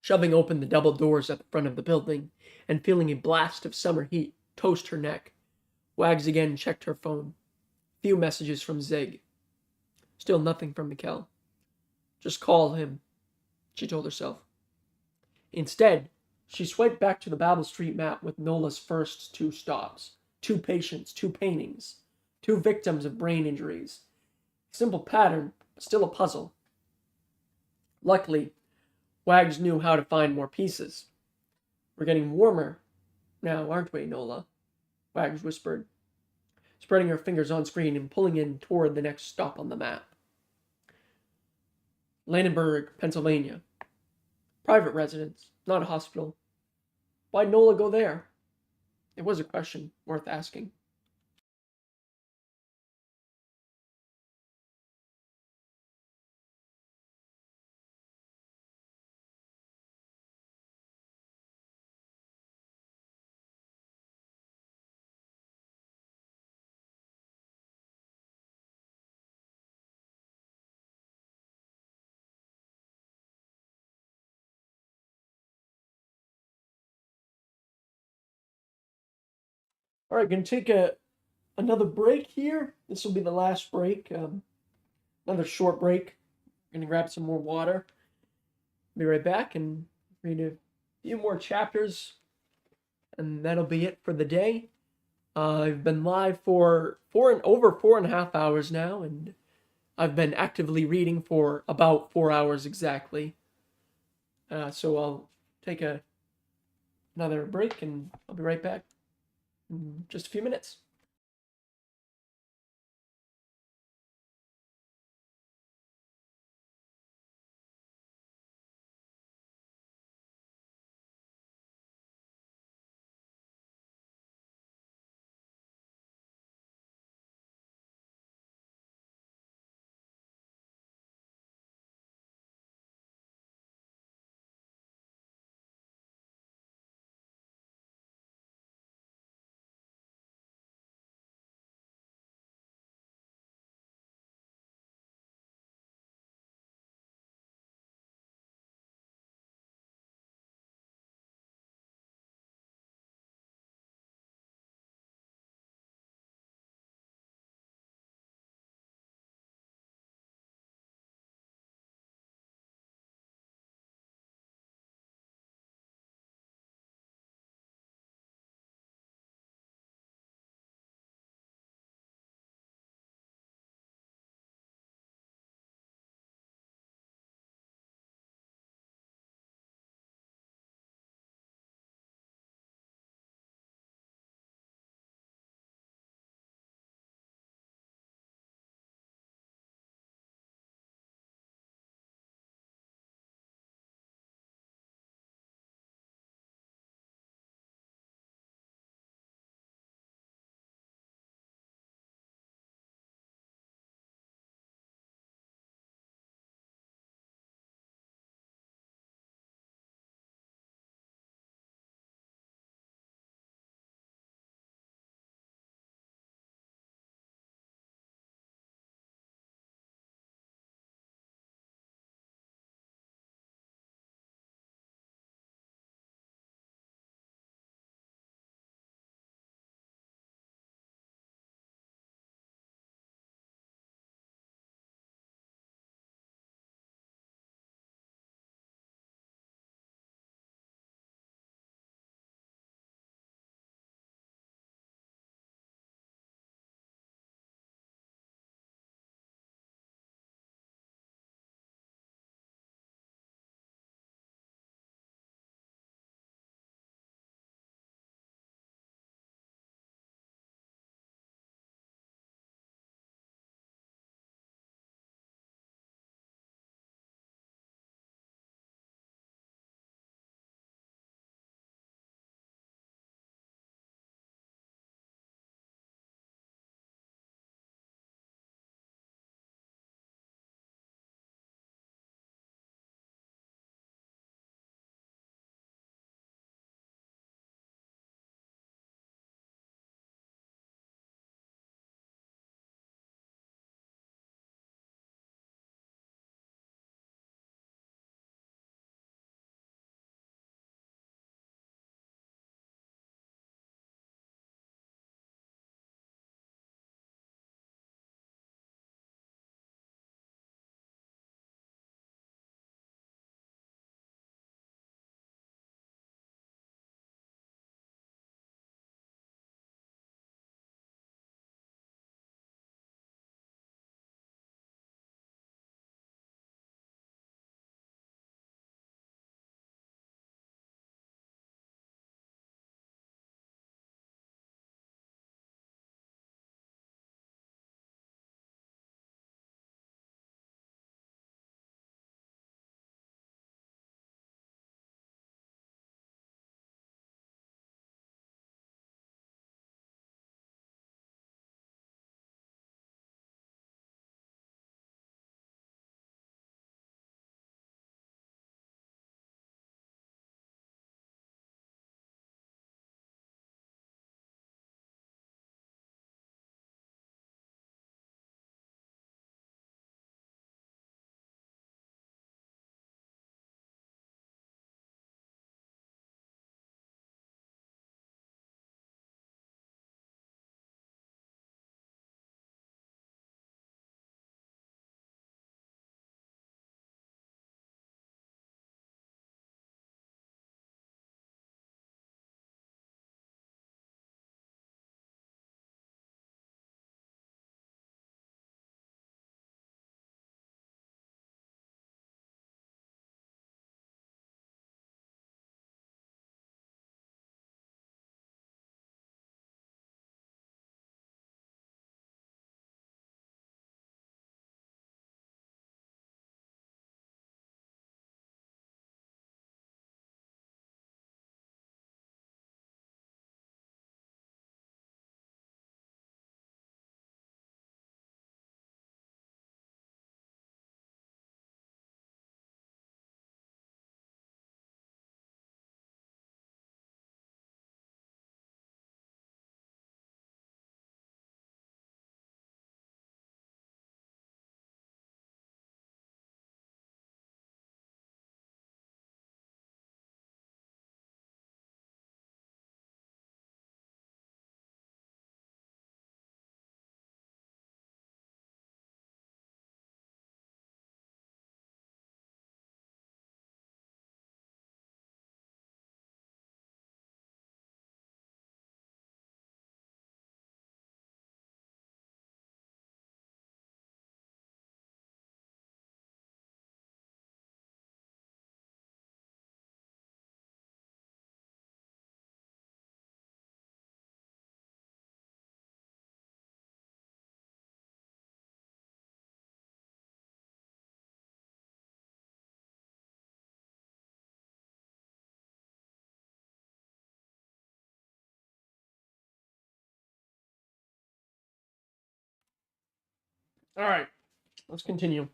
Speaker 1: Shoving open the double doors at the front of the building and feeling a blast of summer heat toast her neck, Wags again checked her phone. Few messages from Zig. Still nothing from Mikkel. Just call him, she told herself. Instead, she swiped back to the Babel Street map with Nola's first two stops. 2 patients, 2 paintings, 2 victims of brain injuries. A simple pattern, but still a puzzle. Luckily, Wags knew how to find more pieces. We're getting warmer now, aren't we, Nola? Wags whispered, spreading her fingers on screen and pulling in toward the next stop on the map. Lanenburg, Pennsylvania. Private residence, not a hospital. Why'd Nola go there? It was a question worth asking. All right, gonna take another break here. This will be the last break. Another short break. Gonna grab some more water. Be right back and read a few more chapters, and that'll be it for the day. I've been live for over 4.5 hours now, and I've been actively reading for about 4 hours exactly. So I'll take another break, and I'll be right back in just a few minutes. All right, let's continue.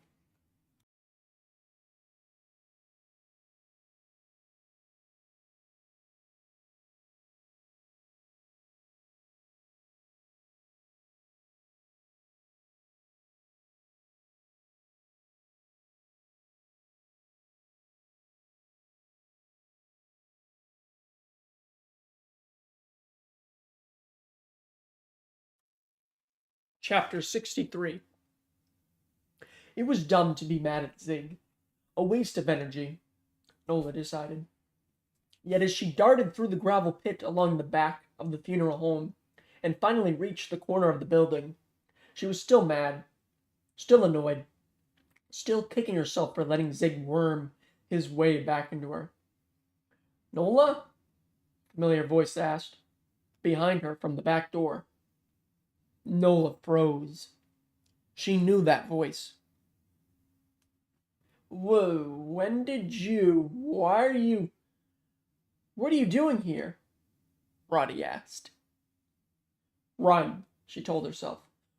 Speaker 1: Chapter 63. It was dumb to be mad at Zig. A waste of energy, Nola decided. Yet as she darted through the gravel pit along the back of the funeral home and finally reached the corner of the building, she was still mad, still annoyed, still kicking herself for letting Zig worm his way back into her. Nola? A familiar voice asked, behind her from the back door. Nola froze. She knew that voice. Whoa, when did you... What are you doing here? Roddy asked. Run, she told herself.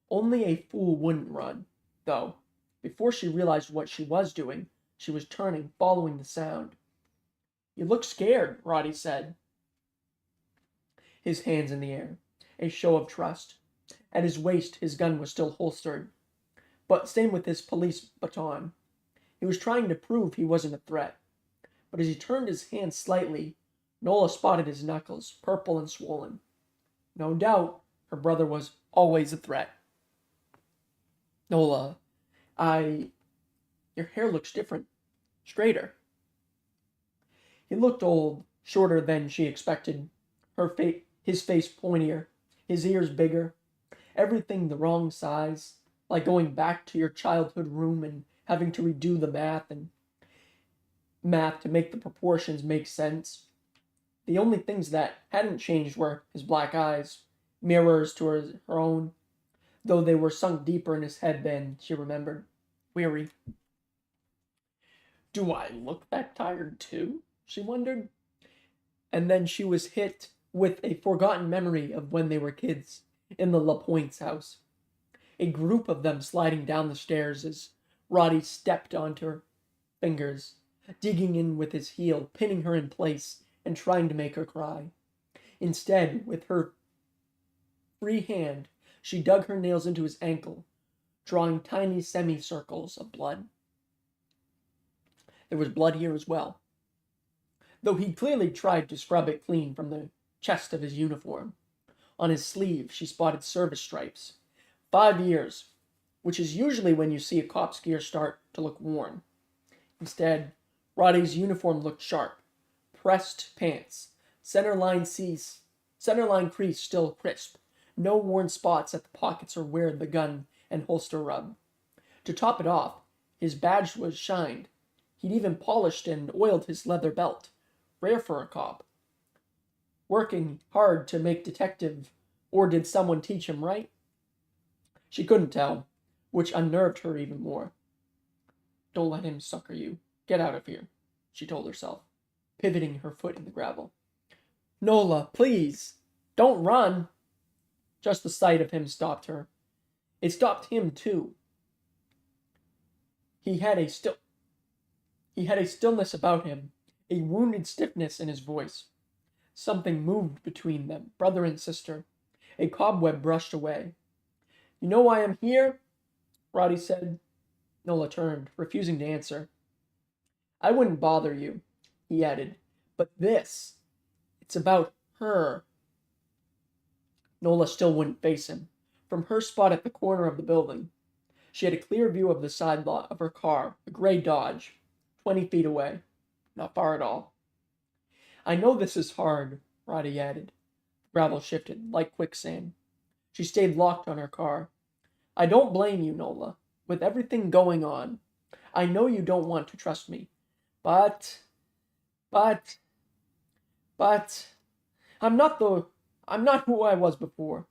Speaker 1: Only a fool wouldn't run, though. Before she realized what she was doing, she was turning, following the sound. You look scared, Roddy said, his hands in the air, a show of trust. At his waist, his gun was still holstered, but same with his police baton. He was trying to prove he wasn't a threat. But as he turned his hand slightly, Nola spotted his knuckles, purple and swollen. No doubt, her brother was always a threat. Nola, your hair looks different, straighter. He looked old, shorter than she expected, his face pointier, his ears bigger, everything the wrong size, like going back to your childhood room and having to redo the math to make the proportions make sense. The only things that hadn't changed were his black eyes, mirrors to her own, though they were sunk deeper in his head than she remembered. Weary. Do I look that tired too? She wondered. And then she was hit with a forgotten memory of when they were kids in the LaPointe's house. A group of them sliding down the stairs as Roddy stepped onto her fingers, digging in with his heel, pinning her in place, and trying to make her cry. Instead, with her free hand, she dug her nails into his ankle, drawing tiny semicircles of blood. There was blood here as well, though he'd clearly tried to scrub it clean from the chest of his uniform. On his sleeve, she spotted service stripes. 5 years, which is usually when you see a cop's gear start to look worn. Instead, Roddy's uniform looked sharp. Pressed pants, centerline crease still crisp, no worn spots at the pockets or where the gun and holster rub. To top it off, his badge was shined. He'd even polished and oiled his leather belt, rare for a cop. Working hard to make detective, or did someone teach him right? She couldn't tell, which unnerved her even more. Don't let him sucker you. Get out of here, she told herself, pivoting her foot in the gravel. Nola, please, don't run. Just the sight of him stopped her. It stopped him, too. He had a stillness about him, a wounded stiffness in his voice. Something moved between them, brother and sister. A cobweb brushed away. You know why I'm here? Roddy said. Nola turned, refusing to answer. I wouldn't bother you, he added, but this, it's about her. Nola still wouldn't face him. From her spot at the corner of the building, she had a clear view of the side lot of her car, a gray Dodge, 20 feet away. Not far at all. I know this is hard, Roddy added. The gravel shifted, like quicksand. She stayed locked on her car. I don't blame you, Nola. With everything going on, I know you don't want to trust me. But, I'm not who I was before.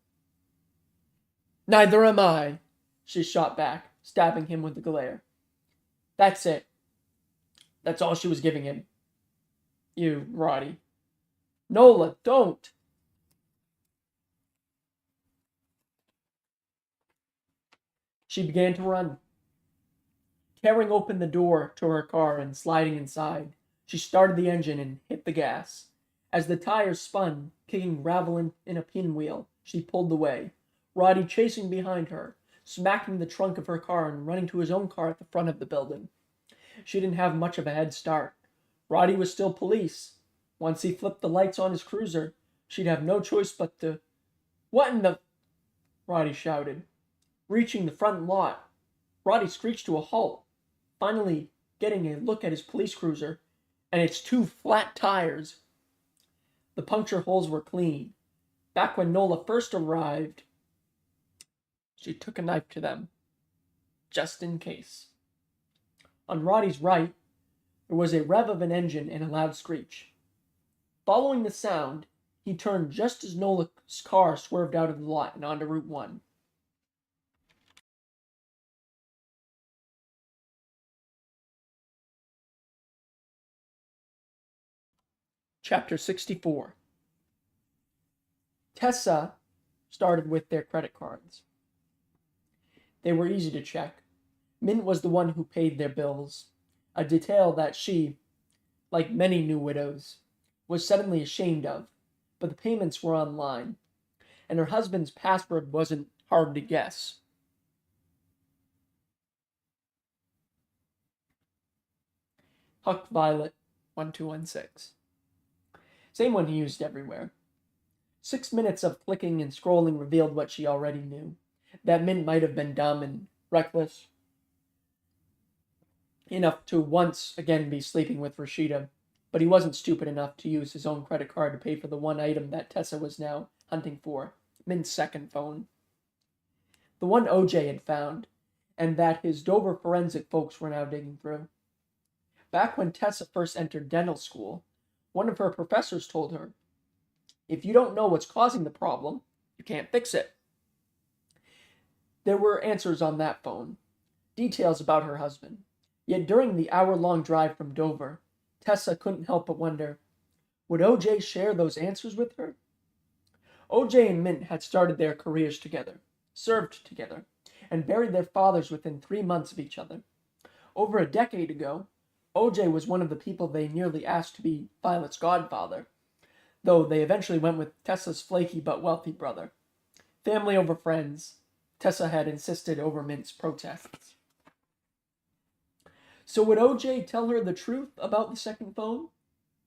Speaker 1: Neither am I, she shot back, stabbing him with the glare. That's it. That's all she was giving him. You, Roddy. Nola, don't. She began to run, tearing open the door to her car and sliding inside. She started the engine and hit the gas. As the tires spun, kicking gravel in a pinwheel, she pulled away, Roddy chasing behind her, smacking the trunk of her car and running to his own car at the front of the building. She didn't have much of a head start. Roddy was still police. Once he flipped the lights on his cruiser, she'd have no choice but to... "What in the..." Roddy shouted. Reaching the front lot, Roddy screeched to a halt, finally getting a look at his police cruiser and its two flat tires. The puncture holes were clean. Back when Nola first arrived, she took a knife to them, just in case. On Roddy's right, there was a rev of an engine and a loud screech. Following the sound, he turned just as Nola's car swerved out of the lot and onto Route 1. Chapter 64. Tessa started with their credit cards. They were easy to check. Mint was the one who paid their bills, a detail that she, like many new widows, was suddenly ashamed of, but the payments were online, and her husband's password wasn't hard to guess. Huck Violet 1216. Same one he used everywhere. 6 minutes of clicking and scrolling revealed what she already knew. That Mint might have been dumb and reckless enough to once again be sleeping with Rashida, but he wasn't stupid enough to use his own credit card to pay for the one item that Tessa was now hunting for, Mint's second phone. The one OJ had found, and that his Dover forensic folks were now digging through. Back when Tessa first entered dental school, one of her professors told her, "If you don't know what's causing the problem, you can't fix it." There were answers on that phone, details about her husband. Yet during the hour-long drive from Dover, Tessa couldn't help but wonder, would OJ share those answers with her? OJ and Mint had started their careers together, served together, and buried their fathers within 3 months of each other. Over a decade ago, OJ was one of the people they nearly asked to be Violet's godfather, though they eventually went with Tessa's flaky but wealthy brother. Family over friends, Tessa had insisted over Mint's protests. So would OJ tell her the truth about the second phone?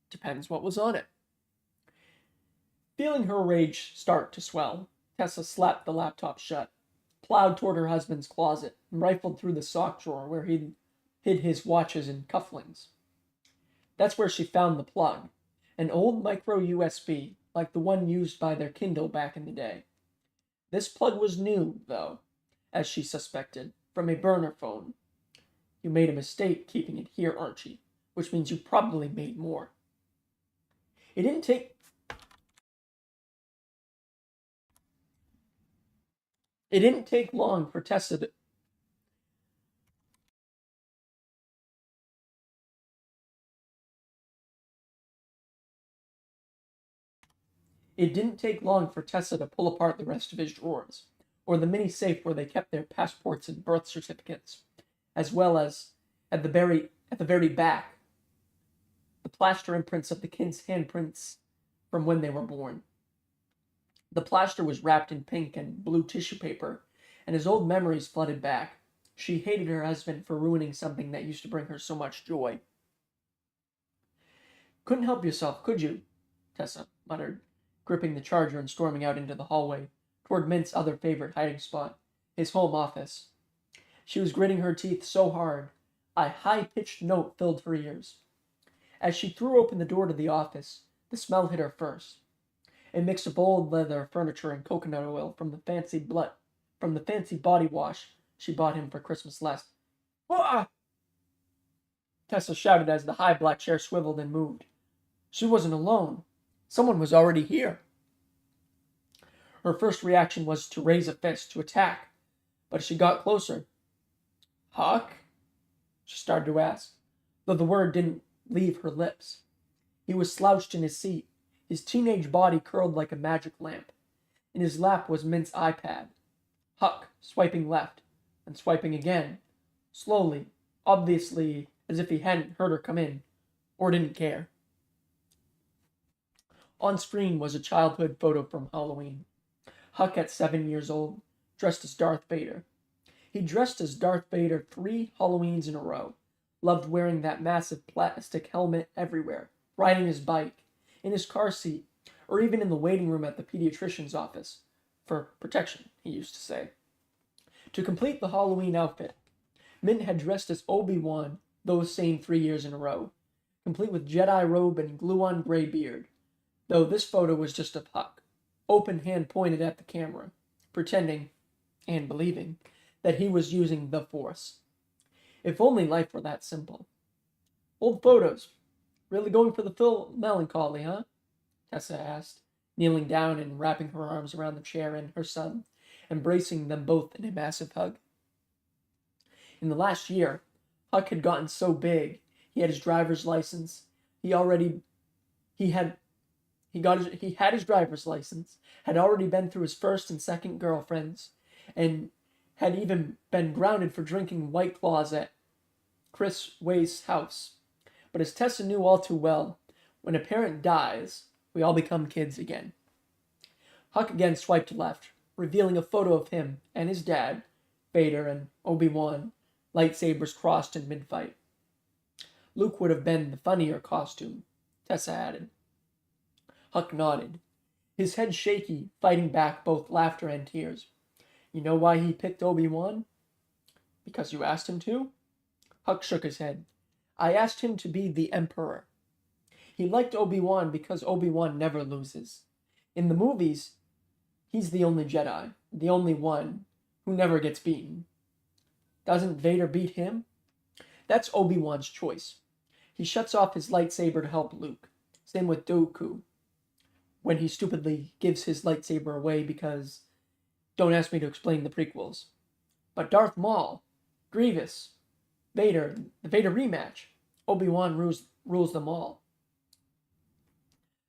Speaker 1: Depends what was on it. Feeling her rage start to swell, Tessa slapped the laptop shut, plowed toward her husband's closet, and rifled through the sock drawer where he hid his watches and cufflinks. That's where she found the plug, an old micro USB, like the one used by their Kindle back in the day. This plug was new, though, as she suspected, from a burner phone. "You made a mistake keeping it here, Archie, which means you probably made more." It didn't take long for Tessa to... It didn't take long for Tessa to pull apart the rest of his drawers, or the mini safe where they kept their passports and birth certificates, as well as, at the very back, the plaster imprints of the kids' handprints from when they were born. The plaster was wrapped in pink and blue tissue paper, and his old memories flooded back. She hated her husband for ruining something that used to bring her so much joy. "Couldn't help yourself, could you?" Tessa muttered, gripping the charger and storming out into the hallway, toward Mint's other favorite hiding spot, his home office. She was gritting her teeth so hard, a high-pitched note filled her ears. As she threw open the door to the office, the smell hit her first. A mix of old leather furniture and coconut oil from the fancy body wash she bought him for Christmas last. "Ah!" Tessa shouted as the high black chair swiveled and moved. She wasn't alone. Someone was already here. Her first reaction was to raise a fist, to attack, but as she got closer, "Huck?" she started to ask, though the word didn't leave her lips. He was slouched in his seat, his teenage body curled like a magic lamp. In his lap was Mint's iPad. Huck, swiping left. and swiping again, slowly, obviously as if he hadn't heard her come in, or didn't care. On screen was a childhood photo from Halloween. Huck at 7 years old, dressed as Darth Vader. He dressed as Darth Vader 3 Halloweens in a row, loved wearing that massive plastic helmet everywhere, riding his bike, in his car seat, or even in the waiting room at the pediatrician's office. For protection, he used to say. To complete the Halloween outfit, Mint had dressed as Obi-Wan those same 3 years in a row, complete with Jedi robe and glue-on gray beard, though this photo was just of Huck, open hand pointed at the camera, pretending, and believing, that he was using the Force. If only life were that simple. Old photos. Really going for the full melancholy, huh? Tessa asked, kneeling down and wrapping her arms around the chair and her son, embracing them both in a massive hug. In the last year, Huck had gotten so big. He had his driver's license. He had his driver's license, had already been through his first and second girlfriends, and had even been grounded for drinking White Claws at Chris Way's house. But as Tessa knew all too well, when a parent dies, we all become kids again. Huck again swiped left, revealing a photo of him and his dad, Vader and Obi-Wan, lightsabers crossed in mid-fight. Luke would have been the funnier costume, Tessa added. Huck nodded, his head shaky, fighting back both laughter and tears. You know why he picked Obi-Wan? Because you asked him to? Huck shook his head. I asked him to be the Emperor. He liked Obi-Wan because Obi-Wan never loses. In the movies, he's the only Jedi, the only one who never gets beaten. Doesn't Vader beat him? That's Obi-Wan's choice. He shuts off his lightsaber to help Luke. Same with Dooku, when he stupidly gives his lightsaber away because... Don't ask me to explain the prequels. But Darth Maul, Grievous, Vader, the Vader rematch, Obi-Wan rules them all.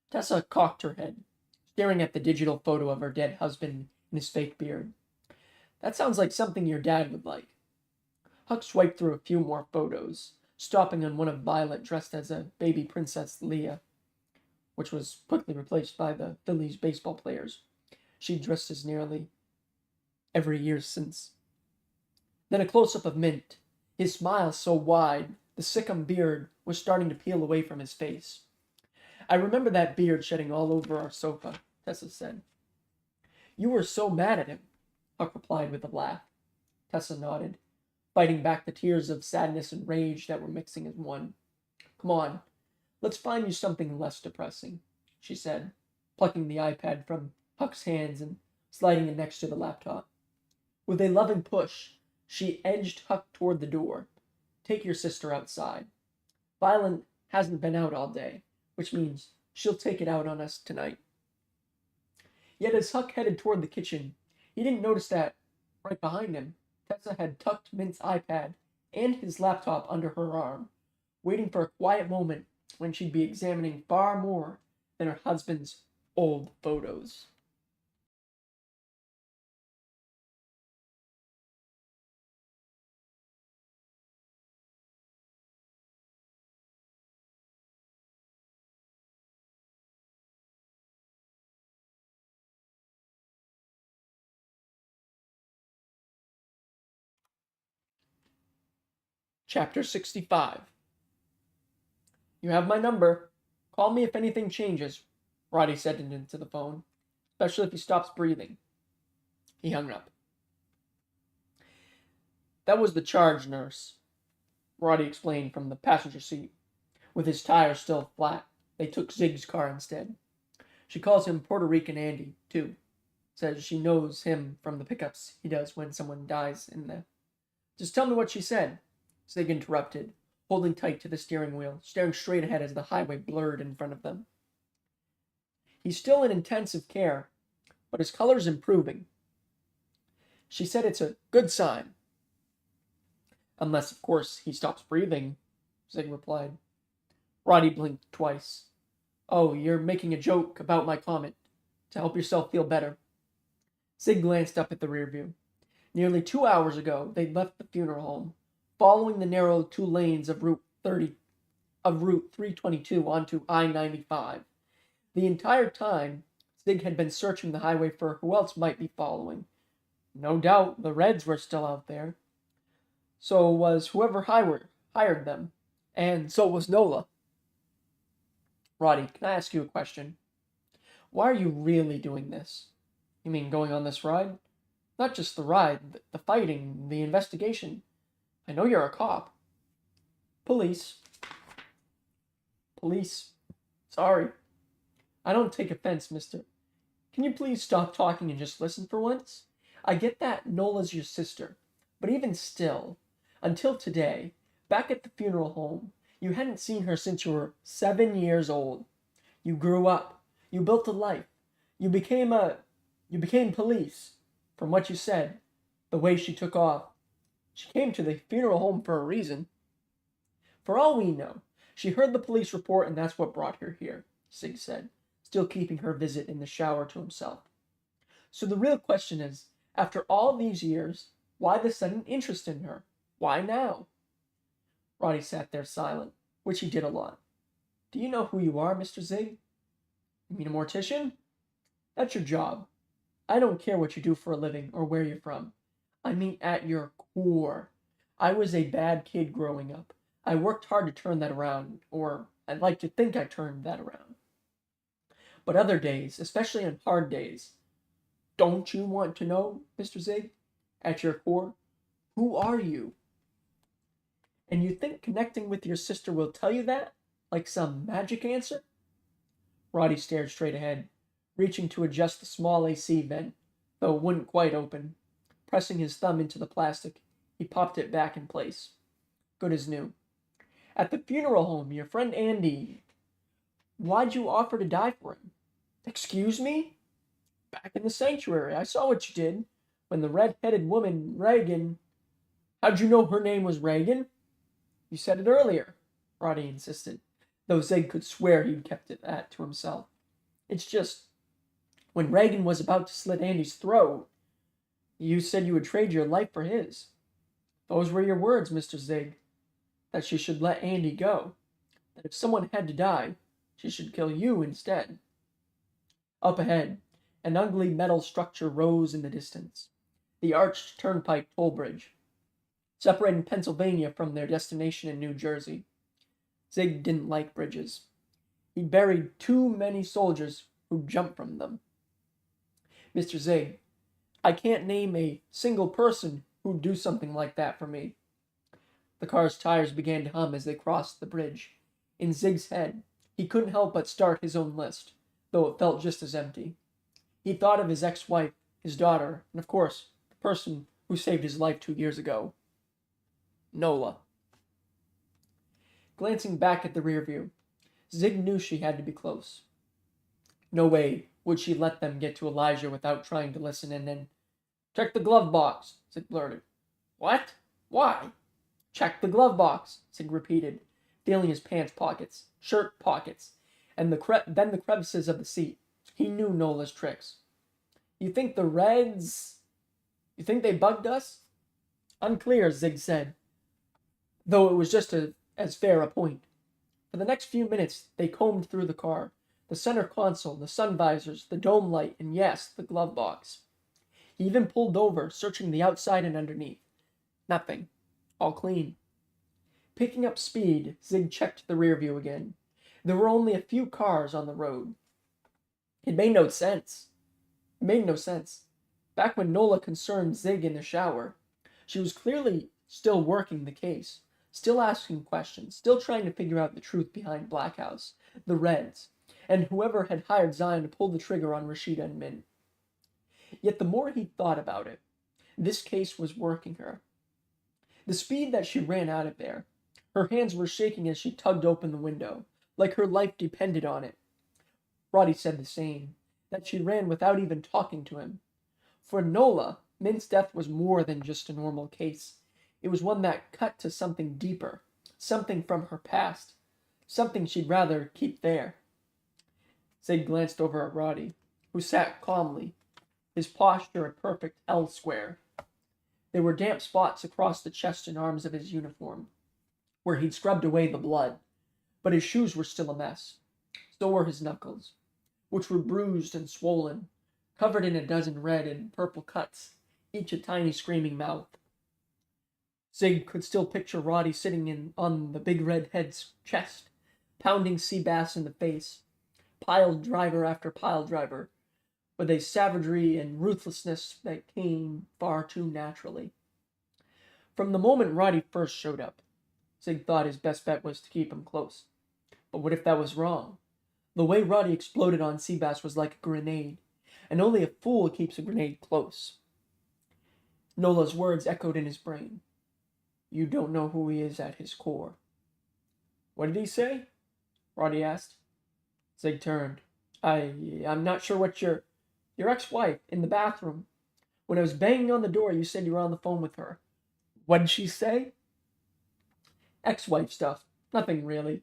Speaker 1: Tessa cocked her head, staring at the digital photo of her dead husband and his fake beard. That sounds like something your dad would like. Huck swiped through a few more photos, stopping on one of Violet dressed as a baby Princess Leia, which was quickly replaced by the Phillies baseball players she'd dressed as nearly every year since. Then a close-up of Mint, his smile so wide the Sikkim beard was starting to peel away from his face. I remember that beard shedding all over our sofa, Tessa said. You were so mad at him, Huck replied with a laugh. Tessa nodded, fighting back the tears of sadness and rage that were mixing as one. Come on, let's find you something less depressing, she said, plucking the iPad from Huck's hands and sliding it next to the laptop. With a loving push, she edged Huck toward the door. Take your sister outside. Violet hasn't been out all day, which means she'll take it out on us tonight. Yet as Huck headed toward the kitchen, he didn't notice that, right behind him, Tessa had tucked Mint's iPad and his laptop under her arm, waiting for a quiet moment when she'd be examining far more than her husband's old photos. Chapter 65. You have my number. Call me if anything changes, Roddy said into the phone, especially if he stops breathing. He hung up. That was the charge nurse, Roddy explained from the passenger seat. With his tires still flat, they took Zig's car instead. She calls him Puerto Rican Andy, too. Says she knows him from the pickups he does when someone dies in there. Just tell me what she said, Zig interrupted, holding tight to the steering wheel, staring straight ahead as the highway blurred in front of them. He's still in intensive care, but his color's improving. She said it's a good sign. Unless, of course, he stops breathing, Zig replied. Roddy blinked twice. Oh, you're making a joke about my comment, to help yourself feel better. Zig glanced up at the rear view. Nearly 2 hours ago, they'd left the funeral home, following the narrow two lanes of Route 322 onto I-95. The entire time, Zig had been searching the highway for who else might be following. No doubt the Reds were still out there. So was whoever hired them. And so was Nola. Roddy, can I ask you a question? Why are you really doing this? You mean going on this ride? Not just the ride, the fighting, the investigation. I know you're a cop. Police. Police. Sorry. I don't take offense, mister. Can you please stop talking and just listen for once? I get that Nola's your sister, but even still, until today, back at the funeral home, you hadn't seen her since you were 7 years old. You grew up. You built a life. You became police. From what you said, the way she took off. She came to the funeral home for a reason. For all we know, she heard the police report and that's what brought her here, Sig said, still keeping her visit in the shower to himself. So the real question is, after all these years, why the sudden interest in her? Why now? Roddy sat there silent, which he did a lot. Do you know who you are, Mr. Zig? You mean a mortician? That's your job. I don't care what you do for a living or where you're from. I mean at your core. I was a bad kid growing up. I worked hard to turn that around, or I'd like to think I turned that around. But other days, especially on hard days, don't you want to know, Mr. Zig? At your core, who are you? And you think connecting with your sister will tell you that? Like some magic answer? Roddy stared straight ahead, reaching to adjust the small AC vent, though it wouldn't quite open. Pressing his thumb into the plastic, he popped it back in place. Good as new. At the funeral home, your friend Andy. Why'd you offer to die for him? Excuse me? Back in the sanctuary, I saw what you did. When the red-headed woman, Reagan... How'd you know her name was Reagan? You said it earlier, Roddy insisted, though Zig could swear he'd kept that to himself. It's just, when Reagan was about to slit Andy's throat, you said you would trade your life for his. Those were your words, Mr. Zig, that she should let Andy go, that if someone had to die, she should kill you instead. Up ahead, an ugly metal structure rose in the distance, the arched turnpike toll bridge, separating Pennsylvania from their destination in New Jersey. Zig didn't like bridges. He buried too many soldiers who jumped from them. Mr. Zig, I can't name a single person who'd do something like that for me. The car's tires began to hum as they crossed the bridge. In Zig's head, he couldn't help but start his own list, though it felt just as empty. He thought of his ex-wife, his daughter, and of course, the person who saved his life 2 years ago. Nola. Glancing back at the rear view, Zig knew she had to be close. No way would she let them get to Elijah without trying to listen and then... Check the glove box, Zig blurted. What? Why? Check the glove box, Zig repeated, feeling his pants pockets, shirt pockets, and then the crevices of the seat. He knew Nola's tricks. You think the Reds... You think they bugged us? Unclear, Zig said, though it was just as fair a point. For the next few minutes, they combed through the car, the center console, the sun visors, the dome light, and yes, the glove box. He even pulled over, searching the outside and underneath. Nothing. All clean. Picking up speed, Zig checked the rear view again. There were only a few cars on the road. It made no sense. Back when Nola concerned Zig in the shower, she was clearly still working the case, still asking questions, still trying to figure out the truth behind Black House, the Reds, and whoever had hired Zion to pull the trigger on Rashida and Min. Yet the more he thought about it, this case was working her. The speed that she ran out of there, her hands were shaking as she tugged open the window, like her life depended on it. Roddy said the same, that she ran without even talking to him. For Nola, Min's death was more than just a normal case. It was one that cut to something deeper, something from her past, something she'd rather keep there. Zig glanced over at Roddy, who sat calmly, his posture a perfect L square. There were damp spots across the chest and arms of his uniform, where he'd scrubbed away the blood, but his shoes were still a mess. So were his knuckles, which were bruised and swollen, covered in a dozen red and purple cuts, each a tiny screaming mouth. Zig could still picture Roddy sitting on the big red head's chest, pounding sea bass in the face, piled driver after piled driver, with a savagery and ruthlessness that came far too naturally. From the moment Roddy first showed up, Zig thought his best bet was to keep him close. But what if that was wrong? The way Roddy exploded on Seabass was like a grenade, and only a fool keeps a grenade close. Nola's words echoed in his brain. You don't know who he is at his core. What did he say? Roddy asked. Zig turned. I'm not sure what your ex-wife, in the bathroom. When I was banging on the door, you said you were on the phone with her. What did she say? Ex-wife stuff. Nothing really.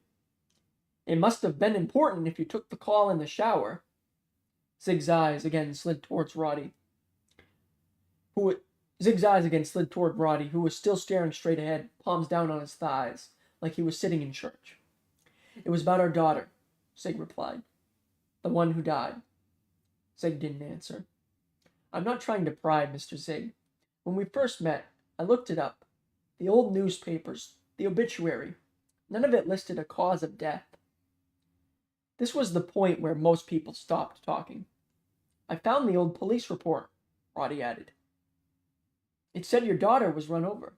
Speaker 1: It must have been important if you took the call in the shower. Zig's eyes again slid toward Roddy, who was still staring straight ahead, palms down on his thighs, like he was sitting in church. It was about our daughter, Zig replied. The one who died. Zig didn't answer. I'm not trying to pry, Mr. Zig. When we first met, I looked it up. The old newspapers, the obituary. None of it listed a cause of death. This was the point where most people stopped talking. I found the old police report, Roddy added. It said your daughter was run over,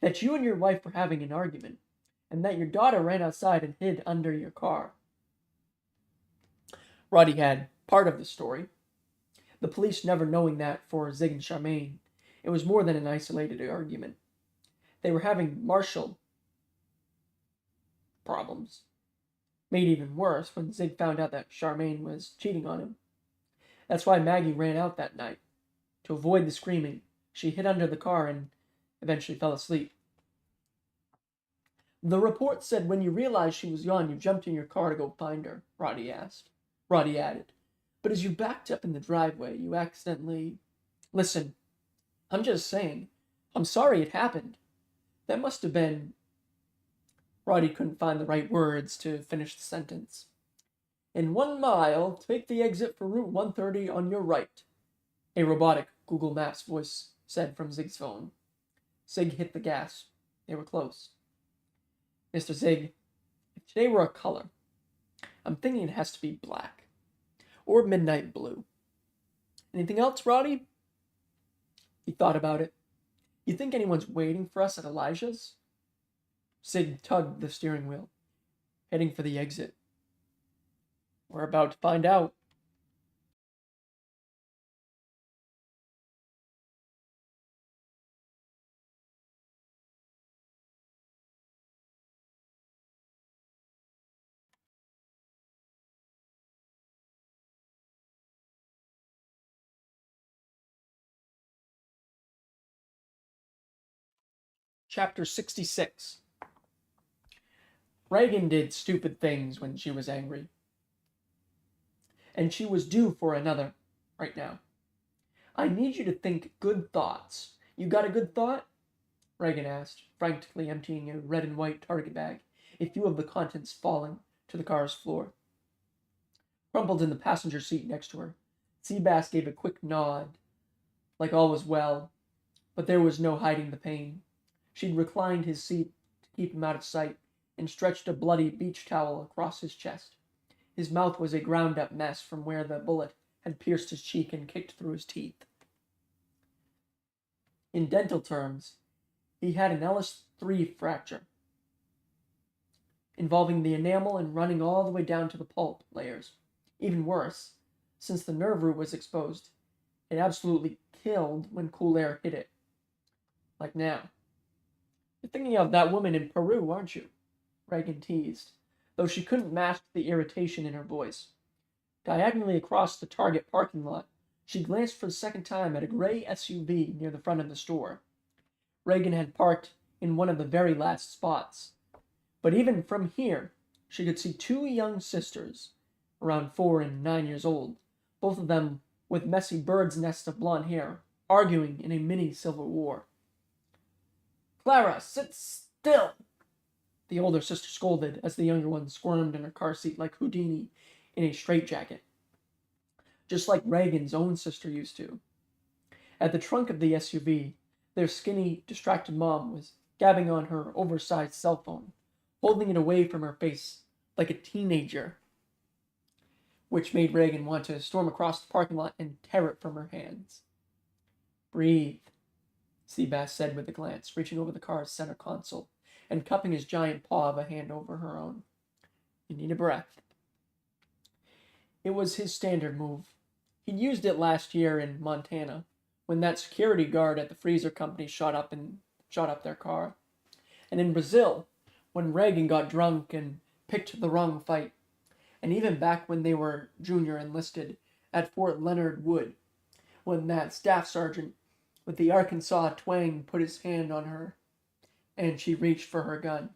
Speaker 1: that you and your wife were having an argument, and that your daughter ran outside and hid under your car. Roddy had part of the story, the police never knowing that for Zig and Charmaine, it was more than an isolated argument. They were having martial problems. Made even worse when Zig found out that Charmaine was cheating on him. That's why Maggie ran out that night. To avoid the screaming, she hid under the car and eventually fell asleep. The report said when you realized she was gone, you jumped in your car to go find her, Roddy added. But as you backed up in the driveway, you accidentally... Listen, I'm just saying. I'm sorry it happened. That must have been... Roddy couldn't find the right words to finish the sentence. In 1 mile, take the exit for Route 130 on your right, a robotic Google Maps voice said from Zig's phone. Zig hit the gas. They were close. Mr. Zig, if today were a color, I'm thinking it has to be black. Or midnight blue. Anything else, Roddy? He thought about it. You think anyone's waiting for us at Elijah's? Zig tugged the steering wheel, heading for the exit. We're about to find out. Chapter 66. Reagan did stupid things when she was angry. And she was due for another right now. I need you to think good thoughts. You got a good thought? Reagan asked, frantically emptying a red and white Target bag, a few of the contents falling to the car's floor. Crumpled in the passenger seat next to her, Seabass gave a quick nod, like all was well, but there was no hiding the pain. She'd reclined his seat to keep him out of sight, and stretched a bloody beach towel across his chest. His mouth was a ground-up mess from where the bullet had pierced his cheek and kicked through his teeth. In dental terms, he had an LS3 fracture, involving the enamel and running all the way down to the pulp layers. Even worse, since the nerve root was exposed, it absolutely killed when cool air hit it. Like now. You're thinking of that woman in Peru, aren't you? Reagan teased, though she couldn't mask the irritation in her voice. Diagonally across the Target parking lot, she glanced for the second time at a gray SUV near the front of the store. Reagan had parked in one of the very last spots. But even from here, she could see 2 young sisters, around 4 and 9 years old, both of them with messy bird's nests of blonde hair, arguing in a mini civil war. Clara, sit still! The older sister scolded as the younger one squirmed in her car seat like Houdini in a straitjacket, just like Reagan's own sister used to. At the trunk of the SUV, their skinny, distracted mom was gabbing on her oversized cell phone, holding it away from her face like a teenager, which made Reagan want to storm across the parking lot and tear it from her hands. Breathe, Seabass said with a glance, reaching over the car's center console and cupping his giant paw of a hand over her own. You need a breath. It was his standard move. He'd used it last year in Montana, when that security guard at the freezer company shot up their car. And in Brazil, when Reagan got drunk and picked the wrong fight. And even back when they were junior enlisted at Fort Leonard Wood, when that staff sergeant with the Arkansas twang put his hand on her, and she reached for her gun.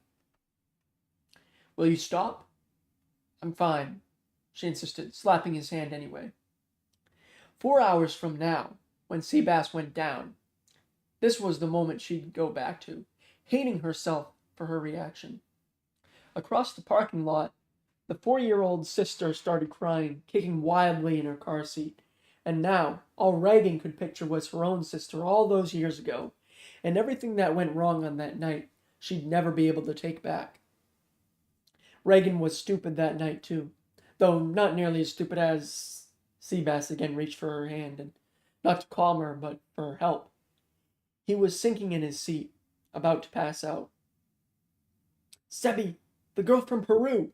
Speaker 1: Will you stop? I'm fine, she insisted, slapping his hand anyway. 4 hours from now, when Seabass went down, this was the moment she'd go back to, hating herself for her reaction. Across the parking lot, the 4-year-old sister started crying, kicking wildly in her car seat. And now, all Reagan could picture was her own sister all those years ago, and everything that went wrong on that night she'd never be able to take back. Reagan was stupid that night, too, though not nearly as stupid as Seabass again reached for her hand, and not to calm her, but for help. He was sinking in his seat, about to pass out. Sebi, the girl from Peru,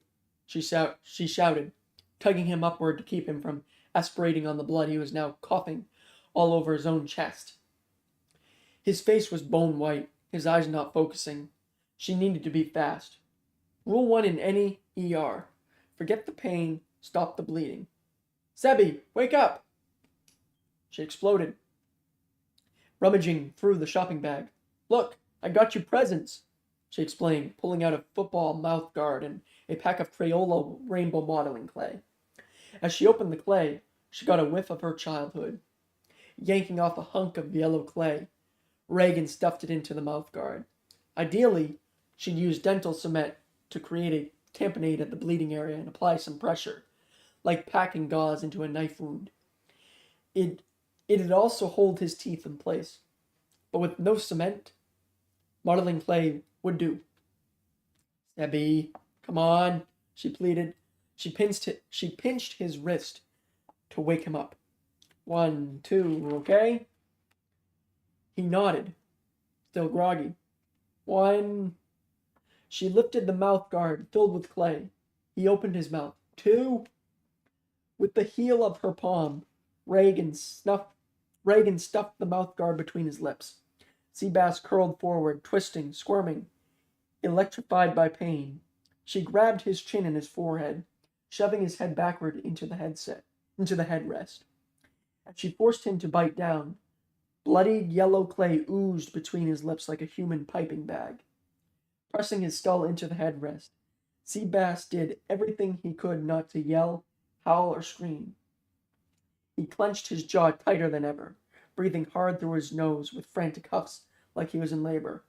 Speaker 1: she shouted, tugging him upward to keep him from aspirating on the blood he was now coughing all over his own chest. His face was bone white, his eyes not focusing. She needed to be fast. Rule 1 in any ER. Forget the pain, stop the bleeding. Sebi, wake up! She exploded, rummaging through the shopping bag. Look, I got you presents, she explained, pulling out a football mouth guard and a pack of Crayola rainbow modeling clay. As she opened the clay, she got a whiff of her childhood. Yanking off a hunk of yellow clay, Reagan stuffed it into the mouth guard. Ideally, she'd use dental cement to create a tamponade at the bleeding area and apply some pressure, like packing gauze into a knife wound. It'd also hold his teeth in place. But with no cement, modeling clay would do. Sebi, come on, she pleaded. She pinched his wrist to wake him up. 1, 2, okay? He nodded, still groggy. 1. She lifted the mouth guard filled with clay. He opened his mouth. 2. With the heel of her palm, Reagan stuffed the mouth guard between his lips. Seabass curled forward, twisting, squirming, electrified by pain. She grabbed his chin and his forehead, shoving his head backward into the headrest. As she forced him to bite down, bloodied yellow clay oozed between his lips like a human piping bag. Pressing his skull into the headrest, Seabass did everything he could not to yell, howl, or scream. He clenched his jaw tighter than ever, breathing hard through his nose with frantic huffs like he was in labor.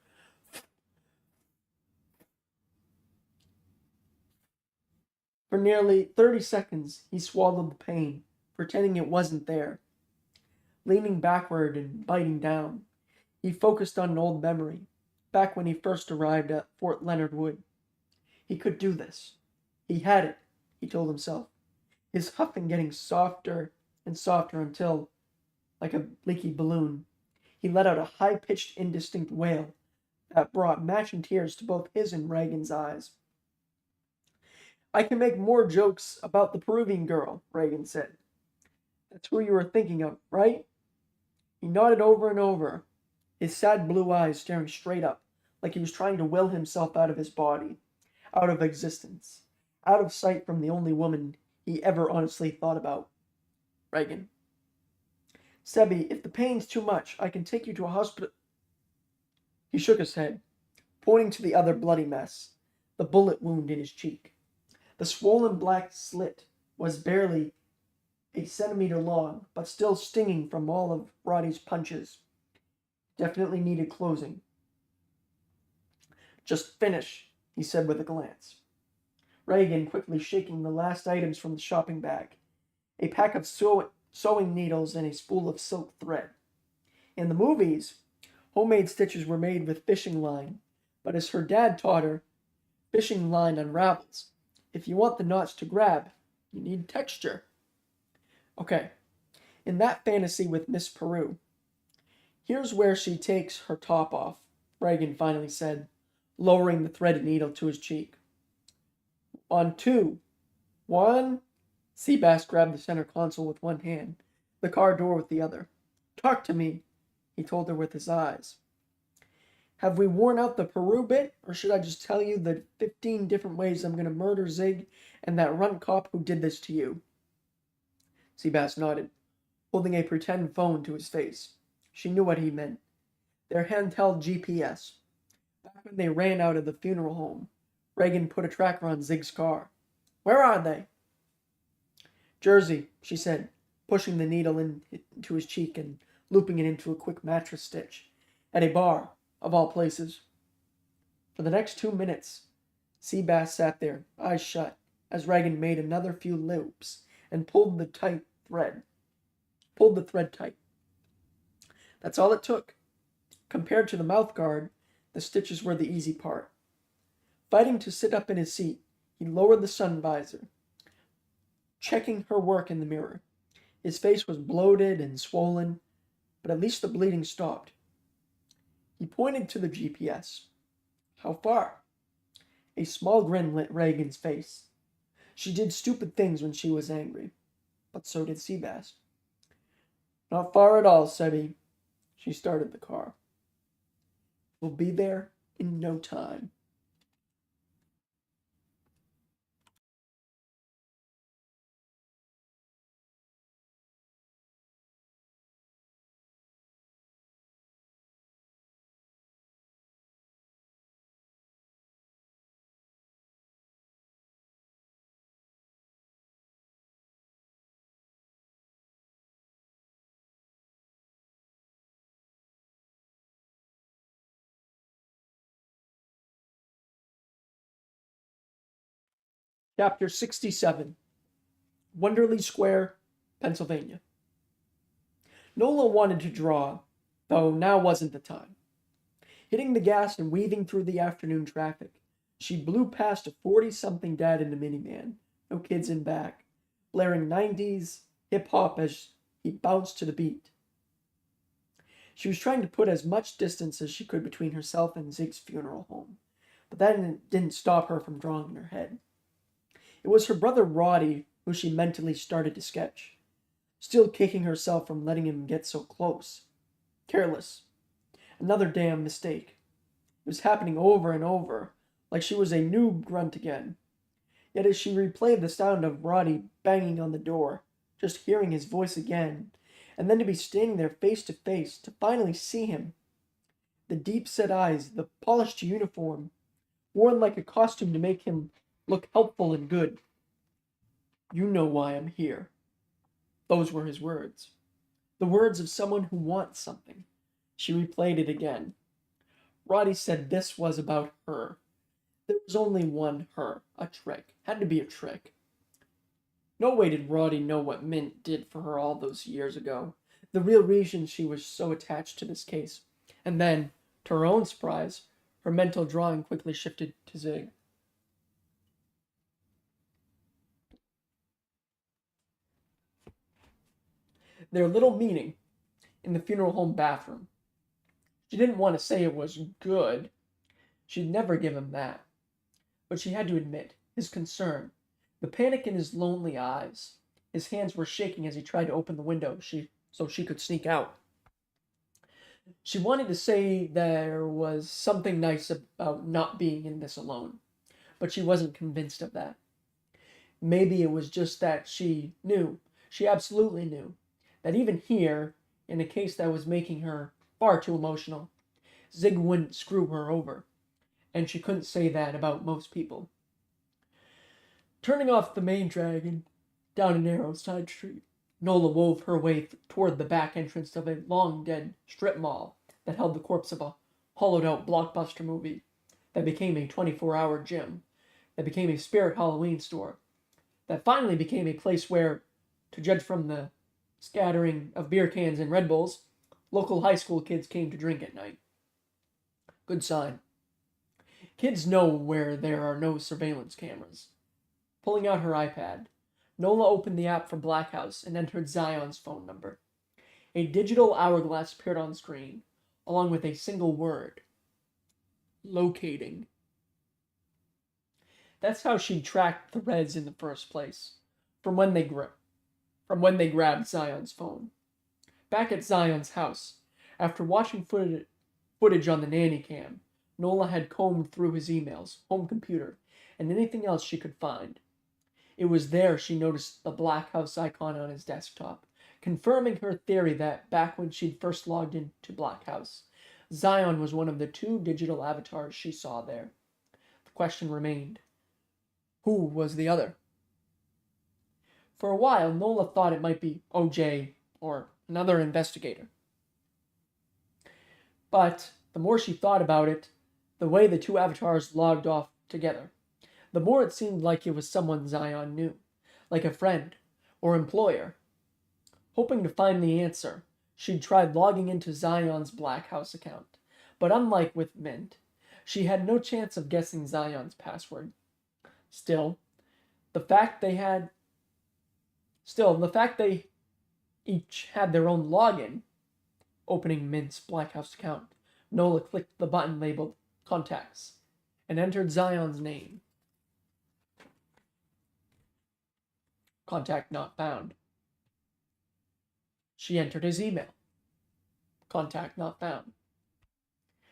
Speaker 1: For nearly 30 seconds, he swallowed the pain, pretending it wasn't there. Leaning backward and biting down, he focused on an old memory, back when he first arrived at Fort Leonard Wood. He could do this. He had it, he told himself, his huffing getting softer and softer until, like a leaky balloon, he let out a high-pitched, indistinct wail that brought matching tears to both his and Reagan's eyes. I can make more jokes about the Peruvian girl, Reagan said. That's who you were thinking of, right? He nodded over and over, his sad blue eyes staring straight up, like he was trying to will himself out of his body, out of existence, out of sight from the only woman he ever honestly thought about. Reagan. Sebi, if the pain's too much, I can take you to a hospital. He shook his head, pointing to the other bloody mess, the bullet wound in his cheek. The swollen black slit was barely a centimeter long, but still stinging from all of Roddy's punches. Definitely needed closing. Just finish, he said with a glance. Reagan quickly shaking the last items from the shopping bag. A pack of sewing needles and a spool of silk thread. In the movies, homemade stitches were made with fishing line, but as her dad taught her, fishing line unravels. If you want the knots to grab, you need texture. Okay, in that fantasy with Miss Peru, here's where she takes her top off, Reagan finally said, lowering the threaded needle to his cheek. On two. One. Seabass grabbed the center console with one hand, the car door with the other. Talk to me, he told her with his eyes. Have we worn out the Peru bit, or should I just tell you the 15 different ways I'm going to murder Zig and that runt cop who did this to you? Seabass nodded, holding a pretend phone to his face. She knew what he meant. Their handheld GPS. Back when they ran out of the funeral home, Reagan put a tracker on Zig's car. Where are they? Jersey, she said, pushing the needle into his cheek and looping it into a quick mattress stitch. At a bar, of all places. For the next 2 minutes, Seabass sat there, eyes shut, as Reagan made another few loops and pulled the thread tight. That's all it took. Compared to the mouth guard, the stitches were the easy part. Fighting to sit up in his seat, he lowered the sun visor, checking her work in the mirror. His face was bloated and swollen, but at least the bleeding stopped. He pointed to the GPS. How far? A small grin lit Reagan's face. She did stupid things when she was angry, but so did Seabass. Not far at all, said he. She started the car. We'll be there in no time. Chapter 67. Wonderly Square, Pennsylvania. Nola wanted to draw, though now wasn't the time. Hitting the gas and weaving through the afternoon traffic, she blew past a 40-something dad in a minivan, no kids in back, blaring 90s hip-hop as he bounced to the beat. She was trying to put as much distance as she could between herself and Zig's funeral home, but that didn't stop her from drawing in her head. It was her brother Roddy who she mentally started to sketch, still kicking herself from letting him get so close. Careless. Another damn mistake. It was happening over and over, like she was a noob grunt again. Yet as she replayed the sound of Roddy banging on the door, just hearing his voice again, and then to be standing there face to face, to finally see him. The deep-set eyes, the polished uniform, worn like a costume to make him look helpful and good. You know why I'm here. Those were his words. The words of someone who wants something. She replayed it again. Roddy said this was about her. There was only one her. A trick. Had to be a trick. No way did Roddy know what Mint did for her all those years ago. The real reason she was so attached to this case. And then, to her own surprise, her mental drawing quickly shifted to Zig. Their little meeting in the funeral home bathroom. She didn't want to say it was good. She'd never give him that. But she had to admit his concern, the panic in his lonely eyes. His hands were shaking as he tried to open the window so she could sneak out. She wanted to say there was something nice about not being in this alone, but she wasn't convinced of that. Maybe it was just that she absolutely knew, that even here, in a case that was making her far too emotional, Zig wouldn't screw her over, and she couldn't say that about most people. Turning off the main drag and down a narrow side street, Nola wove her way toward the back entrance of a long-dead strip mall that held the corpse of a hollowed-out blockbuster movie. that became a 24-hour gym, that became a spirit Halloween store, that finally became a place where, to judge from the scattering of beer cans and Red Bulls, local high school kids came to drink at night. Good sign. Kids know where there are no surveillance cameras. Pulling out her iPad, Nola opened the app for Black House and entered Zion's phone number. A digital hourglass appeared on screen, along with a single word: locating. That's how she tracked the Reds in the first place, from when they grabbed Zion's phone. Back at Zion's house, after watching footage on the nanny cam, Nola had combed through his emails, home computer, and anything else she could find. It was there she noticed the Black House icon on his desktop, confirming her theory that back when she'd first logged into Black House, Zion was one of the 2 digital avatars she saw there. The question remained: who was the other? For a while, Nola thought it might be OJ or another investigator. But the more she thought about it, the way the 2 avatars logged off together, the more it seemed like it was someone Zion knew, like a friend or employer. Hoping to find the answer, she'd tried logging into Zion's Black House account. But unlike with Mint, she had no chance of guessing Zion's password. Still, the fact they each had their own login, opening Mint's Black House account, Nola clicked the button labeled Contacts and entered Zion's name. Contact not found. She entered his email. Contact not found.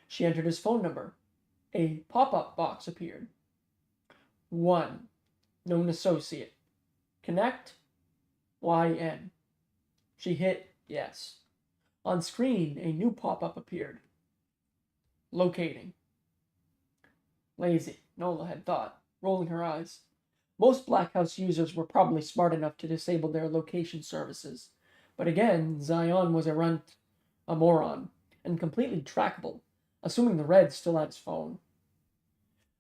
Speaker 1: She entered his phone number. A pop-up box appeared. 1. Known associate. Connect. YN. She hit yes. On screen, a new pop-up appeared. Locating. Lazy, Nola had thought, rolling her eyes. Most Black House users were probably smart enough to disable their location services. But again, Zion was a moron, and completely trackable, assuming the Red still had his phone.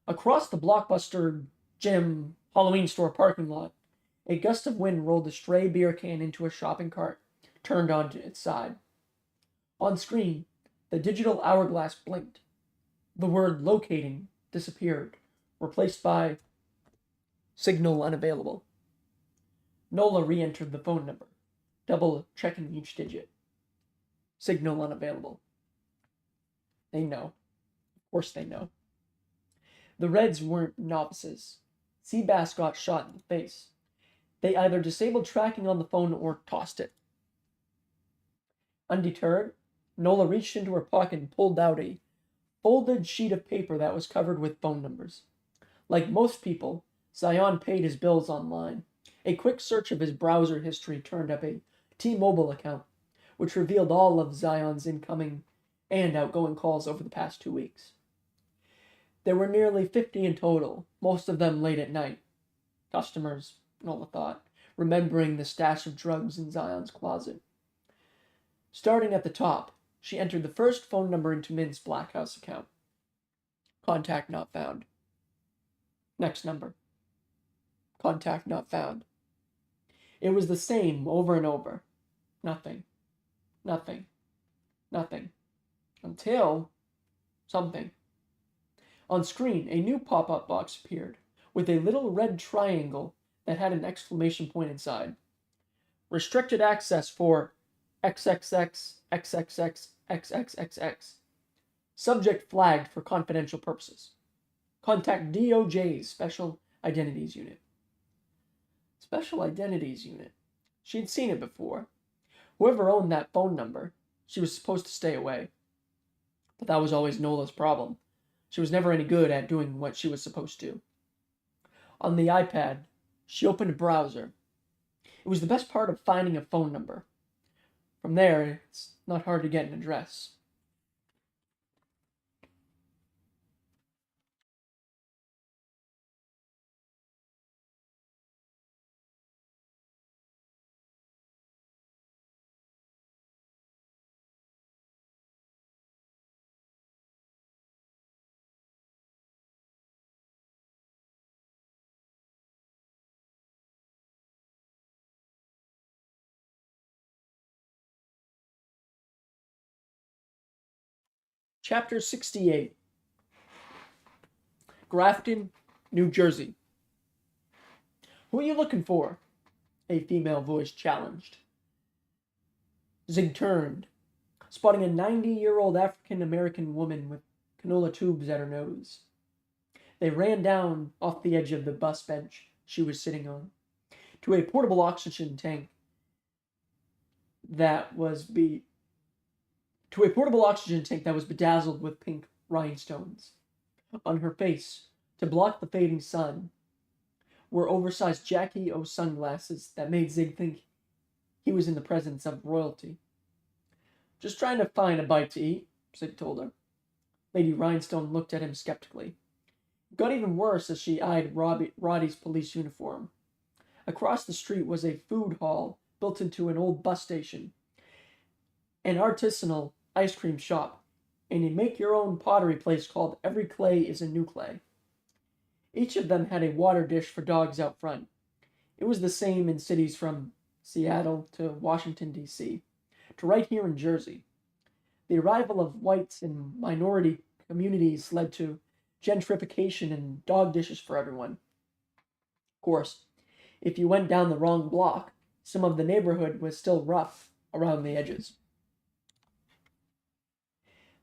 Speaker 1: Across the Blockbuster gym Halloween store parking lot, a gust of wind rolled a stray beer can into a shopping cart, turned onto its side. On screen, the digital hourglass blinked. The word locating disappeared, replaced by signal unavailable. Nola re-entered the phone number, double-checking each digit. Signal unavailable. They know. Of course they know. The Reds weren't novices. Seabass got shot in the face. They either disabled tracking on the phone or tossed it. Undeterred, Nola reached into her pocket and pulled out a folded sheet of paper that was covered with phone numbers. Like most people, Zion paid his bills online. A quick search of his browser history turned up a T-Mobile account, which revealed all of Zion's incoming and outgoing calls over the past 2 weeks. There were nearly 50 in total, most of them late at night. Customers, Nola thought, remembering the stash of drugs in Zion's closet. Starting at the top, she entered the first phone number into Mint's Black House account. Contact not found. Next number. Contact not found. It was the same over and over. Nothing. Nothing. Nothing. Until something. On screen, a new pop-up box appeared, with a little red triangle that had an exclamation point inside. Restricted access for XXX, XXX, XXXX. Subject flagged for confidential purposes. Contact DOJ's Special Identities Unit. Special Identities Unit. She'd seen it before. Whoever owned that phone number, she was supposed to stay away. But that was always Nola's problem. She was never any good at doing what she was supposed to. On the iPad, she opened a browser. It was the best part of finding a phone number. From there, it's not hard to get an address. Chapter 68. Grafton, New Jersey. "Who are you looking for?" a female voice challenged. Zig turned, spotting a 90-year-old African-American woman with canola tubes at her nose. They ran down off the edge of the bus bench she was sitting on to a portable oxygen tank that was bedazzled with pink rhinestones. On her face, to block the fading sun, were oversized Jackie O sunglasses that made Zig think he was in the presence of royalty. "Just trying to find a bite to eat," Zig told her. Lady Rhinestone looked at him skeptically. It got even worse as she eyed Roddy's police uniform. Across the street was a food hall built into an old bus station, an artisanal ice cream shop, and a make-your-own pottery place called Every Clay is a New Clay. Each of them had a water dish for dogs out front. It was the same in cities from Seattle to Washington, D.C., to right here in Jersey. The arrival of whites in minority communities led to gentrification and dog dishes for everyone. Of course, if you went down the wrong block, some of the neighborhood was still rough around the edges.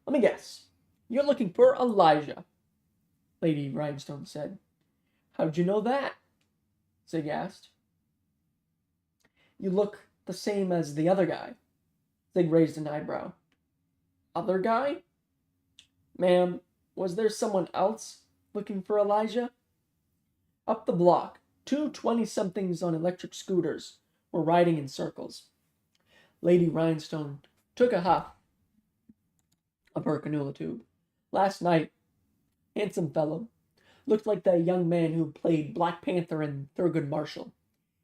Speaker 1: "Let me guess. You're looking for Elijah," Lady Rhinestone said. "How'd you know that?" Zig asked. "You look the same as the other guy." Zig raised an eyebrow. "Other guy? Ma'am, was there someone else looking for Elijah?" Up the block, two 20-somethings on electric scooters were riding in circles. Lady Rhinestone took a huff of her canola tube. "Last night, handsome fellow. Looked like the young man who played Black Panther in Thurgood Marshall.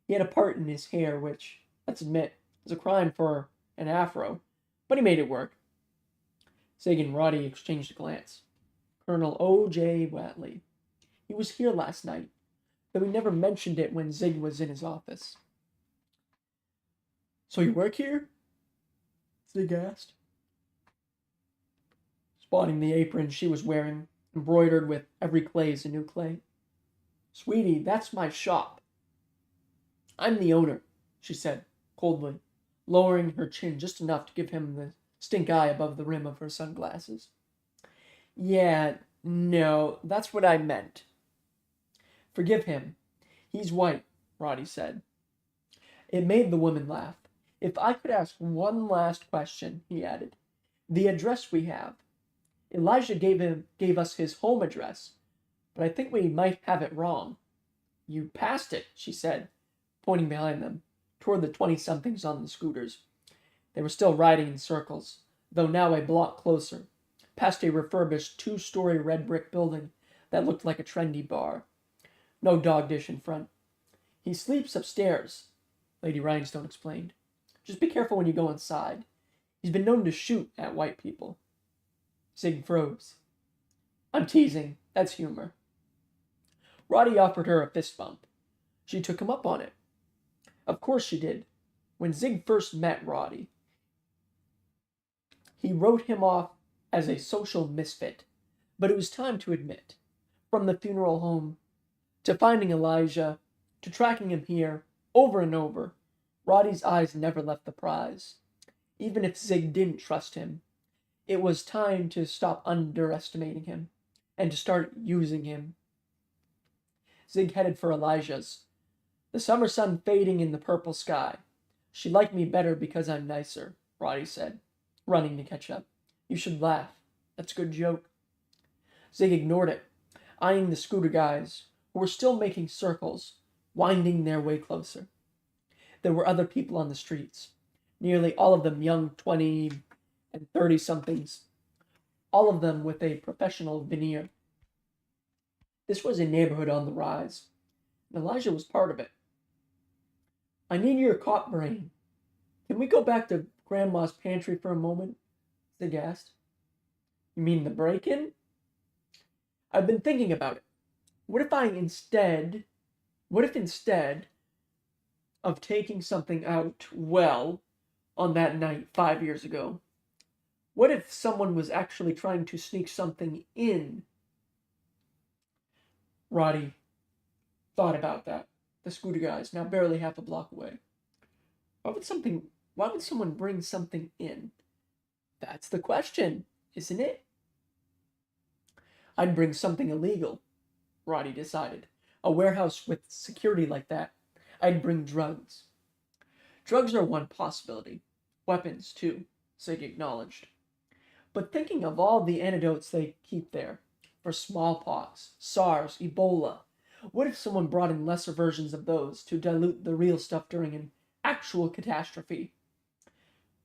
Speaker 1: He had a part in his hair, which, let's admit, is a crime for an afro, but he made it work." Zig and Roddy exchanged a glance. "Colonel O.J. Watley. He was here last night, though he never mentioned it when Zig was in his office." "So you work here?" Zig asked, spotting the apron she was wearing, embroidered with "Every Clay is a New Clay." "Sweetie, that's my shop." "I'm the owner," she said, coldly, lowering her chin just enough to give him the stink eye above the rim of her sunglasses. "Yeah, no, that's what I meant." "Forgive him. He's white," Roddy said. It made the woman laugh. "If I could ask one last question," he added. "The address we have. Elijah gave us his home address, but I think we might have it wrong." "You passed it," she said, pointing behind them, toward the 20-somethings on the scooters. They were still riding in circles, though now a block closer, past a refurbished 2-story red brick building that looked like a trendy bar. No dog dish in front. "He sleeps upstairs," Lady Rhinestone explained. "Just be careful when you go inside. He's been known to shoot at white people." Zig froze. "I'm teasing. That's humor." Roddy offered her a fist bump. She took him up on it. Of course she did. When Zig first met Roddy, he wrote him off as a social misfit, but it was time to admit, from the funeral home to finding Elijah to tracking him here over and over, Roddy's eyes never left the prize. Even if Zig didn't trust him, it was time to stop underestimating him and to start using him. Zig headed for Elijah's. The summer sun fading in the purple sky. "She liked me better because I'm nicer," Roddy said, running to catch up. "You should laugh. That's a good joke." Zig ignored it, eyeing the scooter guys, who were still making circles, winding their way closer. There were other people on the streets, nearly all of them young 20 and 30-somethings, all of them with a professional veneer. This was a neighborhood on the rise, and Elijah was part of it. "I need your cop brain. Can we go back to Grandma's pantry for a moment?" Zig asked. "You mean the break-in?" "I've been thinking about it. What if instead of taking something out, well, on that night 5 years ago, What if someone was actually trying to sneak something in? Roddy thought about that. The scooter guys, now barely half a block away. Why would something why would someone bring something in? That's the question, isn't it? I'd bring something illegal, Roddy decided. A warehouse with security like that. I'd bring drugs. Drugs are one possibility. Weapons, too, Sig acknowledged. But thinking of all the antidotes they keep there for smallpox, SARS, Ebola, what if someone brought in lesser versions of those to dilute the real stuff during an actual catastrophe?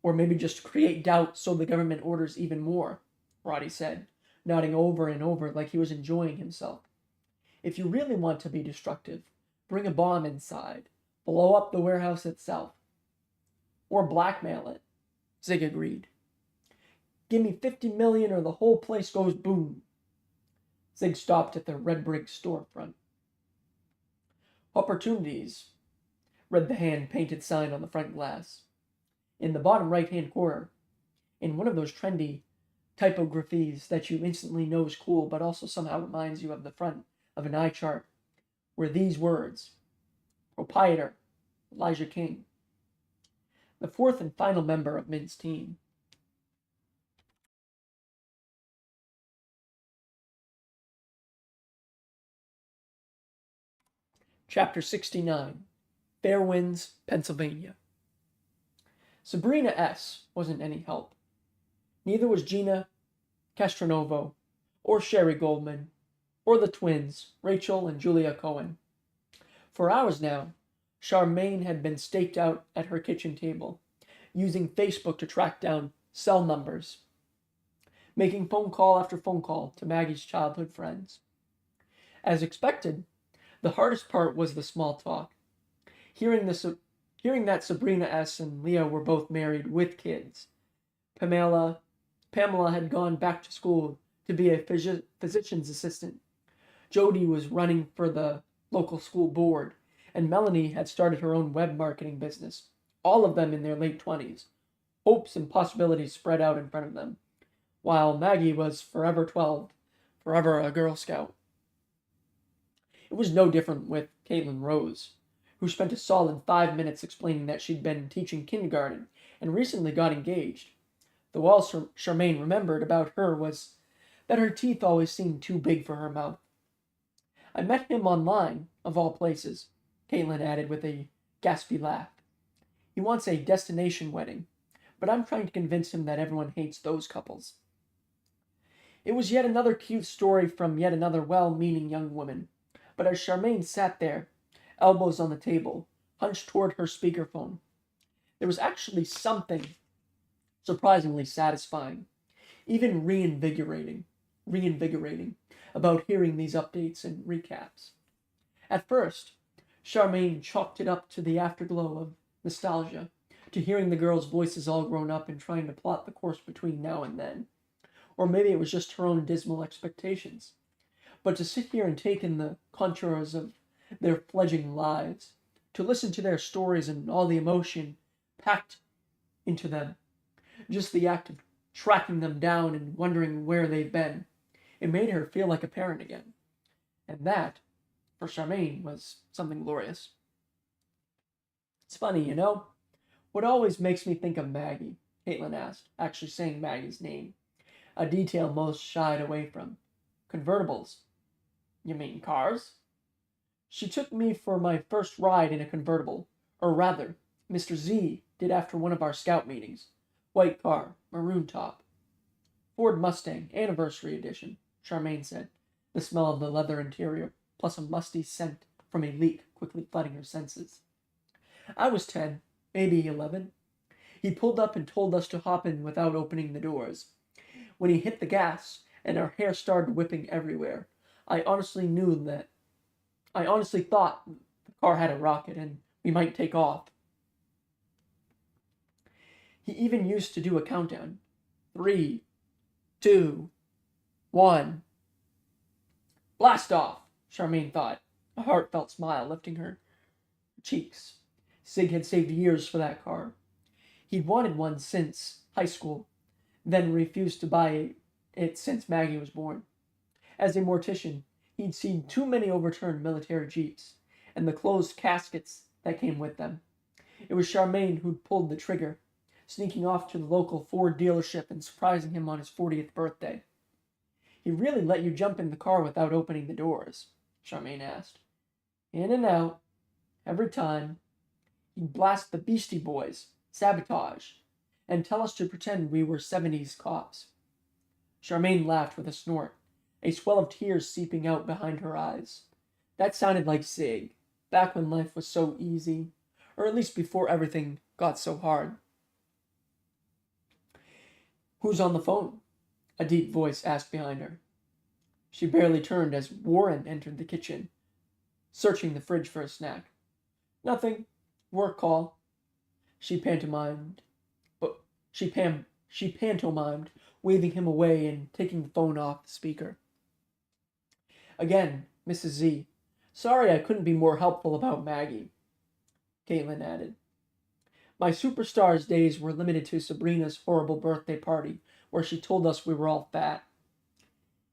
Speaker 1: Or maybe just create doubt so the government orders even more, Roddy said, nodding over and over like he was enjoying himself. If you really want to be destructive, bring a bomb inside, blow up the warehouse itself, or blackmail it, Zig agreed. Give me 50 million or the whole place goes boom. Zig stopped at the red brick storefront. Opportunities, read the hand-painted sign on the front glass. In the bottom right-hand corner, in one of those trendy typographies that you instantly know is cool but also somehow reminds you of the front of an eye chart, were these words: Proprietor, Elijah King, the fourth and final member of Mint's team. Chapter 69, Fairwinds, Pennsylvania. Sabrina S. wasn't any help. Neither was Gina Castronovo, or Sherry Goldman, or the twins, Rachel and Julia Cohen. For hours now, Charmaine had been staked out at her kitchen table, using Facebook to track down cell numbers, making phone call after phone call to Maggie's childhood friends. As expected, the hardest part was the small talk. Hearing that Sabrina S. and Leah were both married with kids. Pamela had gone back to school to be a physician's assistant. Jody was running for the local school board, and Melanie had started her own web marketing business, all of them in their late 20s. Hopes and possibilities spread out in front of them, while Maggie was forever 12, forever a Girl Scout. It was no different with Caitlin Rose, who spent a solid 5 minutes explaining that she'd been teaching kindergarten and recently got engaged. The all Charmaine remembered about her was that her teeth always seemed too big for her mouth. I met him online, of all places, Caitlin added with a gaspy laugh. He wants a destination wedding, but I'm trying to convince him that everyone hates those couples. It was yet another cute story from yet another well-meaning young woman, but as Charmaine sat there, elbows on the table, hunched toward her speakerphone, there was actually something surprisingly satisfying, even reinvigorating about hearing these updates and recaps. At first, Charmaine chalked it up to the afterglow of nostalgia, to hearing the girls' voices all grown up and trying to plot the course between now and then. Or maybe it was just her own dismal expectations. But to sit here and take in the contours of their fledgling lives, to listen to their stories and all the emotion packed into them, just the act of tracking them down and wondering where they've been, it made her feel like a parent again. And that, for Charmaine, was something glorious. It's funny, you know? What always makes me think of Maggie, Caitlin asked, actually saying Maggie's name, a detail most shied away from. Convertibles. You mean cars? She took me for my first ride in a convertible, or rather, Mr. Z did after one of our scout meetings. White car, maroon top. Ford Mustang, anniversary edition, Charmaine said, the smell of the leather interior, plus a musty scent from a leak quickly flooding her senses. I was 10, maybe 11. He pulled up and told us to hop in without opening the doors. When he hit the gas and our hair started whipping everywhere, I honestly thought the car had a rocket and we might take off. He even used to do a countdown. 3, 2, 1. Blast off, Charmaine thought, a heartfelt smile lifting her cheeks. Sig had saved years for that car. He'd wanted one since high school, then refused to buy it since Maggie was born. As a mortician, he'd seen too many overturned military jeeps and the closed caskets that came with them. It was Charmaine who'd pulled the trigger, sneaking off to the local Ford dealership and surprising him on his 40th birthday. "He really let you jump in the car without opening the doors?" Charmaine asked. "In and out, every time. He'd blast the Beastie Boys, Sabotage, and tell us to pretend we were 70s cops." Charmaine laughed with a snort, a swell of tears seeping out behind her eyes. That sounded like Zig, back when life was so easy, or at least before everything got so hard. "Who's on the phone?" a deep voice asked behind her. She barely turned as Warren entered the kitchen, searching the fridge for a snack. "Nothing. Work call." She pantomimed, waving him away and taking the phone off the speaker. "Again, Mrs. Z. Sorry I couldn't be more helpful about Maggie," Caitlin added. "My superstars days were limited to Sabrina's horrible birthday party, where she told us we were all fat.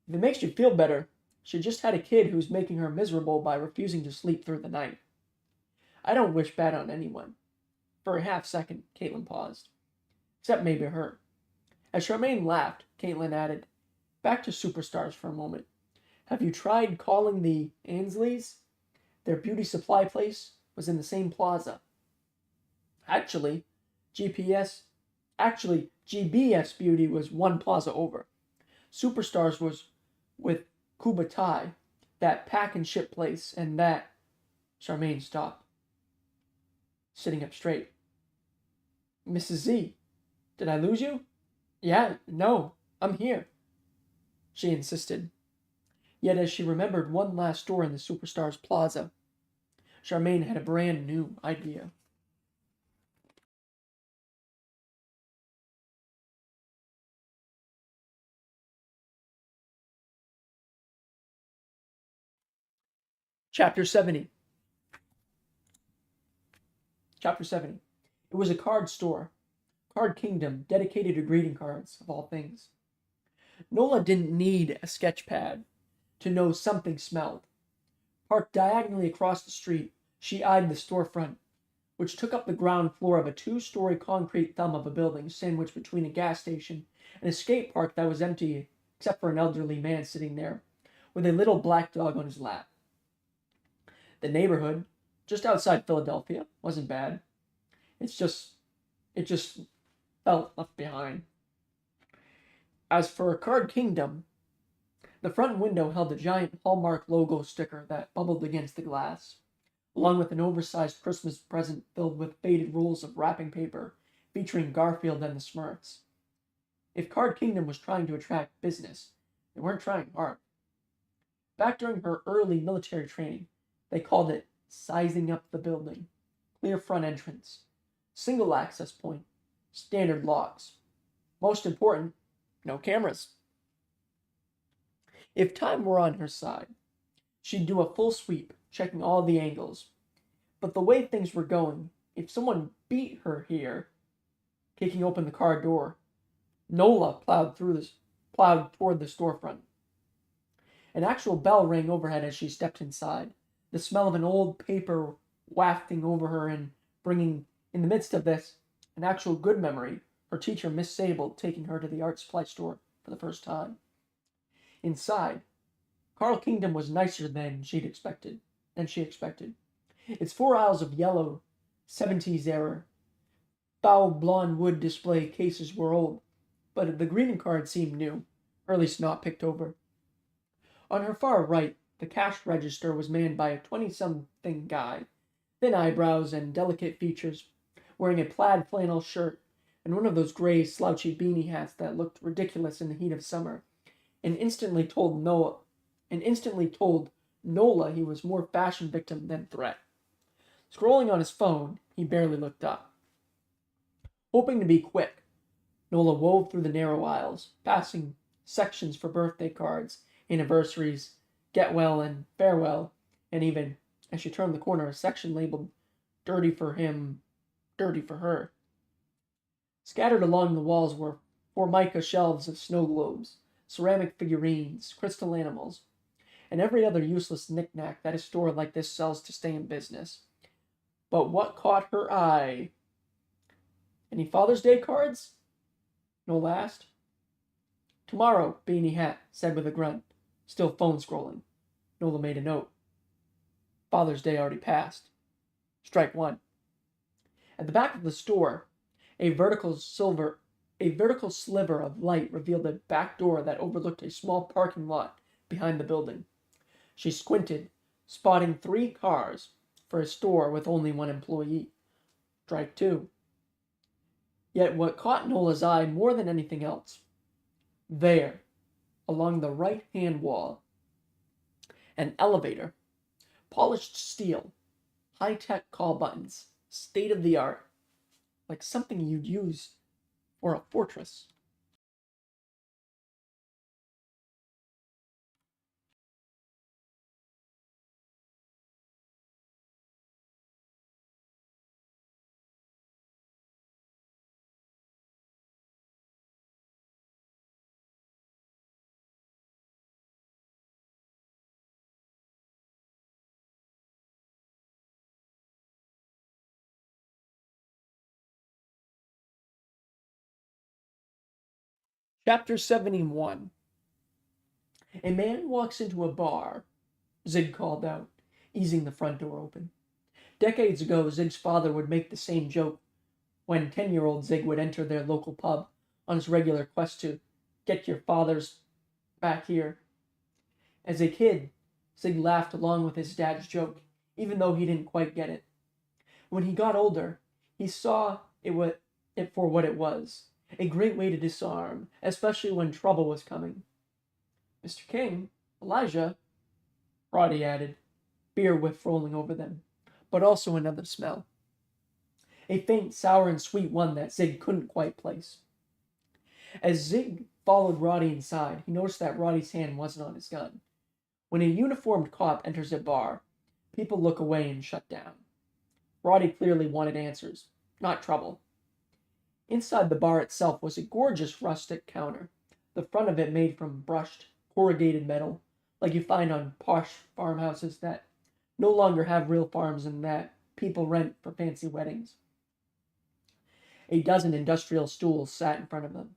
Speaker 1: If it makes you feel better, she just had a kid who's making her miserable by refusing to sleep through the night. I don't wish bad on anyone." For a half second, Caitlin paused. "Except maybe her." As Charmaine laughed, Caitlin added, "Back to superstars for a moment. Have you tried calling the Ansleys? Their beauty supply place was in the same plaza." Actually, GBS Beauty was one plaza over. Superstars was with Kubatai, that pack and ship place, and that... Charmaine stopped, sitting up straight. "Mrs. Z, did I lose you?" "Yeah, no, I'm here," she insisted. Yet as she remembered one last store in the Superstars Plaza, Charmaine had a brand new idea. Chapter 70. Chapter 70. It was a card store. Card Kingdom, dedicated to greeting cards, of all things. Nola didn't need a sketch pad to know something smelled. Parked diagonally across the street, she eyed the storefront, which took up the ground floor of a 2-story concrete thumb of a building sandwiched between a gas station and a skate park that was empty except for an elderly man sitting there, with a little black dog on his lap. The neighborhood, just outside Philadelphia, wasn't bad. It just felt left behind. As for Card Kingdom, the front window held a giant Hallmark logo sticker that bubbled against the glass, along with an oversized Christmas present filled with faded rolls of wrapping paper featuring Garfield and the Smurfs. If Card Kingdom was trying to attract business, they weren't trying hard. Back during her early military training, they called it sizing up the building, clear front entrance, single access point, standard locks. Most important, no cameras. If time were on her side, she'd do a full sweep, checking all the angles. But the way things were going, if someone beat her here, kicking open the car door, Nola plowed toward the storefront. An actual bell rang overhead as she stepped inside, the smell of an old paper wafting over her and bringing, in the midst of this, an actual good memory, her teacher Miss Sable taking her to the art supply store for the first time. Inside, Carl Kingdom was nicer than she expected. Its 4 aisles of yellow, 70s era, foul blonde wood display cases were old, but the greeting card seemed new, or at least not picked over. On her far right, the cash register was manned by a 20-something guy, thin eyebrows and delicate features, wearing a plaid flannel shirt and one of those gray slouchy beanie hats that looked ridiculous in the heat of summer, and instantly told Nola he was more fashion victim than threat. Scrolling on his phone, he barely looked up. Hoping to be quick, Nola wove through the narrow aisles, passing sections for birthday cards, anniversaries, get well and farewell, and even, as she turned the corner, a section labeled dirty for him, dirty for her. Scattered along the walls were Formica shelves of snow globes, ceramic figurines, crystal animals, and every other useless knick-knack that a store like this sells to stay in business. But what caught her eye? Any Father's Day cards? Nola asked. Tomorrow, Beanie Hat said with a grunt, still phone scrolling. Nola made a note. Father's Day already passed. Strike one. At the back of the store, a vertical sliver of light revealed a back door that overlooked a small parking lot behind the building. She squinted, spotting 3 cars for a store with only 1 employee. Strike two. Yet what caught Nola's eye more than anything else, there, along the right-hand wall, an elevator, polished steel, high-tech call buttons, state-of-the-art, like something you'd use for a fortress. Chapter 71. A man walks into a bar, Zig called out, easing the front door open. Decades ago, Zig's father would make the same joke when 10-year-old Zig would enter their local pub on his regular quest to get your father's back here. As a kid, Zig laughed along with his dad's joke, even though he didn't quite get it. When he got older, he saw it for what it was, a great way to disarm, especially when trouble was coming. Mr. King, Elijah, Roddy added, beer whiff rolling over them, but also another smell. A faint, sour, and sweet one that Zig couldn't quite place. As Zig followed Roddy inside, he noticed that Roddy's hand wasn't on his gun. When a uniformed cop enters a bar, people look away and shut down. Roddy clearly wanted answers, not trouble. Inside the bar itself was a gorgeous rustic counter, the front of it made from brushed, corrugated metal, like you find on posh farmhouses that no longer have real farms and that people rent for fancy weddings. A dozen industrial stools sat in front of them,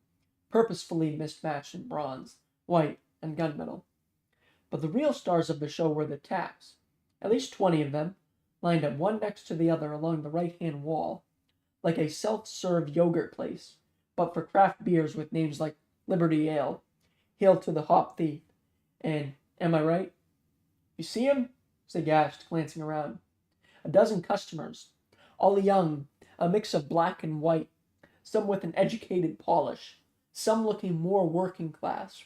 Speaker 1: purposefully mismatched in bronze, white, and gunmetal. But the real stars of the show were the taps, at least 20 of them, lined up one next to the other along the right-hand wall, like a self-serve yogurt place, but for craft beers with names like Liberty Ale, Hail to the Hop Thief, and Am I Right? You see him? Zig asked, glancing around. A dozen customers, all young, a mix of black and white, some with an educated polish, some looking more working class,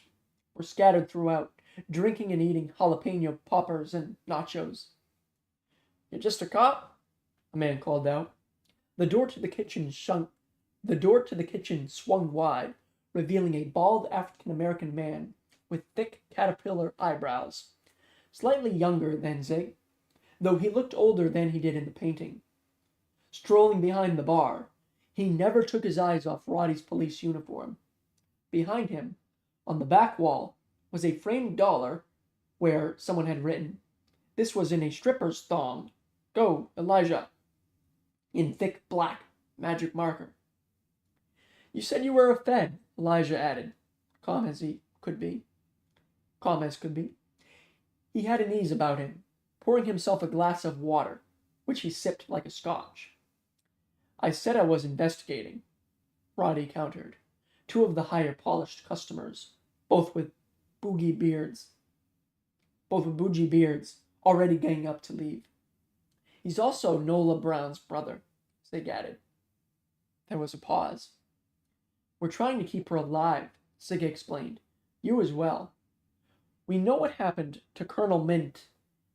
Speaker 1: were scattered throughout, drinking and eating jalapeno poppers and nachos. "You're just a cop?" a man called out. The door to the kitchen swung wide, revealing a bald African-American man with thick caterpillar eyebrows, slightly younger than Zig, though he looked older than he did in the painting. Strolling behind the bar, he never took his eyes off Roddy's police uniform. Behind him, on the back wall, was a framed dollar where someone had written, "This was in a stripper's thong. Go, Elijah," in thick black magic marker. "You said you were a Fed," Elijah added, calm as could be. He had an ease about him, pouring himself a glass of water, which he sipped like a scotch. "I said I was investigating," Roddy countered. 2 of the higher polished customers, both with bougie beards, already getting up to leave. "He's also Nola Brown's brother," Zig added. There was a pause. "We're trying to keep her alive," Zig explained. "You as well. We know what happened to Colonel Mint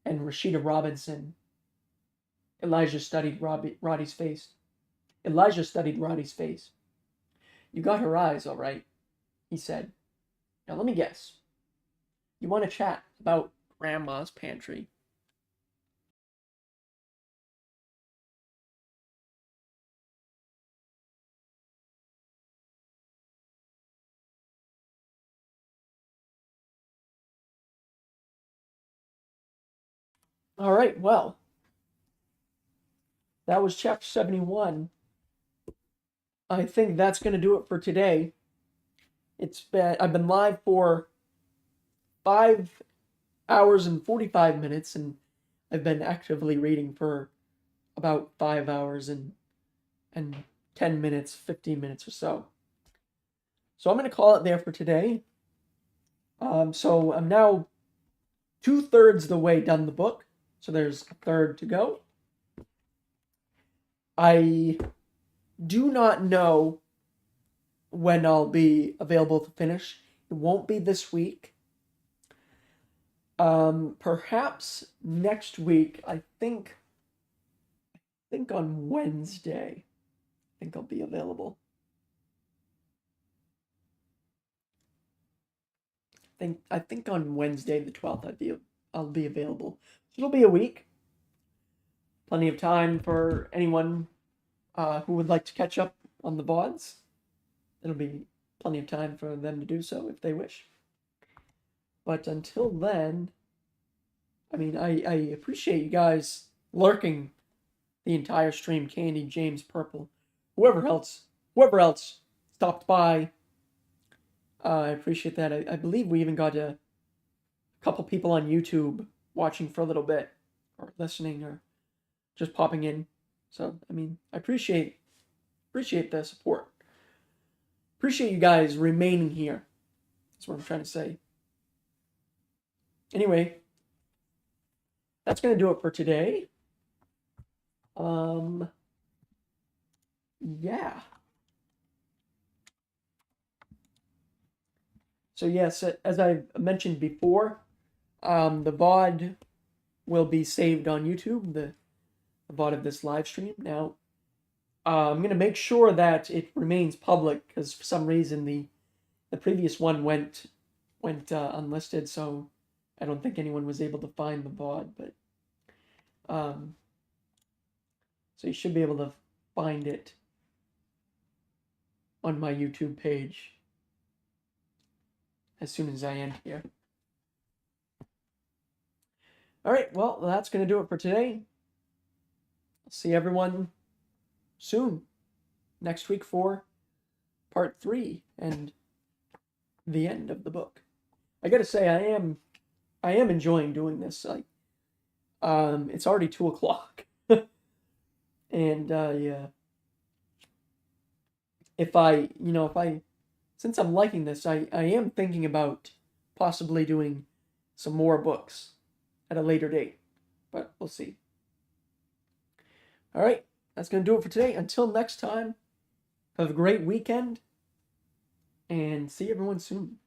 Speaker 1: and Rashida Robinson." Elijah studied Roddy's face. "You got her eyes, all right," he said. "Now let me guess. You want to chat about Grandma's pantry?" All right, well, that was chapter 71. I think that's going to do it for today. I've been live for 5 hours and 45 minutes, and I've been actively reading for about 5 hours and 10 minutes, 15 minutes or so. So I'm going to call it there for today. So I'm now 2/3 the way done the book, so there's a third to go. I do not know when I'll be available to finish. It won't be this week. Perhaps next week. I think on Wednesday. I think I'll be available. I think on Wednesday the 12th I'll be available. So it'll be a week. Plenty of time for anyone who would like to catch up on the VODs. It'll be plenty of time for them to do so if they wish. But until then, I mean, I appreciate you guys lurking the entire stream. Candy, James, Purple, whoever else stopped by. I appreciate that. I believe we even got a couple people on YouTube watching for a little bit, or listening, or just popping in. So, I mean, I appreciate the support. Appreciate you guys remaining here. That's what I'm trying to say. Anyway, that's going to do it for today. Yeah. So yes, as I mentioned before, the VOD will be saved on YouTube, the VOD of this live stream. Now, I'm going to make sure that it remains public, because for some reason the previous one went unlisted, so I don't think anyone was able to find the VOD, but so you should be able to find it on my YouTube page as soon as I end here. All right, well, that's going to do it for today. I'll see everyone soon, next week, for part 3 and the end of the book. I gotta say, I am enjoying doing this. It's already 2:00, and yeah, since I'm liking this, I am thinking about possibly doing some more books at a later date, but we'll see. All right, that's gonna do it for today. Until next time, have a great weekend, and see everyone soon.